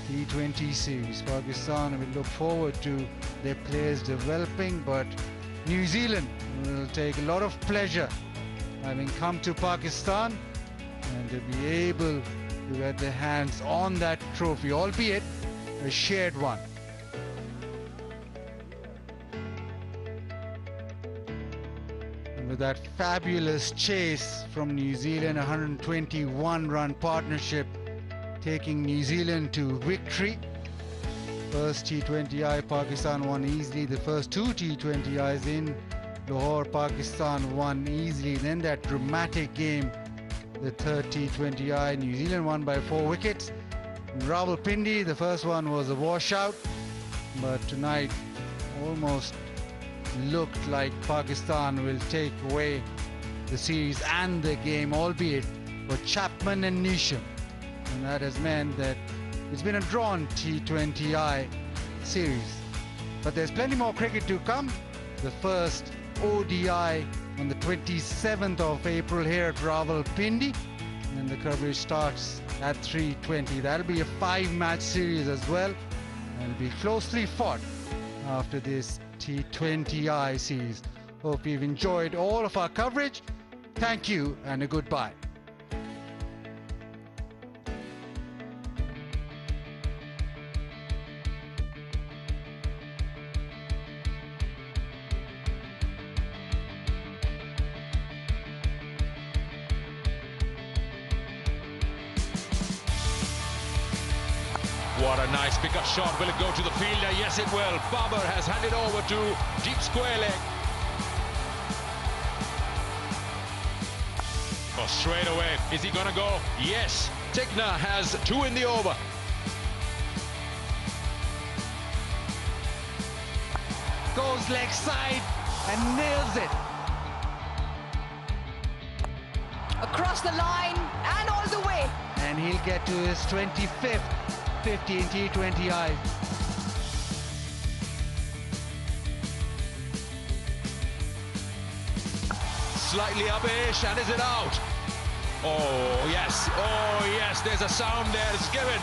T20 series. Pakistan will look forward to their players developing, but New Zealand will take a lot of pleasure having come to Pakistan and to be able to get their hands on that trophy, albeit a shared one. And with that fabulous chase from New Zealand, 121-run partnership taking New Zealand to victory. First T20I, Pakistan won easily. The first 2 T20Is in Lahore, Pakistan won easily. Then that dramatic game, the third T20I, New Zealand won by 4 wickets. Rawalpindi, the first one was a washout, but tonight almost looked like Pakistan will take away the series and the game, albeit for Chapman and Nisham. And that has meant that it's been a drawn T20I series. But there's plenty more cricket to come. The first ODI on the 27th of April here at Rawalpindi, and the coverage starts at 3:20. That'll be a 5-match series as well, and it'll be closely fought after this T20I series. Hope you've enjoyed all of our coverage. Thank you and a goodbye. What a nice pickup shot. Will it go to the fielder? Yes, it will. Babar has handed over to deep square leg. Oh, straight away. Is he going to go? Yes. Tekna has 2 in the over. Goes leg side and nails it. Across the line and all the he'll get to his 25th 50 in T20I. Slightly up-ish, and is it out? Oh yes, there's a sound there, it's given.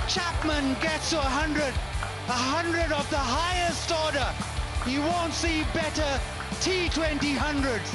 Chapman gets to 100. 100 of the highest order. You won't see better T20 hundreds.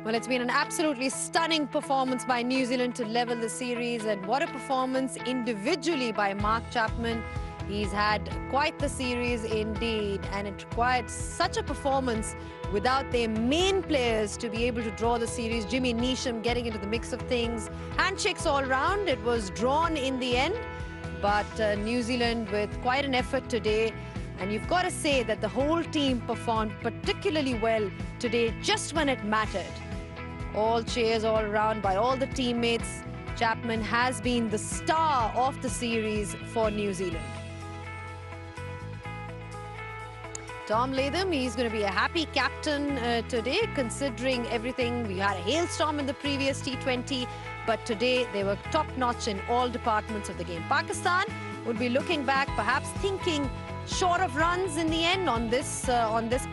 Well, it's been an absolutely stunning performance by New Zealand to level the series, and what a performance individually by Mark Chapman. He's had quite the series indeed, and it required such a performance without their main players to be able to draw the series. Jimmy Neesham getting into the mix of things. Handshakes all round. It was drawn in the end, but New Zealand with quite an effort today. And you've got to say that the whole team performed particularly well today, just when it mattered. All cheers all around by all the teammates. Chapman has been the star of the series for New Zealand. Tom Latham, he's going to be a happy captain today, considering everything. We had a hailstorm in the previous T20, but today they were top-notch in all departments of the game. Pakistan would be looking back, perhaps thinking short of runs in the end on this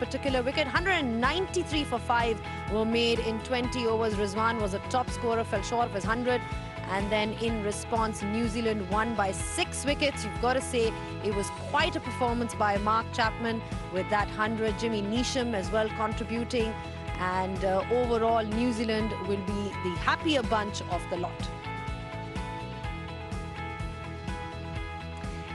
particular wicket. 193 for 5 were made in 20 overs. Rizwan was a top scorer, fell short of his 100. And then in response, New Zealand won by 6 wickets. You've got to say it was quite a performance by Mark Chapman with that 100. Jimmy Neesham as well contributing. And overall, New Zealand will be the happier bunch of the lot.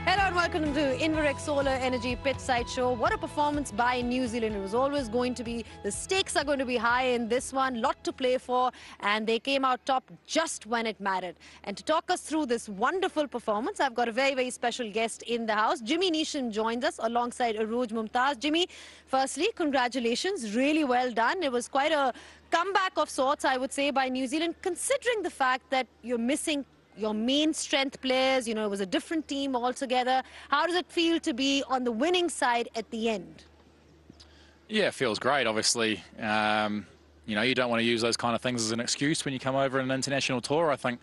Hello and welcome to Inverex Solar Energy Pitchside Show. What a performance by New Zealand. It was always going to be, the stakes are going to be high in this one, lot to play for, and they came out top just when it mattered. And to talk us through this wonderful performance, I've got a very, very special guest in the house. Jimmy Neesham joins us alongside Arooj Mumtaz. Jimmy, firstly, congratulations, really well done. It was quite a comeback of sorts, I would say, by New Zealand, considering the fact that you're missing your main strength players. You know, it was a different team altogether. How does it feel to be on the winning side at the end? Yeah, it feels great, obviously. You know, you don't want to use those kind of things as an excuse when you come over an international tour. I think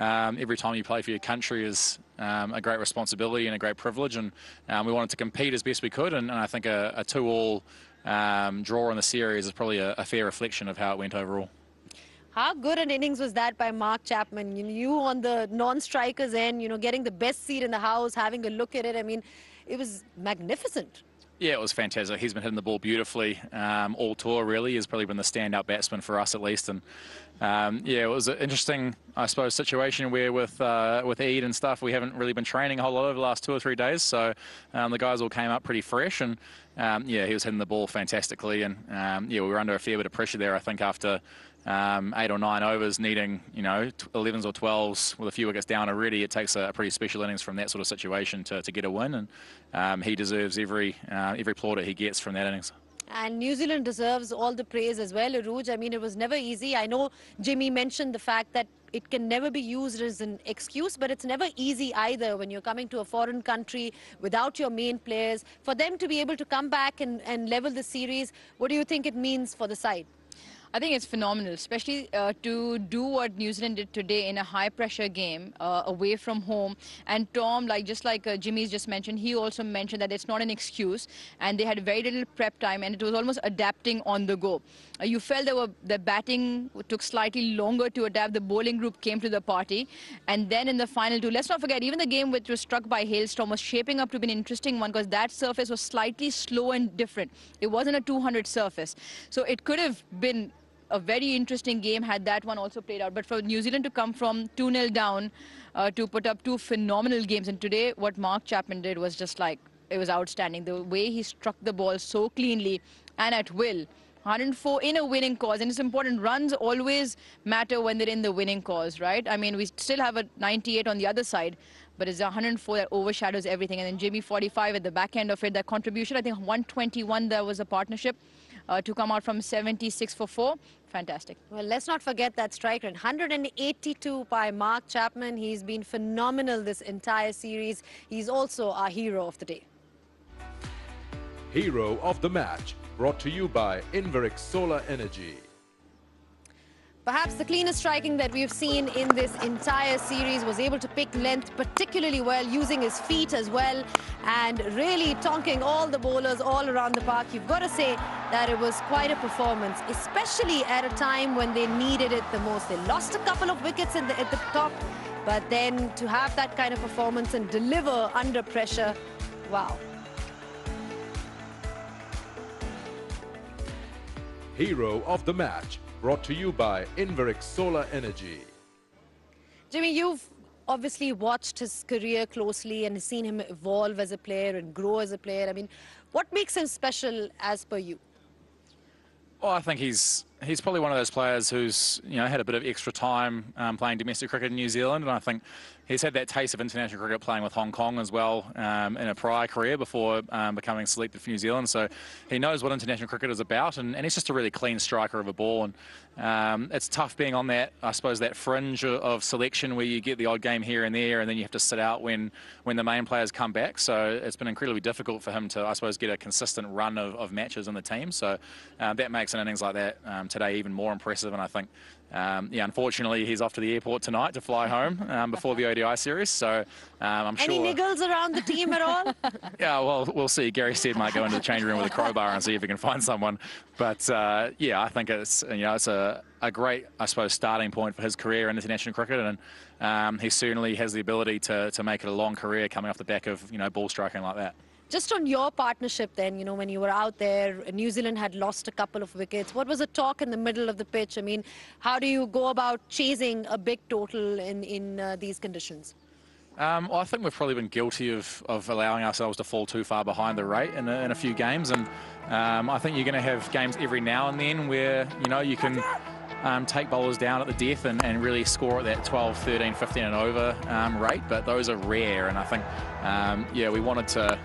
every time you play for your country is a great responsibility and a great privilege, and we wanted to compete as best we could, and I think a 2-all draw in the series is probably a fair reflection of how it went overall. How good an innings was that by Mark Chapman? You on the non-strikers end, you know, getting the best seat in the house, having a look at it. I mean, it was magnificent. Yeah, it was fantastic. He's been hitting the ball beautifully all tour, really. He's probably been the standout batsman for us, at least. And yeah, it was an interesting, I suppose, situation where with Eid and stuff, we haven't really been training a whole lot over the last 2 or 3 days. So the guys all came up pretty fresh, and yeah, he was hitting the ball fantastically. And yeah, we were under a fair bit of pressure there, I think, after 8 or 9 overs, needing, you know, 11s or 12s with a few wickets down already. It takes a pretty special innings from that sort of situation to get a win, and he deserves every plaudit he gets from that innings. And New Zealand deserves all the praise as well, Arooj. I mean, it was never easy. I know Jimmy mentioned the fact that it can never be used as an excuse, but it's never easy either when you're coming to a foreign country without your main players. For them to be able to come back and level the series, what do you think it means for the side? I think it's phenomenal, especially to do what New Zealand did today in a high-pressure game away from home. And Tom, just like Jimmy's just mentioned, he also mentioned that it's not an excuse, and they had very little prep time, and it was almost adapting on the go. You felt the batting took slightly longer to adapt. The bowling group came to the party, and then in the final 2, let's not forget, even the game which was struck by hailstorm was shaping up to be an interesting one, because that surface was slightly slow and different. It wasn't a 200 surface, so it could have been a very interesting game had that one also played out. But for New Zealand to come from 2-0 down to put up 2 phenomenal games, and today what Mark Chapman did was just like, it was outstanding. The way he struck the ball so cleanly and at will. 104 in a winning cause, and it's important. Runs always matter when they're in the winning cause, right? I mean, we still have a 98 on the other side, but it's 104 that overshadows everything. And then Jimmy 45 at the back end of it, that contribution, I think 121, there was a partnership. To come out from 76 for 4. Fantastic. Well, let's not forget that strike rate. 182 by Mark Chapman. He's been phenomenal this entire series. He's also our hero of the day. Hero of the match, brought to you by Inverex Solar Energy. Perhaps the cleanest striking that we've seen in this entire series, was able to pick length particularly well, using his feet as well, and really tonking all the bowlers all around the park. You've got to say that it was quite a performance, especially at a time when they needed it the most. They lost a couple of wickets at the top, but then to have that kind of performance and deliver under pressure, wow. Hero of the match, brought to you by Inverex Solar Energy. Jimmy, you've obviously watched his career closely and seen him evolve as a player and grow as a player. I mean, what makes him special as per you? Well, I think he's probably one of those players who's, you know, had a bit of extra time playing domestic cricket in New Zealand, and I think he's had that taste of international cricket playing with Hong Kong as well in a prior career before becoming selected for New Zealand. So he knows what international cricket is about, and he's just a really clean striker of a ball. And it's tough being on that, I suppose, that fringe of selection where you get the odd game here and there, and then you have to sit out when the main players come back. So it's been incredibly difficult for him to, I suppose, get a consistent run of matches in the team. So that makes an innings like that today even more impressive. And I think, yeah, unfortunately, he's off to the airport tonight to fly home before the ODI series. So I'm sure. Any niggles around the team at all? Yeah, well, we'll see. Gary Stead might go into the changing room with a crowbar and see if he can find someone. But yeah, I think it's it's a great, I suppose, starting point for his career in international cricket, and he certainly has the ability to make it a long career coming off the back of ball striking like that. Just on your partnership then, when you were out there, New Zealand had lost a couple of wickets. What was the talk in the middle of the pitch? I mean, how do you go about chasing a big total in these conditions? Well, I think we've probably been guilty of allowing ourselves to fall too far behind the rate in a few games, and I think you're going to have games every now and then where you can take bowlers down at the death and really score at that 12, 13, 15 and over rate, but those are rare, and I think yeah, we wanted to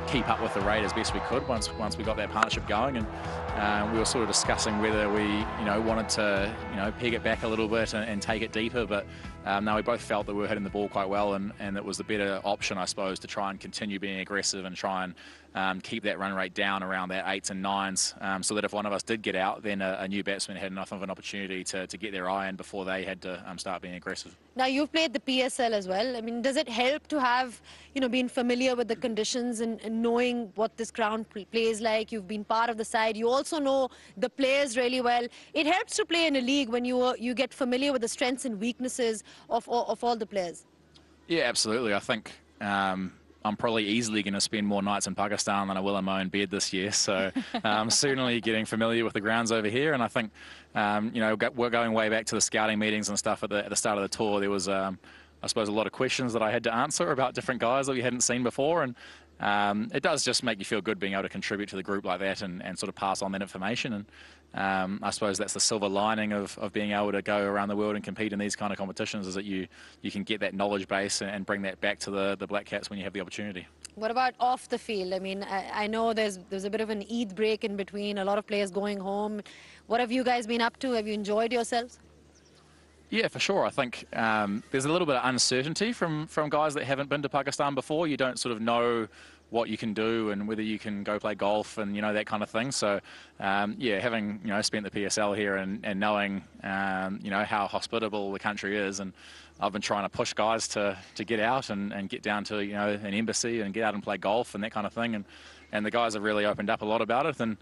keep up with the rate as best we could once we got that partnership going, and we were sort of discussing whether we wanted to peg it back a little bit and take it deeper, but no, we both felt that we were hitting the ball quite well, and it was the better option, I suppose, to try and continue being aggressive and try and keep that run rate down around that 8s and 9s, so that if one of us did get out, then a new batsman had enough of an opportunity to get their eye in before they had to start being aggressive. Now, you've played the PSL as well. I mean, does it help to have, been familiar with the conditions and knowing what this ground plays like? You've been part of the side. You also know the players really well. It helps to play in a league when you get familiar with the strengths and weaknesses of all the players. Yeah, absolutely. I think I'm probably easily going to spend more nights in Pakistan than I will in my own bed this year. So certainly getting familiar with the grounds over here. And I think, we're going way back to the scouting meetings and stuff at the start of the tour. There was, I suppose, a lot of questions that I had to answer about different guys that we hadn't seen before. And it does just make you feel good being able to contribute to the group like that and sort of pass on that information. And I suppose that's the silver lining of being able to go around the world and compete in these kind of competitions, is that you can get that knowledge base and bring that back to the Black Caps when you have the opportunity. What about off the field? I mean, I know there's a bit of an Eid break in between, a lot of players going home. What have you guys been up to? Have you enjoyed yourselves? Yeah, for sure. I think there's a little bit of uncertainty from guys that haven't been to Pakistan before. You don't sort of know what you can do and whether you can go play golf and that kind of thing. So yeah, having spent the PSL here and knowing how hospitable the country is, and I've been trying to push guys to get out and get down to an embassy and get out and play golf and that kind of thing, and the guys have really opened up a lot about it, and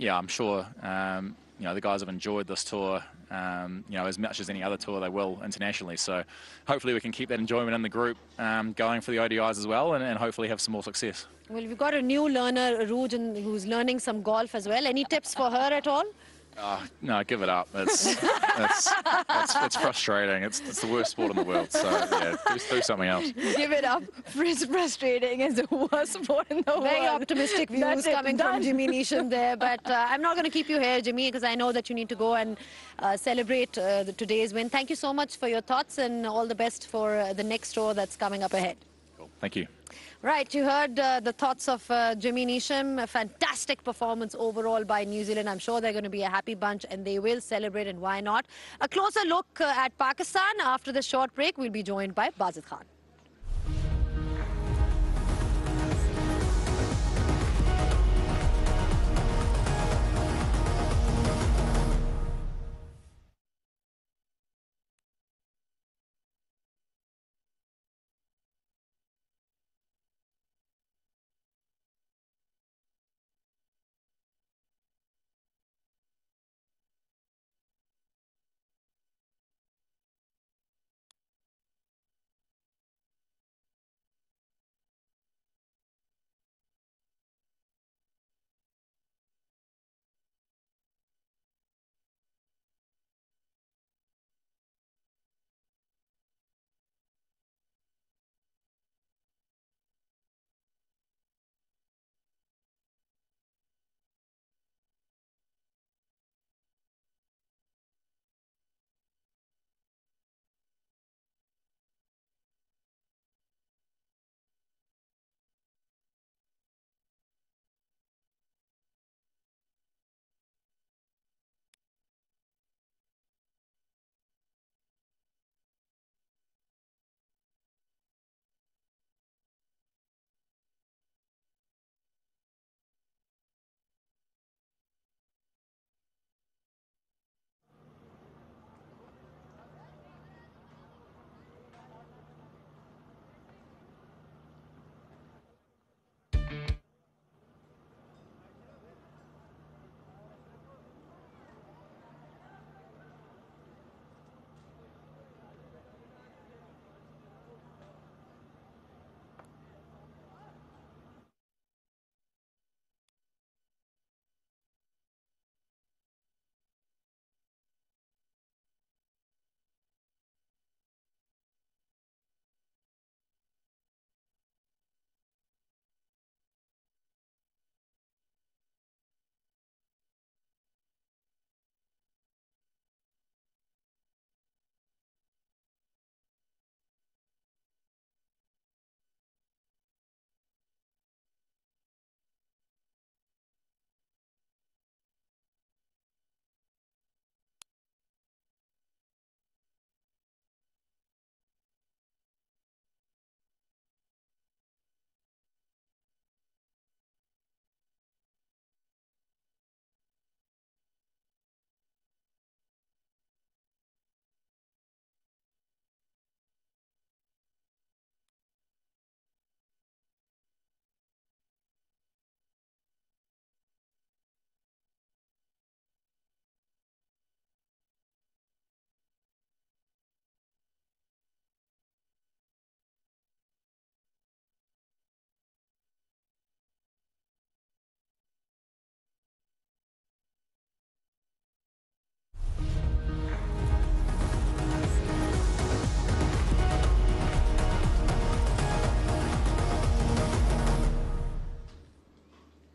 yeah, I'm sure the guys have enjoyed this tour as much as any other tour they will internationally. So hopefully we can keep that enjoyment in the group going for the ODIs as well, and hopefully have some more success. Well, we've got a new learner, Rooj, who's learning some golf as well. Any tips for her at all? No, give it up. It's frustrating. It's the worst sport in the world. So yeah, do something else. Give it up. It's frustrating. It's the worst sport in the world. Very optimistic views coming from Jimmy Neesham there. But I'm not going to keep you here, Jimmy, because I know that you need to go and celebrate today's win. Thank you so much for your thoughts, and all the best for the next tour that's coming up ahead. Cool. Thank you. Right, you heard the thoughts of Jimmy Neesham. A fantastic performance overall by New Zealand. I'm sure they're going to be a happy bunch, and they will celebrate, and why not? A closer look at Pakistan after the short break. We'll be joined by Bazid Khan.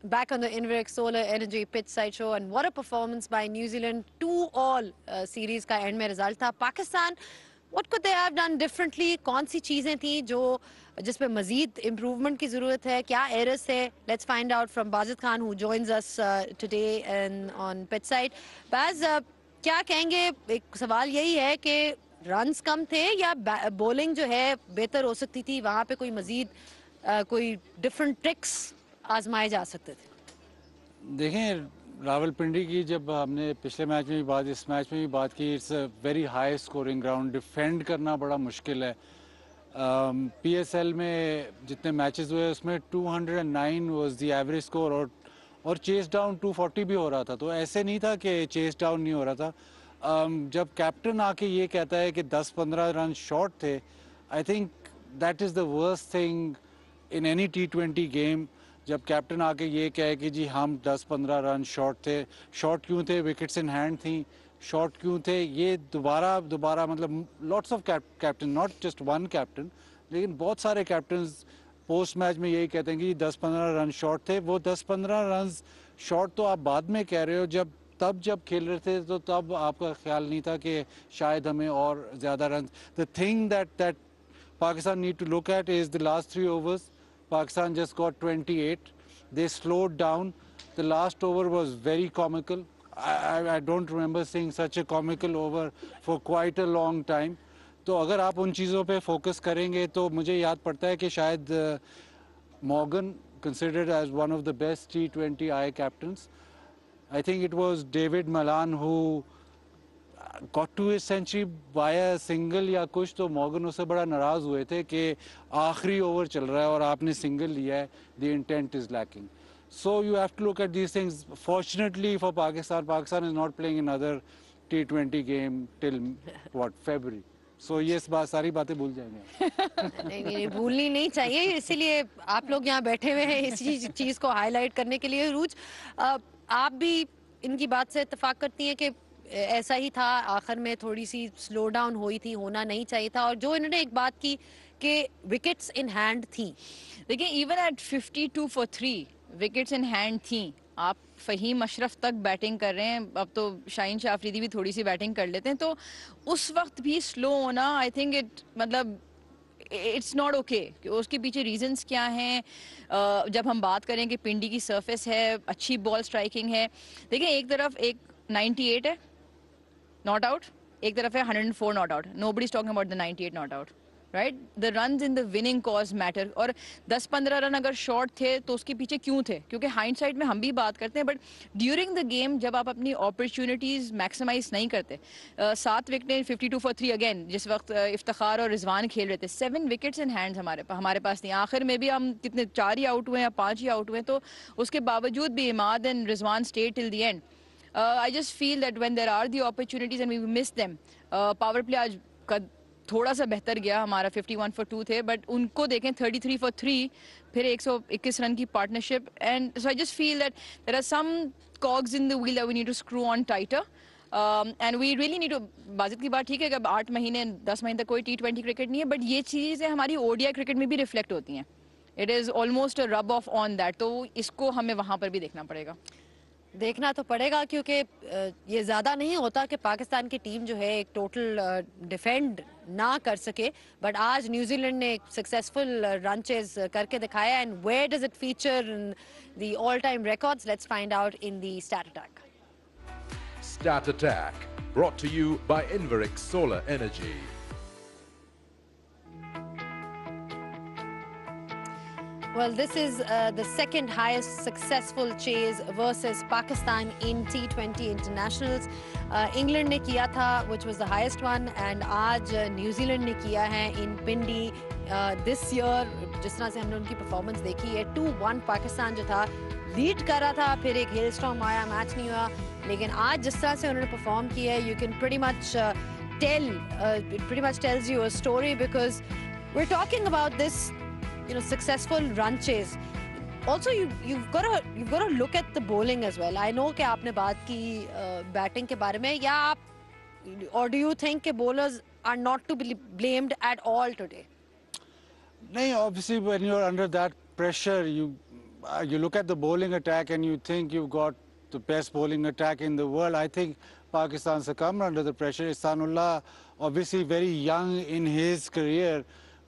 back on the Inverix Solar Energy pitch side show, and what a performance by New Zealand. 2-all series का end में result था. Pakistan, what could they have done differently? कौन सी चीजें थी जो जिस पे मजीद improvement की ज़रूरत है? क्या errors थे? Let's find out from Bazid Khan, who joins us today and on pitch side. Baz, क्या कहेंगे? एक सवाल यही है कि रन्स कम थे या बॉलिंग जो है बेहतर हो सकती थी, वहाँ पे कोई मजीद कोई डिफरेंट ट्रिक्स आजमाए जा सकते थे? देखें, रावलपिंडी की जब हमने पिछले मैच में भी बात, इस मैच में भी बात की, it's a very high scoring ground. Defend करना बड़ा मुश्किल है. PSL में जितने मैचेस हुए उसमें 209 वाज द एवरेज स्कोर, और चेस डाउन 240 भी हो रहा था. तो ऐसे नहीं था कि चेस डाउन नहीं हो रहा था. जब कैप्टन आके ये कहता है कि 10-15 रन शॉर्ट थे, I think that is the worst thing in any T20 game. जब कैप्टन आके ये कहे कि जी हम 10-15 रन शॉर्ट थे. शॉर्ट क्यों थे? विकेट्स इन हैंड थी. शॉर्ट क्यों थे? ये दोबारा मतलब lots of captain, not just one captain, लेकिन बहुत सारे कैप्टन पोस्ट मैच में यही कहते हैं कि 10-15 रन शॉर्ट थे. वो 10-15 रन शॉर्ट तो आप बाद में कह रहे हो, जब खेल रहे थे तो तब आपका ख्याल नहीं था कि शायद हमें और ज़्यादा run. The thing that Pakistan need to look at is the last 3 overs. Pakistan just got 28. They slowed down. The last over was very comical. I don't remember seeing such a comical over for quite a long time. तो अगर आप उन चीज़ों पे focus करेंगे तो मुझे याद पड़ता है कि शायद Morgan, considered as one of the best T20I captains, I think it was David Malan who got to his century via a single या कुछ. तो मॉर्गन उससे बड़ा नाराज़ हुए थे कि आखिरी ओवर चल रहा है और आपने सिंगल लिया है. The intent is lacking. So you have to look at these things. Fortunately for Pakistan is not playing another T20 game till what, February. So ये सारी बातें भूल जाएंगे. नहीं, भूलनी नहीं चाहिए, इसीलिए आप लोग यहाँ बैठे हुए हैं इसी चीज़ को हाईलाइट करने के लिए. रूज, आप भी इनकी बात से इत्तेफाक करती हैं कि ऐसा ही था, आखिर में थोड़ी सी स्लो डाउन हुई थी, होना नहीं चाहिए था. और जो इन्होंने एक बात की कि विकेट्स इन हैंड थी. देखिए, even at 52 for 3 wickets in hand थी. आप फ़हीम अशरफ तक बैटिंग कर रहे हैं, अब तो शाहीन शाह अफरीदी भी थोड़ी सी बैटिंग कर लेते हैं, तो उस वक्त भी स्लो होना, I think it's not okay. उसके पीछे रीजंस क्या हैं? जब हम बात करें कि पिंडी की सरफेस है, अच्छी बॉल स्ट्राइकिंग है. देखिए, एक तरफ एक 98 है नॉट आउट, एक तरफ है 104 not out. Nobody is talking about the 98 not out, right? The runs in the winning cause matter. और 10-15 रन अगर शॉर्ट थे तो उसके पीछे क्यों थे? क्योंकि हाइंडसाइड में हम भी बात करते हैं, बट ड्यूरिंग द गेम जब आप अपनी अपॉर्चुनिटीज़ मैक्सिमाइज नहीं करते. 7 विकेटें 52 for 3 अगेन, जिस वक्त इफ्तिखार और रिजवान खेल रहे थे. 7 विकेट्स इन हैंड्स हमारे पास नहीं. आखिर में भी हम कितने 4 ही आउट हुए या 5 ही आउट हुए, तो उसके बावजूद भी Imad and Rizwan stay till the end. I just feel that when there are the opportunities and we miss them, power play आज का थोड़ा सा बेहतर गया. हमारा 51 for 2 थे, बट उनको देखें 33 for 3, फिर 121 रन की partnership. And so I just feel that there are some cogs in the wheel that we need to screw on tighter. And we really need to, Wajid की बात ठीक है कि अब 8 महीने 10 महीने तक कोई T20 क्रिकेट नहीं है, बट ये चीज़ें हमारी ODI क्रिकेट में भी रिफ्लेक्ट होती हैं. It is almost a rub off on that. तो इसको हमें वहाँ पर भी देखना पड़ेगा. देखना तो पड़ेगा, क्योंकि ये ज़्यादा नहीं होता कि पाकिस्तान की टीम जो है एक टोटल डिफेंड ना कर सके, बट आज न्यूजीलैंड ने एक सक्सेसफुल रन चेज करके दिखाया. And where does it feature in the all time records? Let's find out in the stat attack. Stat Attack, brought to you by Inverix Solar Energy. Well, this is the second highest successful chase versus Pakistan in T20 internationals. England ने किया था, which was the highest one, and आज New Zealand ने किया है in Pindi. This year, जिस तरह से हमने उनकी performance देखी है, 2-1 पाकिस्तान जो था लीड कर रहा था, फिर एक हेल स्टॉर्म आया, मैच नहीं हुआ. लेकिन आज जिस तरह से उन्होंने परफॉर्म किया है, you can pretty much tell, it pretty much tells you a story, because we're talking about this, successful run chase. Also, you've got to look at the bowling as well. I know कि आपने बात की batting के बारे में, या आप, or do you think कि bowlers are not to be blamed at all today? नहीं, obviously when you're under that pressure, you look at the bowling attack and you think you've got the best bowling attack in the world. I think Pakistan succumbed under the pressure. Ihsanullah, obviously very young in his career,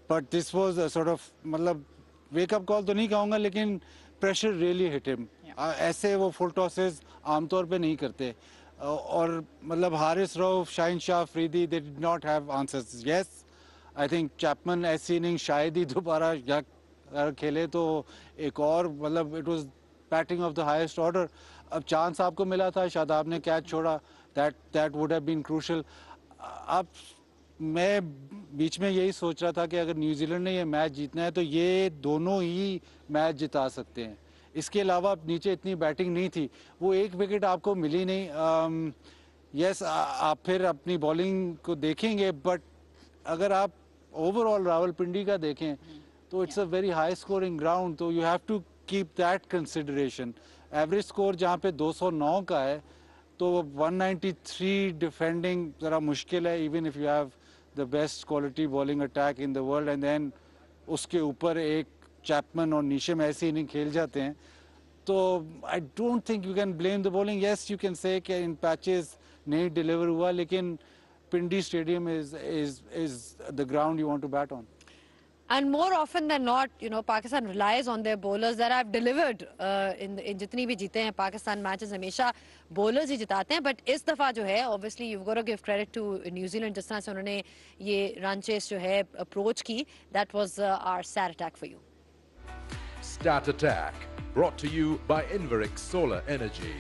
but this was a sort of मतलब wake up call तो नहीं कहूँगा, लेकिन pressure really hit him. ऐसे वो full tosses आमतौर पे नहीं करते. और मतलब Haris Rauf, Shaheen Shah Afridi, they did not have answers. Yes, I think Chapman ऐसी इनिंग शायद ही दोबारा अगर खेले तो एक और मतलब it was batting of the highest order. अब चांस आपको मिला था, शादाब ने कैच छोड़ा, that would have been crucial. अब मैं बीच में यही सोच रहा था कि अगर न्यूजीलैंड ने ये मैच जीतना है तो ये दोनों ही मैच जिता सकते हैं. इसके अलावा नीचे इतनी बैटिंग नहीं थी, वो एक विकेट आपको मिली नहीं. यस, आप फिर अपनी बॉलिंग को देखेंगे, बट अगर आप ओवरऑल रावलपिंडी का देखें तो it's a very high scoring ground, तो you have to keep that consideration. Average score जहाँ पे 209 का है तो 193 डिफेंडिंग ज़रा मुश्किल है, even if you have the best quality bowling attack in the world, and then उसके ऊपर एक चैपमैन और नीशम ऐसी इनिंग खेल जाते हैं. तो I don't think you can blame the bowling. Yes, you can say कि इन पैचेस नहीं डिलीवर हुआ, लेकिन Pindi stadium is the ground you want to bat on. And more often than not, you know, Pakistan relies on their bowlers that have delivered in जितनी भी जीते हैं Pakistan matches, हमेशा bowlers ही जिताते हैं. But इस दफ़ा जो है, obviously you've got to give credit to New Zealand, जिस तरह से उन्होंने ये run chase जो है approach की. That was our stat attack for you. Stat Attack, brought to you by Inverix Solar Energy.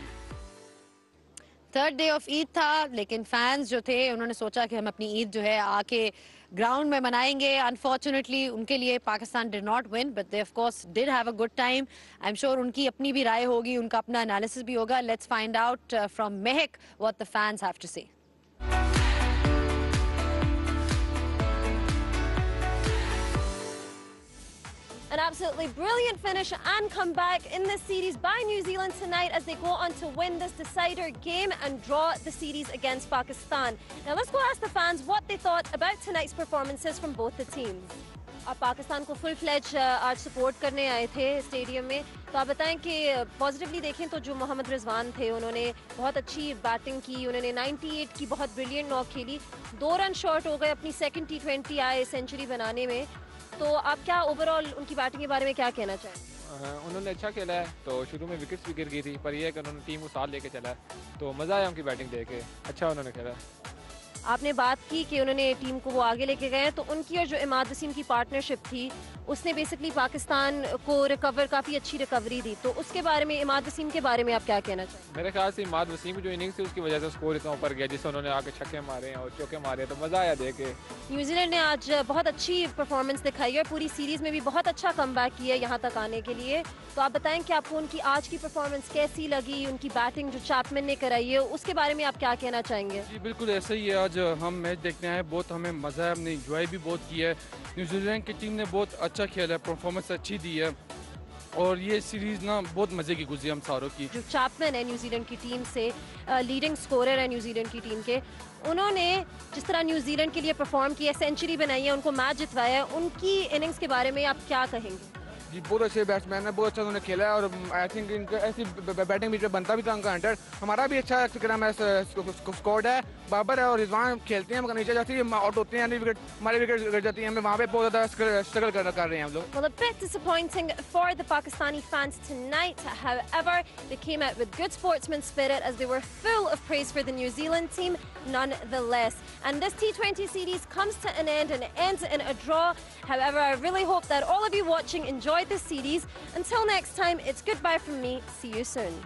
Third day of Eid था, लेकिन फैंस जो थे उन्होंने सोचा कि हम अपनी ईद जो है आके ग्राउंड में मनाएंगे. अनफॉर्चुनेटली उनके लिए Pakistan did not win, but they of course did have a good time. I am sure उनकी अपनी भी राय होगी, उनका अपना एनालिसिस भी होगा. Let's find out from Mahak what the fans have to say. An absolutely brilliant finish and comeback in this series by New Zealand tonight as they go on to win this decider game and draw the series against Pakistan. Now let's go ask the fans what they thought about tonight's performances from both the teams. आप पाकिस्तान को full fledge आज support करने आए थे stadium में, तो आप बताएं कि पॉजिटिवली देखें तो जो मोहम्मद रिजवान थे उन्होंने बहुत अच्छी बैटिंग की. उन्होंने 98 की बहुत ब्रिलियंट नॉक खेली, 2 रन शॉर्ट हो गए अपनी सेकंड T20I सेंचुरी बनाने में. तो आप क्या ओवरऑल उनकी बैटिंग के बारे में क्या कहना चाहें? उन्होंने अच्छा खेला है, तो शुरू में विकेट्स भी गिर गई थी, पर यह है कि उन्होंने टीम को साथ लेके चला है, तो मज़ा आया उनकी बैटिंग देख के. अच्छा उन्होंने खेला. आपने बात की कि उन्होंने टीम को वो आगे लेके गए, तो उनकी और जो इमाद वसीम की पार्टनरशिप थी उसने बेसिकली पाकिस्तान को काफ़ी अच्छी रिकवरी दी. तो उसके बारे में, इमाद वसीम के बारे में आप क्या कहना चाहें? मेरे ख्याल से इमाद वसीम की जो इनिंग्स थी उसकी वजह से स्कोर इतना ऊपर गया, जिससे उन्होंने आके छक्के मारे और चौके मारे, तो मज़ा आया देख के. न्यूजीलैंड ने आज बहुत अच्छी परफॉर्मेंस दिखाई है, पूरी सीरीज़ में भी बहुत अच्छा कमबैक किया यहाँ तक आने के लिए. तो आप बताएं कि आपको उनकी आज की परफॉर्मेंस कैसी लगी, उनकी बैटिंग जो चैपमैन ने कराई है उसके बारे में आप क्या कहना चाहेंगे? जी बिल्कुल ऐसा ही है. आज हम मैच देखने आए, बहुत हमें मज़ा है, हमने इंजॉय भी बहुत किया है. न्यूजीलैंड की टीम ने बहुत अच्छा खेला है, परफॉर्मेंस अच्छी दी है, और ये सीरीज़ ना बहुत मज़े की गुजरी हम सारों की. जो चैपमैन है न्यूजीलैंड की टीम से, लीडिंग स्कोरर है न्यूजीलैंड की टीम के, उन्होंने जिस तरह न्यूजीलैंड के लिए परफॉर्म किया, सेंचुरी बनाई है, उनको मैच जितवाया है, उनकी इनिंग्स के बारे में आप क्या कहेंगे? जी बहुत अच्छे बैट्समैन है, बहुत अच्छा उन्होंने खेला है, और आई थिंक इनका ऐसी बैटिंग भी बनता भी था उनका 100. हमारा भी अच्छा स्कोर है, बाबर है और रिजवान खेलते हैं, मगर नीचे जाती है आउट होते हैं, विकेट हमारी विकेट गिर जाती है, हमें वहाँ पे बहुत ज़्यादा स्ट्रगल कर रहे हैं हम लोग. Well, a bit disappointing for the Pakistani fans tonight. However, they came out with good sportsman spirit as they were full of praise for the New Zealand team nonetheless. And this T20 series comes to an end and ends in a draw. However, I really hope that all of you watching enjoyed this series. Until next time, it's goodbye from me. See you soon.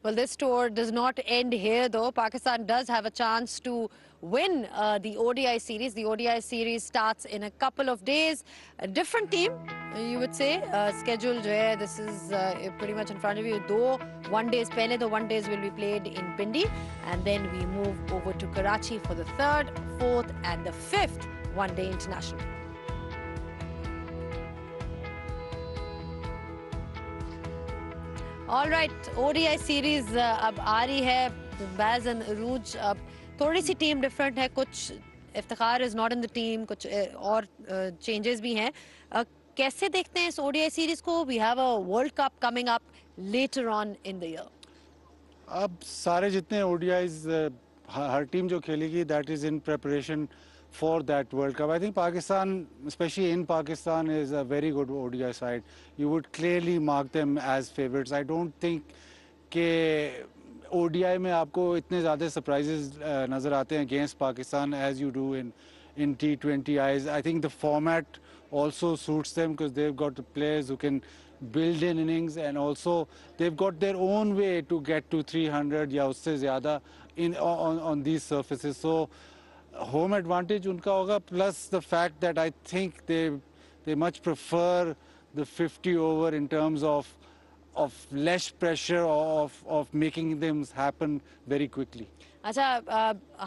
Well, this tour does not end here, though. Pakistan does have a chance to win the ODI series. The ODI series starts in a couple of days. A different team, you would say. Schedule, this is pretty much in front of you. 2 one-days pehle, the one-days will be played in Pindi. And then we move over to Karachi for the 3rd, 4th and the 5th one-day international. All right, ODI series अब आ रही है. Baz and Arooj, अब थोड़ी सी team different है, कुछ Iftikhar is not in the team, कुछ और changes भी हैं. कैसे देखते हैं इस ओडीआई सीरीज को? We have a World Cup coming up later on in the year. अब सारे जितने ओडीआईज हर टीम जो खेलेगी that is in preparation for that World Cup. I think Pakistan, especially in Pakistan, is a very good ODI side. You would clearly mark them as favorites. I don't think के ODI में आपको इतने ज़्यादा surprises नज़र आते हैं against Pakistan as you do in T20Is. I think the format also suits them because they've got the players who can build in innings, and also they've got their own way to get to 300 या उससे ज़्यादा on these surfaces. So home advantage उनका होगा, plus the fact that I think they much prefer the 50 over in terms of less pressure, of making them happen very quickly. अच्छा,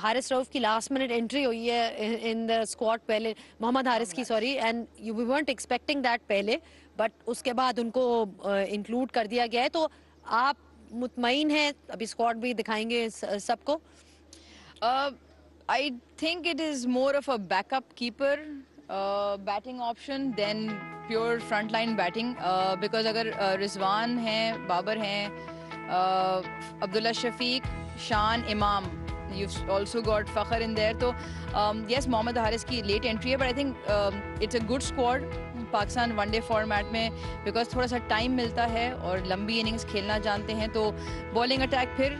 हारिस रऊफ की last minute entry हुई है in the squad पहले, मोहम्मद हारिस की, sorry, and we weren't expecting that पहले, but उसके बाद उनको इंक्लूड कर दिया गया है. तो आप मुतमईन हैं? अभी स्क्वाड भी दिखाएंगे सबको. I think it is more of a backup keeper batting option than pure frontline batting, because अगर रिजवान हैं, बाबर हैं, अब्दुल्ला शफीक, शान, इमाम, you've also got Fakhar in there. तो yes, मोहम्मद हारिस की लेट एंट्री है, but I think it's a good squad Pakistan one day format में, because थोड़ा सा टाइम मिलता है और लंबी इनिंग्स खेलना जानते हैं. तो बॉलिंग अटैक फिर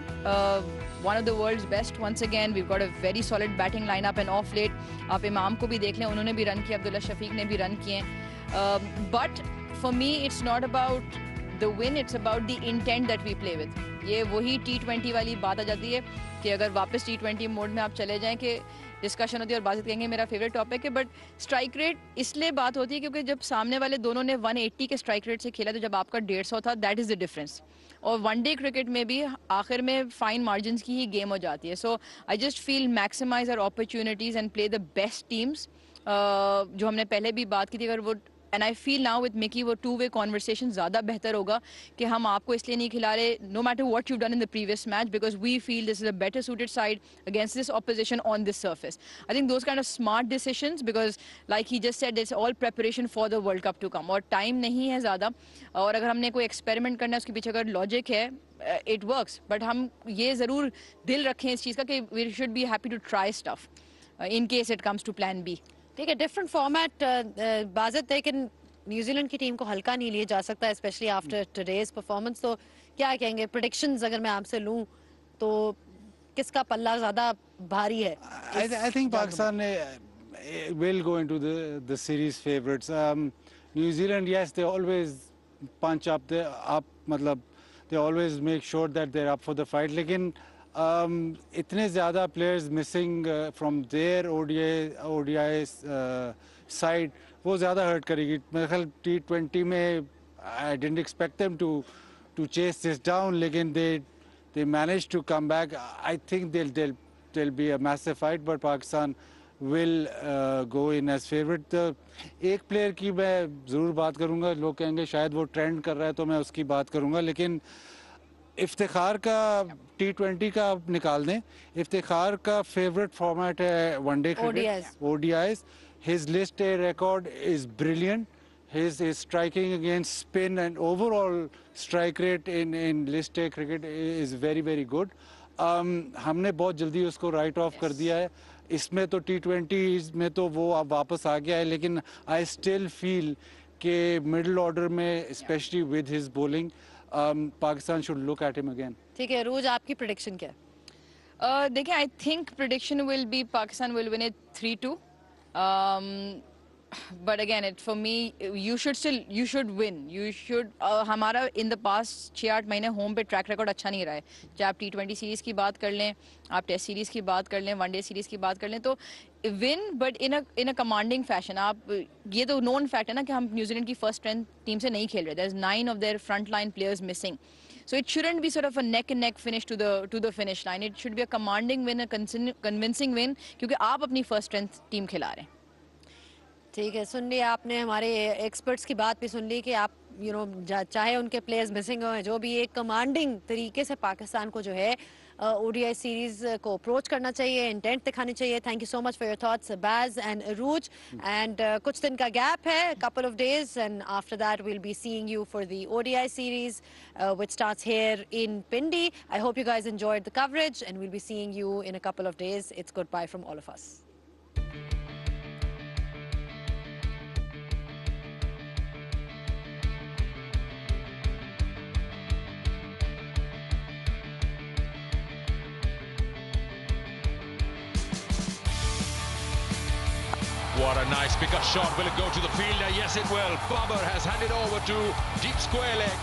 one of the world's best once again. We've got a very solid batting lineup, and off late आप इमाम को भी देख लें, उन्होंने भी रन किए, अब्दुल्ला शफीक ने भी रन किए. But for me it's not about the win, it's about the intent that we play with. ये वही T20 वाली बात आ जाती है कि अगर वापस T20 मोड में आप चले जाएं कि डिस्कशन होती है और बात कहेंगे मेरा फेवरेट टॉपिक है, बट स्ट्राइक रेट इसलिए बात होती है क्योंकि जब सामने वाले दोनों ने 180 के स्ट्राइक रेट से खेला, तो जब आपका 150 था, दैट इज़ द डिफरेंस. और वनडे क्रिकेट में भी आखिर में फाइन मार्जिन्स की ही गेम हो जाती है. So I just feel maximize our opportunities and play the best teams. जो हमने पहले भी बात की थी, अगर वो, and I feel now with Mickey वो टू वे कॉन्वर्सेशन ज़्यादा बेहतर होगा कि हम आपको इसलिए नहीं खिला रहे, no matter what you done in the previous match, because we feel this is a better suited side against this opposition on this surface. I think those kind of smart decisions, because like he just said it's all preparation for the World Cup to come, और time नहीं है ज़्यादा. और अगर हमने कोई experiment करना है, उसके पीछे अगर लॉजिक है, इट वर्क्स. बट हम ये ज़रूर दिल रखें इस चीज़ का कि we should be happy to try stuff in case it comes to plan B. ठीक है, डिफरेंट फॉर्मेट बाज़त, लेकिन न्यूजीलैंड की टीम को हल्का नहीं लिया जा सकता, स्पेशली आफ्टर टुडेज परफॉर्मेंस. तो क्या कहेंगे, प्रेडिक्शंस अगर मैं आपसे लूं तो किसका पल्ला ज़्यादा भारी है? I think Pakistan will go into the series favorites. New Zealand, yes, they always punch up, मतलब they always make sure that they're up for the fight. लेकिन इतने ज़्यादा players missing from their ODI side, वो ज़्यादा hurt करेगी. मेरे ख्याल T20 में I didn't expect them to chase this down, लेकिन they managed to come back. I think there'll be a massive fight, but Pakistan will go in as favorite. एक player की मैं ज़रूर बात करूँगा, लोग कहेंगे शायद वो ट्रेंड कर रहा है तो मैं उसकी बात करूँगा, लेकिन इफ्तिखार का T20 का आप निकाल दें. इफ्तिखार का फेवरेट फॉर्मेट है one day cricket, ODIs. His list A record is brilliant. His striking against spin and overall strike rate in list A cricket is very, very good. हमने बहुत जल्दी उसको राइट ऑफ कर दिया है. इसमें तो T20 में तो वो अब वापस आ गया है, लेकिन आई स्टिल फील कि मिडिल ऑर्डर में, specially with his bowling, Pakistan should look at him again. ठीक है, रोज आपकी प्रेडिक्शन क्या है? देखिए, I think prediction will be Pakistan will win it 3-2. But again, for me, you should win. You should. हमारा in the past 6-8 महीने home पे track record अच्छा नहीं रहा है. चाहे आप T20 सीरीज की बात कर लें, आप टेस्ट सीरीज की बात कर लें, वनडे सीरीज की बात कर लें, तो win but in a commanding fashion. आप ये तो नोन फैक्ट है ना कि हम न्यूजीलैंड की फर्स्ट स्ट्रेंथ टीम से नहीं खेल रहे. There's 9 of their front line players missing. So it shouldn't be sort of a neck and neck finish to the finish line. It should be a commanding win, a convincing win, क्योंकि आप अपनी first strength team खिला रहे हैं. ठीक है, सुन लिया आपने, हमारे एक्सपर्ट्स की बात भी सुन ली कि आप चाहे उनके प्लेयर्स मिसिंग हो, जो भी एक कमांडिंग तरीके से पाकिस्तान को जो है ODI सीरीज को अप्रोच करना चाहिए, इंटेंट दिखानी चाहिए. Thank you so much for your thoughts बाज एंड अरूज. एंड कुछ दिन का गैप है, couple of days, and after that we'll be seeing you for the ODI series which starts here in Pindi. I hope you guys enjoyed the coverage, and we'll be seeing you in a couple of days. It's goodbye from all of us. What a nice pickup shot. Will it go to the fielder? Yes, it will. Babar has handed over to deep square leg.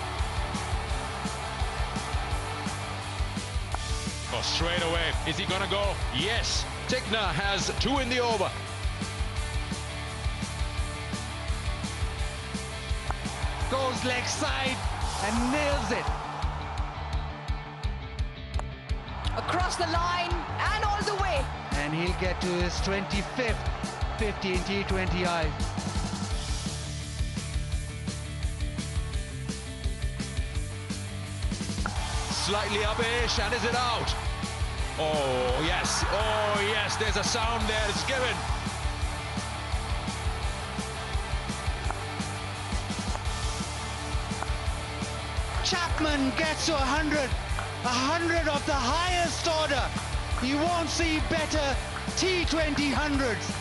Oh, straight away. Is he going to go? Yes. Tigna has 2 in the over. Goes leg side and nails it. Across the line and all the way. And he'll get to his 25th 50 in T20I. Slightly up-ish, and is it out? Oh, yes, there's a sound there, it's given. Chapman gets to 100. 100 of the highest order. You won't see better T20 hundreds.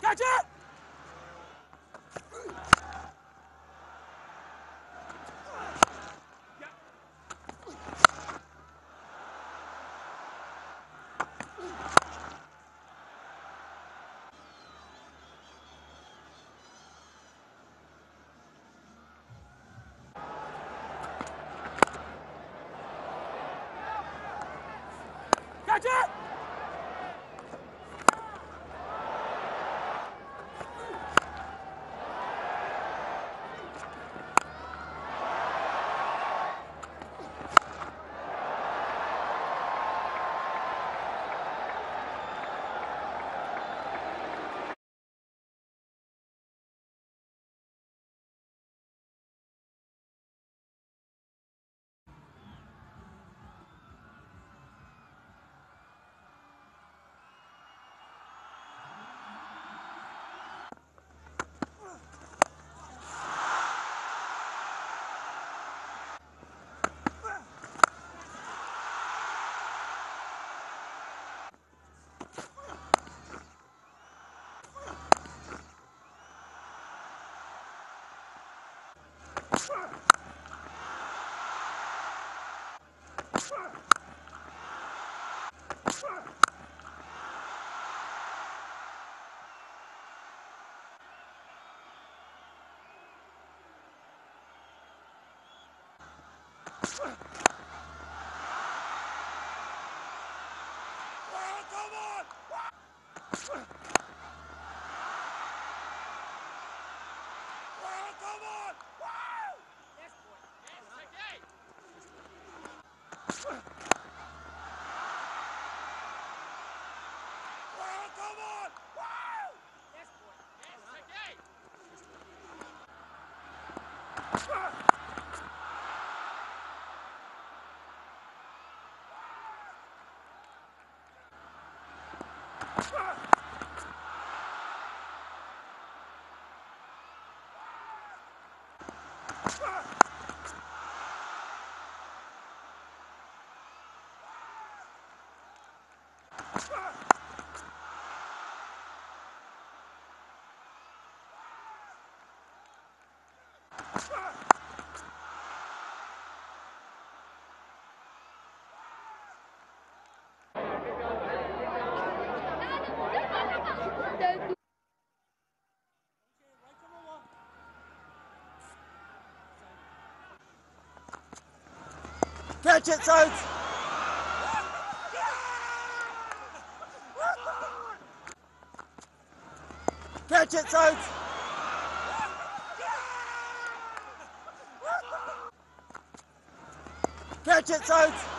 Catch it! Catch it! Catch it, Soads! Catch it, Soads! Catch it, Soads!